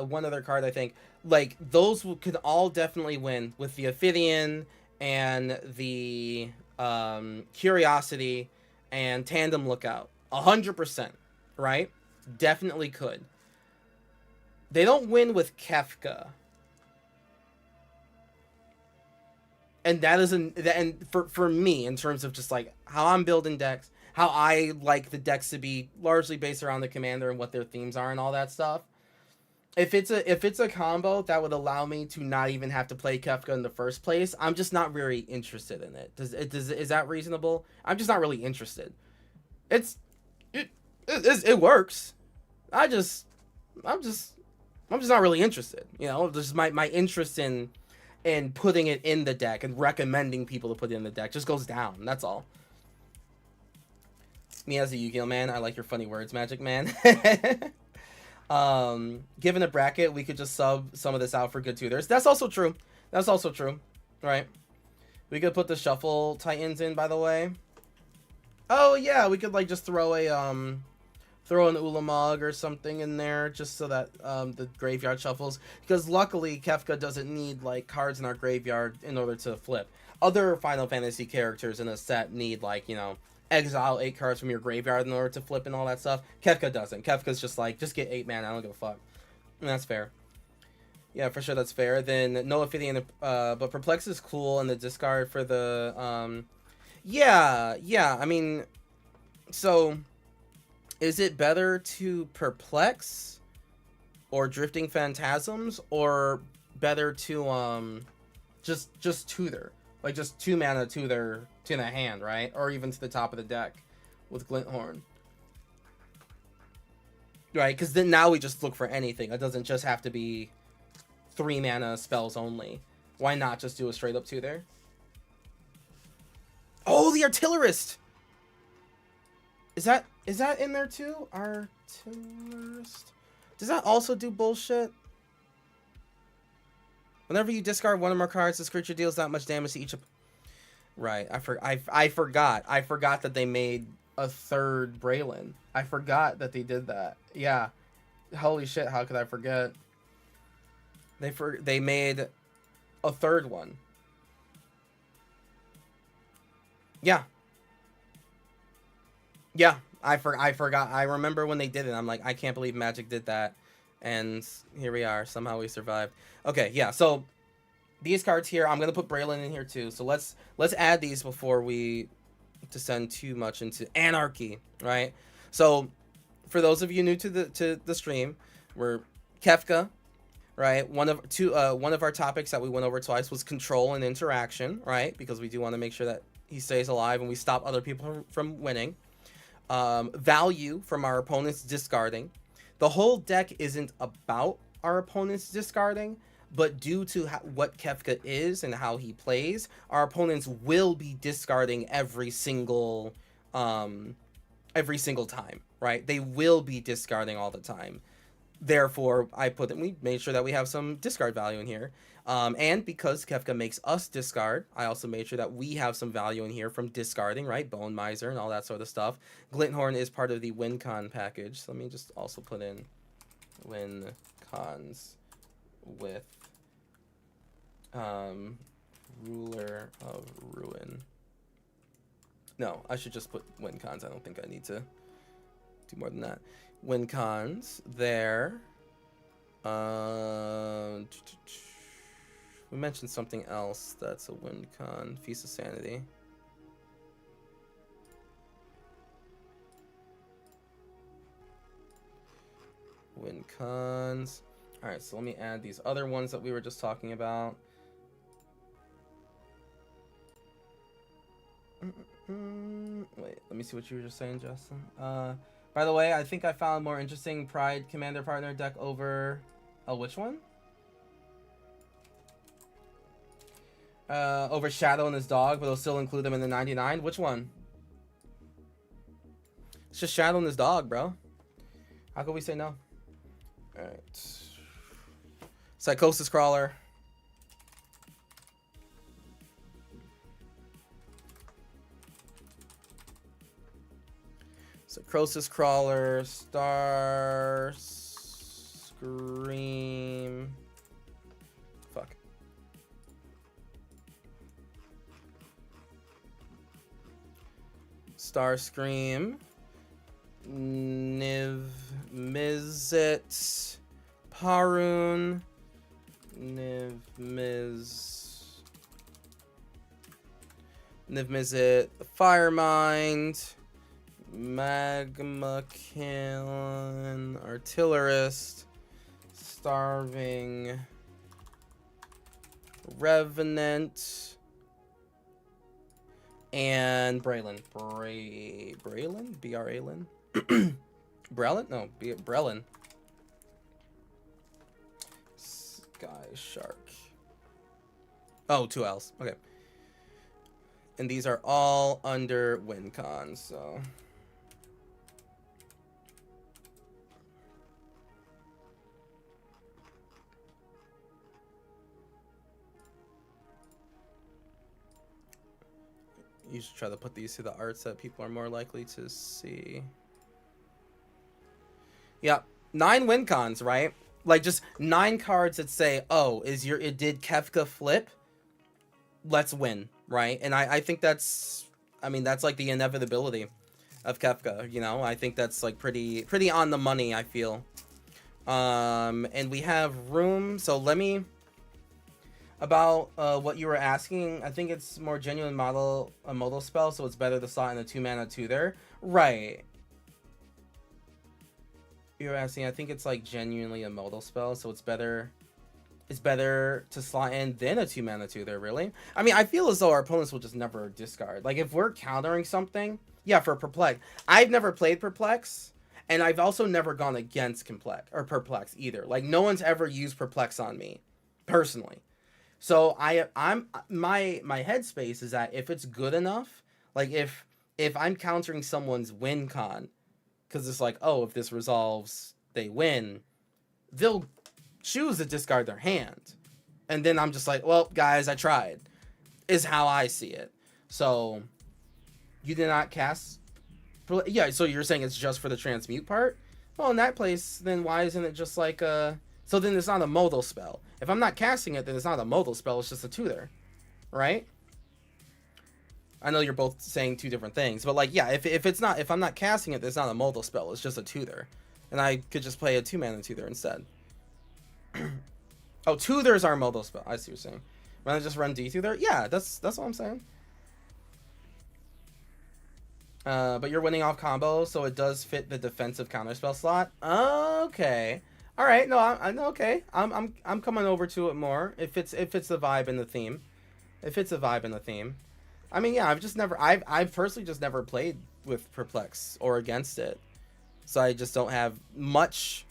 one other card, I think. Like, those could all definitely win with the Ophidian and the Curiosity and Tandem Lookout. 100%, right? Definitely could. They don't win with Kefka. And that is and for me, in terms of just like how I'm building decks, how I like the decks to be largely based around the commander and what their themes are and all that stuff. If it's a combo that would allow me to not even have to play Kefka in the first place, I'm just not very interested in it. Is that reasonable? I'm just not really interested. It's it works. I'm just not really interested. You know, just my interest in putting it in the deck and recommending people to put it in the deck just goes down. That's all. Me as a Yu-Gi-Oh man, I like your funny words, Magic Man. Given a bracket, we could just sub some of this out for good tutors. That's also true. That's also true. Right. We could put the Shuffle Titans in, by the way. Oh yeah, we could like just throw an Ulamog or something in there just so that the graveyard shuffles, because luckily Kefka doesn't need like cards in our graveyard in order to flip. Other Final Fantasy characters in a set need, like, you know, exile 8 cards from your graveyard in order to flip and all that stuff. Kefka doesn't. Kefka's just like, just get 8 mana, I don't give a fuck. And that's fair. Yeah, for sure, that's fair. Then no Ophidian, but Perplex is cool, and the discard for the yeah, I mean, so is it better to Perplex or Drifting Phantasms, or better to just tutor, like just 2 mana tutor to the hand, right? Or even to the top of the deck with Glinthorn, right? Because then now we just look for anything. It doesn't just have to be 3 mana spells only. Why not just do a straight up tutor? Oh, the Artillerist! Is that in there too? Artillerist? Does that also do bullshit? Whenever you discard one or more cards, this creature deals that much damage to each. Right. I forgot. I forgot that they made a 3rd Braylon. I forgot that they did that. Yeah. Holy shit! How could I forget? They made a 3rd one. Yeah. Yeah. I forgot. I remember when they did it. I'm like, I can't believe Magic did that. And here we are. Somehow we survived. Okay, yeah. So these cards here, I'm gonna put Braylon in here too. So let's add these before we descend too much into anarchy, right? So for those of you new to the stream, we're Kefka, right? One of our topics that we went over twice was control and interaction, right? Because we do want to make sure that he stays alive and we stop other people from winning. Value from our opponent's discarding. The whole deck isn't about our opponent's discarding, but due to what Kefka is and how he plays, our opponents will be discarding every single time, right? They will be discarding all the time. Therefore, we made sure that we have some discard value in here. And because Kefka makes us discard, I also made sure that we have some value in here from discarding, right? Bone Miser and all that sort of stuff. Glinthorn is part of the WinCon package. So let me just also put in WinCons with Ruler of Ruin. No, I should just put WinCons. I don't think I need to do more than that. WinCons there. We mentioned something else that's a WinCon. Feast of Sanity. WinCons. Alright, so let me add these other ones that we were just talking about. Wait, let me see what you were just saying, Justin. By the way, I think I found more interesting Pride Commander Partner deck over... Oh, which one? Over Shadow and his dog, but it'll still include them in the 99. Which one? It's just Shadow and his dog, bro. How could we say no? Alright. Psychosis Crawler. Psychosis Crawler. Star Scream. Fuck. Starscream, Niv Mizzet, Parun, Niv Mizzet, Firemind, Magma Cannon, Artillerist, Starving, Revenant, and Braylon. Braylon? B-R-A-Lin? Brelin? No, Brelin. Sky Shark. Oh, 2 L's. Okay. And these are all under WinCon, so... You should try to put these to the arts that people are more likely to see. Yeah, 9 win cons, right? Like just 9 cards that say, "Oh, it did Kefka flip? Let's win," right? And I think that's, I mean, that's like the inevitability of Kefka. You know, I think that's like pretty on the money. I feel. And we have room. So let me. About what you were asking, I think it's more genuine model spell, so it's better to slot in a 2-mana 2 there. Right. You were asking, I think it's like genuinely a modal spell, so it's better to slot in than a 2-mana 2 there, really. I mean, I feel as though our opponents will just never discard. Like if we're countering something, yeah, for Perplex. I've never played Perplex, and I've also never gone against Perplex either. Like no one's ever used Perplex on me, personally. So I'm my headspace is that if it's good enough, like if I'm countering someone's win con, because it's like, oh, if this resolves, they win, they'll choose to discard their hand, and then I'm just like, well, guys, I tried, is how I see it. So you did not cast, yeah. So you're saying it's just for the transmute part? Well, in that place, then why isn't it just like so then it's not a modal spell. If I'm not casting it, then it's not a modal spell, it's just a tutor. Right? I know you're both saying 2 different things, but like, yeah, if I'm not casting it, then it's not a modal spell, it's just a tutor. And I could just play a 2-mana tutor instead. Oh, tutors are a modal spell. I see what you're saying. Rather just run D tutor? Yeah, that's what I'm saying. But you're winning off combo, so it does fit the defensive counterspell slot. Okay. All right, no, I'm okay. I'm coming over to it more. It fits the vibe and the theme. It fits the vibe and the theme. I mean, yeah, I've personally just never played with Perplex or against it, so I just don't have much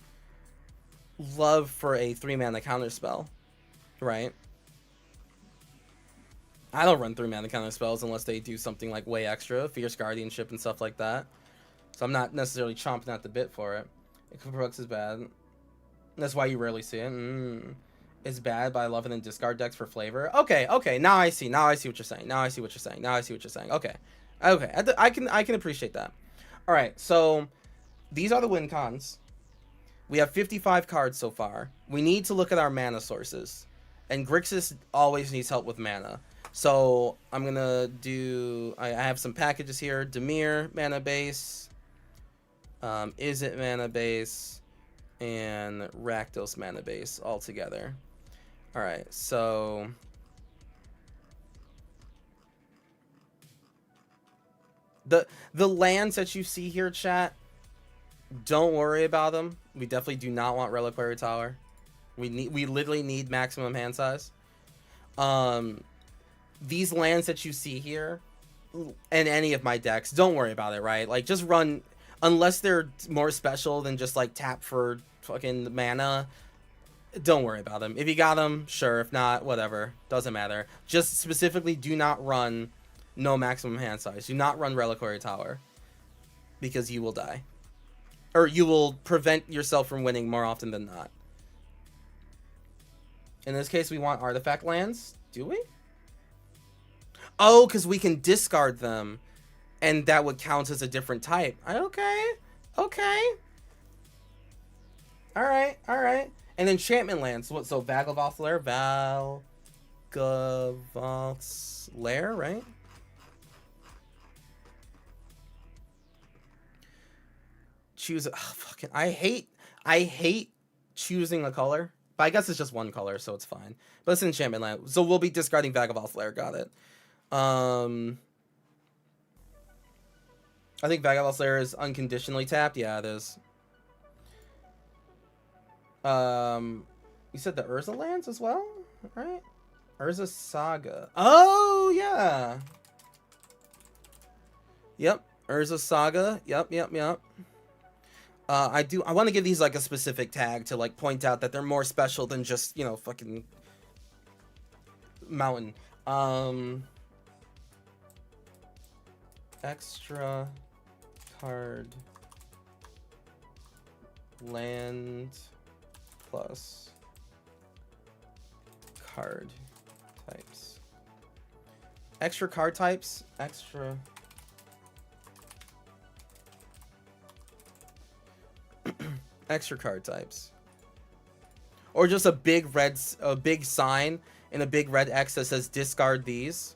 love for a 3-mana counterspell, right? I don't run 3-mana counterspells unless they do something like way extra, Fierce Guardianship and stuff like that. So I'm not necessarily chomping at the bit for it. Perplex is bad. That's why you rarely see it. It's bad, but I love it in discard decks for flavor. Okay. Now I see what you're saying. Okay. I can appreciate that. All right. So these are the win cons. We have 55 cards so far. We need to look at our mana sources, and Grixis always needs help with mana. So I'm gonna do. I have some packages here. Dimir mana base. Izzet mana base. And Rakdos mana base all together. All right, so the lands that you see here, chat, don't worry about them. We definitely do not want Reliquary Tower. We literally need maximum hand size. These lands that you see here in any of my decks, don't worry about it, right? Like just run. Unless they're more special than just like tap for fucking mana, don't worry about them. If you got them, sure. If not, whatever. Doesn't matter. Just specifically do not run no maximum hand size. Do not run Reliquary Tower. because you will die. Or you will prevent yourself from winning more often than not. In this case, we want artifact lands. Do we? Oh, because we can discard them. And that would count as a different type. Okay. Okay. Alright, alright. And enchantment lands. What, so Vagavoth's Lair? Vagavoth's Lair, right? Choose. Oh, fucking. I hate choosing a color. But I guess it's just one color, so it's fine. But it's enchantment land. So we'll be discarding Vagavoth's Lair. Got it. I think Vagavoth's Lair is unconditionally tapped. Yeah, it is. You said the Urza lands as well, right? Urza Saga. Oh yeah. Yep. Urza Saga. Yep. I want to give these like a specific tag to like point out that they're more special than just, you know, fucking mountain. Extra card land plus card types. Extra card types. Extra. Extra card types. Or just a big sign and a big red X that says discard these.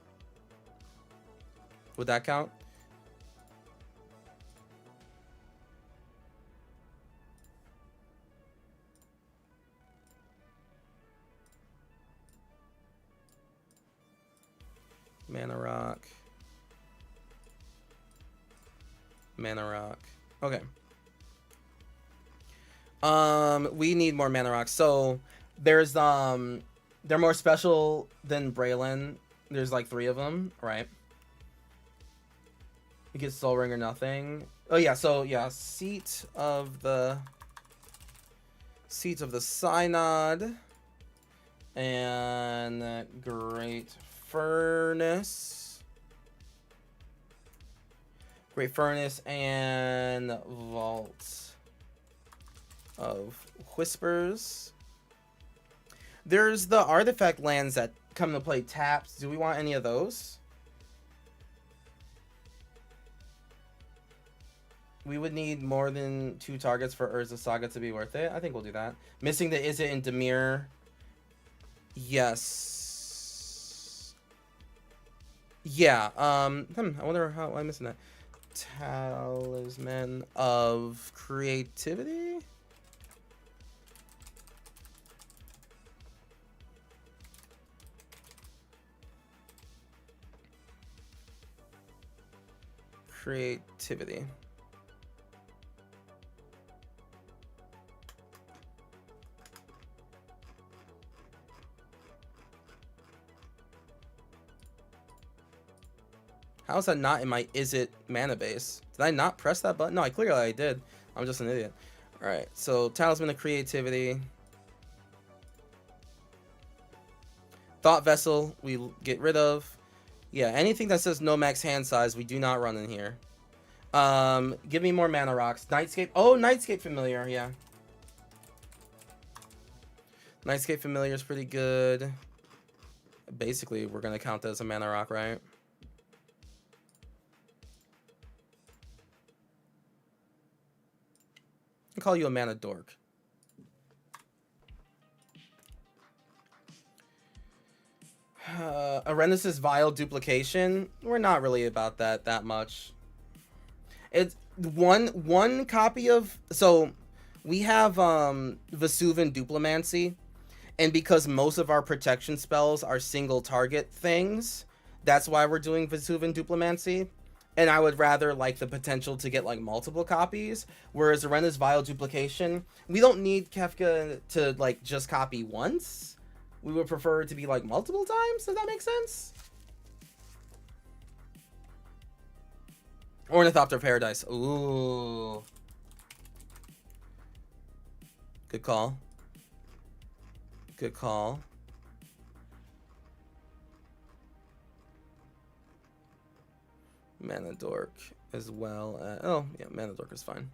Would that count? Mana rock. Mana rock. Okay. We need more mana rocks. So there's they're more special than Braylon. There's like 3 of them, right? You get Soul Ring or nothing. Oh yeah, so yeah, Seat of the Synod and Great Furnace. Great Furnace and Vault of Whispers. There's the artifact lands that come to play taps. Do we want any of those? We would need more than 2 targets for Urza Saga to be worth it. I think we'll do that. Missing the Is It in Dimir. Yes. Yeah. I wonder how I'm missing that. Talisman of Creativity. Creativity. How is that not in my Is It mana base? Did I not press that button? No, I clearly did. I'm just an idiot. Alright, so Talisman of Creativity. Thought Vessel, we get rid of. Yeah, anything that says no max hand size, we do not run in here. Give me more mana rocks. Nightscape. Oh, Nightscape Familiar, yeah. Nightscape Familiar is pretty good. Basically, we're going to count that as a mana rock, right? I'll call you a mana dork. Arenas' Vile Duplication. We're not really about that much. It's one copy of... So, we have Vesuvan Duplimancy. And because most of our protection spells are single target things, that's why we're doing Vesuvan Duplimancy. And I would rather like the potential to get like multiple copies. Whereas Arena's Vile Duplication, we don't need Kefka to like just copy once. We would prefer it to be like multiple times. Does that make sense? Ornithopter Paradise. Ooh. Good call. Good call. Mana Dork as well. Oh, yeah, Mana Dork is fine.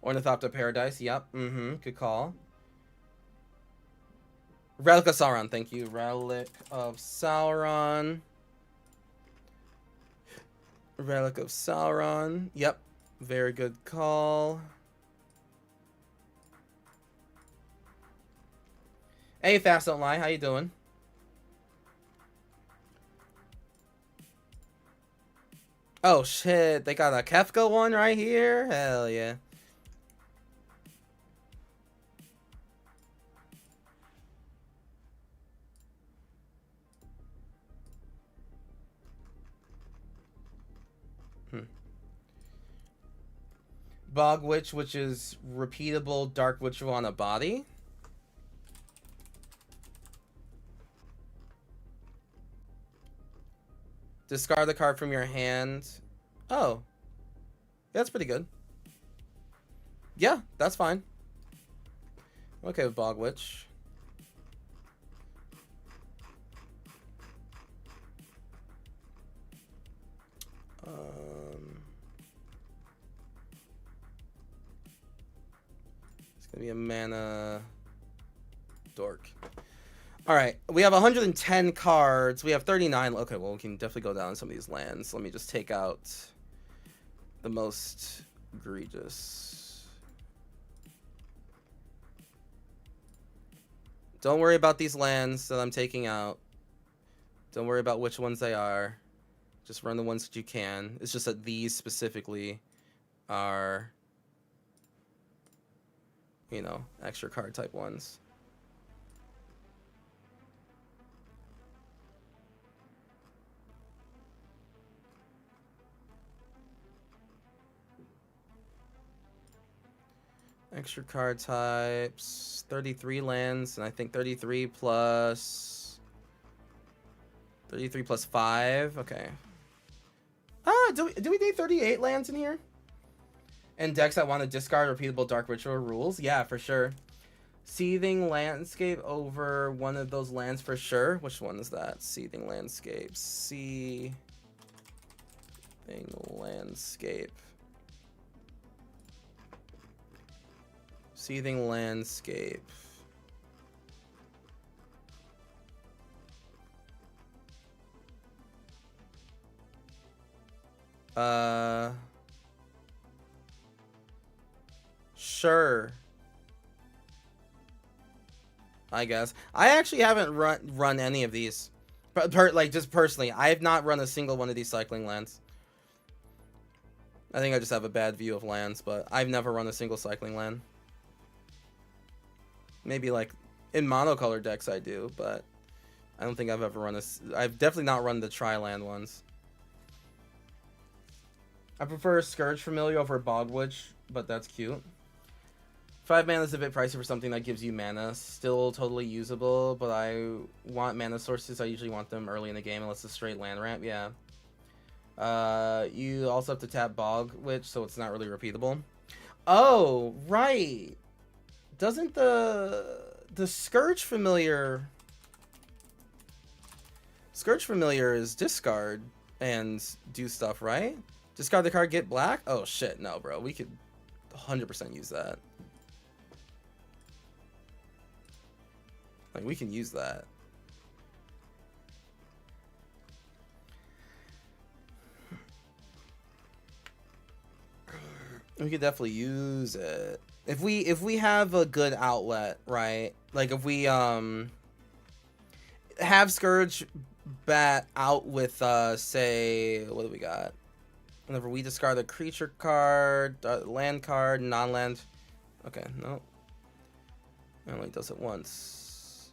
Ornithopter Paradise, yep. Good call. Relic of Sauron, thank you. Relic of Sauron. Relic of Sauron, yep. Very good call. Hey, Fast Don't Lie, how you doing? Oh shit, they got a Kefka one right here? Hell yeah. Bog Witch, which is repeatable Dark Ritual on a body. Discard the card from your hand. Oh. Yeah, that's pretty good. Yeah, that's fine. Okay with Bog Witch. It's gonna be a mana dork. Alright, we have 110 cards. We have 39. Okay, well, we can definitely go down some of these lands. Let me just take out the most egregious. Don't worry about these lands that I'm taking out. Don't worry about which ones they are. Just run the ones that you can. It's just that these specifically are, you know, extra card type ones. Extra card types, 33 lands, and I think 33 plus 5. Okay. Ah, do we need 38 lands in here? And decks that want to discard repeatable Dark Ritual rules? Yeah, for sure. Seething Landscape over one of those lands for sure. Which one is that? Seething Landscape. Seething Landscape. Seething Landscape. Sure. I guess. I actually haven't run any of these. Like, just personally, I have not run a single one of these cycling lands. I think I just have a bad view of lands, but I've never run a single cycling land. Maybe, like, in monocolor decks I do, but I don't think I've ever run I've definitely not run the tri-land ones. I prefer Scourge Familiar over Bog Witch, but that's cute. 5 mana is a bit pricey for something that gives you mana. Still totally usable, but I want mana sources. I usually want them early in the game unless it's a straight land ramp. Yeah. You also have to tap Bog Witch, so it's not really repeatable. Oh, right. Doesn't the Scourge Familiar... Scourge Familiar is discard and do stuff, right? Discard the card, get black? Oh, shit. No, bro. We could 100% use that. Like, we can use that. We could definitely use it. If we have a good outlet, right? Like, if we have Scourge bat out with say, what do we got? Whenever we discard a creature card, land card, non-land. Okay, no. It only does it once.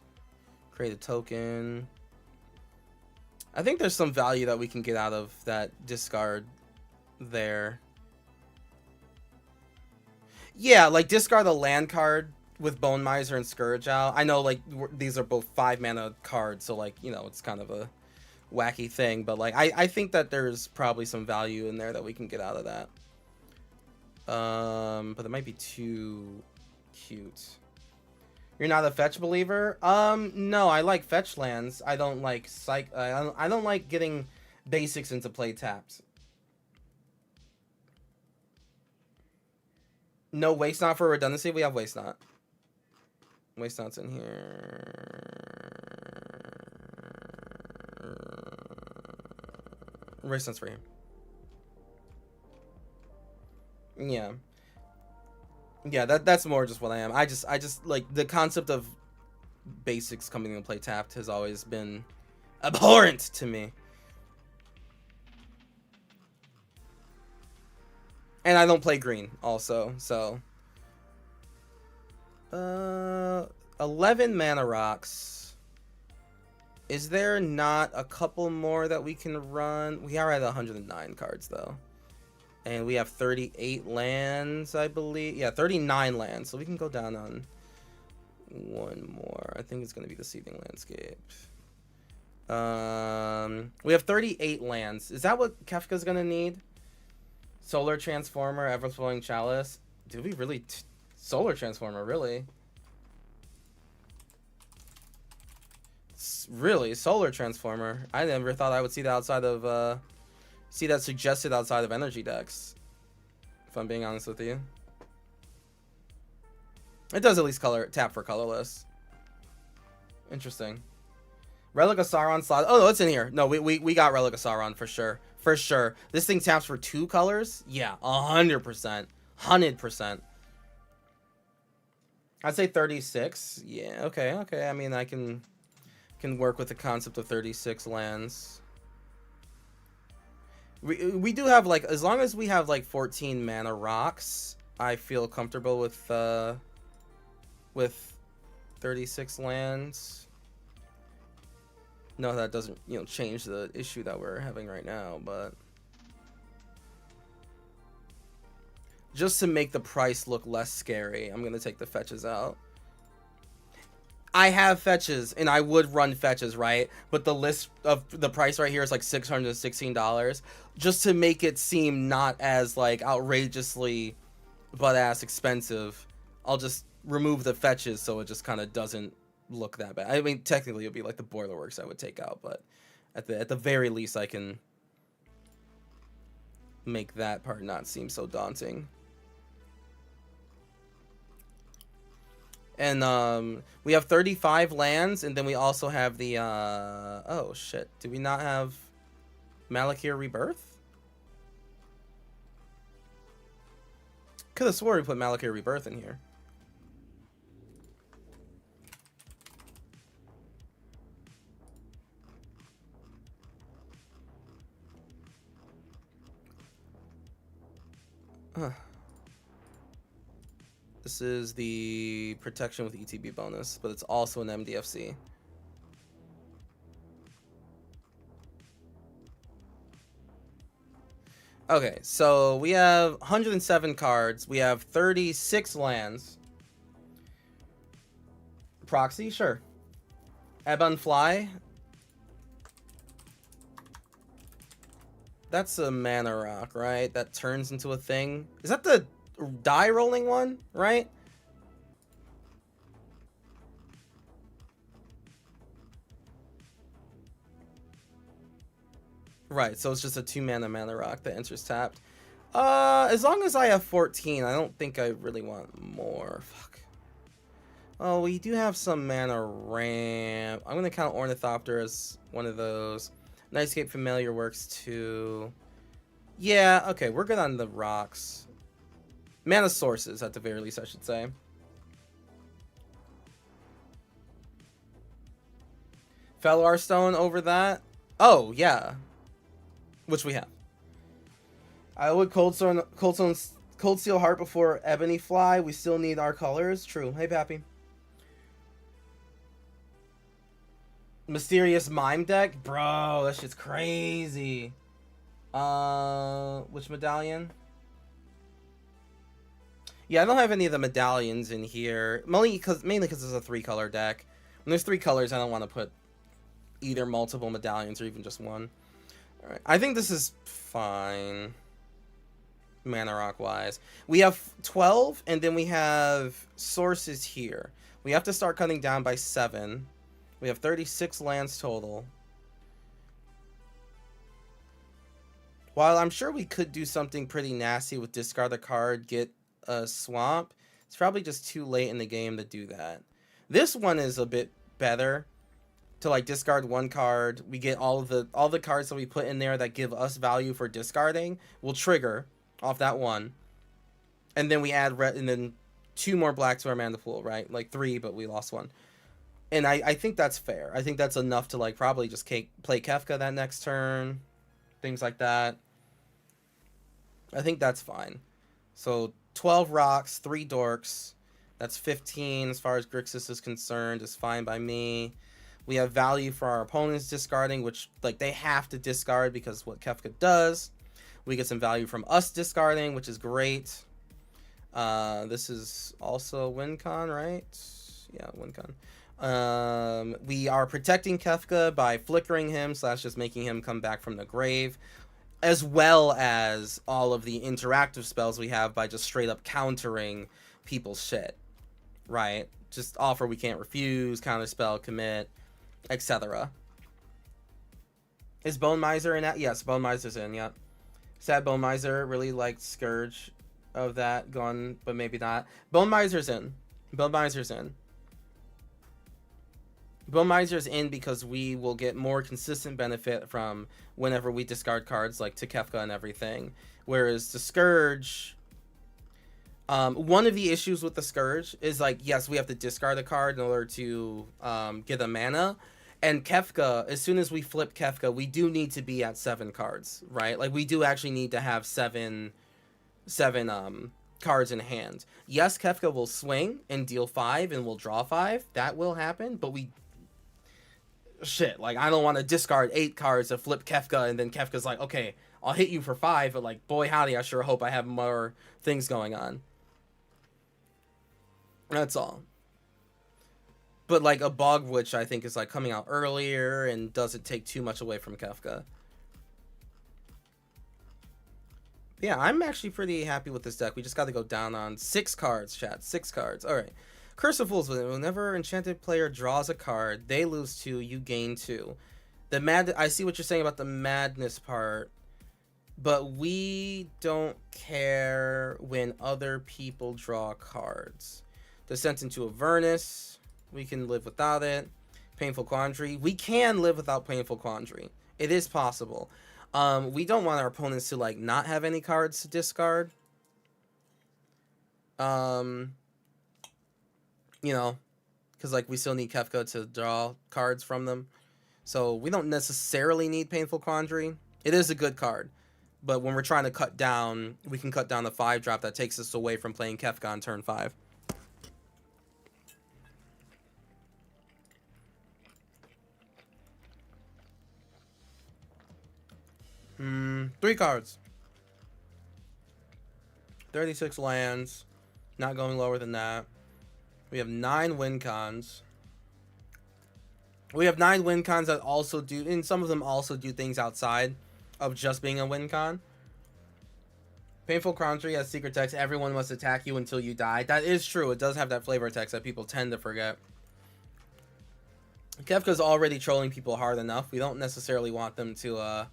Create a token. I think there's some value that we can get out of that discard there. Yeah, like discard a land card with Bone Miser and Scourge out. I know, like, these are both 5 mana cards, so, like, you know, it's kind of a wacky thing, but, like, I think that there's probably some value in there that we can get out of that. But it might be too cute. You're not a fetch believer? No, I like fetch lands. I don't like I don't like getting basics into play tapped. No waste not for redundancy. We have waste not. Waste not's in here. Waste not's for here. Yeah. Yeah, that's more just what I am. I just like the concept of basics coming into play tapped has always been abhorrent to me. And I don't play green also, so 11 mana rocks. Is there not a couple more that we can run? We are at 109 cards though. And we have 38 lands, I believe. Yeah, 39 lands. So we can go down on one more. I think it's going to be the Seething Landscape. We have 38 lands. Is that what Kefka's going to need? Solar Transformer, Everflowing Chalice. Do we really... Solar Transformer, really? Really? Solar Transformer? I never thought I would see that outside of... see that suggested outside of energy decks. If I'm being honest with you. It does at least tap for colorless. Interesting. Relic of Sauron slot. Oh no, it's in here. No, we got Relic of Sauron for sure. For sure. This thing taps for 2 colors? Yeah, 100%. 100%. I'd say 36. Yeah, okay. I mean, I can work with the concept of 36 lands. We do have, like, as long as we have like 14 mana rocks, I feel comfortable with 36 lands. No, that doesn't, you know, change the issue that we're having right now, but just to make the price look less scary, I'm gonna take the fetches out. I have fetches, and I would run fetches, right? But the list of the price right here is like $616, just to make it seem not as like outrageously butt-ass expensive. I'll just remove the fetches so it just kind of doesn't look that bad. I mean, technically, it would be like the Boiler Works I would take out, but at the very least, I can make that part not seem so daunting. And we have 35 lands, and then we also have the oh shit, do we not have Malakir Rebirth? Could have swore we put Malakir Rebirth in here. Huh. This is the protection with ETB bonus, but it's also an MDFC. Okay, so we have 107 cards. We have 36 lands. Proxy, sure. Ebon Fly. That's a mana rock, right? That turns into a thing. Is that the die rolling one, right? Right, so it's just a 2 mana rock that enters tapped. As long as I have 14, I don't think I really want more. Fuck. Oh, we do have some mana ramp. I'm gonna count Ornithopter as one of those. Nightscape Familiar works too. Yeah, okay, we're good on the rocks. Mana sources, at the very least, I should say. Fellar Stone over that. Oh, yeah. Which we have. I would Cold Steel Heart before Ebony Fly. We still need our colors. True. Hey, Pappy. Mysterious Mime deck? Bro, that shit's crazy. Which medallion? Yeah, I don't have any of the medallions in here. Mainly because it's a 3-color deck. When there's 3 colors, I don't want to put either multiple medallions or even just one. Alright, I think this is fine. Mana rock wise. We have 12, and then we have sources here. We have to start cutting down by 7. We have 36 lands total. While I'm sure we could do something pretty nasty with discard a card, get a swamp, it's probably just too late in the game to do that. This one is a bit better to like discard one card. We get all the cards that we put in there that give us value for discarding will trigger off that one, and then we add red, and then 2 more black to our mana pool, right? Like 3, but we lost 1. And I think that's fair. I think that's enough to like probably just play Kefka that next turn, things like that. I think that's fine. So 12 rocks, 3 dorks. That's 15 as far as Grixis is concerned. Is fine by me. We have value for our opponents discarding, which like they have to discard because what Kefka does. We get some value from us discarding, which is great. This is also win con, right? Yeah, win con. We are protecting Kefka by flickering him / just making him come back from the grave, as well as all of the interactive spells we have by just straight up countering people's shit, right? Just offer, we can't refuse, counterspell, commit, etc. Is Bone Miser in that? Yes, Bone Miser's in, yep. Sad Bone Miser really liked Scourge of that gone, but maybe not. Bone Miser's in. Bone Miser's in. Bone Miser's in because we will get more consistent benefit from whenever we discard cards like to Kefka and everything. Whereas the Scourge, one of the issues with the Scourge is like, yes, we have to discard a card in order to get a mana. And Kefka, as soon as we flip Kefka, we do need to be at 7 cards, right? Like we do actually need to have seven cards in hand. Yes, Kefka will swing and deal 5 and we'll draw 5. That will happen, but like I don't want to discard 8 cards to flip Kefka and then Kefka's like, okay, I'll hit you for 5, but like, boy howdy, I sure hope I have more things going on. That's all. But like a Bog Witch, I think, is like coming out earlier and doesn't take too much away from Kefka. Yeah, I'm actually pretty happy with this deck. We just got to go down on 6 cards, chat. 6 cards. All right. Curse of Fools. Whenever enchanted player draws a card, they lose 2, you gain 2. I see what you're saying about the madness part, but we don't care when other people draw cards. Descent into Avernus, we can live without it. Painful Quandary, we can live without Painful Quandary. It is possible. We don't want our opponents to like not have any cards to discard. You know, because like we still need Kefka to draw cards from them. So we don't necessarily need Painful Quandary. It is a good card. But when we're trying to cut down, we can cut down the 5-drop that takes us away from playing Kefka on turn 5. Three cards. 36 lands. Not going lower than that. We have 9 win cons. We have 9 win cons that also do, and some of them also do things outside of just being a win con. Painful Quandary has secret text. Everyone must attack you until you die. That is true. It does have that flavor text that people tend to forget. Kefka's already trolling people hard enough. We don't necessarily want them to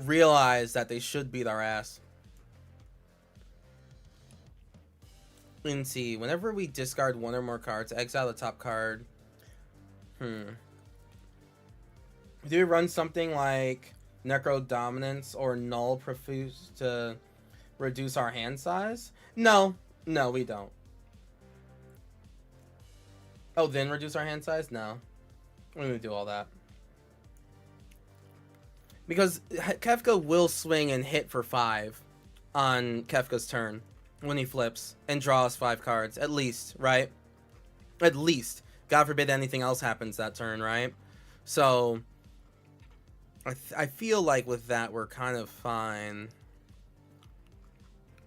realize that they should beat our ass. And see, whenever we discard 1 or more cards, exile the top card. Do we run something like Necro Dominance or Null Profuse to reduce our hand size? No, we don't. Oh, then reduce our hand size? No. We're going to do all that. Because Kefka will swing and hit for 5 on Kefka's turn when he flips and draws 5 cards, at least, right? At least. God forbid anything else happens that turn, right? So, I feel like with that, we're kind of fine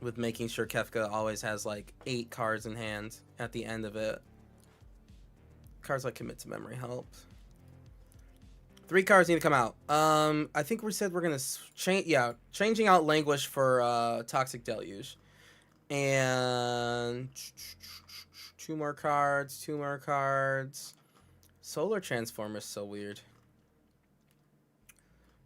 with making sure Kefka always has like 8 cards in hand at the end of it. Cards like Commit to Memory help. 3 cards need to come out. I think we said we're gonna change. Yeah, changing out Languish for Toxic Deluge, and 2 more cards. 2 more cards. Solar Transformer is so weird.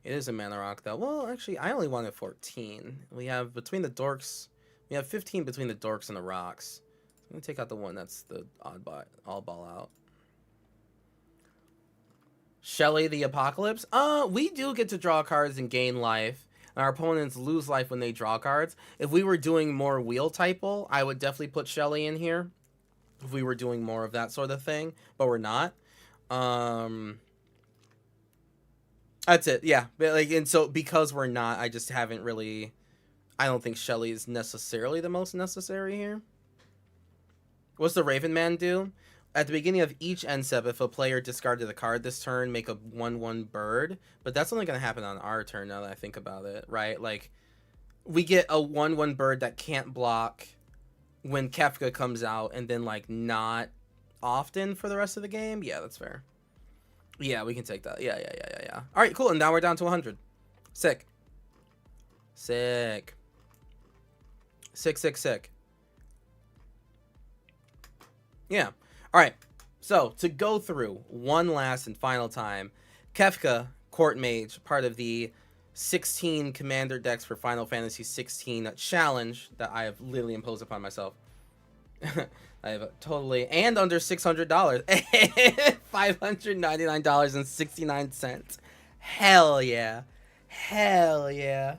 It is a mana rock though. Well, actually, I only wanted 14. We have between the dorks. We have 15 between the dorks and the rocks. I'm going to take out the one that's the all ball out. Shelly the Apocalypse. We do get to draw cards and gain life. Our opponents lose life when they draw cards. If we were doing more wheel typal, I would definitely put Shelly in here. If we were doing more of that sort of thing, but we're not. That's it. Yeah, but like, and so because we're not, I just haven't really. I don't think Shelly is necessarily the most necessary here. What's the Raven Man do? At the beginning of each end step, if a player discarded a card this turn, make a 1/1 bird. But that's only going to happen on our turn now that I think about it, right? Like, we get a 1/1 bird that can't block when Kefka comes out, and then, like, not often for the rest of the game. Yeah, that's fair. Yeah, we can take that. Yeah. All right, cool. And now we're down to 100. Sick. Sick. Yeah. All right. So, to go through one last and final time, Kefka, Court Mage, part of the 16 commander decks for Final Fantasy 16 challenge that I have literally imposed upon myself. I have totally, and under $600, $599.69. Hell yeah. Hell yeah.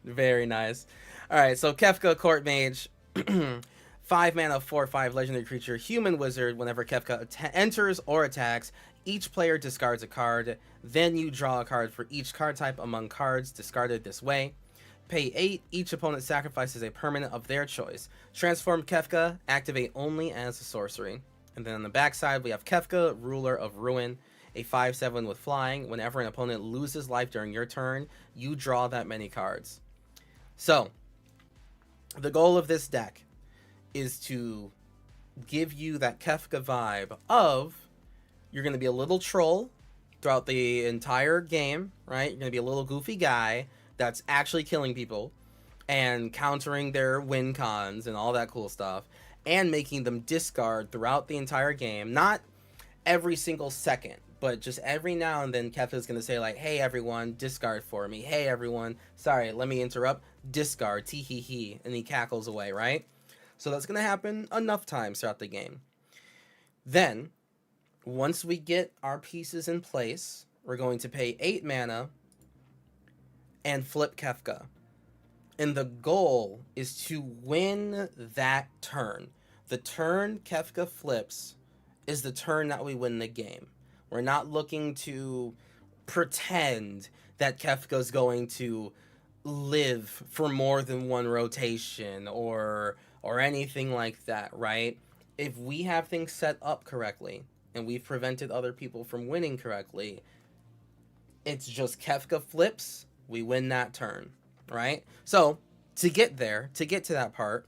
Very nice. All right, so Kefka, Court Mage, 5 mana, 4/5 legendary creature, human wizard. Whenever Kefka enters or attacks, each player discards a card. Then you draw a card for each card type among cards discarded this way. Pay 8. Each opponent sacrifices a permanent of their choice. Transform Kefka. Activate only as a sorcery. And then on the backside, we have Kefka, Ruler of Ruin, a 5/7 with flying. Whenever an opponent loses life during your turn, you draw that many cards. So, the goal of this deck is to give you that Kefka vibe of you're going to be a little troll throughout the entire game, right? You're going to be a little goofy guy that's actually killing people and countering their win cons and all that cool stuff and making them discard throughout the entire game. Not every single second, but just every now and then Kefka's going to say like, hey everyone, discard for me. Hey everyone, sorry, let me interrupt. Discard, tee-hee-hee. And he cackles away, right? So that's going to happen enough times throughout the game. Then, once we get our pieces in place, we're going to pay 8 mana and flip Kefka. And the goal is to win that turn. The turn Kefka flips is the turn that we win the game. We're not looking to pretend that Kefka's going to live for more than one rotation or anything like that, right? If we have things set up correctly and we've prevented other people from winning correctly, it's just Kefka flips, we win that turn, right? So, to get there, to get to that part,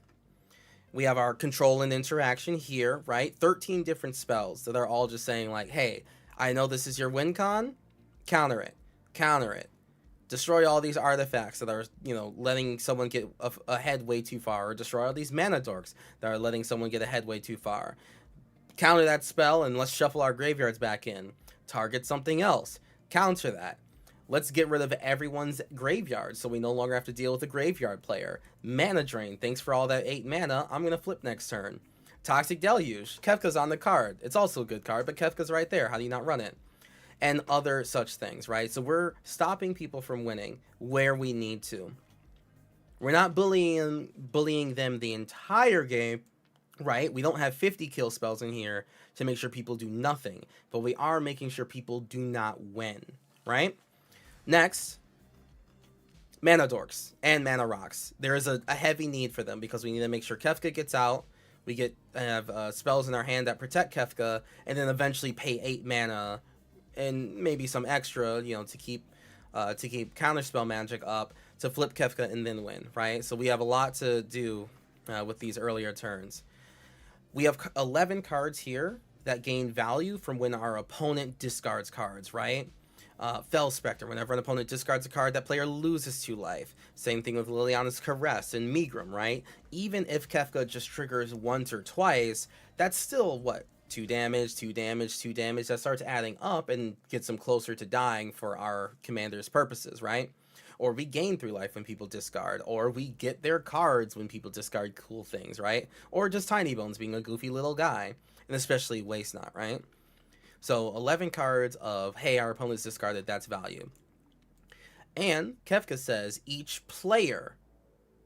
we have our control and interaction here, right? 13 different spells that are all just saying like, hey, I know this is your win con, counter it, destroy all these artifacts that are, letting someone get ahead way too far, or destroy all these mana dorks that are letting someone get ahead way too far. Counter that spell and let's shuffle our graveyards back in. Target something else. Counter that. Let's get rid of everyone's graveyard so we no longer have to deal with a graveyard player. Mana Drain. Thanks for all that 8 mana. I'm going to flip next turn. Toxic Deluge. Kefka's on the card. It's also a good card, but Kefka's right there. How do you not run it? And other such things, right? So we're stopping people from winning where we need to. We're not bullying them the entire game, right? We don't have 50 kill spells in here to make sure people do nothing, but we are making sure people do not win, right? Next, mana dorks and mana rocks. There is a heavy need for them because we need to make sure Kefka gets out. We have spells in our hand that protect Kefka, and then eventually pay 8 mana and maybe some extra, to keep counterspell magic up to flip Kefka and then win, right? So we have a lot to do with these earlier turns. We have 11 cards here that gain value from when our opponent discards cards, right? Fell Spectre. Whenever an opponent discards a card, that player loses 2 life. Same thing with Liliana's Caress and Megrim, right? Even if Kefka just triggers once or twice, that's still, 2 damage, that starts adding up and gets them closer to dying for our commander's purposes, right? or we gain 3 life when people discard, or we get their cards when people discard cool things, right? Or just Tiny Bones being a goofy little guy, and especially Waste Not, right? So 11 cards of, hey, our opponent's discarded, that's value. And Kefka says each player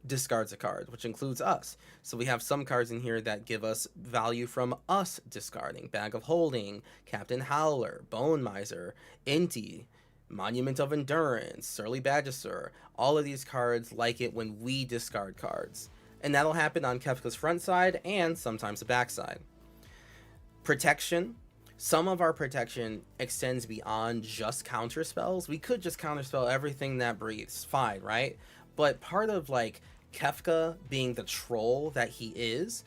discards a card, which includes us. So we have some cards in here that give us value from us discarding. Bag of Holding, Captain Howler, Bone Miser, Inti, Monument of Endurance, Surly Badgesir. All of these cards like it when we discard cards. And that'll happen on Kefka's front side and sometimes the back side. Protection. Some of our protection extends beyond just counter spells. We could just counterspell everything that breathes, fine, right? But part of like Kefka being the troll that he is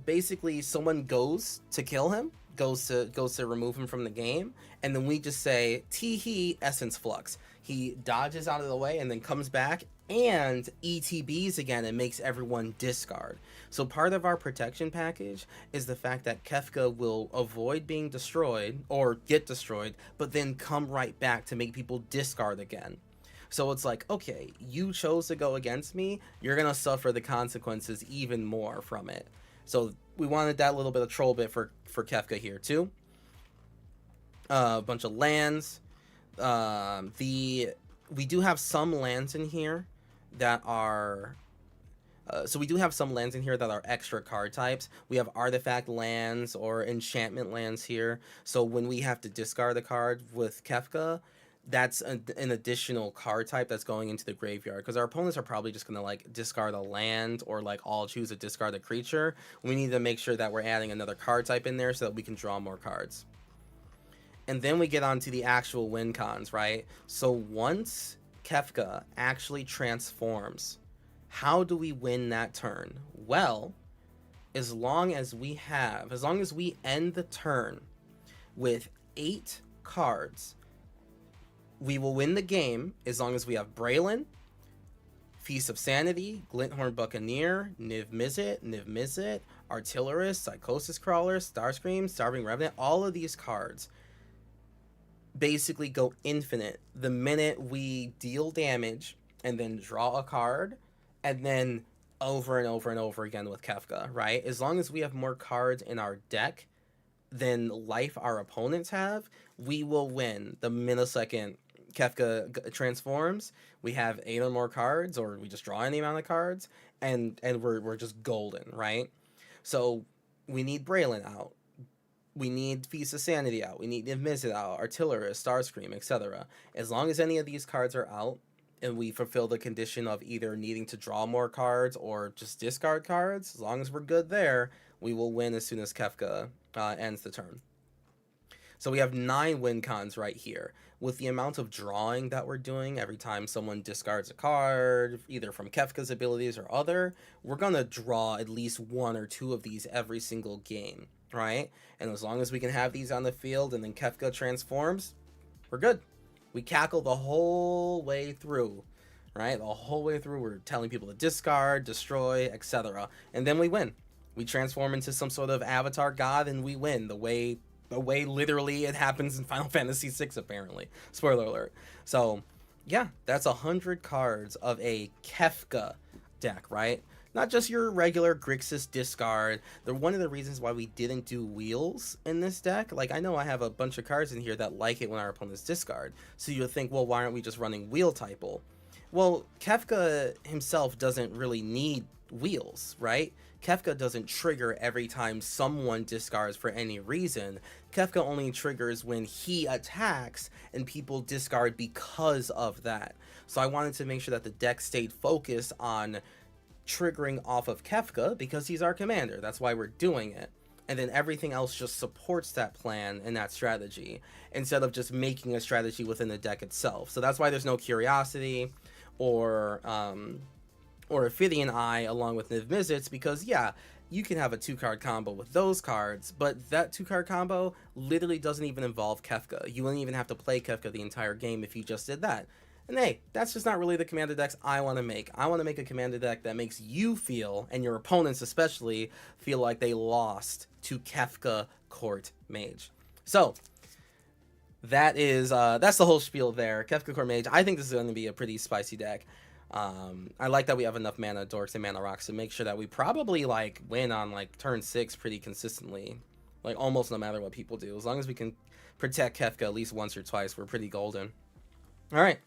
basically someone goes to kill him, goes to remove him from the game, and then we just say tee essence flux. He dodges out of the way and then comes back and ETBs again and makes everyone discard. So part of our protection package is the fact that Kefka will avoid being destroyed or get destroyed, but then come right back to make people discard again. So it's like, okay, you chose to go against me, you're gonna suffer the consequences even more from it. So we wanted that little bit of troll bit for Kefka here too. A bunch of lands. We do have some lands in here that are extra card types. We have artifact lands or enchantment lands here. So when we have to discard a card with Kefka, that's an additional card type that's going into the graveyard, because our opponents are probably just going to like discard a land or like all choose to discard a creature. We need to make sure that we're adding another card type in there so that we can draw more cards. And then we get on to the actual win cons, right? So once Kefka actually transforms, how do we win that turn? Well, as long as we end the turn with 8 cards, we will win the game as long as we have Braylon, Feast of Sanity, Glinthorn Buccaneer, Niv Mizzet, Artillerist, Psychosis Crawler, Starscream, Starving Revenant. All of these cards basically go infinite the minute we deal damage and then draw a card, and then over and over and over again with Kefka, right? As long as we have more cards in our deck than life our opponents have, we will win the millisecond Kefka transforms. We have 8 or more cards, or we just draw any amount of cards, and we're just golden, right? So we need Braylon out. We need Feast of Sanity out. We need Niv Mizzet out, Artillerist, Starscream, etc. As long as any of these cards are out, and we fulfill the condition of either needing to draw more cards or just discard cards, as long as we're good there, we will win as soon as Kefka ends the turn. So we have 9 win cons right here. With the amount of drawing that we're doing every time someone discards a card, either from Kefka's abilities or other, we're going to draw at least 1 or 2 of these every single game, right? And as long as we can have these on the field and then Kefka transforms, we're good. We cackle the whole way through, right? The whole way through, we're telling people to discard, destroy, etc. And then we win. We transform into some sort of avatar god and we win the way literally it happens in Final Fantasy VI, apparently. Spoiler alert. So, yeah, that's 100 cards of a Kefka deck, right? Not just your regular Grixis discard. They're one of the reasons why we didn't do wheels in this deck. Like, I know I have a bunch of cards in here that like it when our opponents discard. So you'll think, well, why aren't we just running wheel typal? Well, Kefka himself doesn't really need wheels, right? Kefka doesn't trigger every time someone discards for any reason. Kefka only triggers when he attacks and people discard because of that. So I wanted to make sure that the deck stayed focused on triggering off of Kefka because he's our commander. That's why we're doing it. And then everything else just supports that plan and that strategy instead of just making a strategy within the deck itself. So that's why there's no Curiosity or Ophidian Eye along with Niv Mizzets, because yeah, you can have a 2-card combo with those cards, but that 2-card combo literally doesn't even involve Kefka. You wouldn't even have to play Kefka the entire game if you just did that. And hey, that's just not really the commander decks I want to make. I want to make a commander deck that makes you feel, and your opponents especially, feel like they lost to Kefka Court Mage. So, That's the whole spiel there. Kefka Core Mage. I think this is going to be a pretty spicy deck. I like that we have enough mana dorks and mana rocks to make sure that we probably like win on like turn 6 pretty consistently, like almost no matter what people do. As long as we can protect Kefka at least once or twice, we're pretty golden. All right,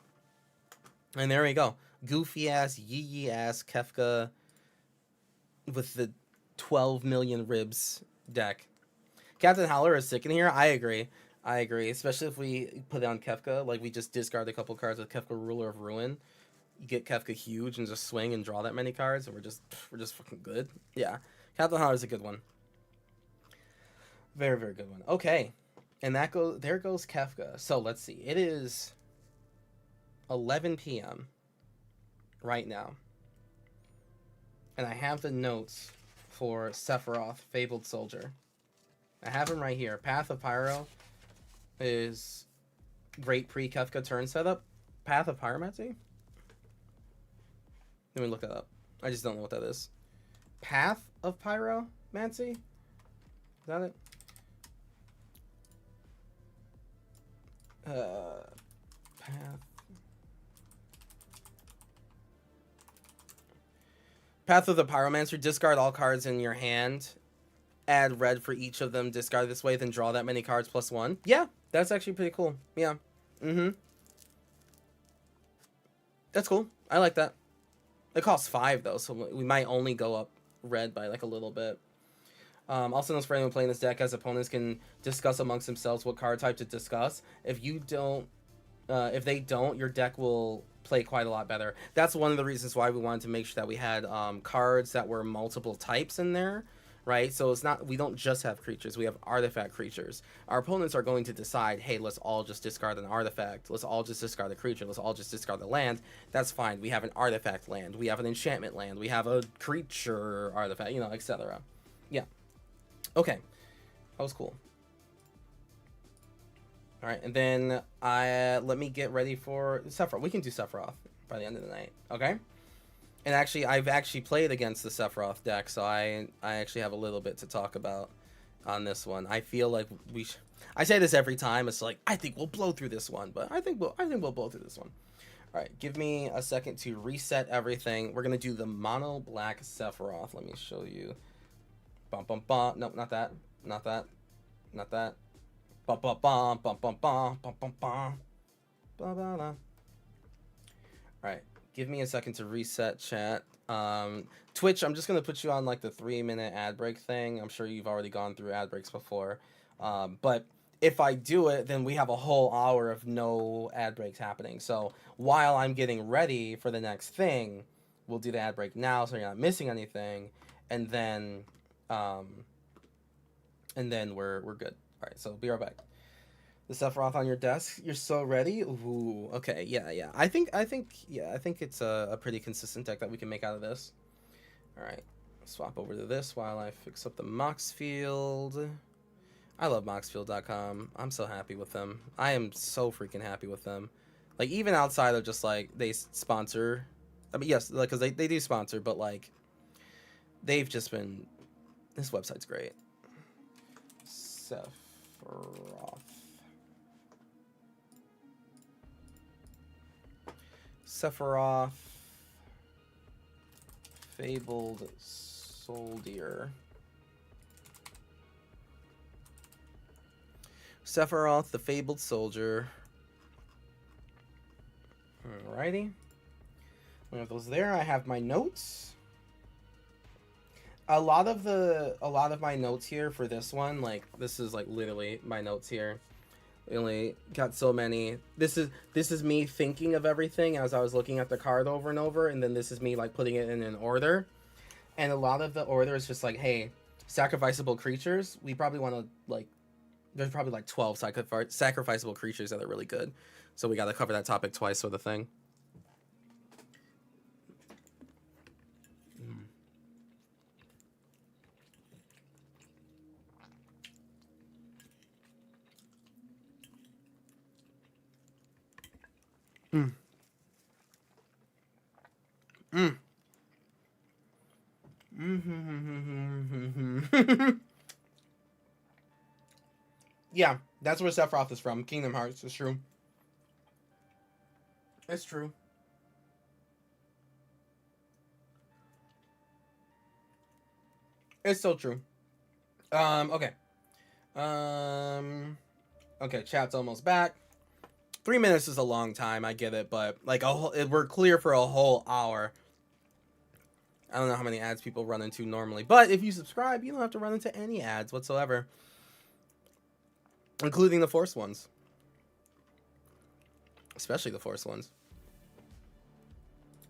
and there we go. Goofy ass, yee ass Kefka with the 12 million ribs deck. Captain Howler is sick in here. I agree. Especially if we put it on Kefka, like we just discard a couple cards with Kefka Ruler of Ruin. You get Kefka huge and just swing and draw that many cards, and we're just fucking good. Yeah, Captain Howler is a good one. Very, very good one. Okay, and there goes Kefka. So let's see. It is 11 p.m. right now, and I have the notes for Sephiroth, Fabled Soldier. I have him right here. Path of Pyro is great pre-Kefka turn setup. Path of Pyromancy? Let me look that up. I just don't know what that is. Path of Pyromancy? Is that it? Path of the Pyromancer. Discard all cards in your hand. Add red for each of them. Discard this way, then draw that many cards plus 1. Yeah, that's actually pretty cool. Yeah. That's cool. I like that. It costs 5 though, so we might only go up red by like a little bit. Also knows for anyone playing this deck, as opponents can discuss amongst themselves what card type to discuss. If they don't, your deck will play quite a lot better. That's one of the reasons why we wanted to make sure that we had cards that were multiple types in there. Right, so we don't just have creatures, we have artifact creatures. Our opponents are going to decide, hey, let's all just discard an artifact, let's all just discard a creature, let's all just discard the land. That's fine. We have an artifact land, we have an enchantment land, we have a creature artifact, etc. Yeah. Okay, that was cool. All right, and then let me get ready for Sephiroth. We can do Sephiroth by the end of the night. Okay. And actually, I've actually played against the Sephiroth deck, so I actually have a little bit to talk about on this one. I feel like I say this every time. It's like, I think we'll blow through this one, but I think we'll blow through this one. All right, give me a second to reset everything. We're gonna do the mono black Sephiroth. Let me show you. Bum bum bum. Nope, not that. Not that. Not that. Bum bum bum bum bum bum bum bum bum. Blah blah blah. All right. Give me a second to reset chat. Twitch, I'm just going to put you on like the 3-minute ad break thing. I'm sure you've already gone through ad breaks before. But if I do it, then we have a whole hour of no ad breaks happening. So while I'm getting ready for the next thing, we'll do the ad break now so you're not missing anything. And then we're good. All right, so be right back. The Sephiroth on your desk. You're so ready. Ooh, okay, yeah. I think it's a pretty consistent deck that we can make out of this. All right, swap over to this while I fix up the Moxfield. I love Moxfield.com. I'm so happy with them. I am so freaking happy with them. Like even outside of just like they sponsor. I mean, yes, like because they do sponsor, but like they've just been. This website's great. Sephiroth. Sephiroth, Fabled Soldier. Sephiroth, the Fabled Soldier. Alrighty. We have those there. I have my notes. A lot of my notes here for this one, like this is like literally my notes here. I only got so many. This is me thinking of everything as I was looking at the card over and over, and then this is me like putting it in an order. And a lot of the order is just like, hey, sacrificable creatures. We probably want to like, there's probably like 12 sacrificable creatures that are really good. So we got to cover that topic twice, sort of thing. Yeah, That's where Sephiroth is from. Kingdom Hearts. It's true. It's true. It's so true. Okay. Okay, chat's almost back. 3 minutes is a long time, I get it, but like we're clear for a whole hour. I don't know how many ads people run into normally, but if you subscribe, you don't have to run into any ads whatsoever, including the forced ones, especially the forced ones.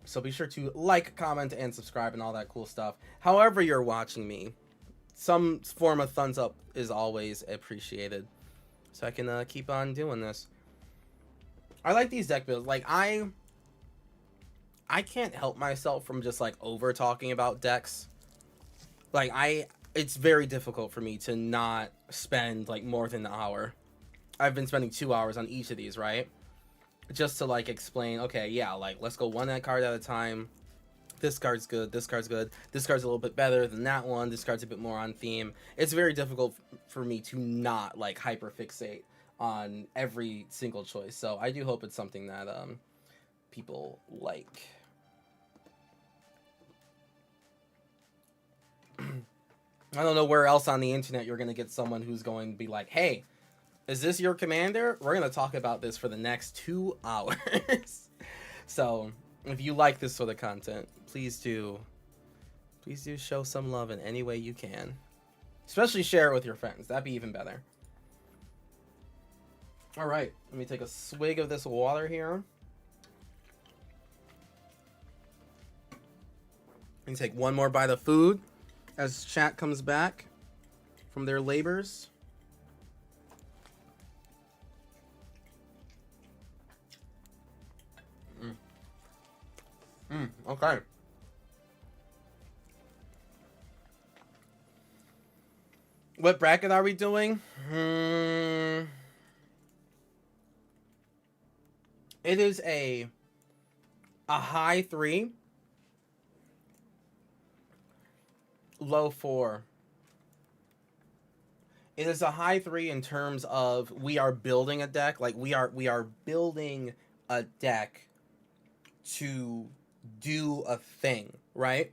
So be sure to like, comment, and subscribe and all that cool stuff. However you're watching me, some form of thumbs up is always appreciated, so I can keep on doing this. I like these deck builds. Like, I can't help myself from just like over talking about decks. Like, it's very difficult for me to not spend like more than an hour. I've been spending 2 hours on each of these, right? Just to like explain, okay, yeah, like let's go one card at a time. This card's good, this card's good, this card's a little bit better than that one, this card's a bit more on theme. It's very difficult for me to not like hyper fixate on every single choice. So I do hope it's something that people like. I don't know where else on the internet you're going to get someone who's going to be like, hey, is this your commander? We're going to talk about this for the next 2 hours. So if you like this sort of content, please do show some love in any way you can. Especially share it with your friends. That'd be even better. All right, let me take a swig of this water here. And take one more bite of food as chat comes back from their labors. Okay. What bracket are we doing? It is a high 3, low 4. It is a high 3 in terms of we are building a deck. Like we are building a deck to do a thing, right?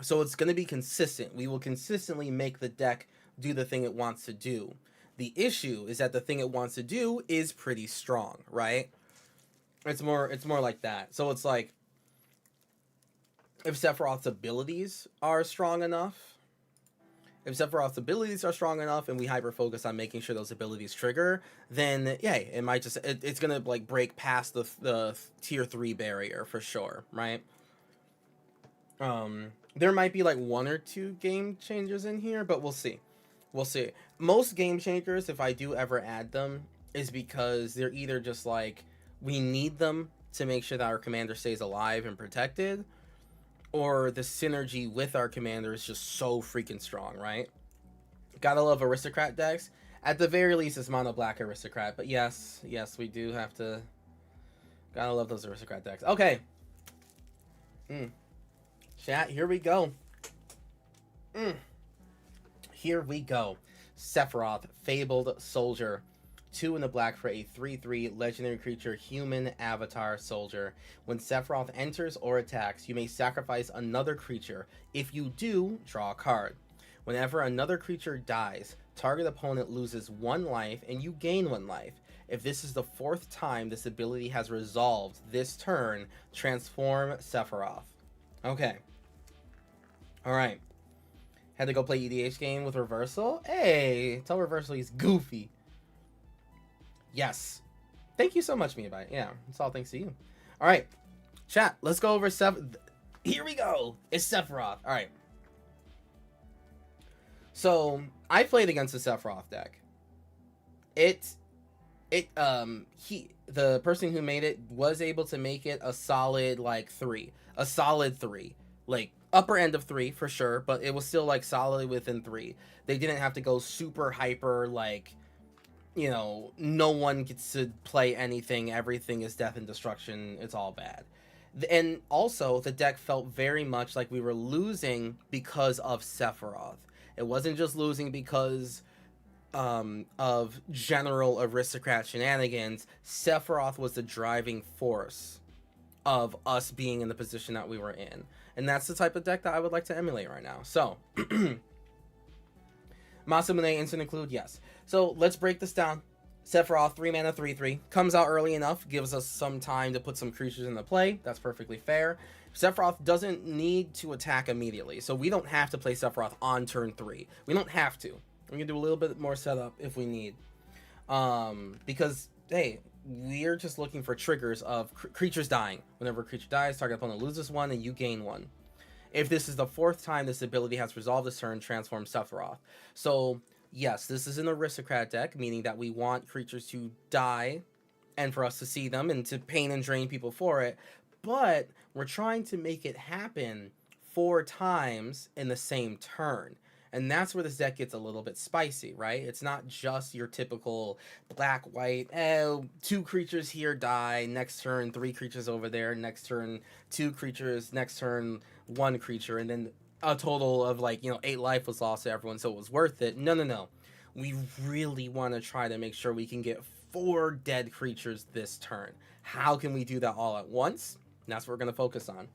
So it's going to be consistent. We will consistently make the deck do the thing it wants to do. The issue is that the thing it wants to do is pretty strong, right? It's more like that. So it's like, if Sephiroth's abilities are strong enough, and we hyper focus on making sure those abilities trigger, then yeah, it might just it's gonna like break past the tier 3 barrier for sure, right? There might be like 1 or 2 game changers in here, but we'll see. Most game changers, if I do ever add them, is because they're either just like, we need them to make sure that our commander stays alive and protected, or the synergy with our commander is just so freaking strong, right? Gotta love aristocrat decks. At the very least, it's mono black aristocrat, but yes, we do have to. Gotta love those aristocrat decks. Okay. Chat, here we go. Here we go. Sephiroth, Fabled Soldier. 2 in the black for a 3/3 legendary creature human avatar soldier. When Sephiroth enters or attacks, you may sacrifice another creature. If you do, draw a card. Whenever another creature dies, target opponent loses 1 life and you gain 1 life. If this is the 4th time this ability has resolved this turn, transform Sephiroth. Okay. Alright. Had to go play EDH game with Reversal? Hey, tell Reversal he's goofy. Yes. Thank you so much, Miabai. Yeah, it's all thanks to you. All right. Chat, let's go over Here we go. It's Sephiroth. All right. So, I played against the Sephiroth deck. The person who made it was able to make it a solid, like, 3. A solid 3. Like, upper end of 3, for sure, but it was still, like, solidly within 3. They didn't have to go super hyper, like, you know, no one gets to play anything, everything is death and destruction, it's all bad. And also, the deck felt very much like we were losing because of Sephiroth. It wasn't just losing because of general aristocrat shenanigans, Sephiroth was the driving force of us being in the position that we were in. And that's the type of deck that I would like to emulate right now. So, Masamune instant include, yes. So let's break this down. Sephiroth, 3 mana, 3/3. Comes out early enough, gives us some time to put some creatures into play. That's perfectly fair. Sephiroth doesn't need to attack immediately, so we don't have to play Sephiroth on turn 3. We don't have to. We can do a little bit more setup if we need. Because, hey, we're just looking for triggers of creatures dying. Whenever a creature dies, target opponent loses 1 and you gain 1. If this is the 4th time this ability has resolved this turn, transform Sephiroth. So, yes, this is an aristocrat deck, meaning that we want creatures to die and for us to see them and to pain and drain people for it. But we're trying to make it happen 4 times in the same turn. And that's where this deck gets a little bit spicy, right? It's not just your typical black, white, 2 creatures here die, next turn 3 creatures over there, next turn 2 creatures, next turn 1 creature, and then a total of 8 life was lost to everyone, so it was worth it. No. We really want to try to make sure we can get 4 dead creatures this turn. How can we do that all at once? And that's what we're going to focus on.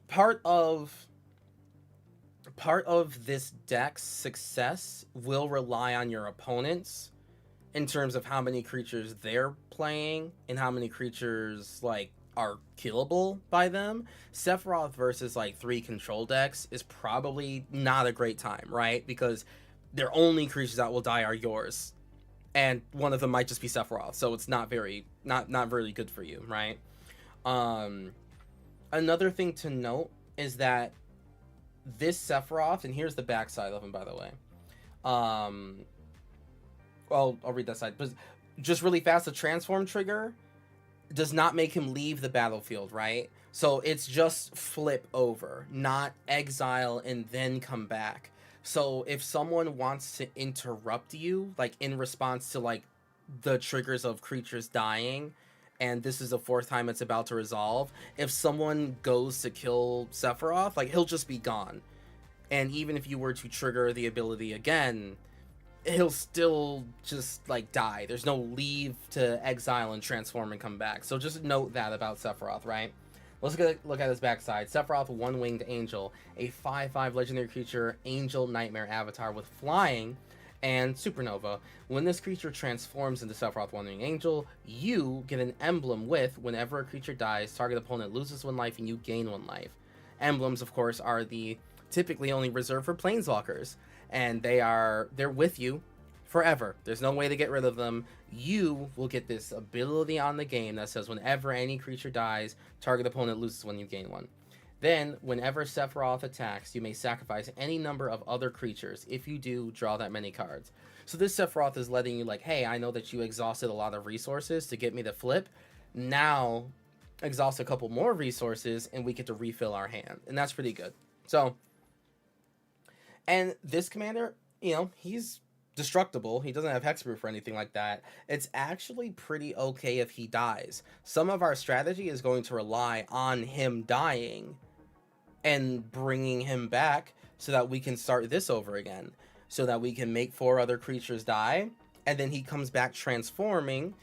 Part of this deck's success will rely on your opponents in terms of how many creatures they're playing and how many creatures are killable by them. Sephiroth versus 3 control decks is probably not a great time, right? Because their only creatures that will die are yours, and one of them might just be Sephiroth, so it's not very good for you, right? Another thing to note is that this Sephiroth, and here's the backside of him, by the way. Well, I'll read that side, but just really fast, the transform trigger does not make him leave the battlefield, right? So it's just flip over, not exile and then come back. So if someone wants to interrupt you, in response to the triggers of creatures dying, and this is the 4th time it's about to resolve, if someone goes to kill Sephiroth, he'll just be gone. And even if you were to trigger the ability again, he'll still just die. There's no leave to exile and transform and come back. So just note that about Sephiroth, right? Let's look at his backside. Sephiroth, 1-winged angel, a 5/5 legendary creature, angel nightmare avatar with flying and supernova. When this creature transforms into Sephiroth, 1-winged angel, you get an emblem with, whenever a creature dies, target opponent loses 1 life and you gain 1 life. Emblems, of course, are typically only reserved for planeswalkers, and they're with you forever. There's no way to get rid of them. You will get this ability on the game that says whenever any creature dies, target opponent loses 1, you gain 1. Then, whenever Sephiroth attacks, you may sacrifice any number of other creatures. If you do, draw that many cards. So this Sephiroth is letting you hey, I know that you exhausted a lot of resources to get me to flip. Now, exhaust a couple more resources, and we get to refill our hand. And that's pretty good. So, and this commander, he's destructible. He doesn't have hexproof or anything like that. It's actually pretty okay if he dies. Some of our strategy is going to rely on him dying and bringing him back so that we can start this over again, so that we can make 4 other creatures die, and then he comes back transforming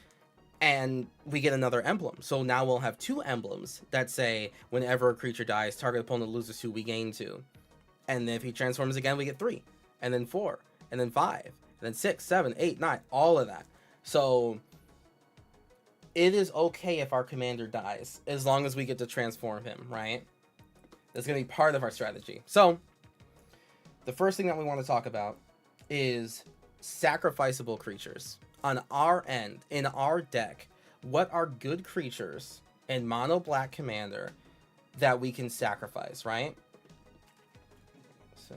and we get another emblem. So now we'll have 2 emblems that say whenever a creature dies, target opponent loses 2, we gain 2. And then if he transforms again, we get 3, and then 4, and then 5, and then 6, 7, 8, 9, all of that. So it is okay if our commander dies, as long as we get to transform him, right? That's going to be part of our strategy. So the first thing that we want to talk about is sacrificable creatures. On our end, in our deck, what are good creatures in mono black commander that we can sacrifice, right? So,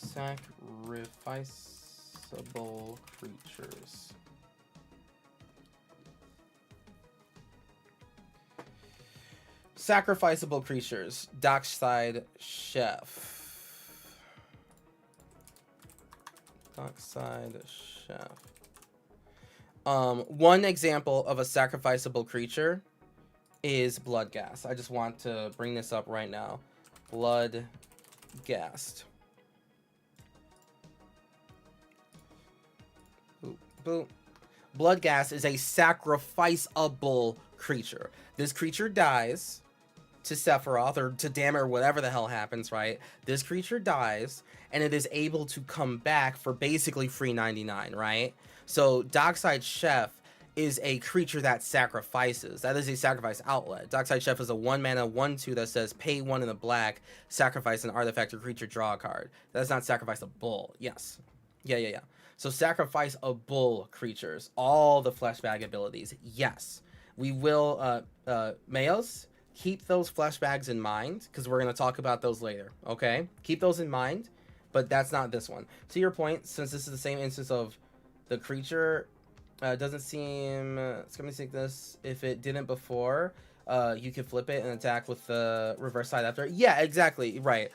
sacrificable creatures. Sacrificable creatures. Dockside Chef. Dockside Chef. One example of a sacrificable creature is Bloodghast. I just want to bring this up right now. Bloodghast. Boop. Bloodghast is a sacrificeable creature. This creature dies to Sephiroth or to Dammit or whatever the hell happens, right? This creature dies and it is able to come back for basically free 99, right? So Dockside Chef is a creature that sacrifices. That is a sacrifice outlet. Dockside Chef is a 1-mana 1/2 that says pay 1 in the black, sacrifice an artifact or creature, draw a card. That's not sacrifice a bull. Yes. Yeah. So sacrifice a bull creatures. All the fleshbag abilities. Yes. We will, Mayos, keep those fleshbags in mind, because we're going to talk about those later, okay? Keep those in mind, but that's not this one. To your point, since this is the same instance of the creature, doesn't seem... it's going to take this. If it didn't before, you could flip it and attack with the reverse side after. Yeah, exactly, right.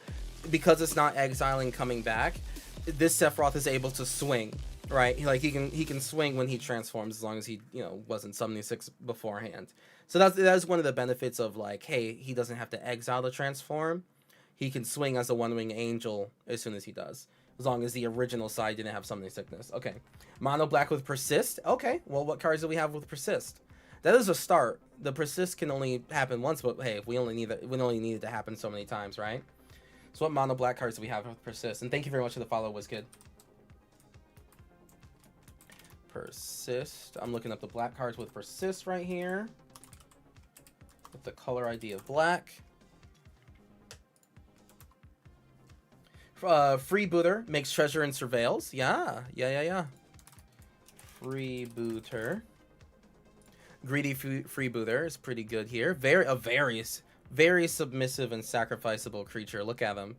Because it's not exiling coming back, this Sephiroth is able to swing, right? He can swing when he transforms, as long as he, wasn't summoning 6 beforehand. So that's one of the benefits of, like, hey, he doesn't have to exile the transform. He can swing as a one-wing angel as soon as he does, as long as the original side didn't have summoning sickness. Okay. Mono black with persist. Okay. Well, what cards do we have with persist? That is a start. The persist can only happen once, but hey, we only need it to happen so many times, right? So what mono black cards do we have with persist? And thank you very much for the follow, WizKid. Persist. I'm looking up the black cards with persist right here, with the color ID of black. Freebooter makes treasure and surveils. Yeah. Freebooter. Greedy freebooter is pretty good here. Very submissive and sacrificable creature. Look at him.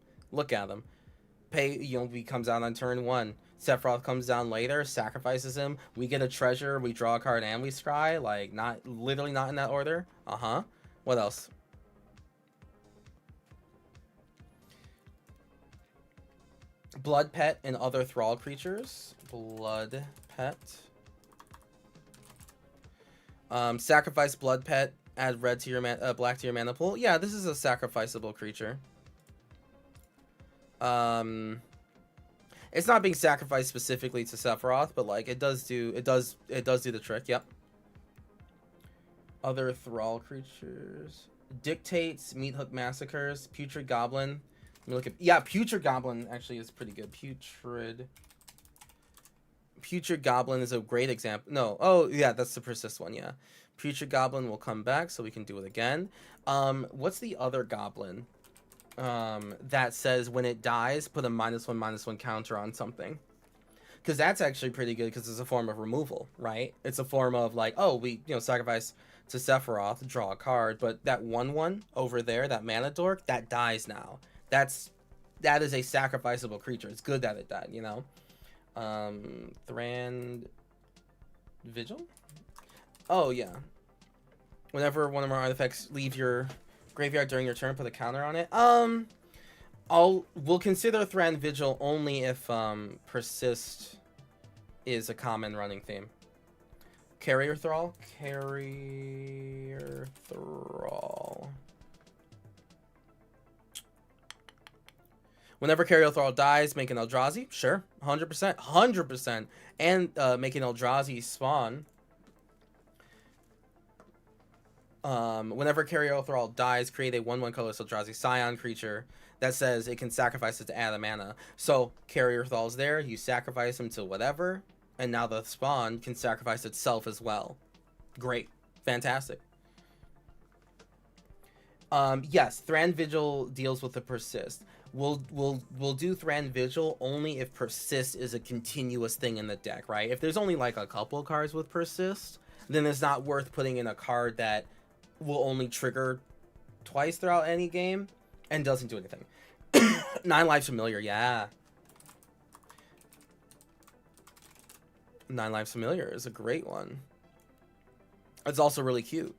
Pay, he comes out on turn 1. Sephiroth comes down later, sacrifices him. We get a treasure, we draw a card, and we scry. Like, literally not in that order. What else? Blood Pet and other thrall creatures. Blood Pet. Sacrifice Blood Pet. Add red to your black to your mana pool. Yeah, this is a sacrificeable creature. It's not being sacrificed specifically to Sephiroth, but like it does do the trick. Yep. Other thrall creatures. Dictates, Meat Hook Massacres, Putrid Goblin. Let me look at Putrid Goblin actually is pretty good. Putrid Goblin is a great example. No, oh yeah, that's the persist one. Yeah. Putrid Goblin will come back, so we can do it again. What's the other goblin? That says when it dies, put a -1/-1 counter on something. Because that's actually pretty good, because it's a form of removal, right? It's a form of like, oh, we sacrifice to Sephiroth, draw a card, but that 1/1 over there, that mana dork, that dies now. That is a sacrificeable creature. It's good that it died, Thran Vigil? Oh, yeah. Whenever one of our artifacts leave your graveyard during your turn, put a counter on it. We'll consider Thran Vigil only if persist is a common running theme. Carrier Thrall. Whenever Carrier Thrall dies, make an Eldrazi. Sure, 100%. And make an Eldrazi spawn. Whenever Carrier Thrall dies, create a 1/1 colorless Eldrazi Scion creature that says it can sacrifice it to add a mana. So Carrier Thrall's there, you sacrifice him to whatever, and now the spawn can sacrifice itself as well. Great. Fantastic. Yes, Thran Vigil deals with the persist. We'll do Thran Vigil only if persist is a continuous thing in the deck, right? If there's only like a couple cards with persist, then it's not worth putting in a card that will only trigger twice throughout any game and doesn't do anything. 9 Lives Familiar, yeah. 9 Lives Familiar is a great one. It's also really cute.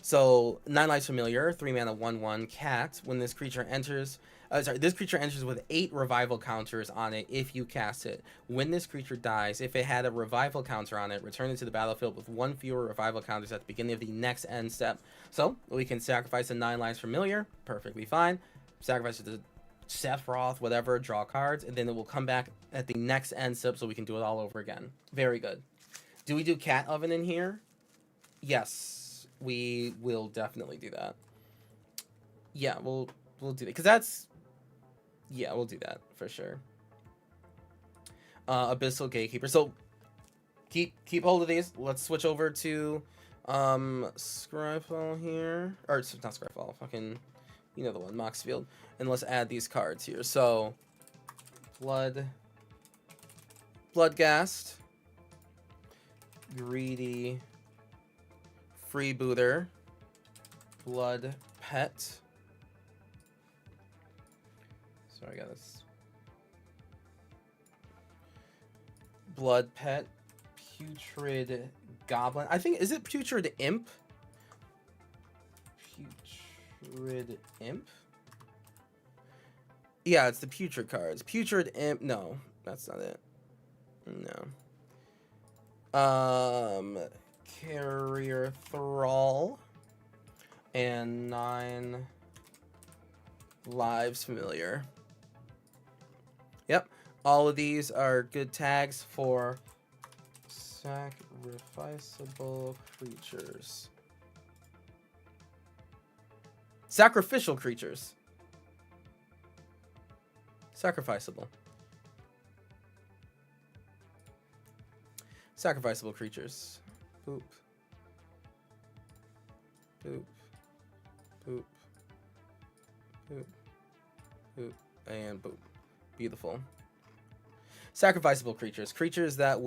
So 9 Lives Familiar, 3 mana 1/1 cat. When this creature enters, this creature enters with 8 revival counters on it if you cast it. When this creature dies, if it had a revival counter on it, return it to the battlefield with 1 fewer revival counters at the beginning of the next end step. So we can sacrifice a 9 Lives Familiar, perfectly fine. Sacrifice it to Sephiroth, whatever, draw cards, and then it will come back at the next end step so we can do it all over again. Very good. Do we do cat oven in here? Yes, we will definitely do that. Yeah, we'll do that because that's, yeah, we'll do that for sure. Abyssal Gatekeeper. So keep hold of these. Let's switch over to Scryfall here, or it's not Scryfall, fucking, you know the one, Moxfield, and let's add these cards here. So Bloodghast, Greedy, Freebooter, Blood Pet. Sorry, I got this. Blood Pet, Putrid Goblin. I think, is it Putrid Imp? Putrid Imp? Yeah, it's the Putrid cards. Putrid Imp. No, that's not it. No. Carrier Thrall. And 9 Lives Familiar. Yep. All of these are good tags for sacrificable creatures. Sacrificial creatures. Sacrificable. Sacrificable creatures. Boop. Boop. Boop. Boop. Boop. And boop. Beautiful. Sacrificable creatures. Creatures that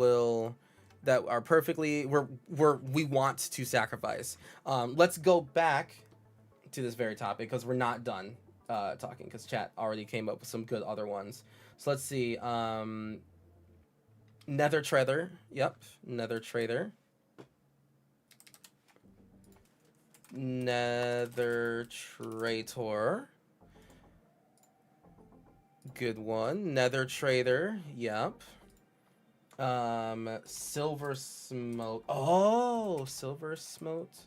are perfectly we want to sacrifice. Let's go back to this very topic because we're not done talking, because chat already came up with some good other ones. So let's see. Nether Trader. Yep. Nether Trader. Nether Traitor. Good one. Nether Trader. Yep. Silver Smote. Oh, Silver Smote.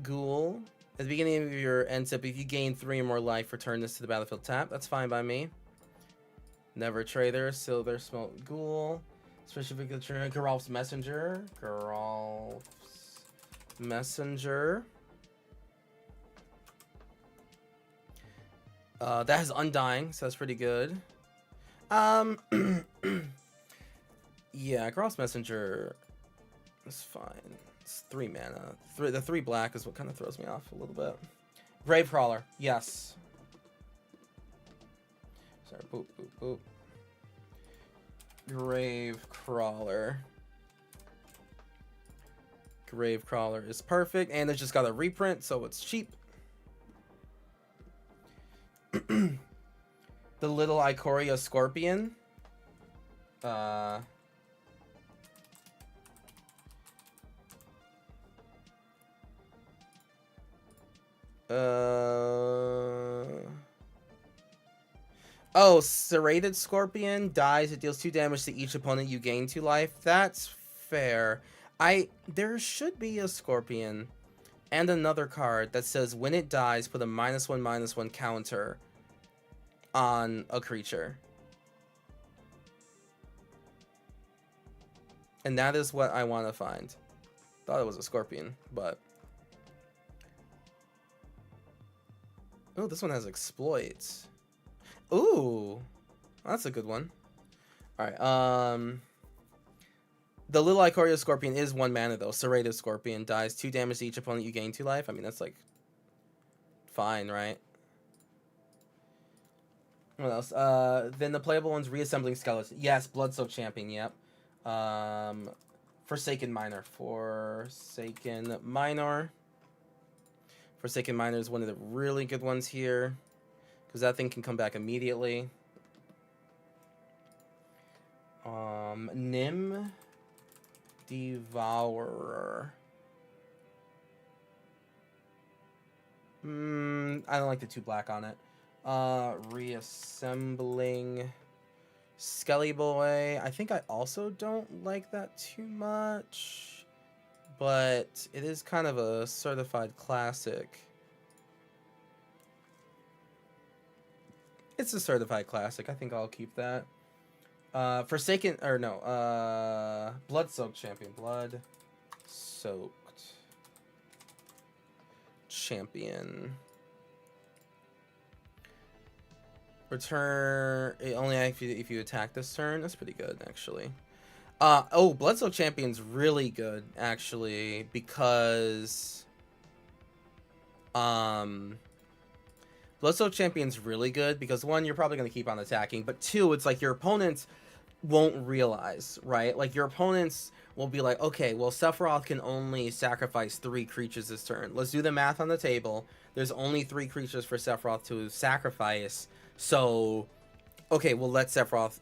Ghoul. At the beginning of your end step, if you gain 3 or more life, return this to the battlefield tap. That's fine by me. Never Trader. Silver Smote Ghoul. Specific Geralf's Messenger. Geralf's Messenger. That has Undying, so that's pretty good. Yeah, Geralf's Messenger is fine. It's 3 mana. The 3 black is what kind of throws me off a little bit. Gravecrawler, yes. Sorry, boop, boop, boop. Gravecrawler. Gravecrawler is perfect, and it's just got a reprint, so it's cheap. The little Ikoria Scorpion. Oh, Serrated Scorpion dies. It deals 2 damage to each opponent. You gain 2 life. That's fair. There should be a Scorpion and another card that says when it dies, put a -1/-1 counter on a creature. And that is what I want to find. Thought it was a Scorpion, but... Oh, this one has exploits. Ooh, that's a good one. Alright, the little Ikoria Scorpion is 1 mana though. Serrated Scorpion dies 2 damage to each opponent. You gain 2 life. I mean, that's like fine, right? What else? Then the playable one's Reassembling Skeleton. Yes, Bloodsoaked Champion. Yep. Forsaken Miner. Forsaken Miner is one of the really good ones here, because that thing can come back immediately. Nim Devourer. I don't like the 2 black on it. Reassembling Skelly Boy. I think I also don't like that too much, but it is kind of a certified classic. It's a certified classic. I think I'll keep that. Forsaken or no, Blood Soaked Champion. Blood Soaked Champion. Return only if you attack this turn. That's pretty good actually. Oh, Blood Soaked Champion's really good actually because Bloodsoaked Champion's really good because one, you're probably going to keep on attacking, but two, it's like your opponents won't realize, right? Like your opponents will be like, okay, well, Sephiroth can only sacrifice 3 creatures this turn. Let's do the math on the table. There's only 3 creatures for Sephiroth to sacrifice, so okay, we'll let Sephiroth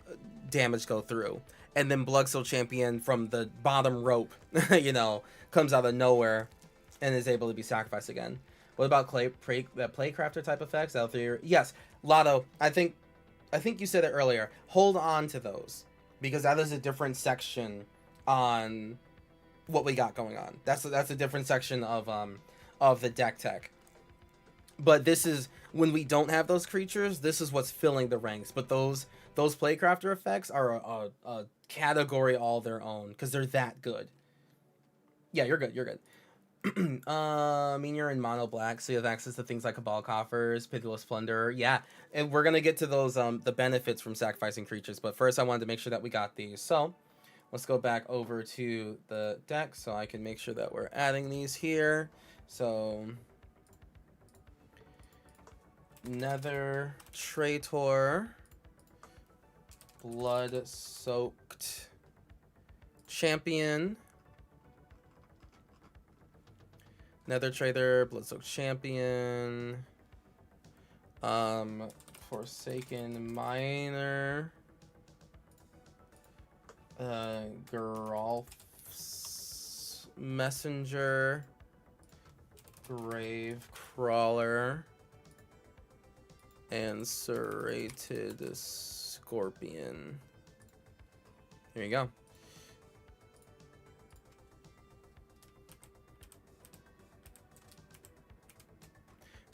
damage go through. And then Bloodsoaked Champion from the bottom rope, you know, comes out of nowhere and is able to be sacrificed again. What about Playcrafter type effects? Out there, yes. Lotto, I think you said it earlier. Hold on to those because that is a different section on what we got going on. That's a different section of the deck tech. But this is when we don't have those creatures. This is what's filling the ranks. But those Playcrafter effects are a category all their own because they're that good. Yeah, you're good. You're good. I mean, you're in mono black, so you have access to things like Cabal Coffers, Pitiless Plunder. Yeah, and we're gonna get to those the benefits from sacrificing creatures. But first, I wanted to make sure that we got these. So let's go back over to the deck so I can make sure that we're adding these here. So Nether Traitor, Blood Soaked Champion. Nether Trader, Bloodsoaked Champion, Forsaken Miner, Geralf's Messenger, Grave Crawler, and Serrated Scorpion. Here you go.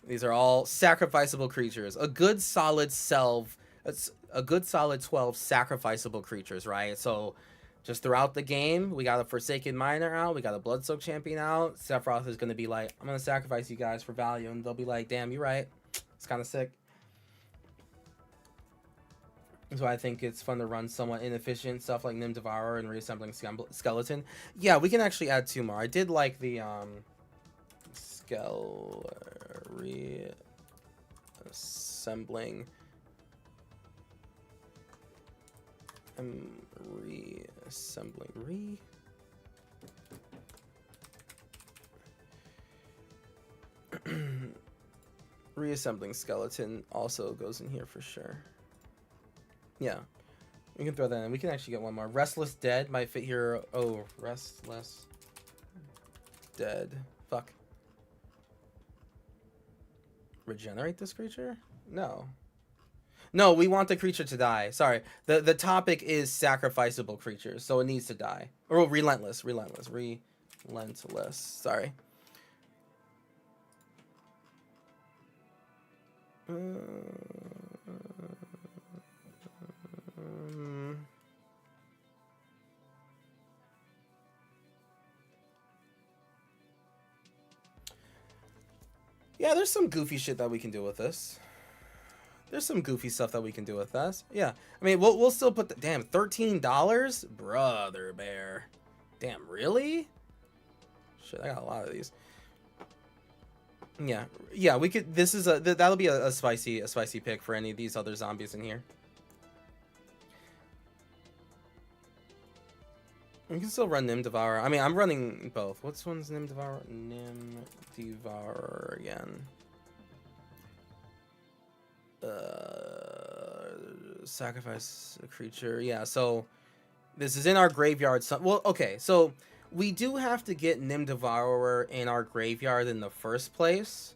These are all sacrificable creatures. A good solid 12 sacrificable creatures, right? So just throughout the game, we got a Forsaken Miner out, we got a Bloodsoaked Champion out. Sephiroth is going to be like, I'm going to sacrifice you guys for value, and they'll be like, damn, you're right. It's kind of sick. So I think it's fun to run somewhat inefficient stuff like Nim Devourer and Reassembling Skeleton. Yeah, we can actually add 2 more. I did like the reassembling reassembling skeleton also goes in here for sure. Yeah, we can throw that in. We can actually get one more. Restless Dead might fit here. Oh, Restless Dead. Fuck. Regenerate this creature? No. No, we want the creature to die. Sorry. The topic is sacrificable creatures, so it needs to die. Or relentless. Sorry. Yeah, there's some goofy shit that we can do with this. There's some goofy stuff that we can do with this. Yeah, I mean, we'll still put the damn $13, brother bear. Damn, really? Shit, I got a lot of these. Yeah, we could. This is that'll be a spicy pick for any of these other zombies in here. We can still run Nim Devourer. I mean, I'm running both. What's one's Nim Devourer? Nim Devourer again. Sacrifice a creature. Yeah, so this is in our graveyard. Well, okay, so we do have to get Nim Devourer in our graveyard in the first place.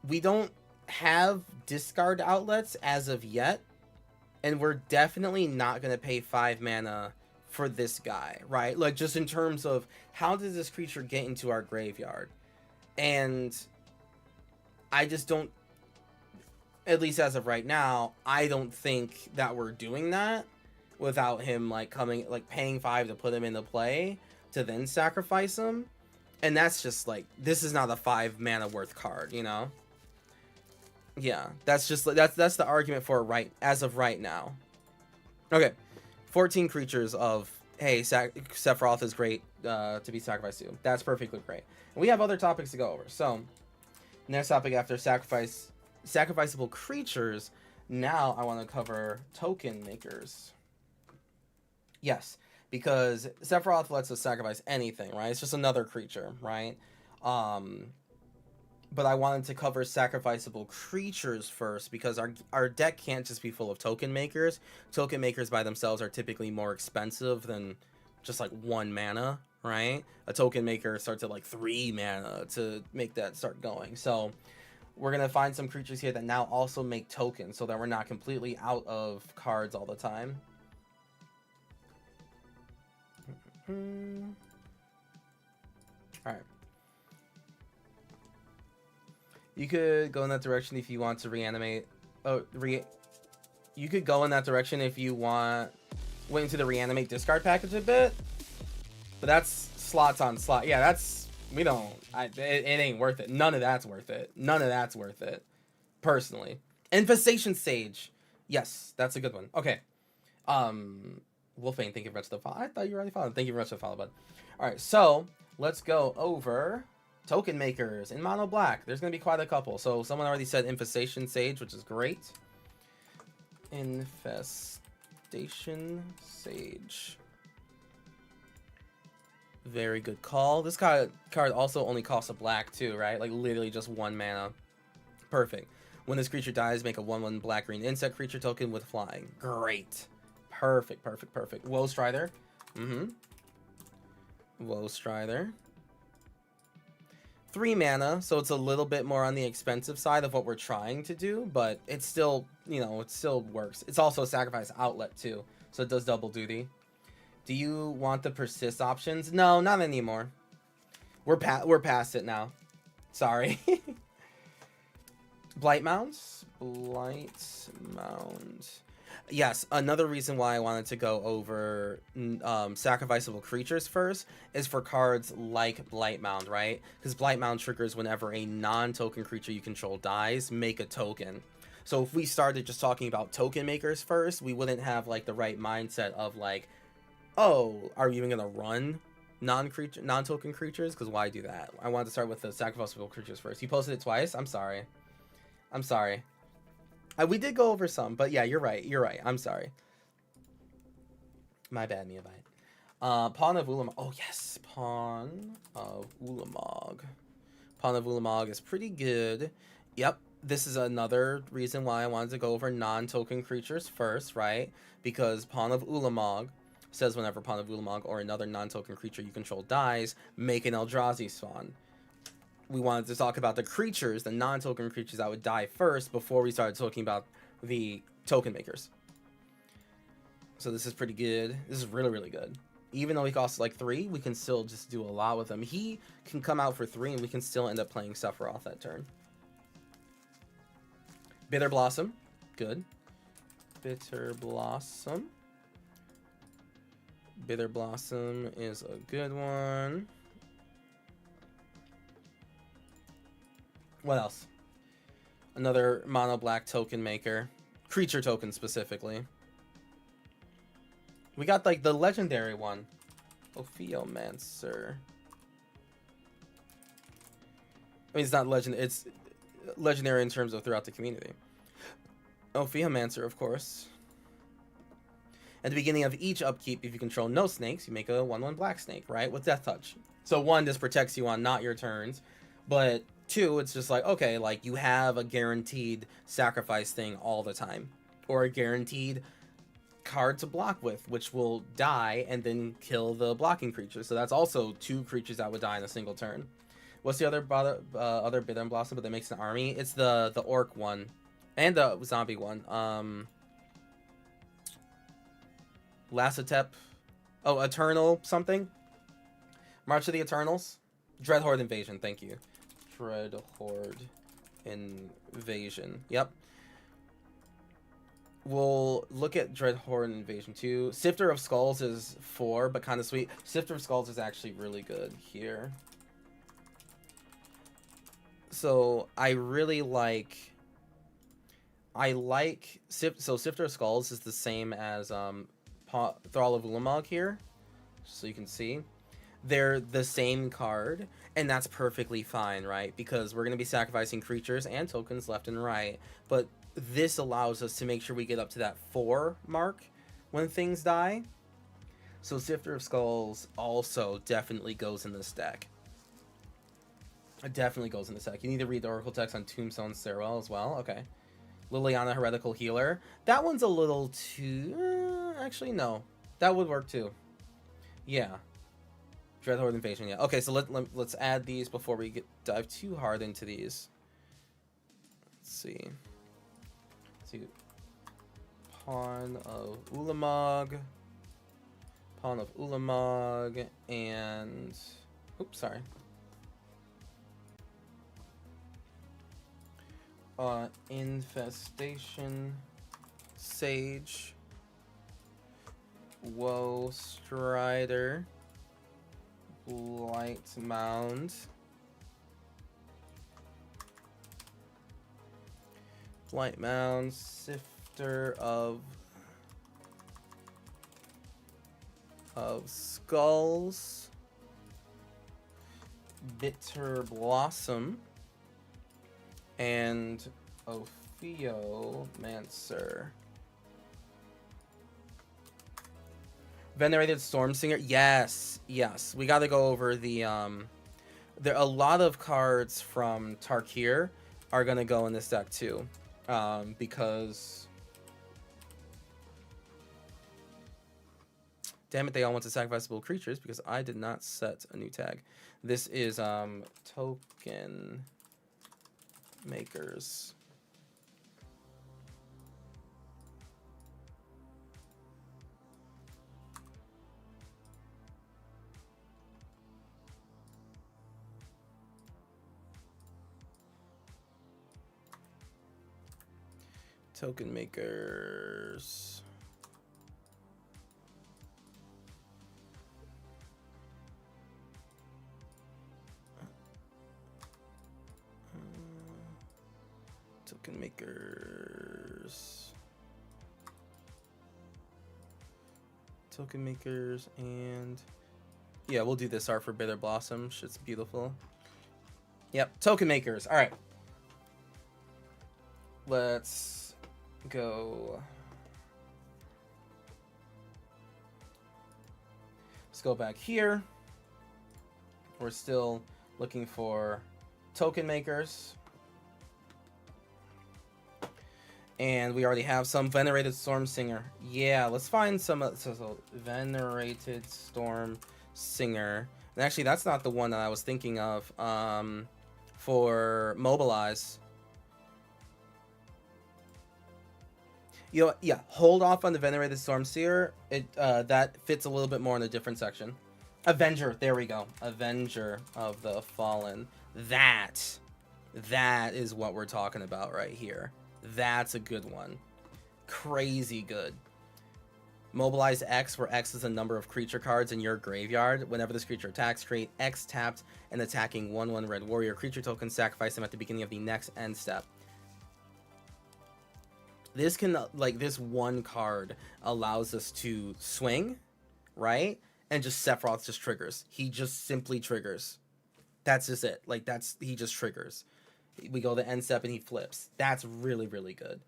We don't have discard outlets as of yet, and we're definitely not going to pay 5 mana for this guy, right? Like, just in terms of how does this creature get into our graveyard? And I just don't... at least as of right now, I don't think that we're doing that without him like coming, like paying 5 to put him into play to then sacrifice him. And that's just like, this is not a 5 mana worth card, you know? Yeah, that's just that's the argument for it right as of right now. Okay, 14 creatures of, hey, Sephiroth is great to be sacrificed to. That's perfectly great. And we have other topics to go over. So, next topic after sacrificable creatures, now I want to cover token makers. Yes, because Sephiroth lets us sacrifice anything, right? It's just another creature, right? But I wanted to cover sacrificable creatures first because our deck can't just be full of token makers. Token makers by themselves are typically more expensive than just like 1 mana, right? A token maker starts at like 3 mana to make that start going. So we're going to find some creatures here that now also make tokens so that we're not completely out of cards all the time. Alright. You could go in that direction if you want to reanimate. You could go in that direction if you want. Wait into the reanimate discard package a bit. But that's slots on slot. Yeah, that's. We don't. It ain't worth it. None of that's worth it. None of that's worth it. Personally. Infestation Sage. Yes, that's a good one. Okay. Wolfbane, thank you very much for the follow. I thought you were already followed. Thank you very much for the follow, bud. Alright, so let's go over token makers in mono black. There's going to be quite a couple. So someone already said Infestation Sage, which is great. Infestation Sage. Very good call. This card also only costs a black too, right? Like literally just 1 mana. Perfect. When this creature dies, make a 1/1 black-green insect creature token with flying. Great. Perfect, perfect, perfect. Woe Strider. Woe Strider. 3 mana, so it's a little bit more on the expensive side of what we're trying to do, but it's still, you know, it still works. It's also a sacrifice outlet too, so it does double duty. Do you want the persist options? No, not anymore. We're past it now. Sorry. Blight Mounds? Blight Mound. Yes, another reason why I wanted to go over sacrificable creatures first is for cards like Blight Mound, right? Because Blight Mound triggers whenever a non-token creature you control dies, make a token. So if we started just talking about token makers first, we wouldn't have like the right mindset of like, oh, are you even gonna run non-token creatures? Because why do that? I wanted to start with the sacrificable creatures first. You posted it twice? I'm sorry. I'm sorry. We did go over some, but yeah, you're right. You're right. I'm sorry. My bad, Mia Bite. Pawn of Ulamog. Oh, yes. Pawn of Ulamog. Pawn of Ulamog is pretty good. Yep. This is another reason why I wanted to go over non-token creatures first, right? Because Pawn of Ulamog says whenever Pawn of Ulamog or another non-token creature you control dies, make an Eldrazi spawn. We wanted to talk about the creatures, the non-token creatures that would die first before we started talking about the token makers. So this is pretty good. This is really, really good. Even though he costs like 3, we can still just do a lot with him. He can come out for 3 and we can still end up playing Sephiroth that turn. Bitter Blossom. Good. Bitter Blossom. Bitter Blossom is a good one. What else? Another mono black token maker. Creature token specifically. We got like the legendary one. Ophiomancer. I mean, it's not legend. It's legendary in terms of throughout the community. Ophiomancer, of course. At the beginning of each upkeep, if you control no snakes, you make a 1/1 black snake, right? With Death Touch. So 1, this protects you on not your turns. But 2, it's just like, okay, like you have a guaranteed sacrifice thing all the time. Or a guaranteed card to block with, which will die and then kill the blocking creature. So that's also 2 creatures that would die in a single turn. What's the other Bitter Blossom, but that makes an army? It's the orc one. And the zombie one. Lassatep. Oh, Eternal something? March of the Eternals? Dreadhorde Invasion, thank you. Dreadhorde Invasion. Yep. We'll look at Dreadhorde Invasion 2. Sifter of Skulls is 4, but kind of sweet. Sifter of Skulls is actually really good here. So I really like... So Sifter of Skulls is the same as Thrall of Ulamog here. So you can see. They're the same card, and that's perfectly fine, right? Because we're going to be sacrificing creatures and tokens left and right. But this allows us to make sure we get up to that 4 mark when things die. So Sifter of Skulls also definitely goes in this deck. It definitely goes in this deck. You need to read the Oracle text on Tombstone Stairwell as well. Okay. Liliana Heretical Healer. That one's a little too... actually, no. That would work too. Yeah. Dreadhorde Invasion, yeah. Okay, so let's add these before we dive too hard into these. Let's see. Pawn of Ulamog. Pawn of Ulamog. And... oops, sorry. Infestation. Sage. Woe Strider. Blight Mound. Blight Mound. Sifter of Skulls. Bitter Blossom. And Ophiomancer. Venerated Stormsinger. Yes. We got to go over the there a lot of cards from Tarkir are going to go in this deck too. Because damn it, they all want to sacrificeable creatures because I did not set a new tag. This is Token Makers. Token Makers. Token Makers. Token Makers, and yeah, we'll do this art for Bitter Blossom. Shit's beautiful. Yep, Token Makers. All right. Let's go. Let's go back here. We're still looking for Token Makers. And we already have some Venerated Stormsinger. Yeah, let's find some so Venerated Stormsinger. And actually, that's not the one that I was thinking of for Mobilize. You know, yeah, hold off on the Venerated Stormseer. That fits a little bit more in a different section. Avenger, there we go. Avenger of the Fallen. That is what we're talking about right here. That's a good one. Crazy good. Mobilize X, where X is the number of creature cards in your graveyard. Whenever this creature attacks, create X tapped and attacking 1/1 red warrior creature token. Sacrifice them at the beginning of the next end step. This can, like, this one card allows us to swing, right? And just Sephiroth just triggers. He just simply triggers. That's just it. Like, he just triggers. We go to end step and he flips. That's really, really good.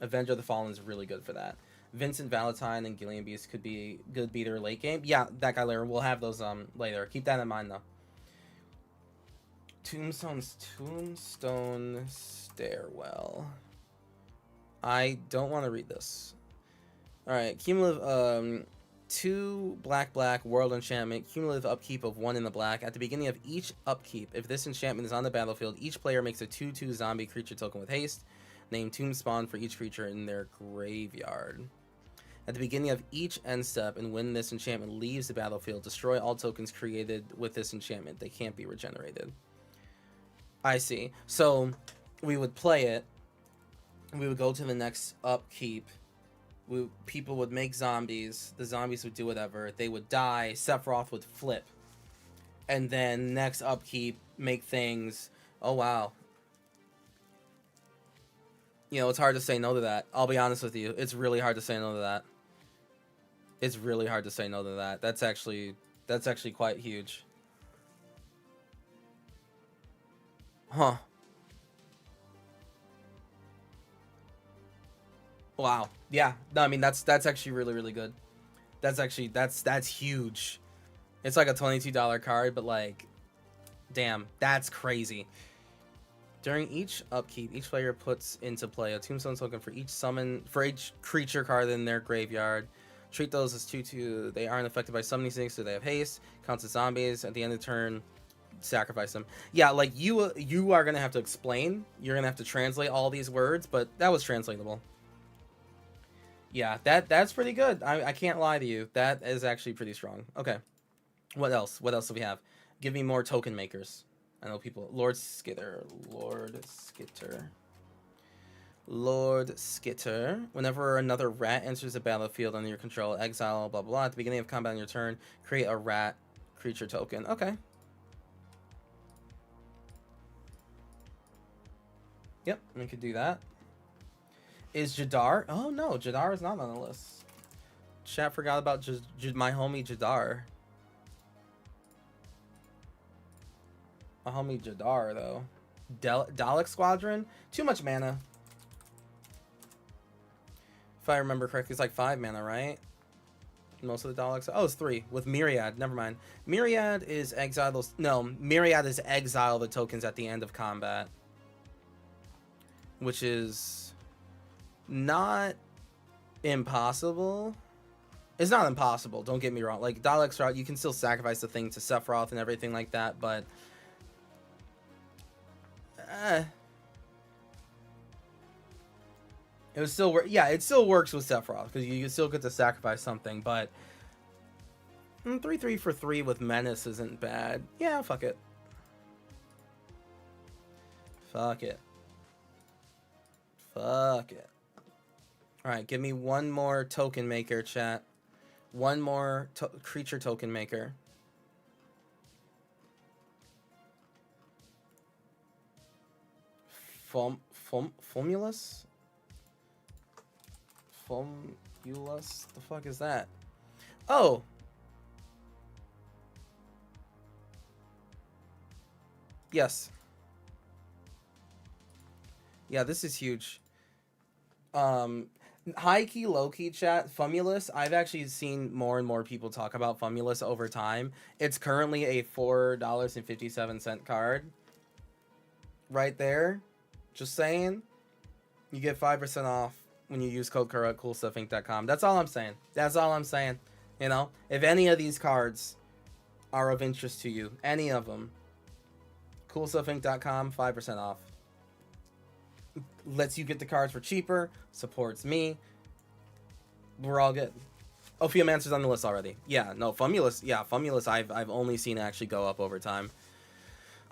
Avenger of the Fallen is really good for that. Vincent Valentine and Gillian Beast could be good beater late game. Yeah, that guy later. We'll have those later. Keep that in mind though. Tombstone Stairwell. I don't want to read this. Alright, cumulative 2 black world enchantment, cumulative upkeep of 1 in the black. At the beginning of each upkeep, if this enchantment is on the battlefield, each player makes a 2/2 zombie creature token with haste. Name Tomb Spawn for each creature in their graveyard. At the beginning of each end step, and when this enchantment leaves the battlefield, destroy all tokens created with this enchantment. They can't be regenerated. I see. So we would play it. We would go to the next upkeep, people would make zombies. The zombies would do whatever. They would die. Sephiroth would flip. And then next upkeep, make things. Oh, wow. You know, it's hard to say no to that. I'll be honest with you. It's really hard to say no to that. It's really hard to say no to that. That's actually quite huge. Huh. Wow. Yeah. No, I mean that's actually really, really good. That's huge. It's like a $22 card, but like, damn, that's crazy. During each upkeep, each player puts into play a tombstone token for each creature card in their graveyard. Treat those as 2/2. They aren't affected by summoning snakes, so they have haste. Counts as zombies. At the end of the turn, sacrifice them. Yeah, like you are gonna have to explain. You're gonna have to translate all these words, but that was translatable. Yeah, that's pretty good. I can't lie to you. That is actually pretty strong. Okay. What else? What else do we have? Give me more token makers. I know people. Lord Skitter. Whenever another rat enters the battlefield under your control, exile, blah, blah, blah. At the beginning of combat on your turn, create a rat creature token. Okay. Yep, we could do that. Is Jadar? Oh, no. Jadar is not on the list. Chat forgot about my homie Jadar. A homie Jadar, though. Dalek Squadron? Too much mana. If I remember correctly, it's like 5 mana, right? Most of the Daleks. Oh, it's 3 with Myriad. Never mind. Myriad is exile those. No, Myriad is exile the tokens at the end of combat, which is not impossible. It's not impossible. Don't get me wrong. Like Dalek's route, you can still sacrifice the thing to Sephiroth and everything like that, but it was still yeah, it still works with Sephiroth because you still get to sacrifice something, but 3/3 for 3 with Menace isn't bad. Yeah, fuck it. Fuck it. Fuck it. Alright, give me one more token maker, chat. One more creature token maker. Fomulus? Fomulus? The fuck is that? Oh! Yes. Yeah, this is huge. High key, low key chat, Fomulus. I've actually seen more and more people talk about Fomulus over time. It's currently a $4.57 card. Right there. Just saying. You get 5% off when you use code CURR at CoolStuffInc.com. That's all I'm saying. That's all I'm saying. You know, if any of these cards are of interest to you, any of them, CoolStuffInc.com, 5% off. Lets you get the cards for cheaper, supports me. We're all good. Ophiomancer's on the list already. Yeah, no, Fomulus. Yeah, Fomulus. I've only seen it actually go up over time.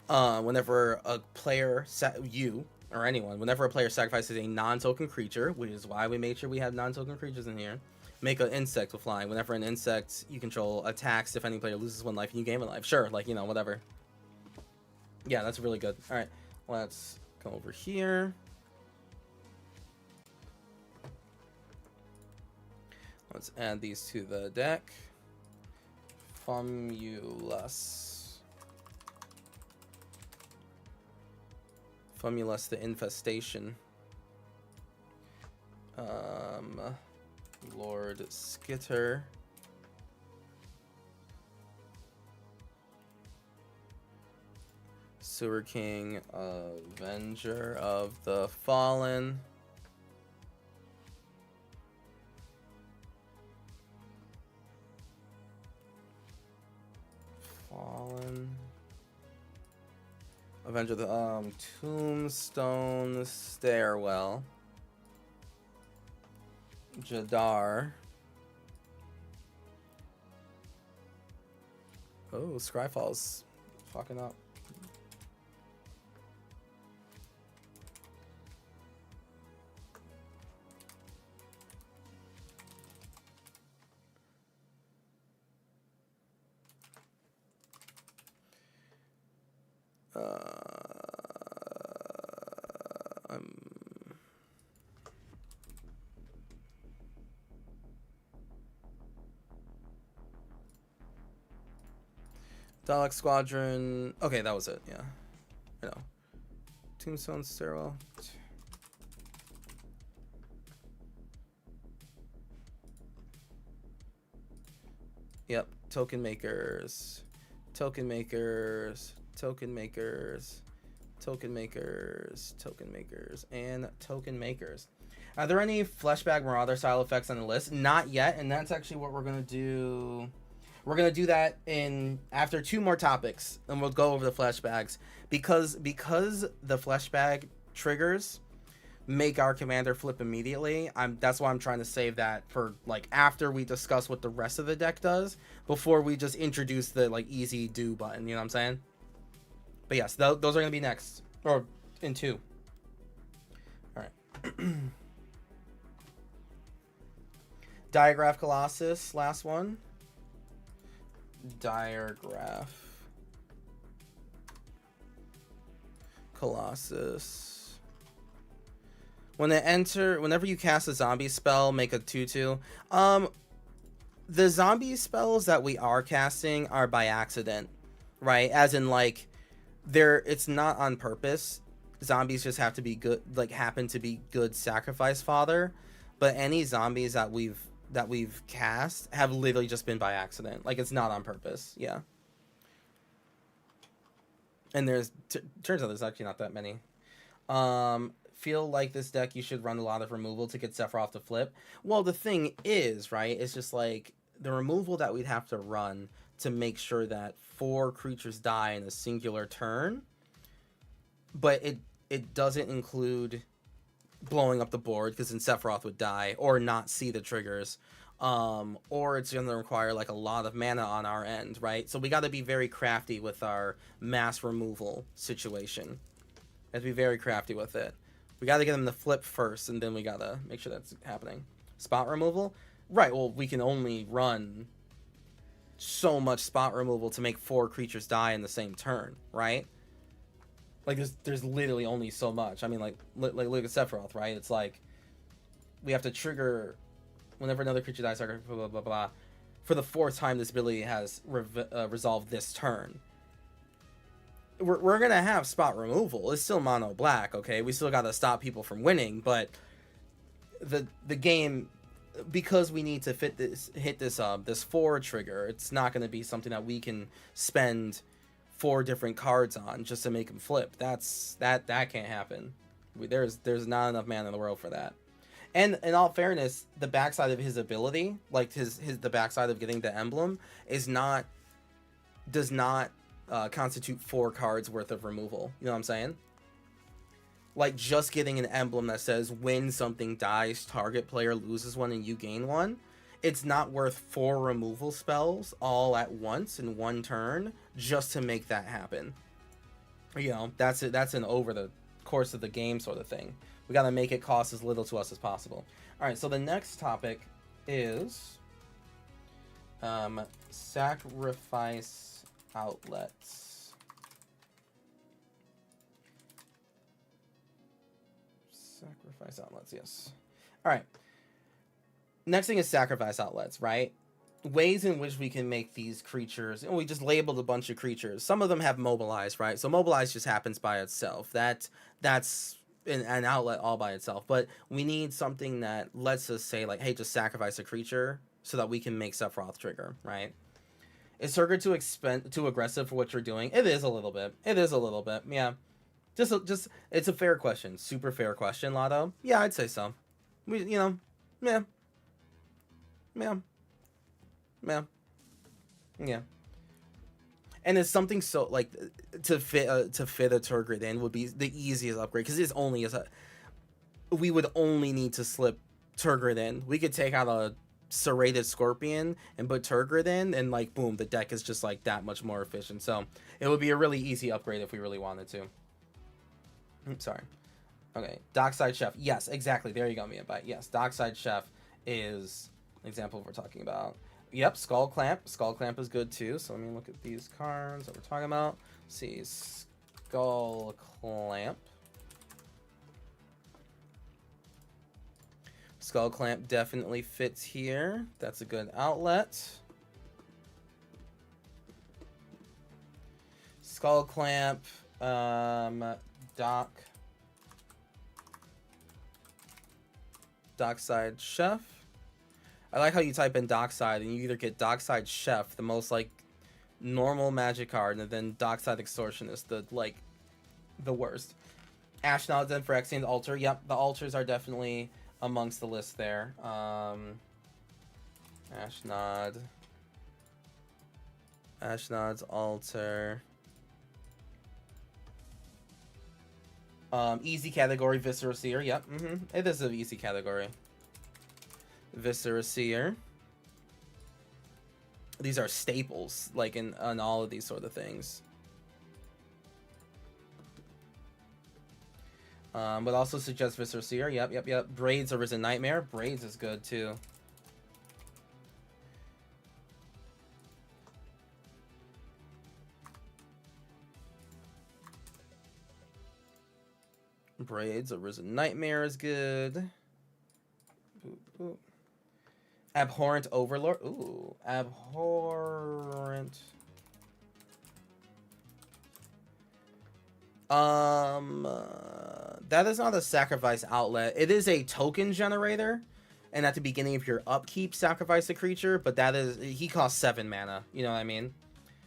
Whenever a player, you or anyone, whenever a player sacrifices a non-token creature, which is why we made sure we had non-token creatures in here, make an insect with flying. Whenever an insect you control attacks, if any player loses 1 life and you gain 1 life. Sure, like, you know, whatever. Yeah, that's really good. All right, let's come over here. Let's add these to the deck. Fomulus. Fomulus the Infestation. Lord Skitter. Sewer King, Avenger of the Fallen. Avenger of the Tombstone Stairwell. Jadar. Oh, Scryfall's fucking up. Dalek Squadron. Okay, that was it. Yeah, I know. Tombstone Stairwell. Yep, token makers, token makers, token makers, token makers, token makers, and token makers. Are there any Fleshbag Marauder style effects on the list? Not yet, and that's actually what we're gonna do. We're gonna do that in after 2 more topics, and we'll go over the flashbags because the flashbag triggers make our commander flip immediately. That's why I'm trying to save that for like after we discuss what the rest of the deck does, before we just introduce the like easy do button. You know what I'm saying? But yes, those are gonna be next or in 2. All right. Diagraph Colossus, last one. Diagraph Colossus. Whenever you cast a zombie spell, make a 2/2. The zombie spells that we are casting are by accident, right? As in like it's not on purpose. Zombies just have to be good, like happen to be good sacrifice fodder. But any zombies that we've cast have literally just been by accident. Like it's not on purpose. Yeah. And turns out there's actually not that many. Feel like this deck you should run a lot of removal to get Sephiroth to flip. Well, the thing is, right, it's just like the removal that we'd have to run to make sure that 4 creatures die in a singular turn, but it doesn't include blowing up the board, because then Sephiroth would die or not see the triggers, or it's going to require like a lot of mana on our end, right? So we got to be very crafty with our mass removal situation. We have to be very crafty with it. We got to get them to flip first, and then we got to make sure that's happening. Spot removal? Right, well, we can only run so much spot removal to make 4 creatures die in the same turn, right? Like, there's literally only so much. I mean, like look at Sephiroth, right? It's like, we have to trigger whenever another creature dies, blah, blah, blah, blah. For the 4th time this ability has resolved this turn. We're gonna have spot removal. It's still mono black, okay? We still gotta stop people from winning, but the game, because we need to hit this 4 trigger, it's not gonna be something that we can spend 4 different cards on just to make them flip. That can't happen. There's not enough mana in the world for that. And in all fairness, the backside of his ability, like the backside of getting the emblem, does not constitute 4 cards worth of removal. You know what I'm saying? Like, just getting an emblem that says when something dies, target player loses 1 and you gain 1. It's not worth 4 removal spells all at once in 1 turn just to make that happen. You know, that's it. That's an over the course of the game sort of thing. We got to make it cost as little to us as possible. All right, so the next topic is sacrifice outlets. Sacrifice outlets, yes. All right. Next thing is sacrifice outlets, right? Ways in which we can make these creatures, and we just labeled a bunch of creatures. Some of them have mobilize, right? So mobilize just happens by itself. That's an outlet all by itself. But we need something that lets us say, like, hey, just sacrifice a creature so that we can make Sephiroth trigger, right? Is Turgor too aggressive for what you're doing? It is a little bit. Yeah. Just it's a fair question. Super fair question, Lotto. Yeah, I'd say so. Yeah. And it's something so like to fit a Turgid in would be the easiest upgrade, because it's only we would only need to slip Turgid in. We could take out a serrated Scorpion and put Turgid in, and like boom, the deck is just like that much more efficient. So it would be a really easy upgrade if we really wanted to. Sorry. Okay, Dockside Chef. Yes, exactly. There you go, Mia. But yes, Dockside Chef is an example of what we're talking about. Yep, Skull Clamp. Skull Clamp is good too. So let me look at these cards that we're talking about. Let's see, Skull Clamp. Skull Clamp definitely fits here. That's a good outlet. Skull Clamp, Dockside Chef. I like how you type in Dockside and you either get Dockside Chef, the most like normal magic card, and then Dockside Extortionist, the worst. Ashnod's then Phyrexian Altar. Yep, the altars are definitely amongst the list there. Ashnod's Altar. Easy category, Viscera Seer. Yep, it is an easy category. Viscera Seer. These are staples, like in all of these sort of things. Would also suggest Viscera Seer. Yep. Braids Arisen Nightmare. Braids is good too. Braids Arisen Nightmare is good. Boop, boop. Abhorrent Overlord. Ooh, Abhorrent. That is not a sacrifice outlet. It is a token generator, and at the beginning of your upkeep, sacrifice a creature. But he costs 7 mana. You know what I mean?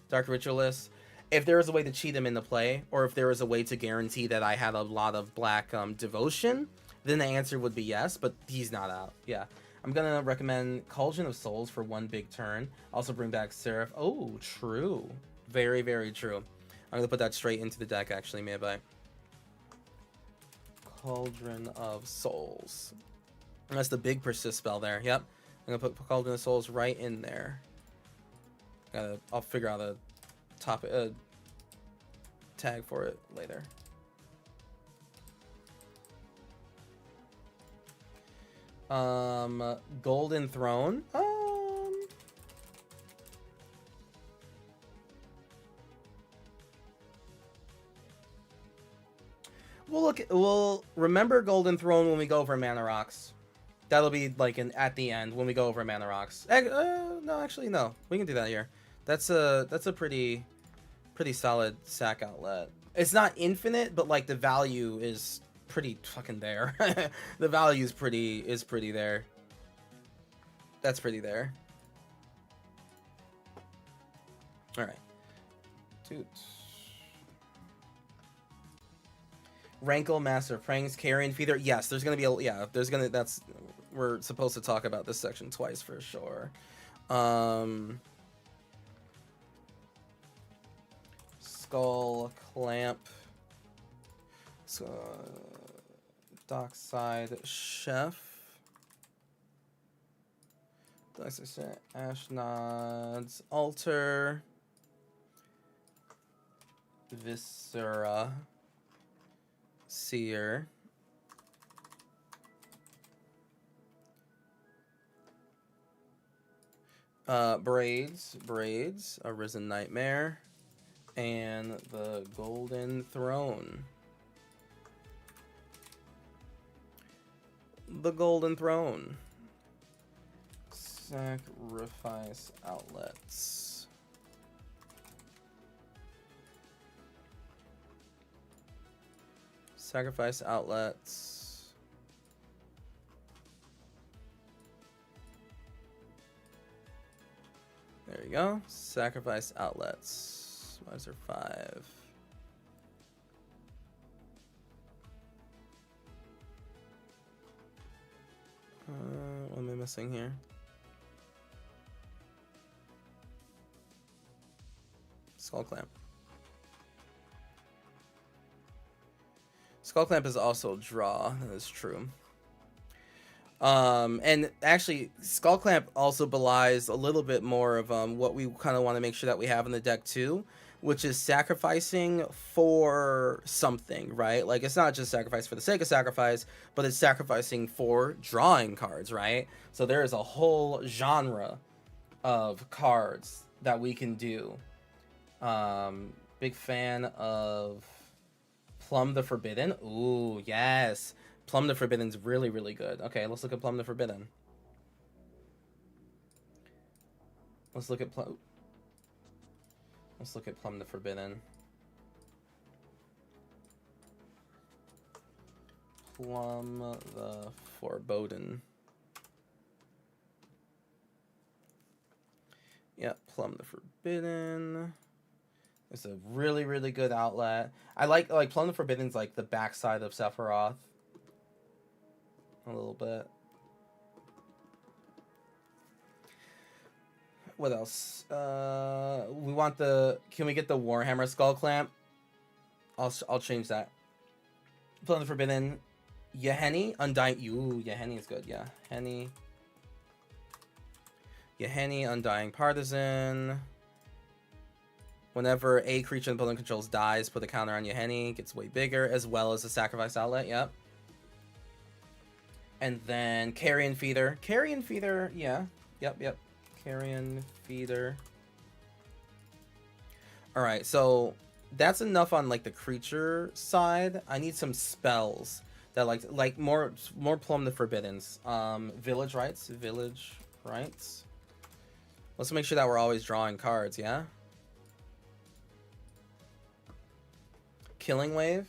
Dark Ritualist. If there is a way to cheat him into play, or if there is a way to guarantee that I had a lot of black devotion, then the answer would be yes. But he's not out. Yeah. I'm going to recommend Cauldron of Souls for 1 big turn. Also bring back Seraph. Oh, true. Very, very true. I'm going to put that straight into the deck, actually, maybe. Cauldron of Souls. And that's the big persist spell there. Yep. I'm going to put Cauldron of Souls right in there. I'll figure out a tag for it later. Golden Throne. We'll remember Golden Throne when we go over Mana Rocks. That'll be like at the end when we go over Mana Rocks. No, actually no. We can do that here. That's a pretty solid sack outlet. It's not infinite, but like the value is pretty fucking there. The value is pretty there. That's pretty there. All right. Toot. Rankle, Master of Pranks, Carrion Feeder. Yes, there's gonna be we're supposed to talk about this section twice for sure. Skull Clamp. Dockside Chef. Ashnod's Altar. Viscera Seer. Braids, Arisen Nightmare, and the Golden Throne. The Golden Throne. Sacrifice outlets. Sacrifice outlets. There you go. Sacrifice outlets. Why is there 5? What am I missing here? Skull Clamp. Skull Clamp is also a draw. That is true. And actually, Skull Clamp also belies a little bit more of what we kind of want to make sure that we have in the deck too, which is sacrificing for something, right? Like, it's not just sacrifice for the sake of sacrifice, but it's sacrificing for drawing cards, right? So there is a whole genre of cards that we can do. Big fan of Plum the Forbidden. Ooh, yes. Plum the Forbidden's really, really good. Okay, let's look at Plum the Forbidden. Let's look at Plum the Forbidden. Plum the Forbidden. Yep, Plum the Forbidden. It's a really, really good outlet. I like Plum the Forbidden's like the backside of Sephiroth. A little bit. What else? We want the... Can we get the Warhammer Skull Clamp? I'll change that. Plum the Forbidden. Yahenni, Undying... Ooh, Yahenni is good, yeah. Yahenni, Undying Partisan. Whenever a creature in opponent controls dies, put a counter on Yahenni. Gets way bigger, as well as the Sacrifice Outlet, yep. And then Carrion Feeder. Carrion Feeder, yeah. Yep. Carrion Feeder. Alright, so that's enough on like the creature side. I need some spells that like more Plum the Forbiddens. Village Rites. Let's make sure that we're always drawing cards, yeah? Killing Wave.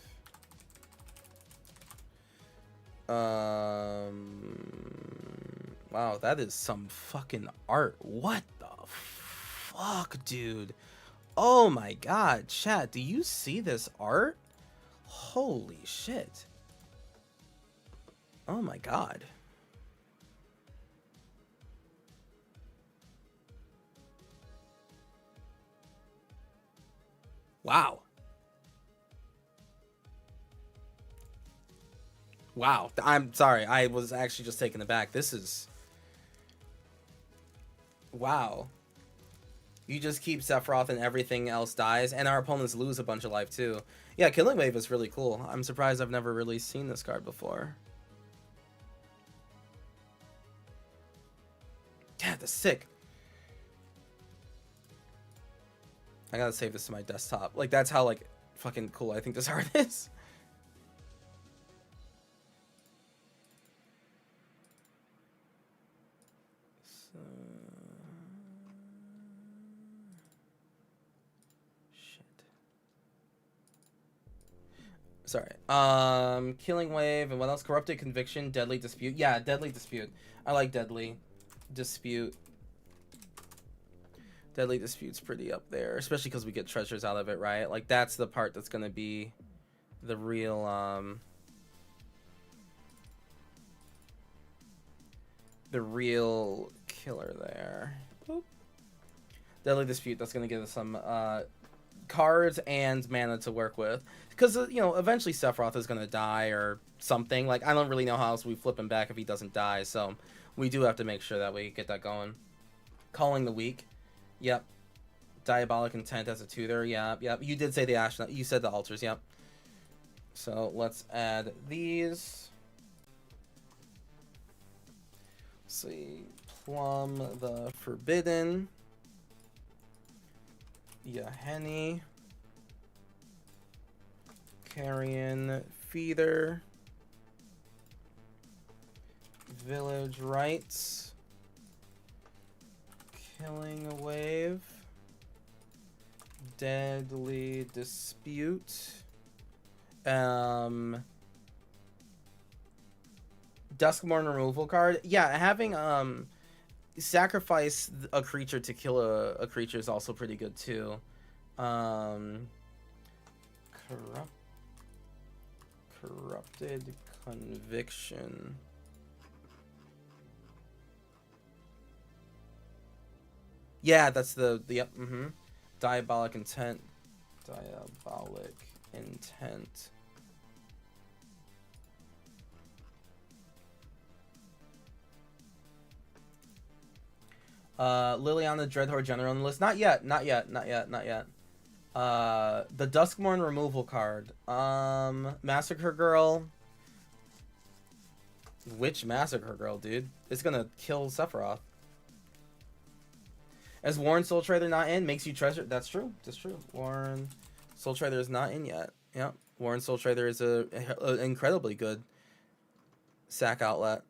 Wow, that is some fucking art. What the fuck, dude? Oh my god, chat, do you see this art? Holy shit. Oh my god. Wow. Wow. I'm sorry. I was actually just taken aback. This is... Wow. You just keep Sephiroth and everything else dies, and our opponents lose a bunch of life too. Yeah, Killing Wave is really cool. I'm surprised I've never really seen this card before. Yeah, that's sick. I gotta save this to my desktop. Like, that's how, like, fucking cool I think this art is. So... Shit. Sorry. Killing Wave, and what else? Corrupted Conviction, Deadly Dispute. Yeah, Deadly Dispute. I like Deadly Dispute. Deadly Dispute's pretty up there, especially because we get treasures out of it, right? Like, that's the part that's gonna be the real, the real killer there. Boop. Deadly Dispute, that's gonna give us some, cards and mana to work with. Because, you know, eventually Sephiroth is gonna die or something. Like, I don't really know how else we flip him back if he doesn't die, so we do have to make sure that we get that going. Calling the Weak. Yep. Diabolic Intent as a tutor. Yep. You did say the Ashnot. You said the altars. Yep. So let's add these. Let's see. Plum the Forbidden. Yahenni. Carrion Feeder. Village Rites. Killing Wave, Deadly Dispute, Duskmourn removal card. Yeah, having sacrifice a creature to kill a creature is also pretty good too. Corrupted Conviction. Yeah, that's the yep. Diabolic Intent. Diabolic Intent. Liliana Dreadhorde General on the list. Not yet. The Duskmourn removal card. Massacre Girl. Which Massacre Girl, dude? It's gonna kill Sephiroth. As Warren Soul Trader not in, makes you treasure. That's true. Warren Soul Trader is not in yet. Yep. Warren Soul Trader is a incredibly good sack outlet.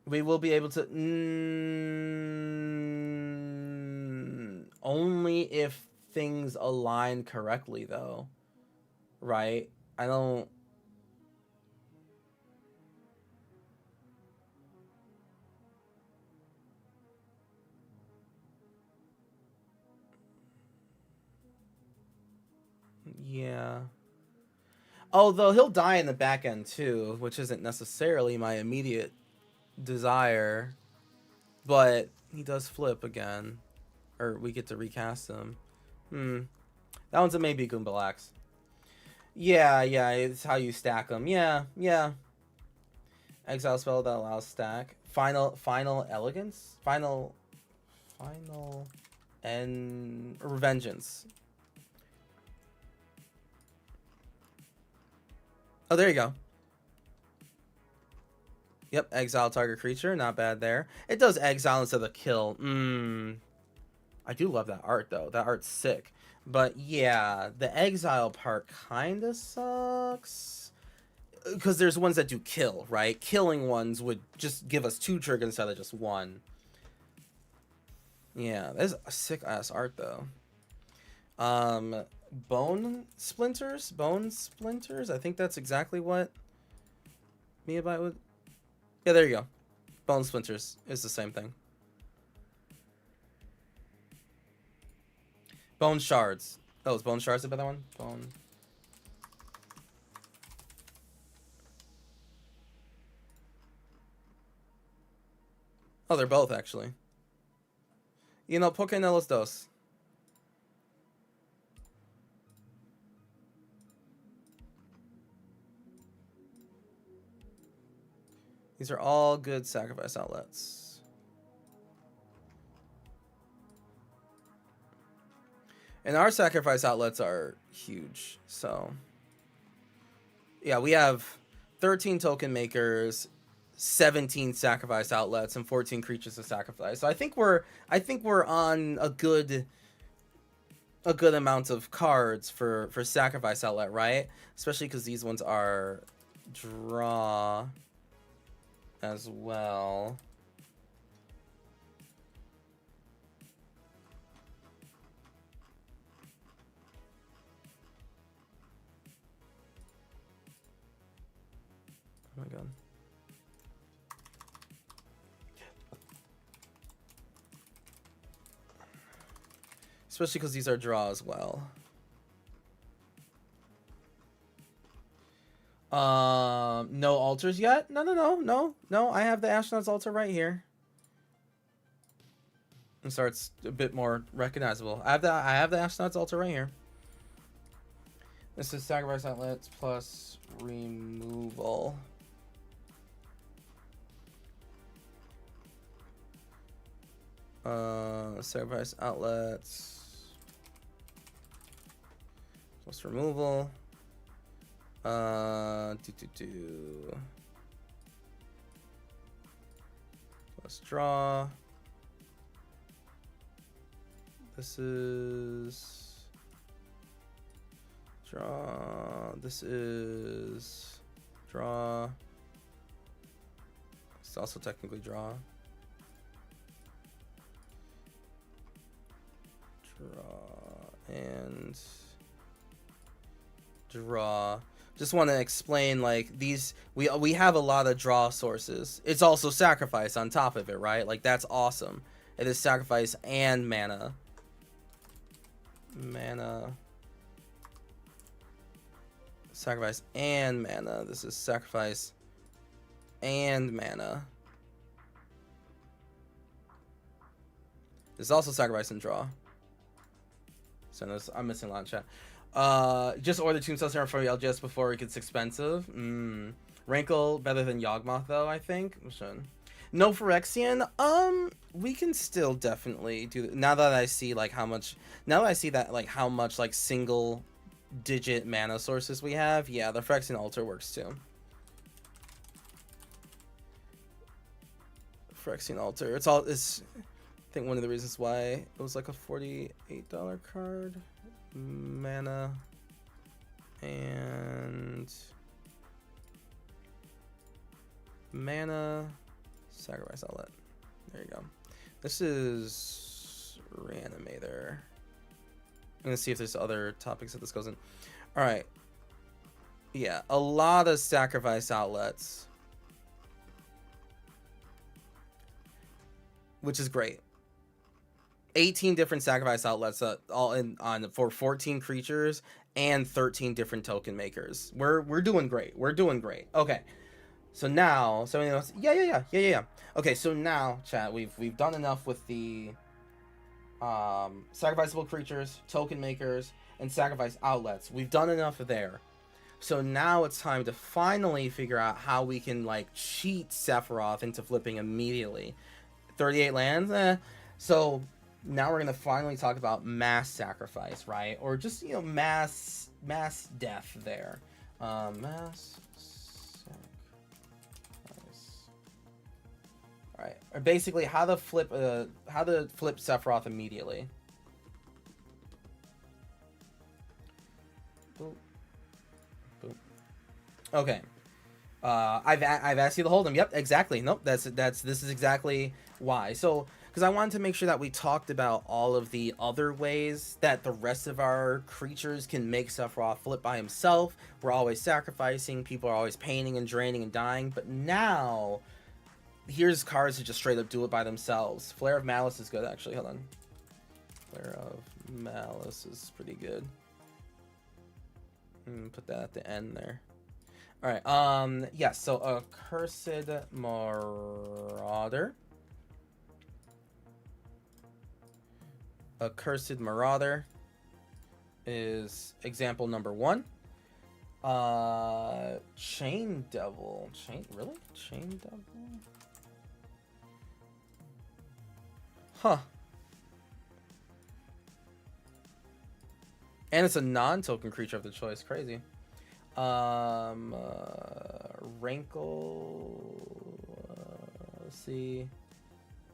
We will be able to only if things align correctly, though, right? I don't. Yeah. Although he'll die in the back end too, which isn't necessarily my immediate desire, but he does flip again, or we get to recast him. That one's a maybe Goombalax. Yeah, it's how you stack them. Yeah. Exile spell that allows stack. Final elegance. Final and revengeance. Oh, there you go. Yep, exile target creature. Not bad there. It does exile instead of kill. I do love that art, though. That art's sick. But, yeah, the exile part kind of sucks. Because there's ones that do kill, right? Killing ones would just give us 2 triggers instead of just 1. Yeah, that's a sick-ass art, though. Bone splinters? I think that's exactly what Miyabai would... Yeah, there you go. Bone splinters is the same thing. Bone shards. Oh, is bone shards the better one? Bone... Oh, they're both, actually. You know, ¿por qué no los dos? These are all good sacrifice outlets. And our sacrifice outlets are huge, so... Yeah, we have 13 token makers, 17 sacrifice outlets, and 14 creatures to sacrifice. So I think we're on a good amount of cards for sacrifice outlet, right? Especially because these ones are draw as well. Oh my god. Especially because these are draw as well. No altars yet? No. I have the Astronaut's altar right here. And so it's a bit more recognizable. I have the Astronaut's altar right here. This is sacrifice outlets plus removal. Sacrifice outlets plus removal. Let's draw. This is draw. This is draw. It's also technically draw. Draw and draw. Just want to explain, like, these, we have a lot of draw sources. It's also sacrifice on top of it, right? Like, that's awesome. It is sacrifice and mana. Sacrifice and mana. This is sacrifice and mana. This is also sacrifice and draw. So I'm missing a lot in chat. Just order Tombstone Serum for LGS before it gets expensive. Rankle better than Yawgmoth though, I think. No Phyrexian. We can still definitely do that. Now that I see like how much like single digit mana sources we have, yeah, the Phyrexian altar works too. Phyrexian altar. It's I think one of the reasons why it was like a $48 card. Mana and and mana sacrifice outlet. There you go. This is Reanimator. I'm gonna see if there's other topics that this goes in. All right. Yeah, a lot of sacrifice outlets, which is great. 18 different sacrifice outlets, all in on for 14 creatures and 13 different token makers. We're doing great. We're doing great. Okay. So now, something else. Yeah. Okay, so now, chat, we've done enough with the sacrificable creatures, token makers, and sacrifice outlets. We've done enough there. So now it's time to finally figure out how we can like cheat Sephiroth into flipping immediately. 38 lands, So now we're gonna finally talk about mass sacrifice, right? Or just, you know, mass death there. Mass sacrifice. All right. Or basically, how to flip Sephiroth immediately. Boop. Boop. Okay. I've asked you to hold him. Yep, exactly. Nope, this is exactly why. So, because I wanted to make sure that we talked about all of the other ways that the rest of our creatures can make Sephiroth flip by himself. We're always sacrificing, people are always painting and draining and dying, but now here's cards that just straight up do it by themselves. Flare of Malice is good, actually. Hold on. Flare of Malice is pretty good. Put that at the end there. Alright, yes, so Accursed Marauder. Accursed Marauder is example number 1. Chain Devil. Really? Chain Devil? Huh. And it's a non-token creature of the choice. Crazy. Rankle. Let's see.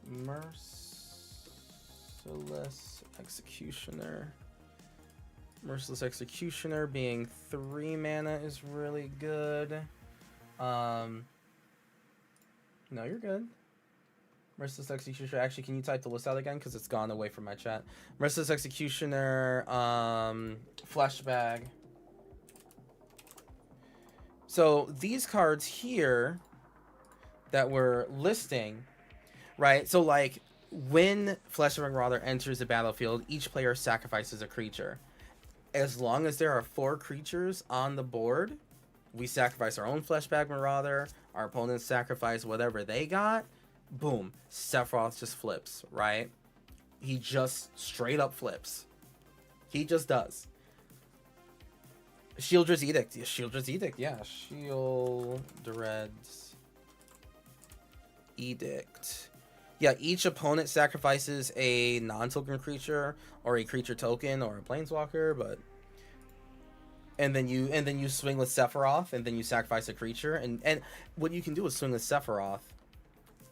Merciless Executioner. Merciless Executioner being 3 mana is really good. No, you're good. Merciless Executioner. Actually, can you type the list out again? Because it's gone away from my chat. Merciless Executioner. Fleshbag. So these cards here that we're listing, right? So like when Flesh of Marauder enters the battlefield, each player sacrifices a creature. As long as there are 4 creatures on the board, we sacrifice our own Fleshbag Marauder, our opponents sacrifice whatever they got, boom, Sephiroth just flips, right? He just straight up flips. He just does. Shieldred's Edict. Yeah, Shieldred's Edict, yeah. Shieldred's Edict. Yeah, each opponent sacrifices a non-token creature or a creature token or a planeswalker, but and then you swing with Sephiroth and then you sacrifice a creature, and what you can do is swing with Sephiroth,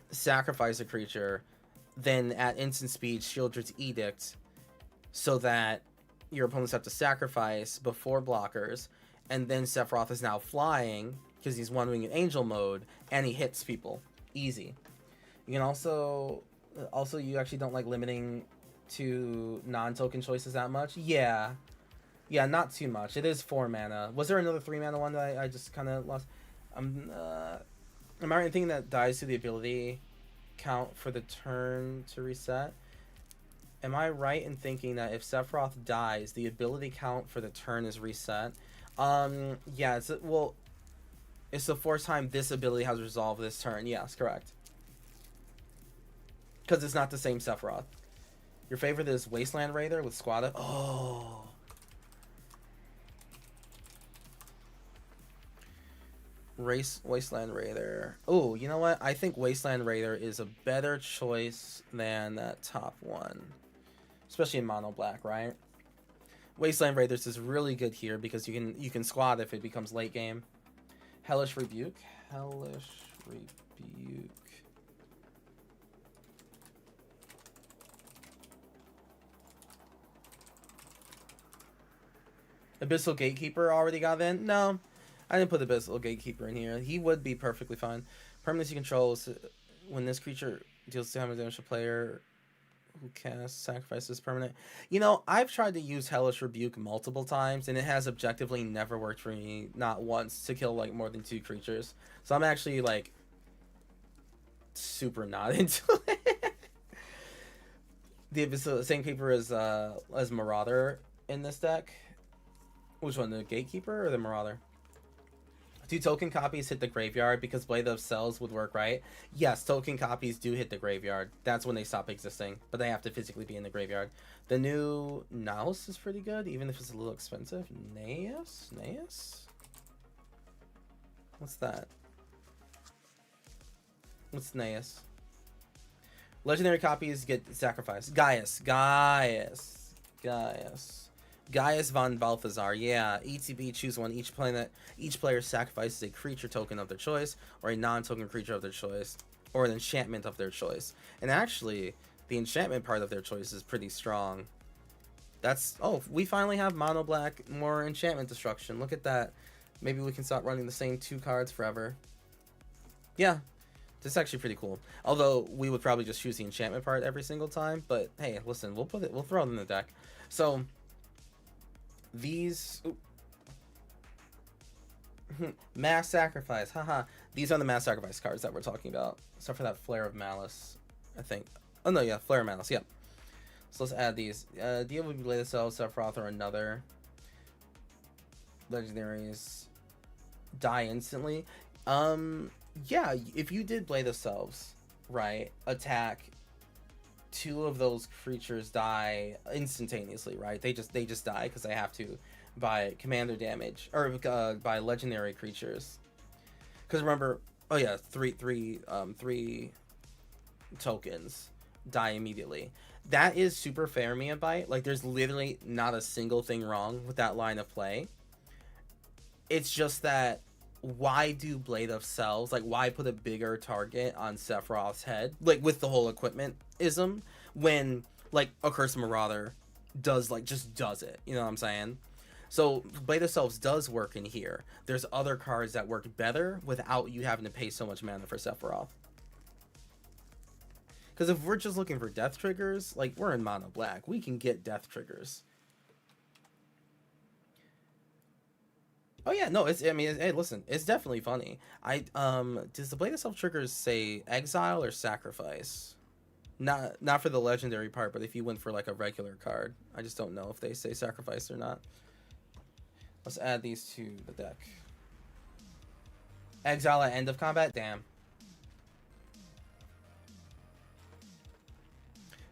sacrifice a creature, then at instant speed Shieldred's Edict, so that your opponents have to sacrifice before blockers, and then Sephiroth is now flying because he's one-winged angel mode and he hits people easy. You can also you actually don't like limiting to non-token choices that much. Yeah, not too much. It is 4 mana. Was there another 3 mana one that I just kind of lost? Am I right in thinking that dies to the ability count for the turn to reset? Am I right in thinking that if Sephiroth dies, the ability count for the turn is reset? Yeah, it's the 4th time this ability has resolved this turn. Yes, correct. Because it's not the same Sephiroth. Your favorite is Wasteland Raider with Squad. Oh. Wasteland Raider. Oh, you know what? I think Wasteland Raider is a better choice than that top one. Especially in mono black, right? Wasteland Raiders is really good here because you can squad if it becomes late game. Hellish Rebuke. Abyssal Gatekeeper already got in? No. I didn't put the Abyssal Gatekeeper in here. He would be perfectly fine. Permanency controls when this creature deals damage to a player who casts sacrifices permanent. You know, I've tried to use Hellish Rebuke multiple times, and it has objectively never worked for me, not once, to kill like more than 2 creatures. So I'm actually like super not into it. The same keeper as Marauder in this deck. Which one, the Gatekeeper or the Marauder? 2 token copies hit the graveyard because Blade of Cells would work, right? Yes, token copies do hit the graveyard. That's when they stop existing, but they have to physically be in the graveyard. The new Naus is pretty good, even if it's a little expensive. Naus? What's that? What's Naus? Legendary copies get sacrificed. Gaius von Balthazar. Yeah, ETB, choose one. Each player sacrifices a creature token of their choice, or a non-token creature of their choice, or an enchantment of their choice. And actually, the enchantment part of their choice is pretty strong. That's... Oh, we finally have mono black, more enchantment destruction. Look at that. Maybe we can stop running the same 2 cards forever. Yeah, this is actually pretty cool. Although, we would probably just choose the enchantment part every single time. But, hey, listen, we'll throw it in the deck. So... These mass sacrifice, haha. These are the mass sacrifice cards that we're talking about. Except for that Flare of Malice, I think. Oh no, yeah, Flare of Malice, yeah. So let's add these. Deal with Blade of Cells, Sephiroth, or another. Legendaries die instantly. Yeah, if you did Blade of Cells, right? Attack. 2 of those creatures die instantaneously, right? They just die because they have to by commander damage or by legendary creatures. Because remember, oh yeah, three tokens die immediately. That is super fair, Meabite. Like, there's literally not a single thing wrong with that line of play. It's just that, why do Blade of Cells? Like, why put a bigger target on Sephiroth's head? Like, with the whole equipment-ism, when, like, a Curse Marauder does, like, just does it. You know what I'm saying? So, Blade of Cells does work in here. There's other cards that work better without you having to pay so much mana for Sephiroth. Because if we're just looking for death triggers, like, we're in mono black. We can get death triggers. Oh yeah, no, it's, I mean, hey, listen, it's definitely funny. Does the Blade of Self triggers say exile or sacrifice? Not for the legendary part, but if you went for like a regular card. I just don't know if they say sacrifice or not. Let's add these to the deck. Exile at end of combat? Damn.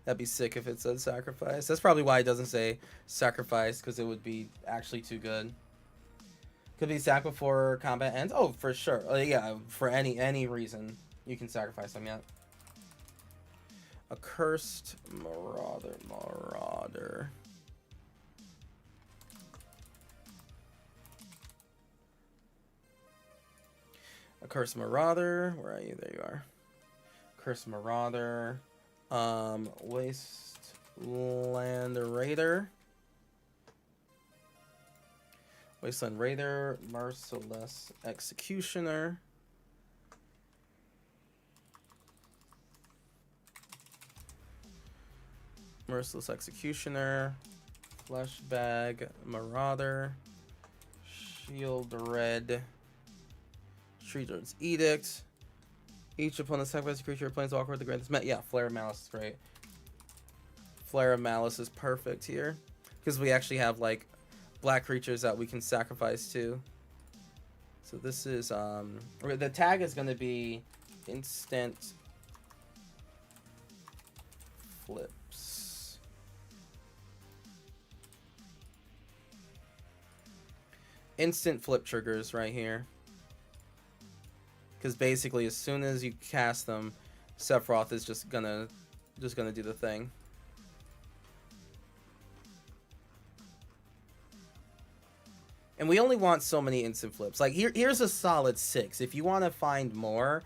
That'd be sick if it said sacrifice. That's probably why it doesn't say sacrifice, because it would be actually too good. Could be sacked before combat ends. Oh, for sure. Yeah, for any reason you can sacrifice them. Yeah. Accursed Marauder. Accursed Marauder. Where are you? There you are. Accursed Marauder. Wasteland Raider. Wasteland Raider, Merciless Executioner. Merciless Executioner. Fleshbag Marauder. Shield Red. Treacher's Edict. Each opponent sacrifices a creature or planeswalker with the greatest met. Yeah, Flare of Malice is great. Flare of Malice is perfect here. Because we actually have, like, black creatures that we can sacrifice to. So this is the tag is going to be instant flips. Instant flip triggers right here. Because basically as soon as you cast them, Sephiroth is just gonna do the thing. And we only want so many instant flips. Like, here's a solid 6. If you want to find more,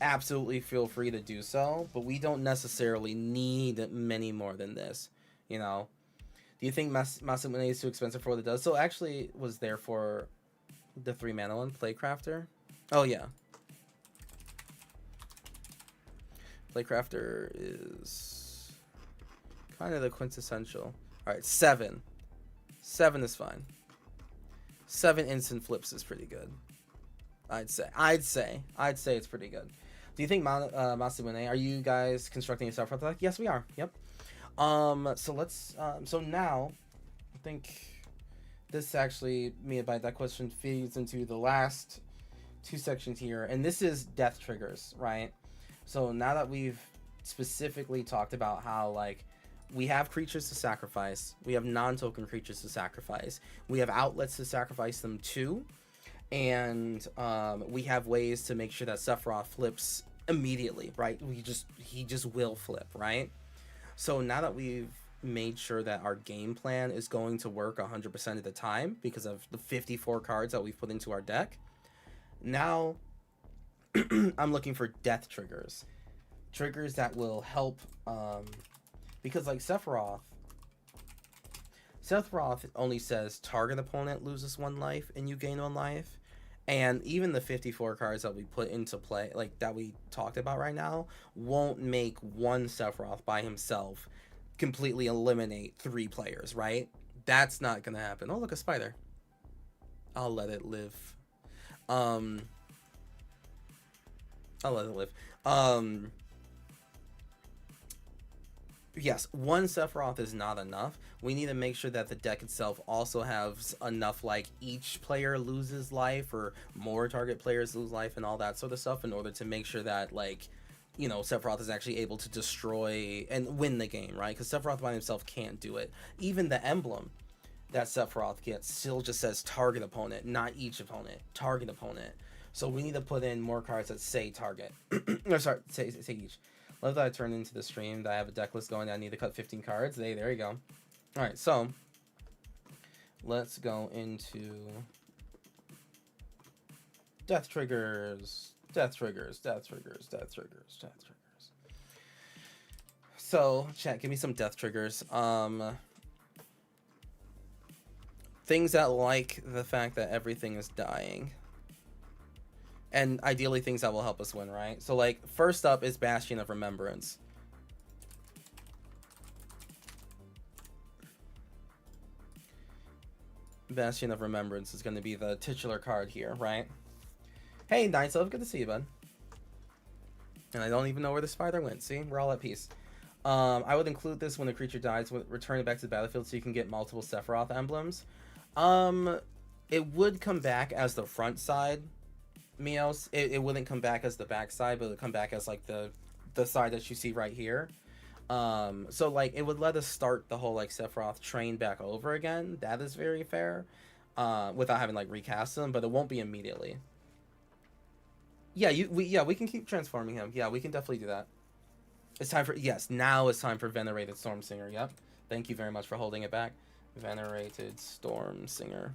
absolutely feel free to do so. But we don't necessarily need many more than this, you know? Do you think Masamune is too expensive for what it does? So actually, it was there for The 3-mana one, Playcrafter. Oh yeah. Playcrafter is kind of the quintessential. Alright, 7. 7 is fine. 7 instant flips is pretty good. I'd say it's pretty good. Do you think Masamune, are you guys constructing a Sephiroth deck? Yes, we are. Yep. So let's so now I think this actually, me by that question, feeds into the last 2 sections here, and this is death triggers, right? So now that we've specifically talked about how, like, we have creatures to sacrifice, we have non-token creatures to sacrifice, we have outlets to sacrifice them to, and we have ways to make sure that Sephiroth flips immediately, right? He just will flip, right? So now that we've made sure that our game plan is going to work 100% of the time because of the 54 cards that we've put into our deck, now I'm looking for death triggers. Triggers that will help, because like Sephiroth only says target opponent loses 1 life and you gain 1 life. And even the 54 cards that we put into play, like that we talked about right now, won't make one Sephiroth by himself completely eliminate 3 players, right? That's not gonna happen. Oh, look, a spider. I'll let it live. I'll let it live. Yes, 1 Sephiroth is not enough. We need to make sure that the deck itself also has enough, like, each player loses life or more target players lose life and all that sort of stuff in order to make sure that, like, you know, Sephiroth is actually able to destroy and win the game, right? Because Sephiroth by himself can't do it. Even the emblem that Sephiroth gets still just says target opponent, not each opponent. Target opponent. So we need to put in more cards that say target. Or sorry, say each. Love that I turned into the stream that I have a deck list going. I need to cut 15 cards. There you go. All right, so let's go into death triggers. Death triggers. So, chat, give me some death triggers. Things that like the fact that everything is dying. And ideally things that will help us win, right? So, like, first up is Bastion of Remembrance. Bastion of Remembrance is going to be the titular card here, right? Hey, Night Elf, good to see you, bud. And I don't even know where the spider went. See? We're all at peace. I would include this when a creature dies, return it back to the battlefield so you can get multiple Sephiroth emblems. It would come back as the front side, Mios. It wouldn't come back as the back side, but it would come back as, like, the side that you see right here. So, like, it would let us start the whole, like, Sephiroth train back over again. That is very fair, without having, like, recast them, but it won't be immediately. Yeah, we can keep transforming him. Yeah, we can definitely do that. It's time for, yes, now it's time for Venerated Stormsinger. Yep. Thank you very much for holding it back. Venerated Stormsinger.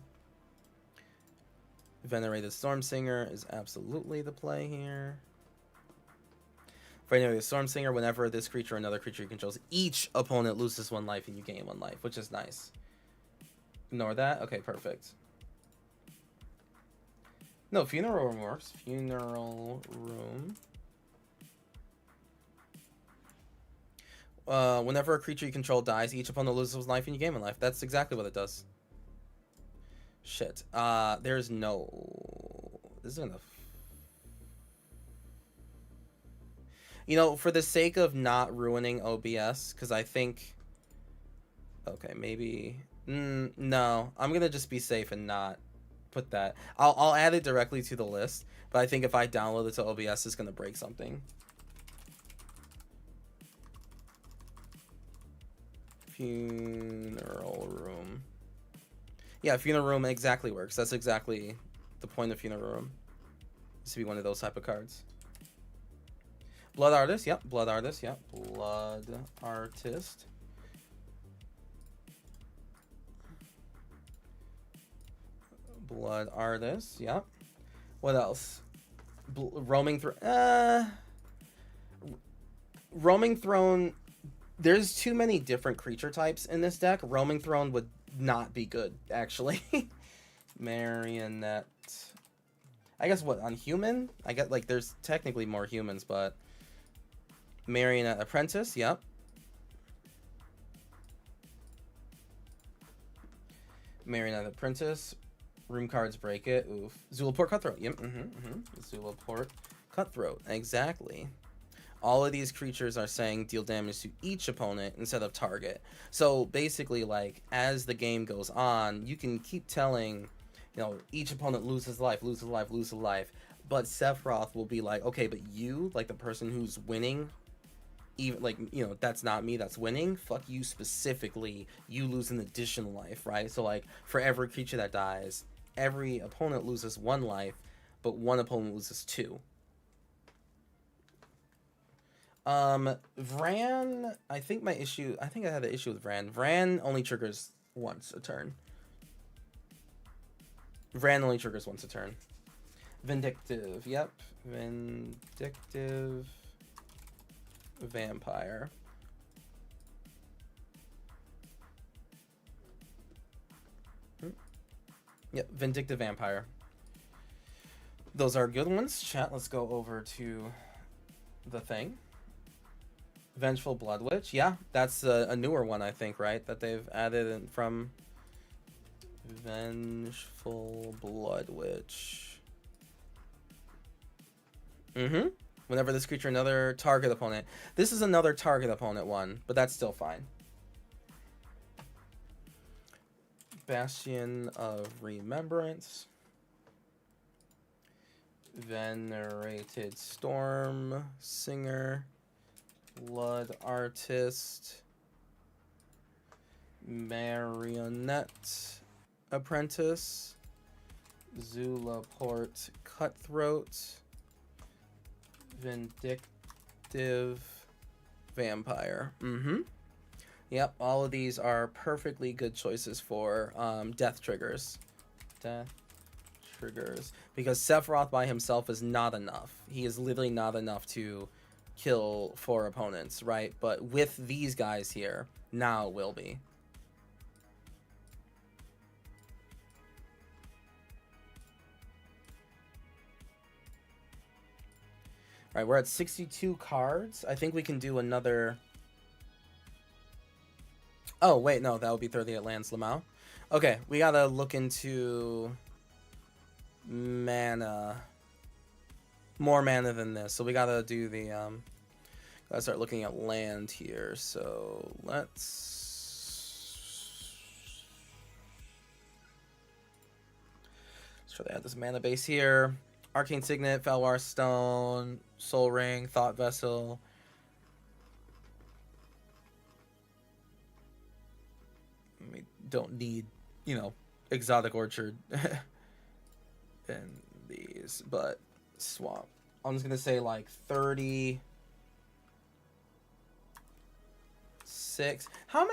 Venerated Stormsinger is absolutely the play here. Venerated Stormsinger, whenever this creature or another creature you control, each opponent loses 1 life and you gain 1 life, which is nice. Ignore that? Okay, perfect. No, Funeral Room works. Funeral Room. Whenever a creature you control dies, each opponent loses 1 life and you gain 1 life. That's exactly what it does. Shit. There's no... This isn't enough. You know, for the sake of not ruining OBS, because I think... Okay, maybe... no, I'm gonna just be safe and not put that. I'll add it directly to the list, but I think if I download it to OBS, it's gonna break something. Funeral Room. Yeah, Funeral Room exactly works. That's exactly the point of Funeral Room. This to be one of those type of cards. Blood Artist, yep. Blood Artist, yep. Blood Artist. Blood Artist, yep. What else? Roaming Throne. Roaming Throne. There's too many different creature types in this deck. Roaming Throne would not be good, actually. Marionette. I guess what, on human? I get like there's technically more humans, but Marionette Apprentice, yep. Marionette Apprentice. Room cards break it. Oof. Zulaport Cutthroat. Yep. Zulaport Cutthroat. Exactly. All of these creatures are saying deal damage to each opponent instead of target. So basically, like, as the game goes on, you can keep telling, you know, each opponent loses life, loses life, loses life. But Sephiroth will be like, okay, but you, like the person who's winning, even like, you know, that's not me, that's winning, fuck you specifically, you lose an additional life, right? So like for every creature that dies, every opponent loses 1 life, but 1 opponent loses 2. Vran, I think I had the issue with Vran only triggers once a turn. Vindictive, yep. Vindictive Vampire. Yep, Vindictive Vampire. Those are good ones. Chat, let's go over to the thing. Vengeful Blood Witch. Yeah, that's a newer one, I think, right? That they've added in from Vengeful Blood Witch. Whenever this creature, another target opponent. This is another target opponent one, but that's still fine. Bastion of Remembrance. Venerated Storm Singer. Blood Artist. Marionette Apprentice. Zulaport Cutthroat. Vindictive Vampire. Yep, all of these are perfectly good choices for death triggers. Because Sephiroth by himself is not enough. He is literally not enough to kill 4 opponents, right? But with these guys here, now it will be. All right, we're at 62 cards. I think we can do another... Oh, wait, no, that would be 30 at Lance Lamau. Okay, we gotta look into mana. More mana than this. So we gotta do the... gotta start looking at land here. So let's try to add this mana base here. Arcane Signet, Felwar Stone, Soul Ring, Thought Vessel. We don't need, you know, Exotic Orchard in these, but swap. I'm just gonna say like 36. How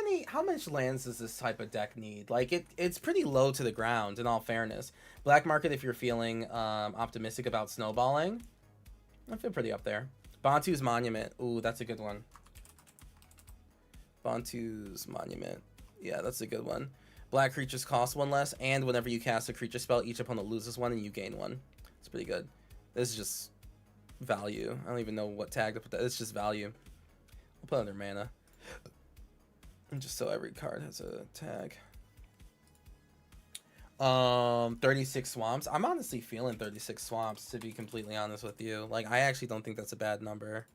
much lands does this type of deck need? Like it's pretty low to the ground, in all fairness. Black Market, if you're feeling optimistic about snowballing, I feel pretty up there. Bantu's Monument. Ooh, that's a good one. Bantu's Monument. Yeah, that's a good one. Black creatures cost 1 less, and whenever you cast a creature spell, each opponent loses 1 and you gain 1. It's pretty good. This is just value. I don't even know what tag to put that. It's just value. We'll put under mana. Just so every card has a tag. 36 swamps. I'm honestly feeling 36 swamps, to be completely honest with you. Like, I actually don't think that's a bad number.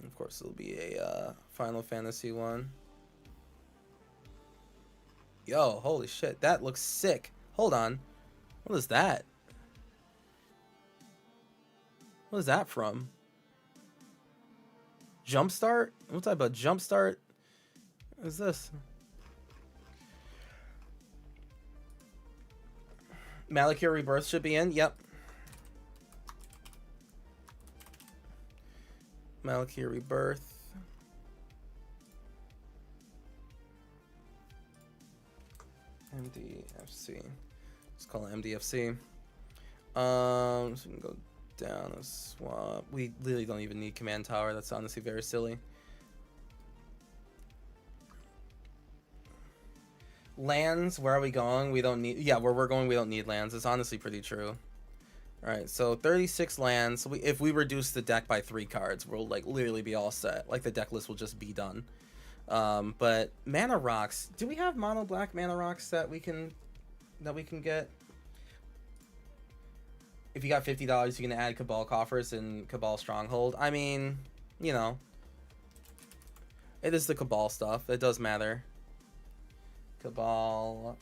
Of course, it'll be a Final Fantasy one. Yo, holy shit, that looks sick. Hold on. What is that? What is that from? Jumpstart? What type of jumpstart is this? Malakir Rebirth should be in. Yep. Malakir Rebirth. MDFC. Let's call it MDFC. So we can go down a swap. We literally don't even need Command Tower. That's honestly very silly. Lands, where are we going? We don't need... Yeah, where we're going, we don't need lands. It's honestly pretty true. Alright, so 36 lands. So if we reduce the deck by 3 cards, we'll, like, literally be all set. Like, the deck list will just be done. But mana rocks... Do we have mono black mana rocks that we can get? If you got $50, you can add Cabal Coffers and Cabal Stronghold. I mean, you know. It is the Cabal stuff. It does matter. Cabal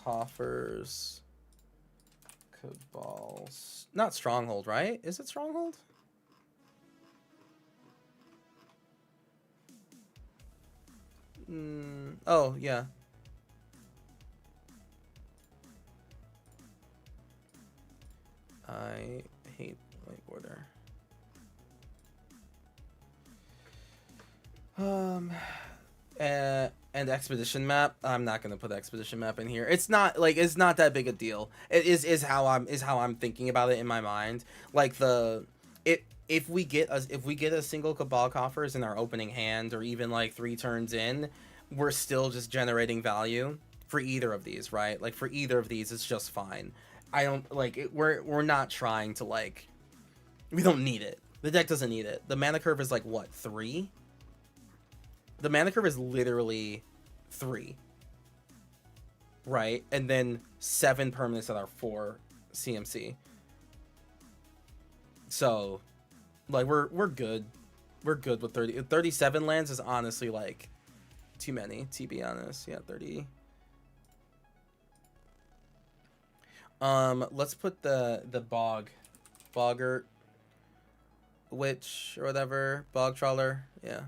Coffers... Cabal's not Stronghold, right? Is it Stronghold? Oh, yeah. I hate white border. And expedition map. I'm not gonna put expedition map in here. It's not that big a deal. It is how I'm thinking about it in my mind. Like if we get a single Cabal Coffers in our opening hand, or even like 3 turns in, we're still just generating value for either of these, right? Like for either of these, it's just fine. I don't like it. We're not trying to like. We don't need it. The deck doesn't need it. The mana curve is like what, 3? The mana curve is literally 3, right? And then 7 permanents that are 4 CMC. So, like, we're good. We're good with 37 lands is honestly like too many, to be honest. Yeah, 30. Let's put the boggart witch or whatever, bog trawler. Yeah.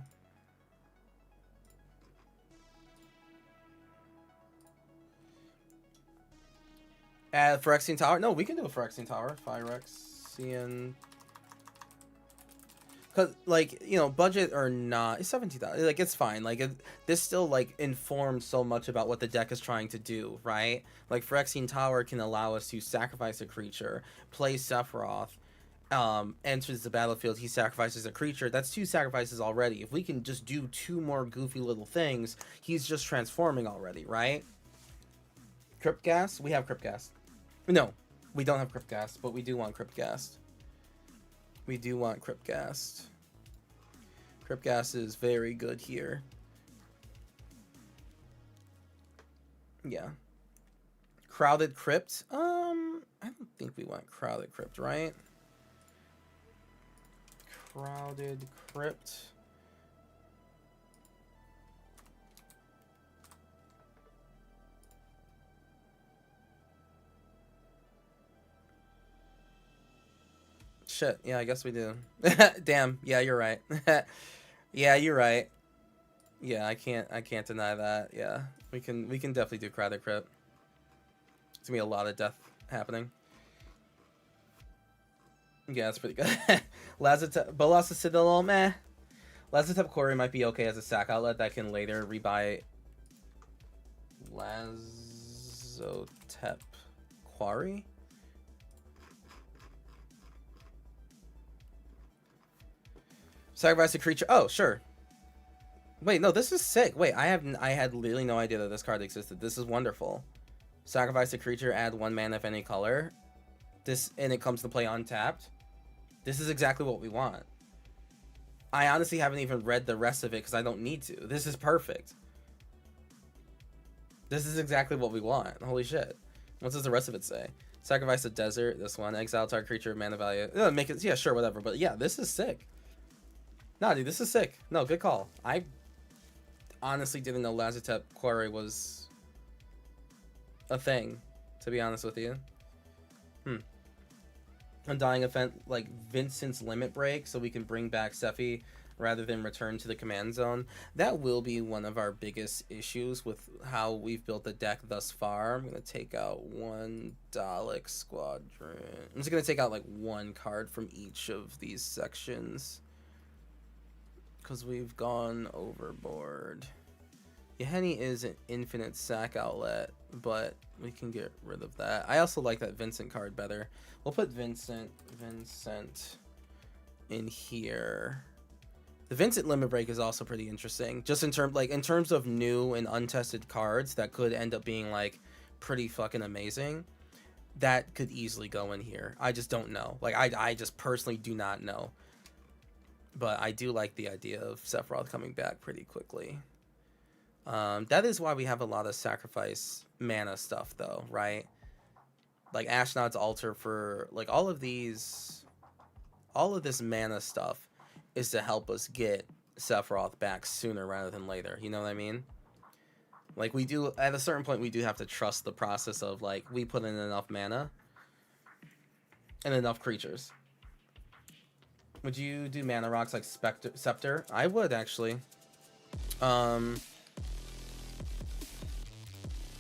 Add Phyrexian Tower? No, we can do a Phyrexian Tower. Phyrexian. Because, like, you know, budget or not, it's $17. Like, it's fine. Like, this still, like, informs so much about what the deck is trying to do, right? Like, Phyrexian Tower can allow us to sacrifice a creature, play Sephiroth, enters the battlefield, he sacrifices a creature. That's 2 sacrifices already. If we can just do 2 more goofy little things, he's just transforming already, right? Cryptghast? We have Cryptghast. No, we don't have Cryptghast, but we do want Cryptghast. We do want Cryptghast. Cryptghast is very good here. Yeah. Crowded Crypt? I don't think we want Crowded Crypt, right? Crowded Crypt. Shit, yeah, I guess we do. Damn, yeah, you're right. Yeah, you're right. Yeah, I can't deny that. Yeah, we can definitely do Crowded Crypt. It's gonna be a lot of death happening. Yeah, that's pretty good. Bolas the Citadel, meh. Lazotep Quarry might be okay as a sack outlet that can later rebuy Lazotep Quarry. Sacrifice a creature. Oh, sure. Wait, no, this is sick. Wait, I had literally no idea that this card existed. This is wonderful. Sacrifice a creature, add 1 mana of any color. And it comes to play untapped. This is exactly what we want. I honestly haven't even read the rest of it because I don't need to. This is perfect. This is exactly what we want. Holy shit. What does the rest of it say? Sacrifice a desert, this one. Exile target creature, mana value. Make it, yeah, sure, whatever. But yeah, this is sick. Nah, dude, this is sick. No, good call. I honestly didn't know Lazotep Quarry was a thing, to be honest with you. Undying event like Vincent's Limit Break, so we can bring back Sephi rather than return to the command zone. That will be one of our biggest issues with how we've built the deck thus far. I'm going to take out 1 Dalek Squadron. I'm just going to take out like 1 card from each of these sections, because we've gone overboard. Yeheni is an infinite sack outlet, but we can get rid of that. I also like that Vincent card better. We'll put Vincent in here. The Vincent Limit Break is also pretty interesting. Just in terms of new and untested cards that could end up being like pretty fucking amazing. That could easily go in here. I just don't know. Like I just personally do not know. But I do like the idea of Sephiroth coming back pretty quickly. That is why we have a lot of sacrifice mana stuff though, right? Like Ashnod's Altar for like all of this mana stuff is to help us get Sephiroth back sooner rather than later. You know what I mean? Like we do, at a certain point, we do have to trust the process of like, we put in enough mana and enough creatures. Would you do mana rocks like Scepter? I would actually.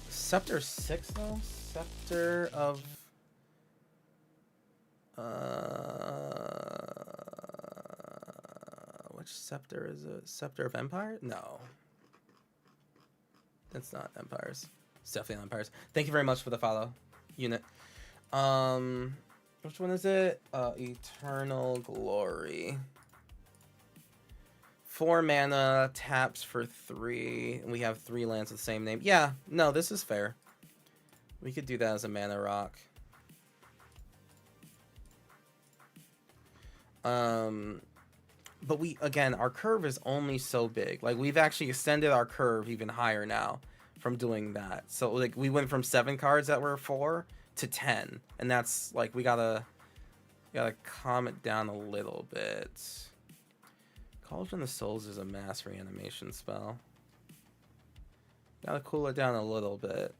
Scepter 6 though? Scepter of... which scepter is it? Scepter of Empire? No. It's not Empires. It's definitely Empires. Thank you very much for the follow, unit. Which one is it? Eternal Glory. 4 mana, taps for 3, and we have 3 lands with the same name. Yeah, no, this is fair. We could do that as a mana rock. But we, again, our curve is only so big. Like, we've actually extended our curve even higher now from doing that. So, like, we went from 7 cards that were 4 to 10. And that's, like, we gotta calm it down a little bit. Cauldron of Souls is a mass reanimation spell. Gotta cool it down a little bit.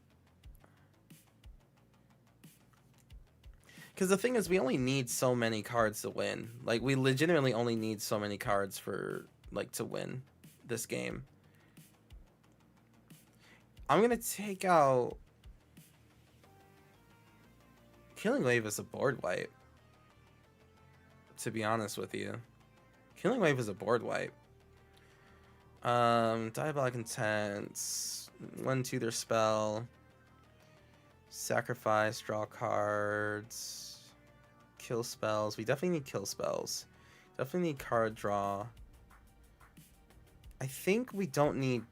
Because the thing is, we only need so many cards to win. Like, we legitimately only need so many cards for, like, to win this game. I'm gonna take out... Killing Wave is a board wipe. To be honest with you. Killing Wave is a board wipe. Diabolic Intent. 1/2 their spell. Sacrifice, draw cards. Kill spells. We definitely need kill spells. Definitely need card draw. I think we don't need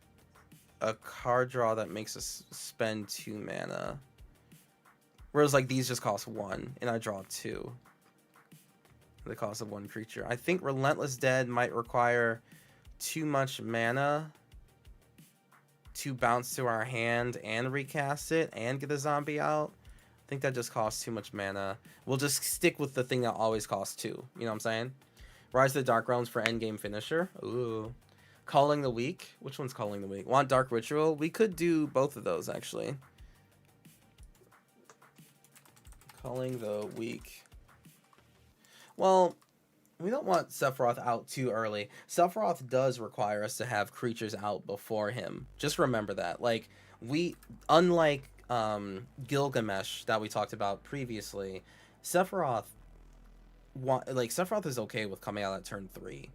a card draw that makes us spend 2 mana. Whereas like these just cost 1 and I draw 2. The cost of 1 creature. I think Relentless Dead might require too much mana to bounce to our hand and recast it and get a zombie out. I think that just costs too much mana. We'll just stick with the thing that always costs 2. You know what I'm saying? Rise of the Dark Realms for endgame finisher. Ooh. Calling the Weak. Which one's Calling the Weak? Want Dark Ritual? We could do both of those, actually. Calling the Weak. Well, we don't want Sephiroth out too early. Sephiroth does require us to have creatures out before him. Just remember that. Like, unlike Gilgamesh that we talked about previously, Sephiroth is okay with coming out at turn 3.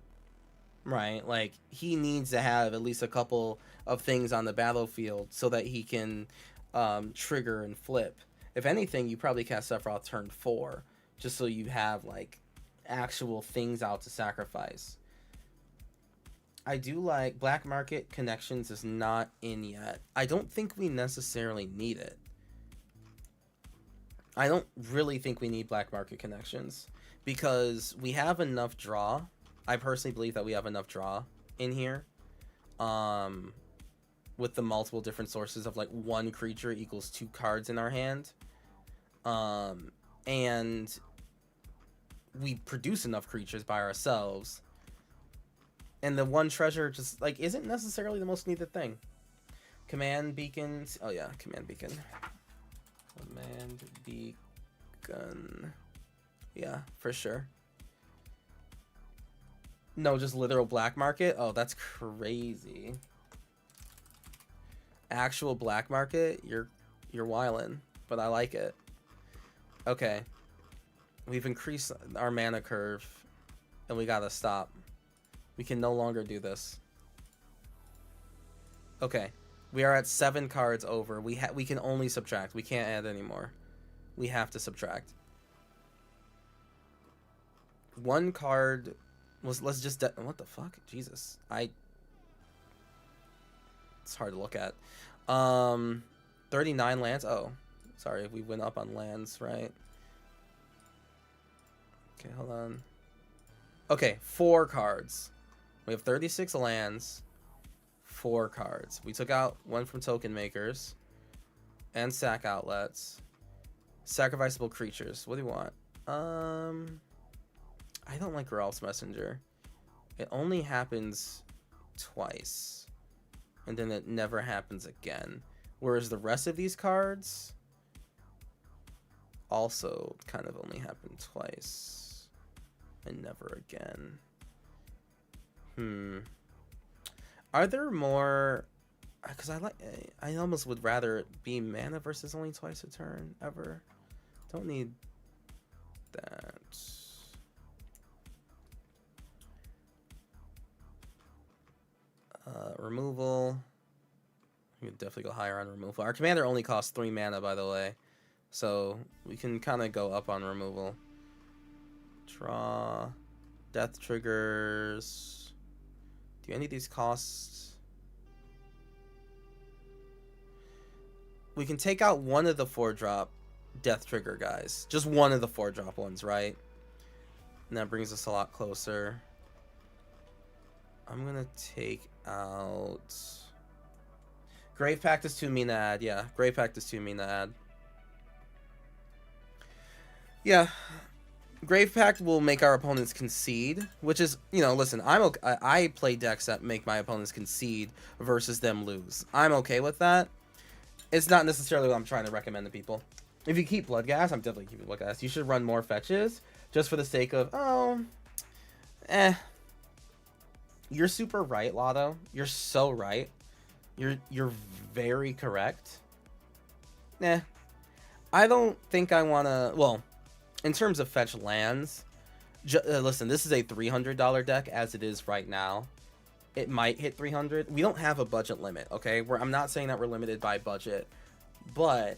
Right? Like, he needs to have at least a couple of things on the battlefield so that he can trigger and flip. If anything, you probably cast Sephiroth turn 4, just so you have, like, actual things out to sacrifice. I do like Black Market Connections is not in yet. I don't think we necessarily need it. I don't really think we need Black Market Connections because we have enough draw. I personally believe that we have enough draw in here. With the multiple different sources of like 1 creature equals 2 cards in our hand. And we produce enough creatures by ourselves. And the 1 treasure just like isn't necessarily the most needed thing. Command beacons. Oh yeah, command beacon. Command beacon. Yeah, for sure. No, just literal black market? Oh, that's crazy. Actual black market? You're wildin', but I like it. Okay. We've increased our mana curve, and we gotta stop. We can no longer do this. Okay. We are at 7 cards over. We can only subtract. We can't add anymore. We have to subtract. 1 card let's just what the fuck? Jesus. It's hard to look at. 39 lands. Oh, sorry, we went up on lands, right? Okay, hold on. Okay, 4 cards. We have 36 lands, 4 cards. We took out 1 from token makers and sack outlets. Sacrificable creatures. What do you want? I don't like Geralf's Messenger. It only happens twice, and then it never happens again. Whereas the rest of these cards also kind of only happen twice and never again. Are there more? Because I almost would rather it be mana versus only twice a turn ever. Don't need that. Removal. We can definitely go higher on removal. Our commander only costs 3 mana, by the way, so we can kind of go up on removal. Draw. Death triggers. Do any of these costs? We can take out one of the 4-drop death trigger guys. Just one of the 4-drop ones, right? And that brings us a lot closer. I'm gonna take out Grave Pact is 2 mana add. Yeah, Grave Pact is 2 mana add. Yeah, Grave Pact will make our opponents concede, which is, you know, listen, I play decks that make my opponents concede versus them lose. I'm okay with that. It's not necessarily what I'm trying to recommend to people. If you keep Bloodghast, I'm definitely keeping Bloodghast. You should run more fetches just for the sake of, You're super right, Lotto. You're so right. You're very correct. I don't think I want to... Well, in terms of fetch lands, listen, this is a $300 deck as it is right now. It might hit 300. We don't have a budget limit, okay? I'm not saying that we're limited by budget, but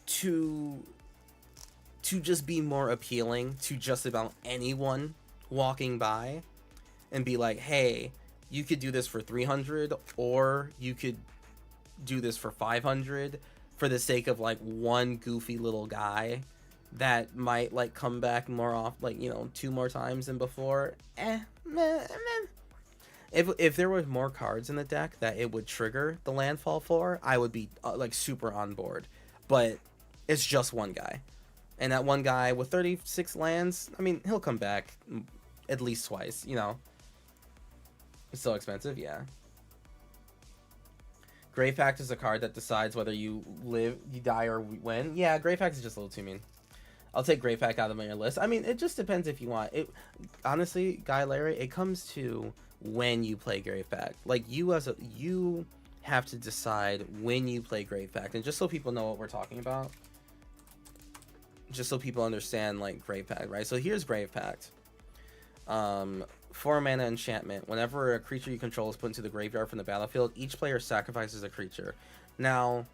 to just be more appealing to just about anyone walking by and be like, hey, you could do this for 300, or you could do this for 500 for the sake of like one goofy little guy that might like come back more off, like, you know, 2 more times than before. If there was more cards in the deck that it would trigger the landfall for, I would be like super on board. But it's just one guy, and that one guy with 36 lands, I mean, he'll come back at least twice, you know. It's so expensive, yeah. Grave Pact is a card that decides whether you live, you die, or win. Yeah, Grave Pact is just a little too mean. I'll take Grave Pact out of my list. I mean, it just depends if you want it. Honestly, Guy Larry, it comes to when you play Grave Pact. Like, you have to decide when you play Grave Pact. And just so people know what we're talking about, just so people understand, like, Grave Pact, right? So here's Grave Pact. 4 mana enchantment. Whenever a creature you control is put into the graveyard from the battlefield, each player sacrifices a creature. Now,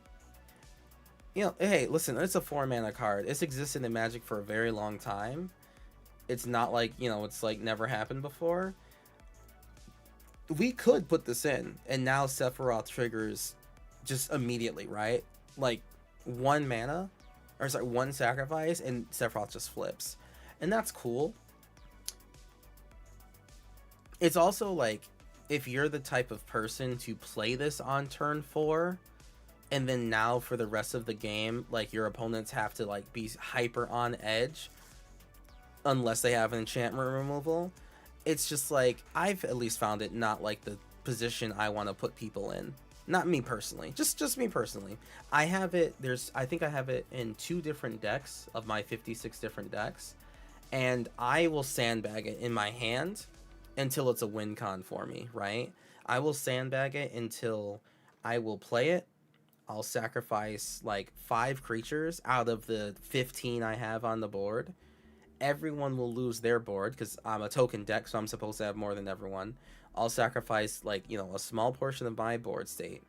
you know, hey, listen, it's a 4 mana card. It's existed in Magic for a very long time. It's not like, you know, it's like never happened before. We could put this in, and now Sephiroth triggers just immediately, right? Like 1 mana, or sorry, 1 sacrifice, and Sephiroth just flips. And that's cool. It's also like, if you're the type of person to play this on turn 4, and then now for the rest of the game, like, your opponents have to like be hyper on edge unless they have an enchantment removal, it's just like, I've at least found it not like the position I want to put people in. Not me personally, just me personally. I have it, I think I have it in 2 different decks of my 56 different decks, and I will sandbag it in my hand until it's a win con for me, right? I will sandbag it until I will play it. I'll sacrifice like 5 creatures out of the 15 I have on the board. Everyone will lose their board because I'm a token deck, so I'm supposed to have more than everyone. I'll sacrifice, like, you know, a small portion of my board state.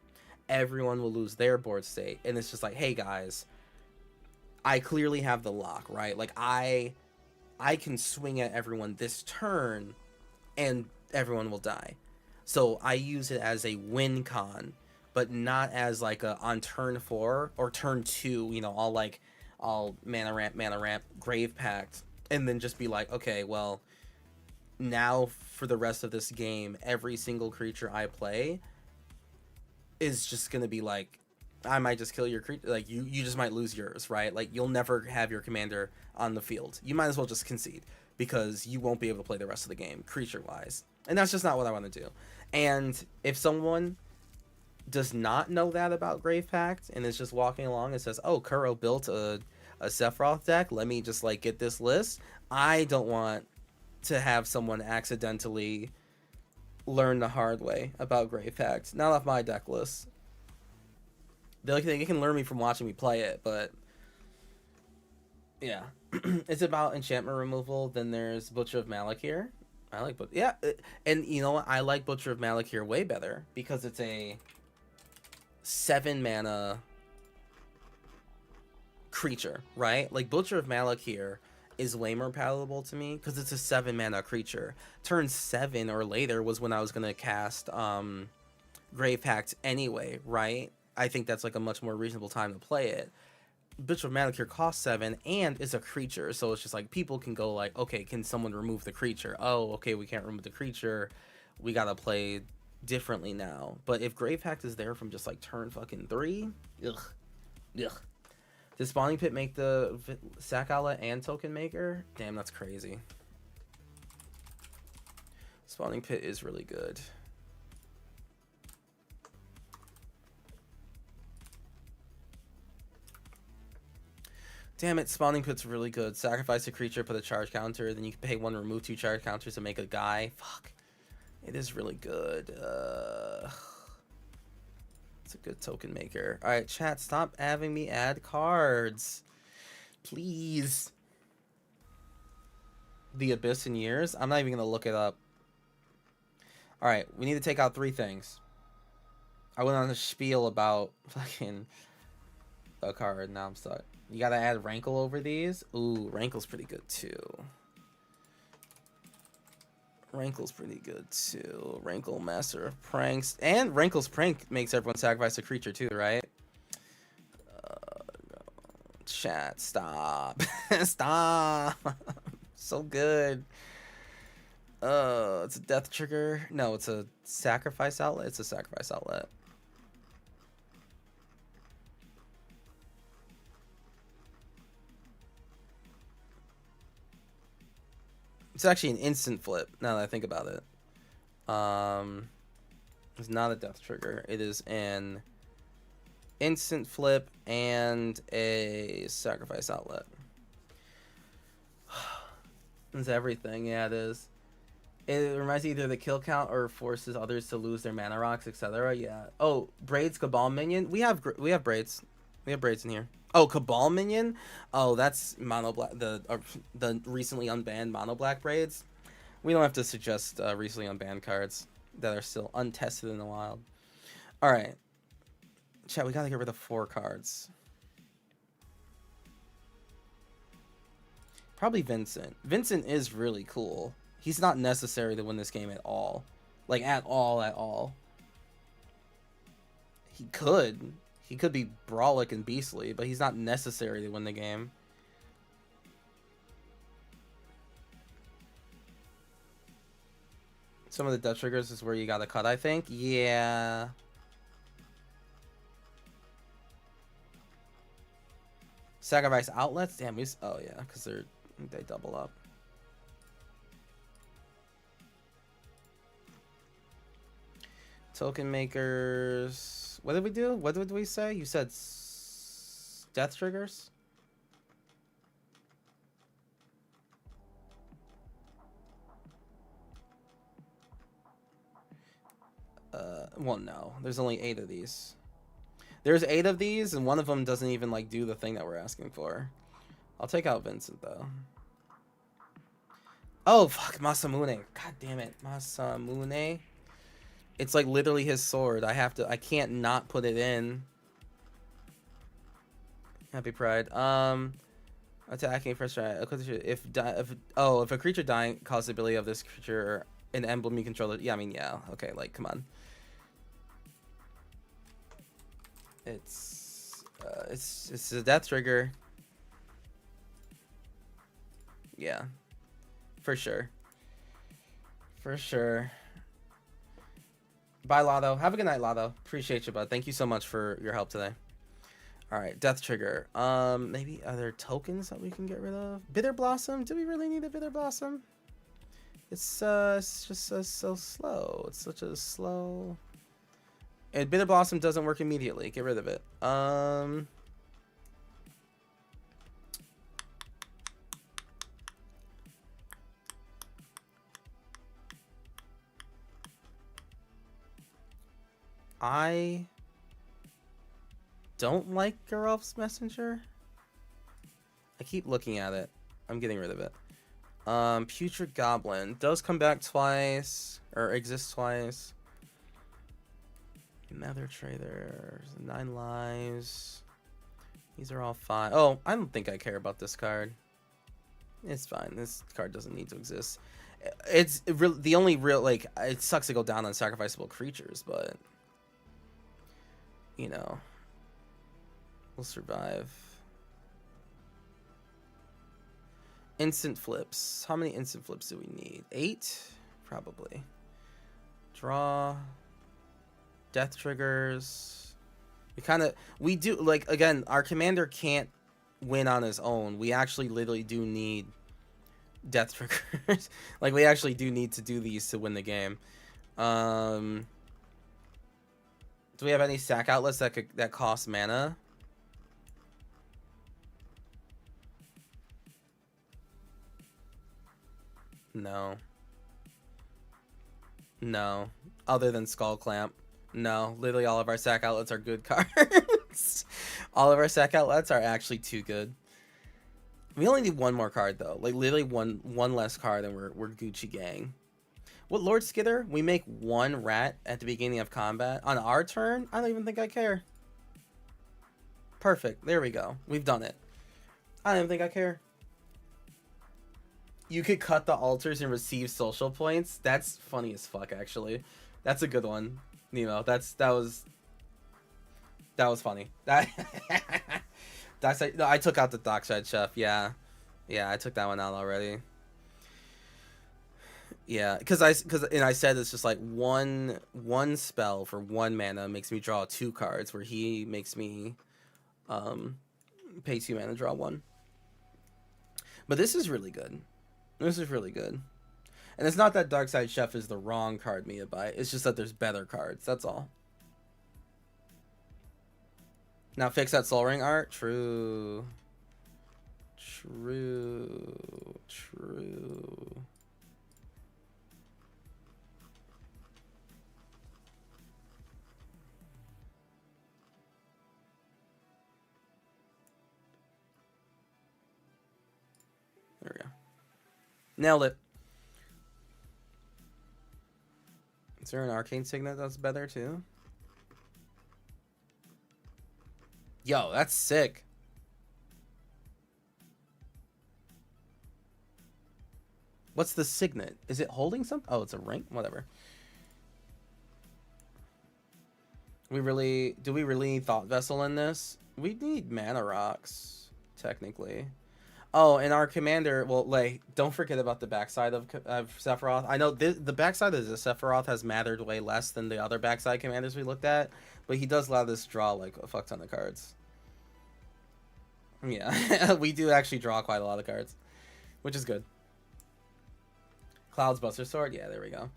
Everyone will lose their board state. And it's just like, hey guys, I clearly have the lock, right? Like, I I can swing at everyone this turn and everyone will die. So I use it as a win con, but not as like a on turn 4 or turn 2, you know, I'll mana ramp, Grave Pact, and then just be like, okay, well, now for the rest of this game, every single creature I play is just gonna be like, I might just kill your creature, like you just might lose yours, right? Like you'll never have your commander on the field. You might as well just concede because you won't be able to play the rest of the game creature wise, and that's just not what I want to do. And if someone does not know that about Grave Pact and is just walking along and says, oh, Kuro built a Sephiroth deck, let me just like get this list, I don't want to have someone accidentally learn the hard way about Grave Pact. Not off my deck list. They can learn me from watching me play it, but yeah. It's about enchantment removal. Then there's Butcher of Malakir. I like and you know what? I like Butcher of Malakir way better because it's a 7 mana creature, right? Like Butcher of Malakir is way more palatable to me because it's a 7 mana creature. Turn 7 or later was when I was gonna cast Grave Pact anyway, right? I think that's like a much more reasonable time to play it. Butcher of Malakir costs 7 and is a creature, so it's just like people can go like, okay, can someone remove the creature? Oh, okay, we can't remove the creature. We gotta play differently now. But if Grave Pact is there from just like turn fucking 3, ugh. Does Spawning Pit make the sack outlet and token maker? Damn, that's crazy. Spawning Pit is really good. Damn it, Spawning Pit's really good. Sacrifice a creature, put a charge counter, then you can pay 1, remove 2 charge counters to make a guy. Fuck. It is really good. It's a good token maker. Alright, chat, stop having me add cards. Please. The Abyss in years? I'm not even going to look it up. Alright, we need to take out 3 things. I went on a spiel about fucking a card. Now I'm stuck. You gotta add Rankle over these. Ooh, Rankle's pretty good too. Rankle's pretty good too. Rankle, Master of Pranks. And Rankle's Prank makes everyone sacrifice a creature too, right? Chat, stop. Stop. So good. It's a death trigger. No, it's a sacrifice outlet. It's a sacrifice outlet. It's actually an instant flip, now that I think about it. It's not a death trigger. It is an instant flip and a sacrifice outlet. It's everything. Yeah, it is. It reminds you either of the kill count or forces others to lose their mana rocks, etc. Yeah. Oh, Braids Cabal minion. We have Braids. We have Braids in here. Oh, Cabal minion. Oh, that's mono black. The recently unbanned mono black Braids. We don't have to suggest recently unbanned cards that are still untested in the wild. All right, chat. We gotta get rid of 4 cards. Probably Vincent. Vincent is really cool. He's not necessary to win this game at all. Like, at all. He could. He could be brawlic and beastly, but he's not necessary to win the game. Some of the death triggers is where you gotta cut, I think. Yeah. Sacrifice outlets? Damn, oh yeah, because they double up. Token makers. What did we do? What did we say? You said death triggers? Well, no. There's only 8 of these. There's 8 of these, and one of them doesn't even, like, do the thing that we're asking for. I'll take out Vincent, though. Oh, fuck. Masamune. God damn it. Masamune. It's, like, literally his sword. I can't not put it in. Happy Pride. Attacking first strike. If a creature dying causes the ability of this creature an emblem you control. Yeah, I mean, yeah. Okay, like, come on. It's a death trigger. Yeah, for sure. For sure. Bye, Lotto. Have a good night, Lotto. Appreciate you, bud. Thank you so much for your help today. All right, death trigger. Maybe other tokens that we can get rid of. Bitter Blossom. Do we really need a Bitter Blossom? It's just so slow. It's such a slow. And Bitter Blossom doesn't work immediately. Get rid of it. I don't like Geralf's Messenger. I keep looking at it. I'm getting rid of it. Putrid Goblin does come back twice, or exists twice. Nether Trader, 9 lives. These are all 5. Oh, I don't think I care about this card. It's fine. This card doesn't need to exist. It's the only real, like, it sucks to go down on sacrificable creatures, but you know, we'll survive. Instant flips. How many instant flips do we need? 8? Probably. Draw. Death triggers. We do, like, again, our commander can't win on his own. We actually literally do need death triggers. Like, we actually do need to do these to win the game. Do we have any sack outlets that cost mana? No. No. Other than Skull Clamp. No. Literally all of our sack outlets are good cards. All of our sack outlets are actually too good. We only need one more card though. Like literally one less card and we're Gucci gang. What, Lord Skither? We make 1 rat at the beginning of combat. On our turn? I don't even think I care. Perfect. There we go. We've done it. I don't even think I care. You could cut the altars and receive social points. That's funny as fuck, actually. That's a good one. Nemo. That was funny. No, I took out the Dockside Chef. Yeah, I took that one out already. Yeah, because I said it's just like one spell for 1 mana makes me draw 2 cards, where he makes me pay 2 mana, draw 1. But this is really good. This is really good. And it's not that Darkside Chef is the wrong card me to buy. It's just that there's better cards. That's all. Now fix that Soul Ring art. True. There we go. Nailed it. Is there an Arcane Signet that's better too? Yo, that's sick. What's the signet? Is it holding something? Oh, it's a ring? Whatever. Do we really need Thought Vessel in this? We need mana rocks, technically. Oh, and our commander, well, like, don't forget about the backside of Sephiroth. I know the backside of the Sephiroth has mattered way less than the other backside commanders we looked at, but he does allow us to draw, like, a fuck ton of cards. Yeah, we do actually draw quite a lot of cards, which is good. Cloud's Buster Sword? Yeah, there we go.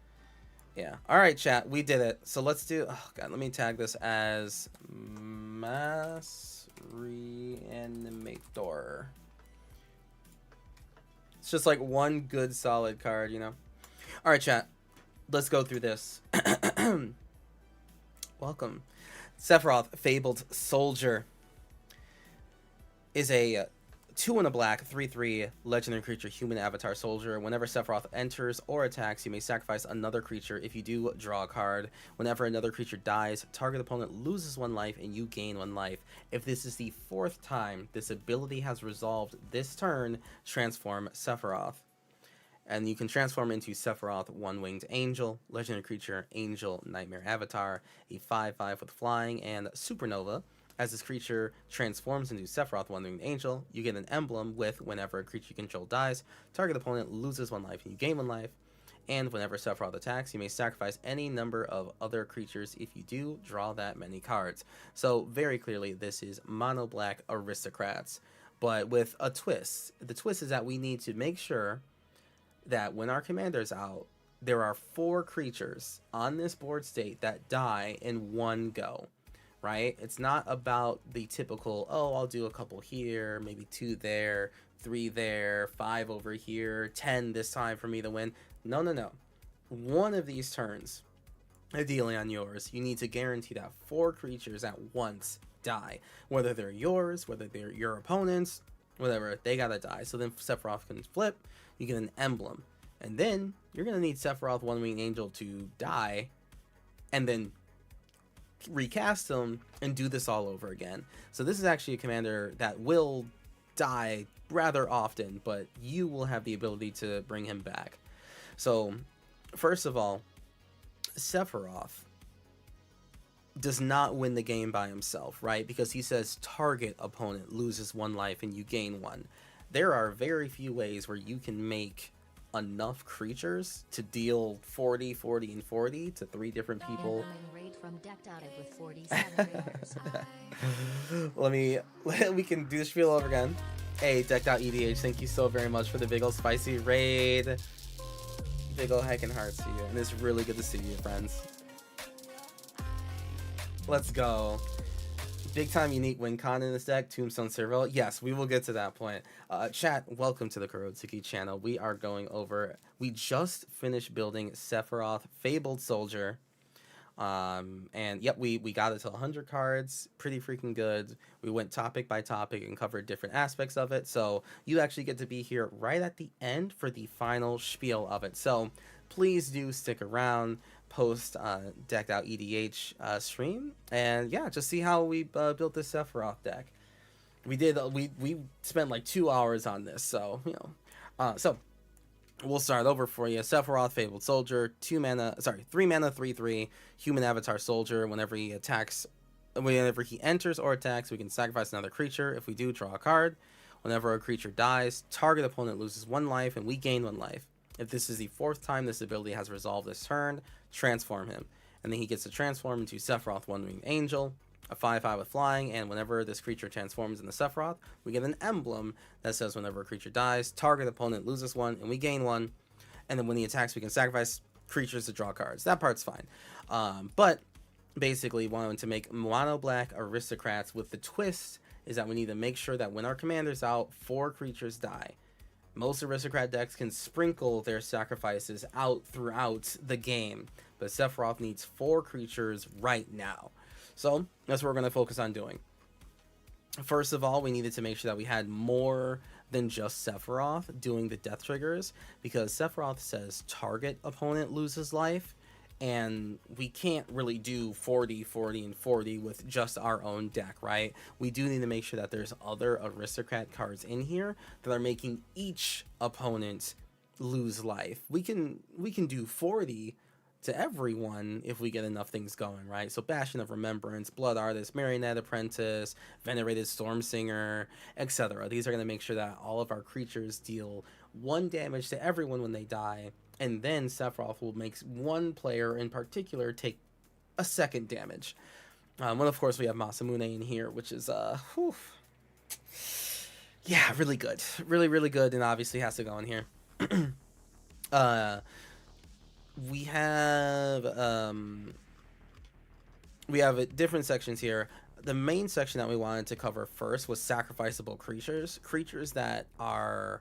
Yeah. Alright, chat, we did it. So let's do... Oh, God, let me tag this as Mass Reanimator. It's just like one good solid card, you know? Alright, chat. Let's go through this. Welcome. Sephiroth, Fabled Soldier, is a 2 and a black, 3/3 legendary creature, human avatar soldier. Whenever Sephiroth enters or attacks, you may sacrifice another creature. If you do, draw a card. Whenever another creature dies, target opponent loses 1 life and you gain 1 life. If this is the 4th time this ability has resolved this turn, transform Sephiroth. And you can transform into Sephiroth, 1-winged angel, legendary creature, angel, nightmare avatar, a 5/5 with flying, and supernova. As this creature transforms into Sephiroth, 1-winged angel, you get an emblem with whenever a creature you control dies, target opponent loses 1 life and you gain 1 life. And whenever Sephiroth attacks, you may sacrifice any number of other creatures. If you do, draw that many cards. So very clearly, this is mono black aristocrats, but with a twist. The twist is that we need to make sure that when our commander's out, there are 4 creatures on this board state that die in one go, right? It's not about the typical, oh, I'll do a couple here, maybe 2 there, 3 there, 5 over here, 10 this time for me to win. No, no, no. One of these turns, ideally on yours, you need to guarantee that 4 creatures at once die. Whether they're yours, whether they're your opponents, whatever, they gotta die. So then Sephiroth can flip, you get an emblem. And then you're gonna need Sephiroth, 1-winged angel to die, and then recast him and do this all over again. So this is actually a commander that will die rather often, but you will have the ability to bring him back. So first of all, Sephiroth does not win the game by himself, right? Because he says target opponent loses 1 life and you gain 1. There are very few ways where you can make enough creatures to deal 40, 40, and 40 to 3 different people. Raid from Decked Out It with 47 raiders. We can do the spiel over again. Hey, Decked Out EDH, thank you so very much for the big ol' spicy raid. Big ol' heckin' hearts to you, and it's really good to see you, friends. Let's go. Big time unique win con in this deck, Tombstone Cyril. Yes, we will get to that point. Chat, welcome to the Kurotsuki channel. We are going over, we just finished building Sephiroth, Fabled Soldier. And yep, we got it to 100 cards, pretty freaking good. We went topic by topic and covered different aspects of it. So you actually get to be here right at the end for the final spiel of it. So please do stick around, post Decked Out EDH stream, and yeah, just see how we built this Sephiroth deck. We spent like 2 hours on this, so you know. So we'll start over for you. Sephiroth, Fabled Soldier, 3 mana, 3/3 human avatar soldier. Whenever he enters or attacks, we can sacrifice another creature. If we do, draw a card. Whenever a creature dies, target opponent loses 1 life and we gain 1 life. If this is the 4th time this ability has resolved this turn, transform him. And then he gets to transform into Sephiroth, 1-winged angel, a 5/5 with flying, and whenever this creature transforms into Sephiroth, we get an emblem that says whenever a creature dies, target opponent loses 1 and we gain 1. And then when he attacks, we can sacrifice creatures to draw cards. That part's fine. But basically wanted to make mono black aristocrats, with the twist is that we need to make sure that when our commander's out, 4 creatures die. Most aristocrat decks can sprinkle their sacrifices out throughout the game, but Sephiroth needs 4 creatures right now. So that's what we're going to focus on doing. First of all, we needed to make sure that we had more than just Sephiroth doing the death triggers, because Sephiroth says target opponent loses life, and we can't really do 40, 40, and 40 with just our own deck, right? We do need to make sure that there's other aristocrat cards in here that are making each opponent lose life. We can do 40 to everyone if we get enough things going, right? So Bastion of Remembrance, Blood Artist, Marionette Apprentice, Venerated Stormsinger, etc. These are going to make sure that all of our creatures deal 1 damage to everyone when they die, and then Sephiroth will make 1 player in particular take a 2nd damage. Well, of course, we have Masamune in here, which is, yeah, really good. Really, really good, and obviously has to go in here. We have different sections here. The main section that we wanted to cover first was sacrificable creatures that are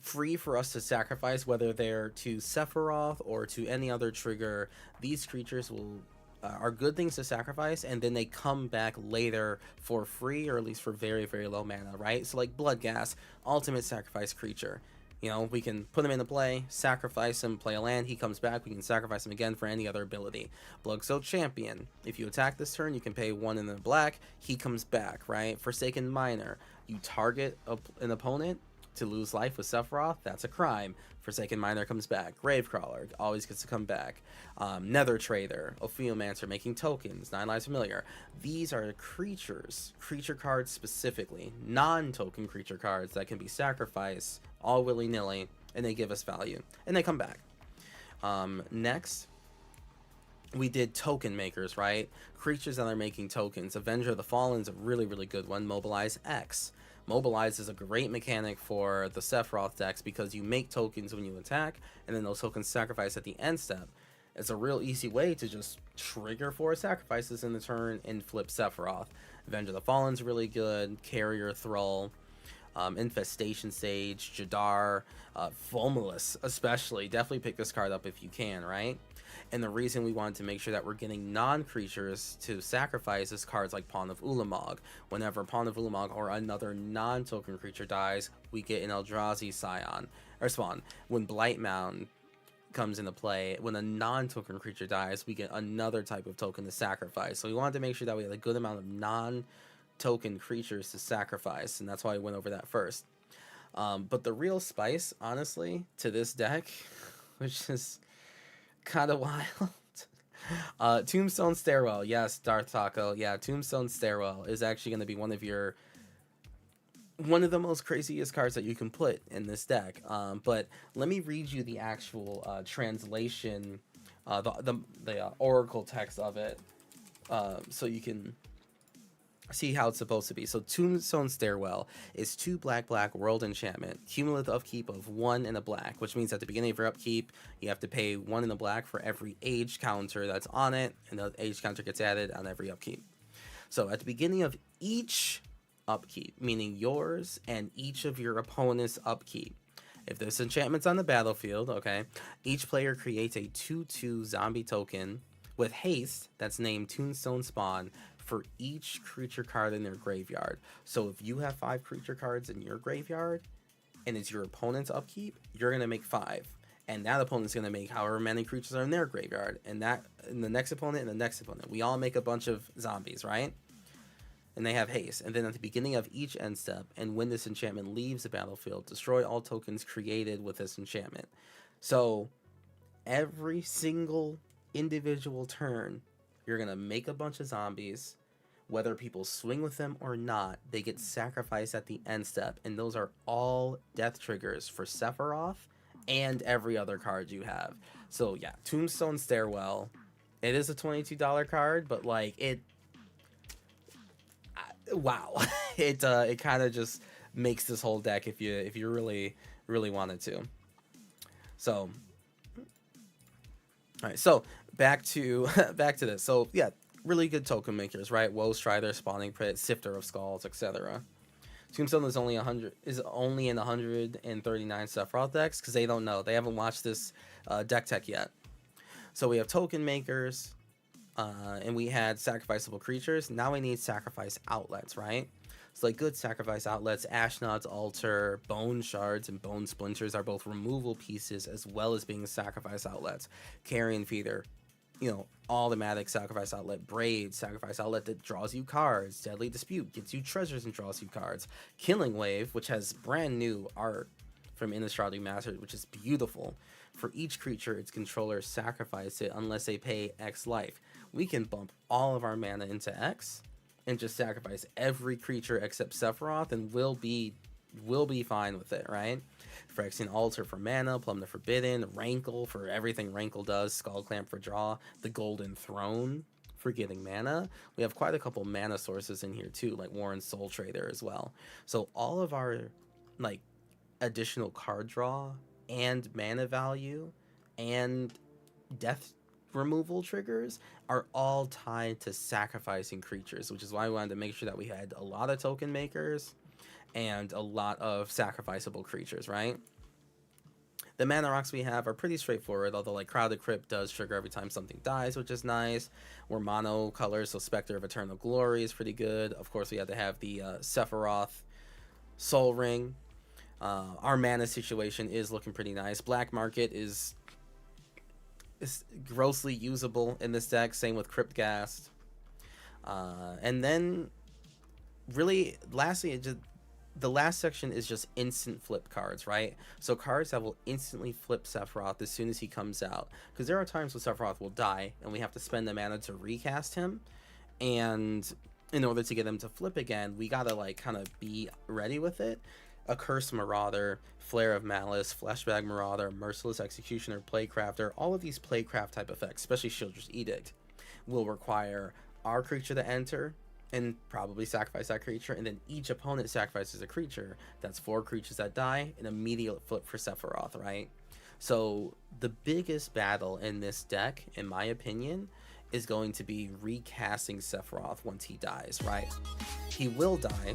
free for us to sacrifice, whether they're to Sephiroth or to any other trigger. These creatures will are good things to sacrifice, and then they come back later for free, or at least for very, very low mana, right? So like Bloodghast, ultimate sacrifice creature. You know, we can put him into play, sacrifice him, play a land, he comes back, we can sacrifice him again for any other ability. Bloodsoaked Champion, if you attack this turn, you can pay 1 in the black, he comes back, right? Forsaken Miner, you target an opponent to lose life with Sephiroth, that's a crime. Forsaken Miner comes back. Gravecrawler always gets to come back. Nether Trader, Ophiomancer making tokens, 9 Lives Familiar. These are creatures, creature cards specifically, non-token creature cards that can be sacrificed all willy-nilly, and they give us value, and they come back. Next, we did token makers, right? Creatures that are making tokens. Avenger of the Fallen is a really, really good one. Mobilize X. Mobilize is a great mechanic for the Sephiroth decks because you make tokens when you attack, and then those tokens sacrifice at the end step. It's a real easy way to just trigger 4 sacrifices in the turn and flip Sephiroth. Avenger of the Fallen's really good. Carrier Thrall, Infestation Sage, Jadar, Fulmulus especially. Definitely pick this card up if you can, right? And the reason we wanted to make sure that we're getting non-creatures to sacrifice is cards like Pawn of Ulamog. Whenever Pawn of Ulamog or another non-token creature dies, we get an Eldrazi Scion, or Spawn. When Blightmound comes into play, when a non-token creature dies, we get another type of token to sacrifice. So we wanted to make sure that we had a good amount of non-token creatures to sacrifice, and that's why I went over that first. But the real spice, honestly, to this deck, which is kind of wild. Tombstone Stairwell, yes, Darth Taco, yeah, Tombstone Stairwell is actually going to be one of the most craziest cards that you can put in this deck. But let me read you the actual translation, the oracle text of it, so you can see how it's supposed to be. So Tombstone Stairwell is 2 black world enchantment, cumulative upkeep of 1 in a black, which means at the beginning of your upkeep you have to pay 1 in a black for every age counter that's on it, and the age counter gets added on every upkeep. So at the beginning of each upkeep, meaning yours and each of your opponent's upkeep, if this enchantment's on the battlefield, okay, each player creates a 2/2 zombie token with haste that's named Tombstone Spawn for each creature card in their graveyard. So if you have 5 creature cards in your graveyard and it's your opponent's upkeep, you're going to make 5. And that opponent's going to make however many creatures are in their graveyard. And the next opponent and the next opponent. We all make a bunch of zombies, right? And they have haste. And then at the beginning of each end step, and when this enchantment leaves the battlefield, destroy all tokens created with this enchantment. So every single individual turn, you're going to make a bunch of zombies. Whether people swing with them or not, they get sacrificed at the end step. And those are all death triggers for Sephiroth and every other card you have. So yeah, Tombstone Stairwell. It is a $22 card, but like wow. It kind of just makes this whole deck if you really wanted to. So all right, so back to this. So yeah, really good token makers, right? Woe Strider, Spawning Pit, Sifter of Skulls, etc. Tombstone is only in 139 Sephiroth decks because they don't know. They haven't watched this deck tech yet. So we have token makers, and we had sacrificable creatures. Now we need sacrifice outlets, right? So like good sacrifice outlets, Ashnod's Altar, Bone Shards, and Bone Splinters are both removal pieces as well as being sacrifice outlets. Carrion Feeder, automatic sacrifice outlet. Braid, sacrifice outlet that draws you cards. Deadly Dispute gets you treasures and draws you cards. Killing Wave, which has brand new art from Innistrad Remastered, which is beautiful. For each creature, its controller sacrifice it unless they pay X life. We can bump all of our mana into X and just sacrifice every creature except Sephiroth, and we'll be fine with it, right? Phyrexian Altar for mana, Plumb the Forbidden, Rankle for everything Rankle does, Skull Clamp for draw, the Golden Throne for getting mana. We have quite a couple mana sources in here too, like Warren Soul Trader as well. So all of our like additional card draw and mana value and death removal triggers are all tied to sacrificing creatures, which is why we wanted to make sure that we had a lot of token makers and a lot of sacrificable creatures, right? The mana rocks we have are pretty straightforward, although like Crowded Crypt does trigger every time something dies, which is nice. We're mono colors, so Spectre of Eternal Glory is pretty good. Of course, we had to have the Sephiroth Soul Ring. Our mana situation is looking pretty nice. Black Market is grossly usable in this deck. Same with Crypt Ghast. And then, really, lastly, the last section is just instant flip cards, right? So cards that will instantly flip Sephiroth as soon as he comes out. Because there are times when Sephiroth will die, and we have to spend the mana to recast him. And in order to get him to flip again, we gotta, like, kind of be ready with it. Accursed Marauder, Flare of Malice, Flashback Marauder, Merciless Executioner, Playcrafter, all of these Playcraft type effects, especially Shieldred's Edict, will require our creature to enter and probably sacrifice that creature, and then each opponent sacrifices a creature. That's 4 creatures that die, an immediate flip for Sephiroth, right? So the biggest battle in this deck, in my opinion, is going to be recasting Sephiroth once he dies, right? He will die.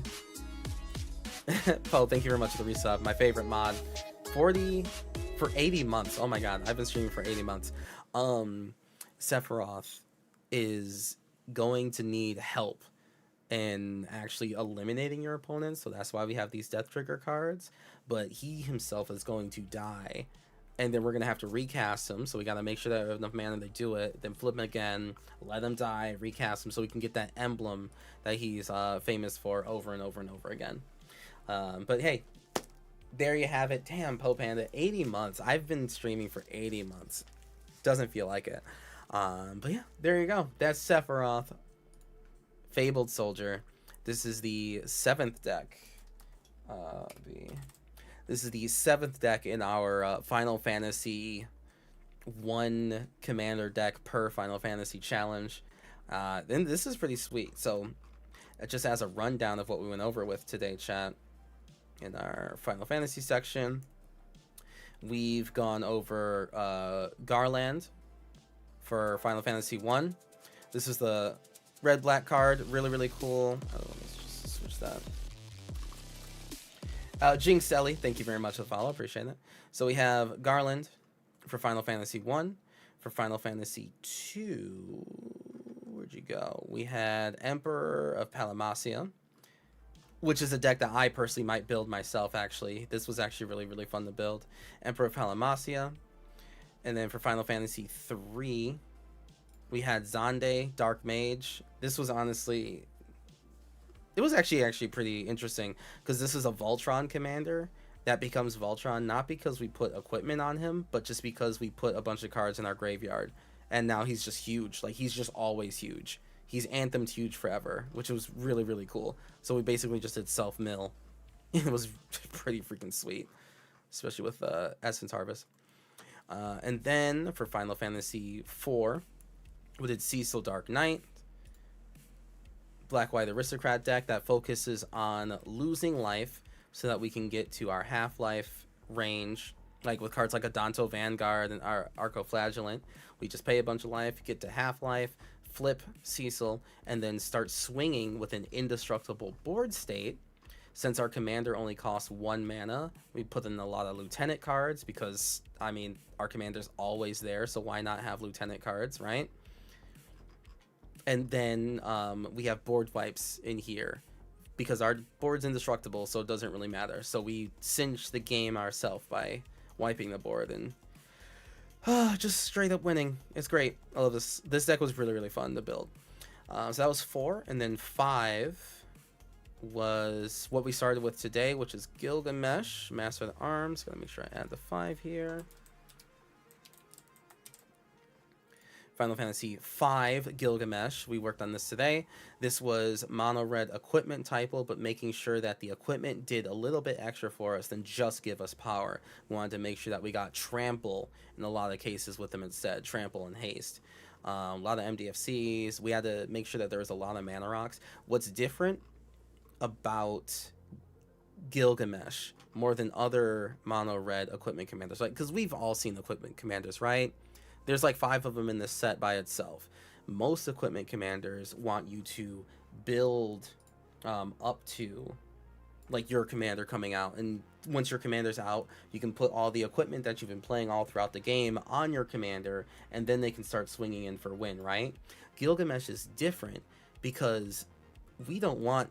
Poe, thank you very much for the resub. My favorite mod. 40 for 80 months. Oh my god, I've been streaming for 80 months. Sephiroth is going to need help in actually eliminating your opponents, so that's why we have these death trigger cards. But he himself is going to die, and then we're gonna have to recast him, so we gotta make sure that we have enough mana to do it, then flip him again, let him die, recast him, so we can get that emblem that he's famous for over and over and over again. But hey, there you have it. Damn, Poe Panda, 80 months. I've been streaming for 80 months. Doesn't feel like it. But yeah, there you go. That's Sephiroth, Fabled Soldier. This is the 7th deck. This is the 7th deck in our Final Fantasy 1 commander deck per Final Fantasy challenge. And this is pretty sweet. So it just has a rundown of what we went over with today, chat. In our Final Fantasy section, we've gone over Garland for Final Fantasy 1. This is the red-black card. Really, really cool. Oh, let's just switch that. Jinx Ellie, thank you very much for the follow. Appreciate it. So we have Garland for Final Fantasy 1. For Final Fantasy 2, where'd you go? We had Emperor of Palamacia, which is a deck that I personally might build myself, actually. This was actually really, really fun to build. Emperor of Palamacia. And then for Final Fantasy 3, we had Xande, Dark Mage. This was honestly... It was actually pretty interesting, because this is a Voltron commander that becomes Voltron, not because we put equipment on him, but just because we put a bunch of cards in our graveyard. And now he's just huge. Like, he's just always huge. He's Anthemed huge forever, which was really, really cool. So we basically just did self-mill. It was pretty freaking sweet, especially with Essence Harvest. And then for Final Fantasy 4, we did Cecil Dark Knight, Black-White Aristocrat deck that focuses on losing life so that we can get to our half-life range. Like with cards like Adanto Vanguard and our Arco Flagellant, we just pay a bunch of life, get to half-life, flip Cecil, and then start swinging with an indestructible board state. Since our commander only costs 1 mana, we put in a lot of lieutenant cards because, I mean, our commander's always there, so why not have lieutenant cards, right? And then we have board wipes in here because our board's indestructible, so it doesn't really matter. So we cinch the game ourselves by wiping the board and just straight up winning. It's great. I love this. This deck was really, really fun to build. So that was 4, and then 5 was what we started with today, which is Gilgamesh, Master of the Arms. Gotta make sure I add the 5 here. Final Fantasy V Gilgamesh. We worked on this today. This was mono red equipment typo, but making sure that the equipment did a little bit extra for us than just give us power. We wanted to make sure that we got trample in a lot of cases with them instead. Trample and haste. A lot of MDFCs. We had to make sure that there was a lot of mana rocks. What's different about Gilgamesh more than other mono red equipment commanders, like, because we've all seen equipment commanders, right? There's like 5 of them in this set by itself. Most equipment commanders want you to build up to like your commander coming out. And once your commander's out, you can put all the equipment that you've been playing all throughout the game on your commander, and then they can start swinging in for win, right? Gilgamesh is different because we don't want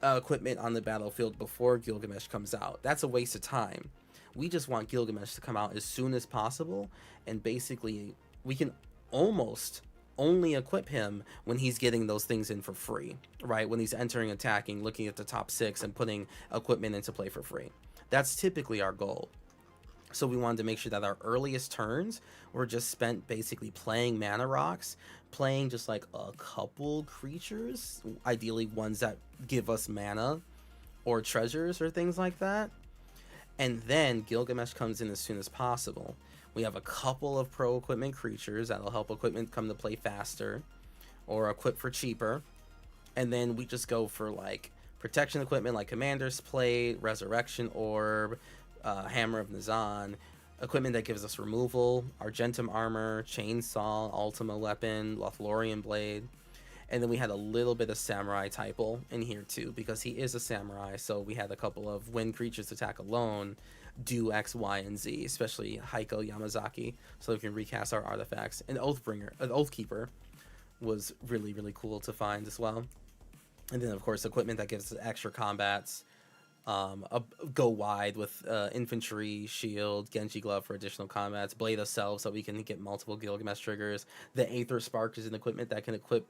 equipment on the battlefield before Gilgamesh comes out. That's a waste of time. We just want Gilgamesh to come out as soon as possible, and basically we can almost only equip him when he's getting those things in for free, right? When he's entering, attacking, looking at the top 6 and putting equipment into play for free. That's typically our goal. So we wanted to make sure that our earliest turns were just spent basically playing mana rocks, playing just like a couple creatures, ideally ones that give us mana or treasures or things like that. And then Gilgamesh comes in as soon as possible. We have a couple of pro equipment creatures that'll help equipment come to play faster or equip for cheaper. And then we just go for like protection equipment like Commander's Plate, Resurrection Orb, Hammer of Nazan, equipment that gives us removal, Argentum Armor, Chainsaw, Ultima Weapon, Lothlorien Blade. And then we had a little bit of Samurai Typal in here too, because he is a samurai, so we had a couple of when creatures attack alone, do X, Y, and Z, especially Heiko Yamazaki, so we can recast our artifacts. And Oathbringer, an Oathkeeper, was really, really cool to find as well. And then, of course, equipment that gives us extra combats, go wide with infantry, shield, Genji glove for additional combats, blade of self so we can get multiple Gilgamesh triggers. The Aether Spark is an equipment that can equip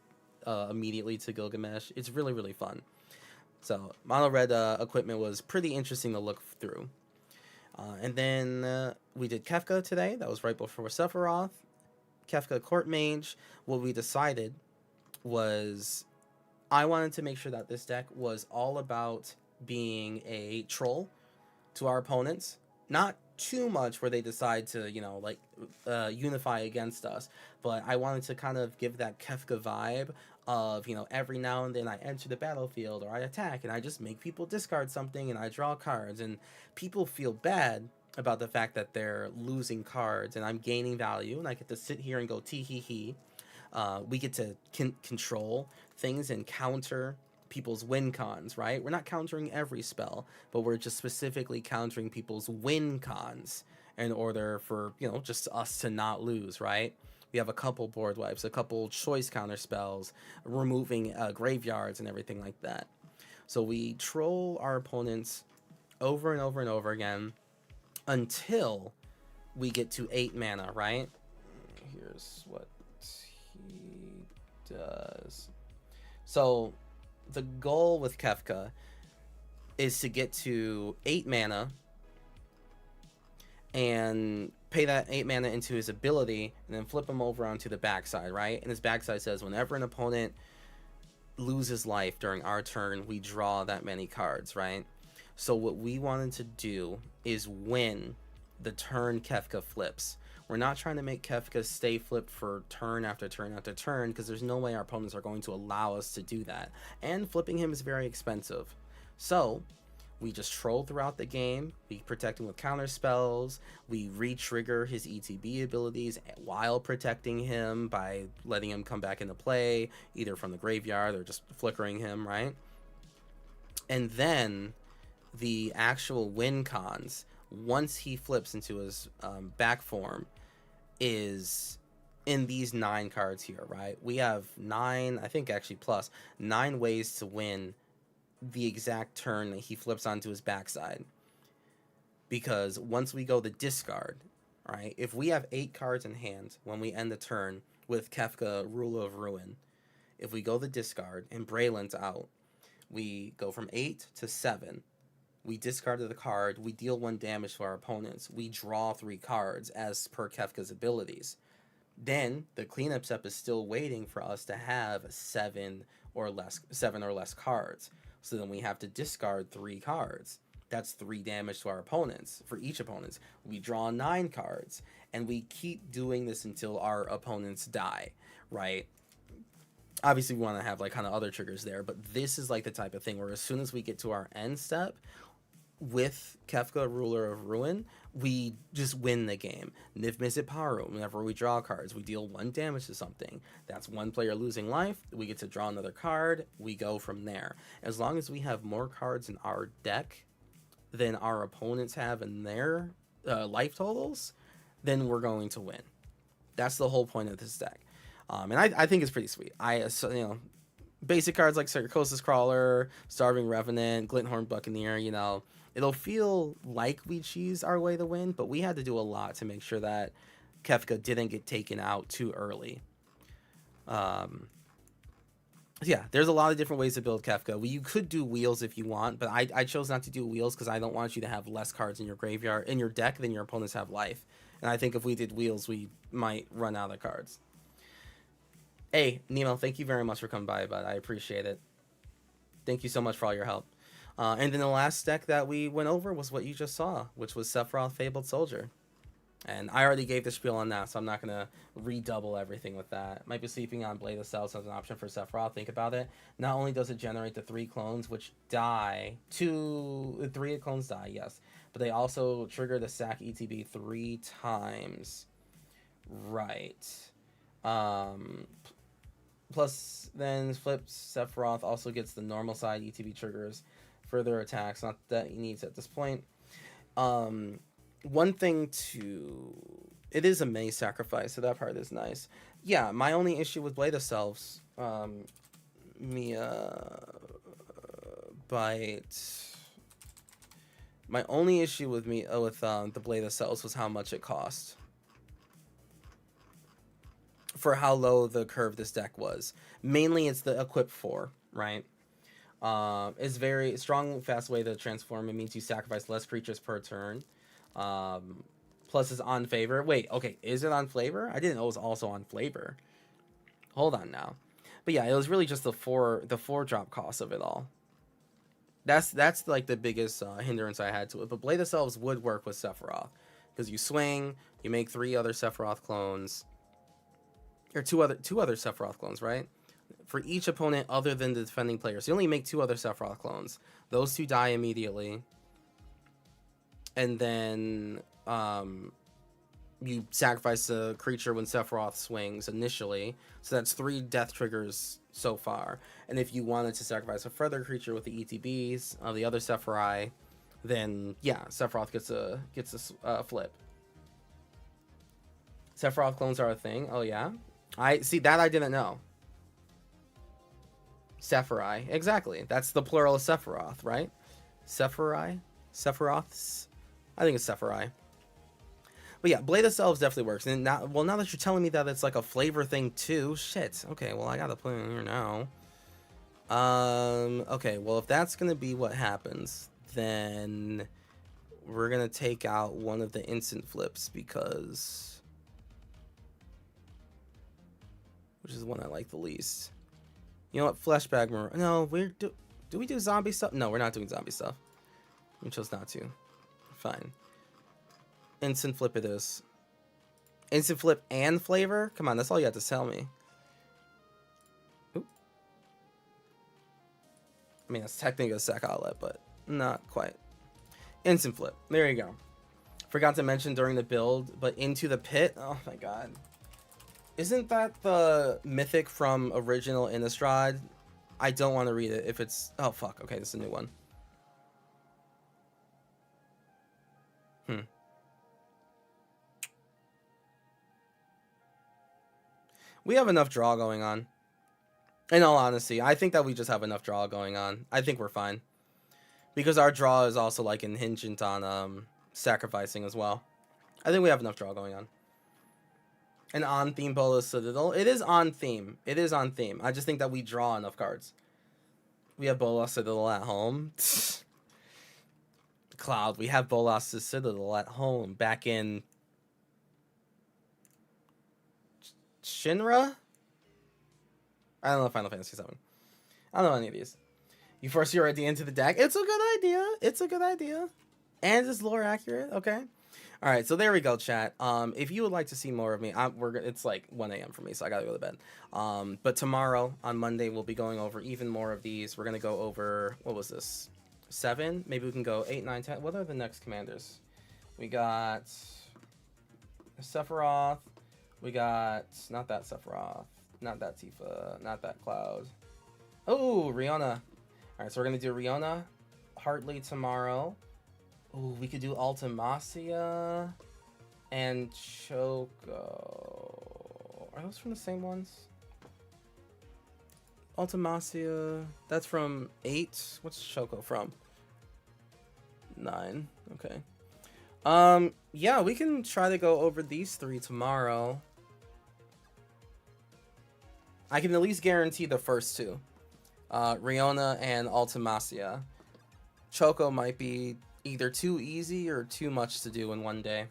immediately to Gilgamesh. It's really, really fun. So mono red equipment was pretty interesting to look through. And then we did Kefka today. That was right before Sephiroth. Kefka Court Mage. What we decided was I wanted to make sure that this deck was all about being a troll to our opponents. Not too much where they decide to, unify against us. But I wanted to kind of give that Kefka vibe of, every now and then I enter the battlefield or I attack and I just make people discard something and I draw cards. And people feel bad about the fact that they're losing cards and I'm gaining value and I get to sit here and go tee hee hee. We get to control things and counter people's win cons, right? We're not countering every spell, but we're just specifically countering people's win cons in order for, just us to not lose, right? We have a couple board wipes, a couple choice counter spells, removing graveyards and everything like that. So we troll our opponents over and over and over again until we get to 8 mana, right? Here's what he does. So the goal with Kefka is to get to 8 mana and pay that 8 mana into his ability and then flip him over onto the backside, right? And his backside says whenever an opponent loses life during our turn, we draw that many cards, right? So what we wanted to do is win the turn Kefka flips. We're not trying to make Kefka stay flipped for turn after turn after turn because there's no way our opponents are going to allow us to do that. And flipping him is very expensive. So we just troll throughout the game. We protect him with counter spells. We re-trigger his ETB abilities while protecting him by letting him come back into play, either from the graveyard or just flickering him, right? And then the actual win cons, once he flips into his back form, is in these 9 cards here, right? We have 9, I think actually plus 9 ways to win the exact turn that he flips onto his backside. Because once we go the discard, right? If we have 8 cards in hand when we end the turn with Kefka Ruler of Ruin, if we go the discard and Braylon's out, we go from 8 to 7. We discarded the card, we deal 1 damage to our opponents, we draw 3 cards as per Kefka's abilities. Then the cleanup step is still waiting for us to have 7 or less cards. So then we have to discard 3 cards. That's 3 damage to our opponents. For each opponent, we draw 9 cards, and we keep doing this until our opponents die, right? Obviously, we want to have like kind of other triggers there, but this is like the type of thing where as soon as we get to our end step, with Kefka, Ruler of Ruin, we just win the game. Niv Mizzet Paru, whenever we draw cards, we deal 1 damage to something. That's one player losing life. We get to draw another card. We go from there. As long as we have more cards in our deck than our opponents have in their life totals, then we're going to win. That's the whole point of this deck. And I think it's pretty sweet. Basic cards like Sarcosis Crawler, Starving Revenant, Glinthorn Buccaneer, it'll feel like we cheesed our way to win, but we had to do a lot to make sure that Kefka didn't get taken out too early. Yeah, there's a lot of different ways to build Kefka. You could do wheels if you want, but I chose not to do wheels because I don't want you to have less cards in your graveyard, in your deck, than your opponents have life. And I think if we did wheels, we might run out of cards. Hey, Nemo, thank you very much for coming by, bud. I appreciate it. Thank you so much for all your help. And then the last deck that we went over was what you just saw, which was Sephiroth Fabled Soldier. And I already gave the spiel on that, so I'm not going to redouble everything with that. Might be sleeping on Blade of Cells as an option for Sephiroth. Think about it. Not only does it generate the 3 clones, which die, 3 clones die, yes. But they also trigger the sack ETB 3 times. Right. Plus, then flips Sephiroth also gets the normal side ETB triggers further attacks. Not that he needs at this point. One thing it is a May sacrifice, so that part is nice. Yeah, my only issue with Blade of Selves, Bite. My only issue with the Blade of Selves was how much it cost. For how low the curve this deck was. Mainly it's the equip 4, right? It's very strong, fast way to transform. It means you sacrifice less creatures per turn. Plus it's on favor. Wait, okay, is it on flavor? I didn't know it was also on flavor. Hold on now. But yeah, it was really just the 4 drop cost of it all. That's like the biggest hindrance I had to it. But Blade of Selves would work with Sephiroth. Because you swing, you make 3 other Sephiroth clones. Or two other Sephiroth clones, right? For each opponent other than the defending player. So you only make 2 other Sephiroth clones. Those 2 die immediately. And then you sacrifice a creature when Sephiroth swings initially. So that's 3 death triggers so far. And if you wanted to sacrifice a further creature with the ETBs of the other Sephirai, then yeah, Sephiroth gets a flip. Sephiroth clones are a thing. Oh yeah? I see that I didn't know. Sephirai. Exactly. That's the plural of Sephiroth, right? Sephirai? Sephiroths? I think it's Sephirai. But yeah, Blade of Selves definitely works. And now that you're telling me that it's like a flavor thing too, shit. Okay, well I gotta put it in here now. Okay, well if that's gonna be what happens, then we're gonna take out one of the instant flips because... which is the one I like the least. You know what? Fleshbag Marauder. No, do we do zombie stuff? No, we're not doing zombie stuff. We chose not to. Fine. Instant flip it is. Instant flip and flavor? Come on, that's all you have to tell me. Oop. I mean, that's technically a sack outlet, but not quite. Instant flip. There you go. Forgot to mention during the build, but Into the Pit. Oh my god. Isn't that the mythic from original Innistrad? I don't want to read it if it's... oh, fuck. Okay, this is a new one. We have enough draw going on. In all honesty, I think that we just have enough draw going on. I think we're fine. Because our draw is also, like, hingent on sacrificing as well. I think we have enough draw going on. An on-theme Bola Citadel. It is on theme. It is on theme. I just think that we draw enough cards. We have Bola Citadel at home. Cloud, we have Bola Citadel at home. Back in... Shinra? I don't know Final Fantasy 7. I don't know any of these. You force your idea into the deck. It's a good idea. It's a good idea. And it's lore accurate. Okay. All right, so there we go, chat. If you would like to see more of me, it's like 1 a.m. for me, so I gotta go to bed. But tomorrow, on Monday, we'll be going over even more of these. We're gonna go over, what was this? 7. Maybe we can go 8, 9, 10. What are the next commanders? We got Sephiroth. We got not that Sephiroth, not that Tifa, not that Cloud. Oh, Rihanna. All right, so we're gonna do Rihanna, Hartley tomorrow. Oh, we could do Ultimacia and Choco. Are those from the same ones? Ultimacia, that's from 8. What's Choco from? 9. Okay. Yeah, we can try to go over these 3 tomorrow. I can at least guarantee the first 2. Riona and Ultimacia. Choco might be either too easy or too much to do in one day.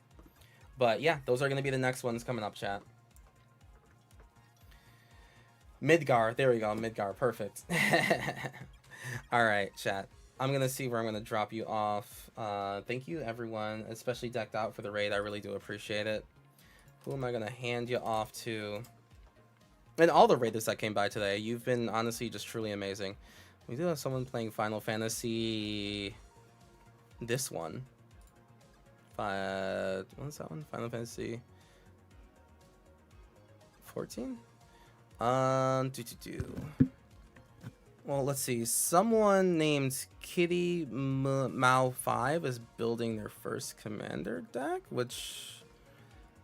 But yeah, those are going to be the next ones coming up, chat. Midgar, there we go, Midgar, perfect. Alright, chat. I'm going to see where I'm going to drop you off. Thank you, everyone, especially Decked Out for the raid. I really do appreciate it. Who am I going to hand you off to? And all the raiders that came by today, you've been honestly just truly amazing. We do have someone playing Final Fantasy. This one. What's that one? Final Fantasy 14? Well, let's see. Someone named Kitty Mao 5 is building their first commander deck, which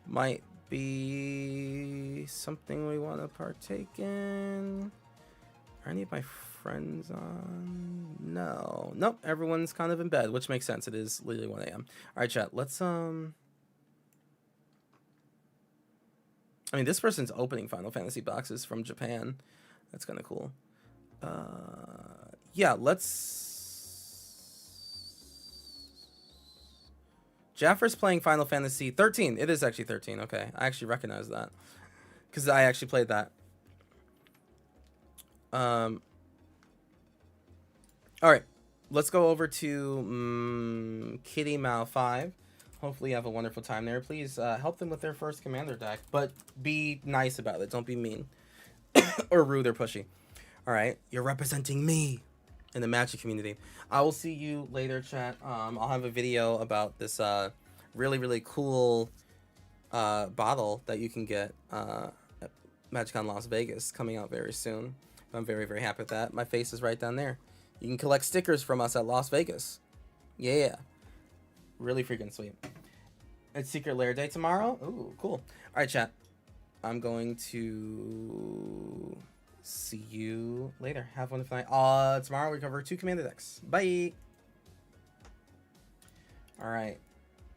might be something we want to partake in. Are any of my friends on? No. Nope, everyone's kind of in bed, which makes sense. It is literally 1 a.m. Alright, chat, let's I mean, this person's opening Final Fantasy boxes from Japan. That's kind of cool. Yeah, Jaffer's playing Final Fantasy 13. It is actually 13. Okay, I actually recognize that because I actually played that. All right, let's go over to Kitty Mao 5. Hopefully you have a wonderful time there. Please help them with their first commander deck, but be nice about it. Don't be mean or rude or pushy. All right, you're representing me in the Magic community. I will see you later, chat. I'll have a video about this really, really cool bottle that you can get at MagicCon Las Vegas coming out very soon. I'm very, very happy with that. My face is right down there. You can collect stickers from us at Las Vegas. Yeah. Really freaking sweet. It's Secret Lair Day tomorrow. Ooh, cool. All right, chat. I'm going to see you later. Have a wonderful night. Tomorrow we cover 2 commander decks. Bye. All right.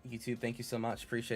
YouTube, thank you so much. Appreciate it.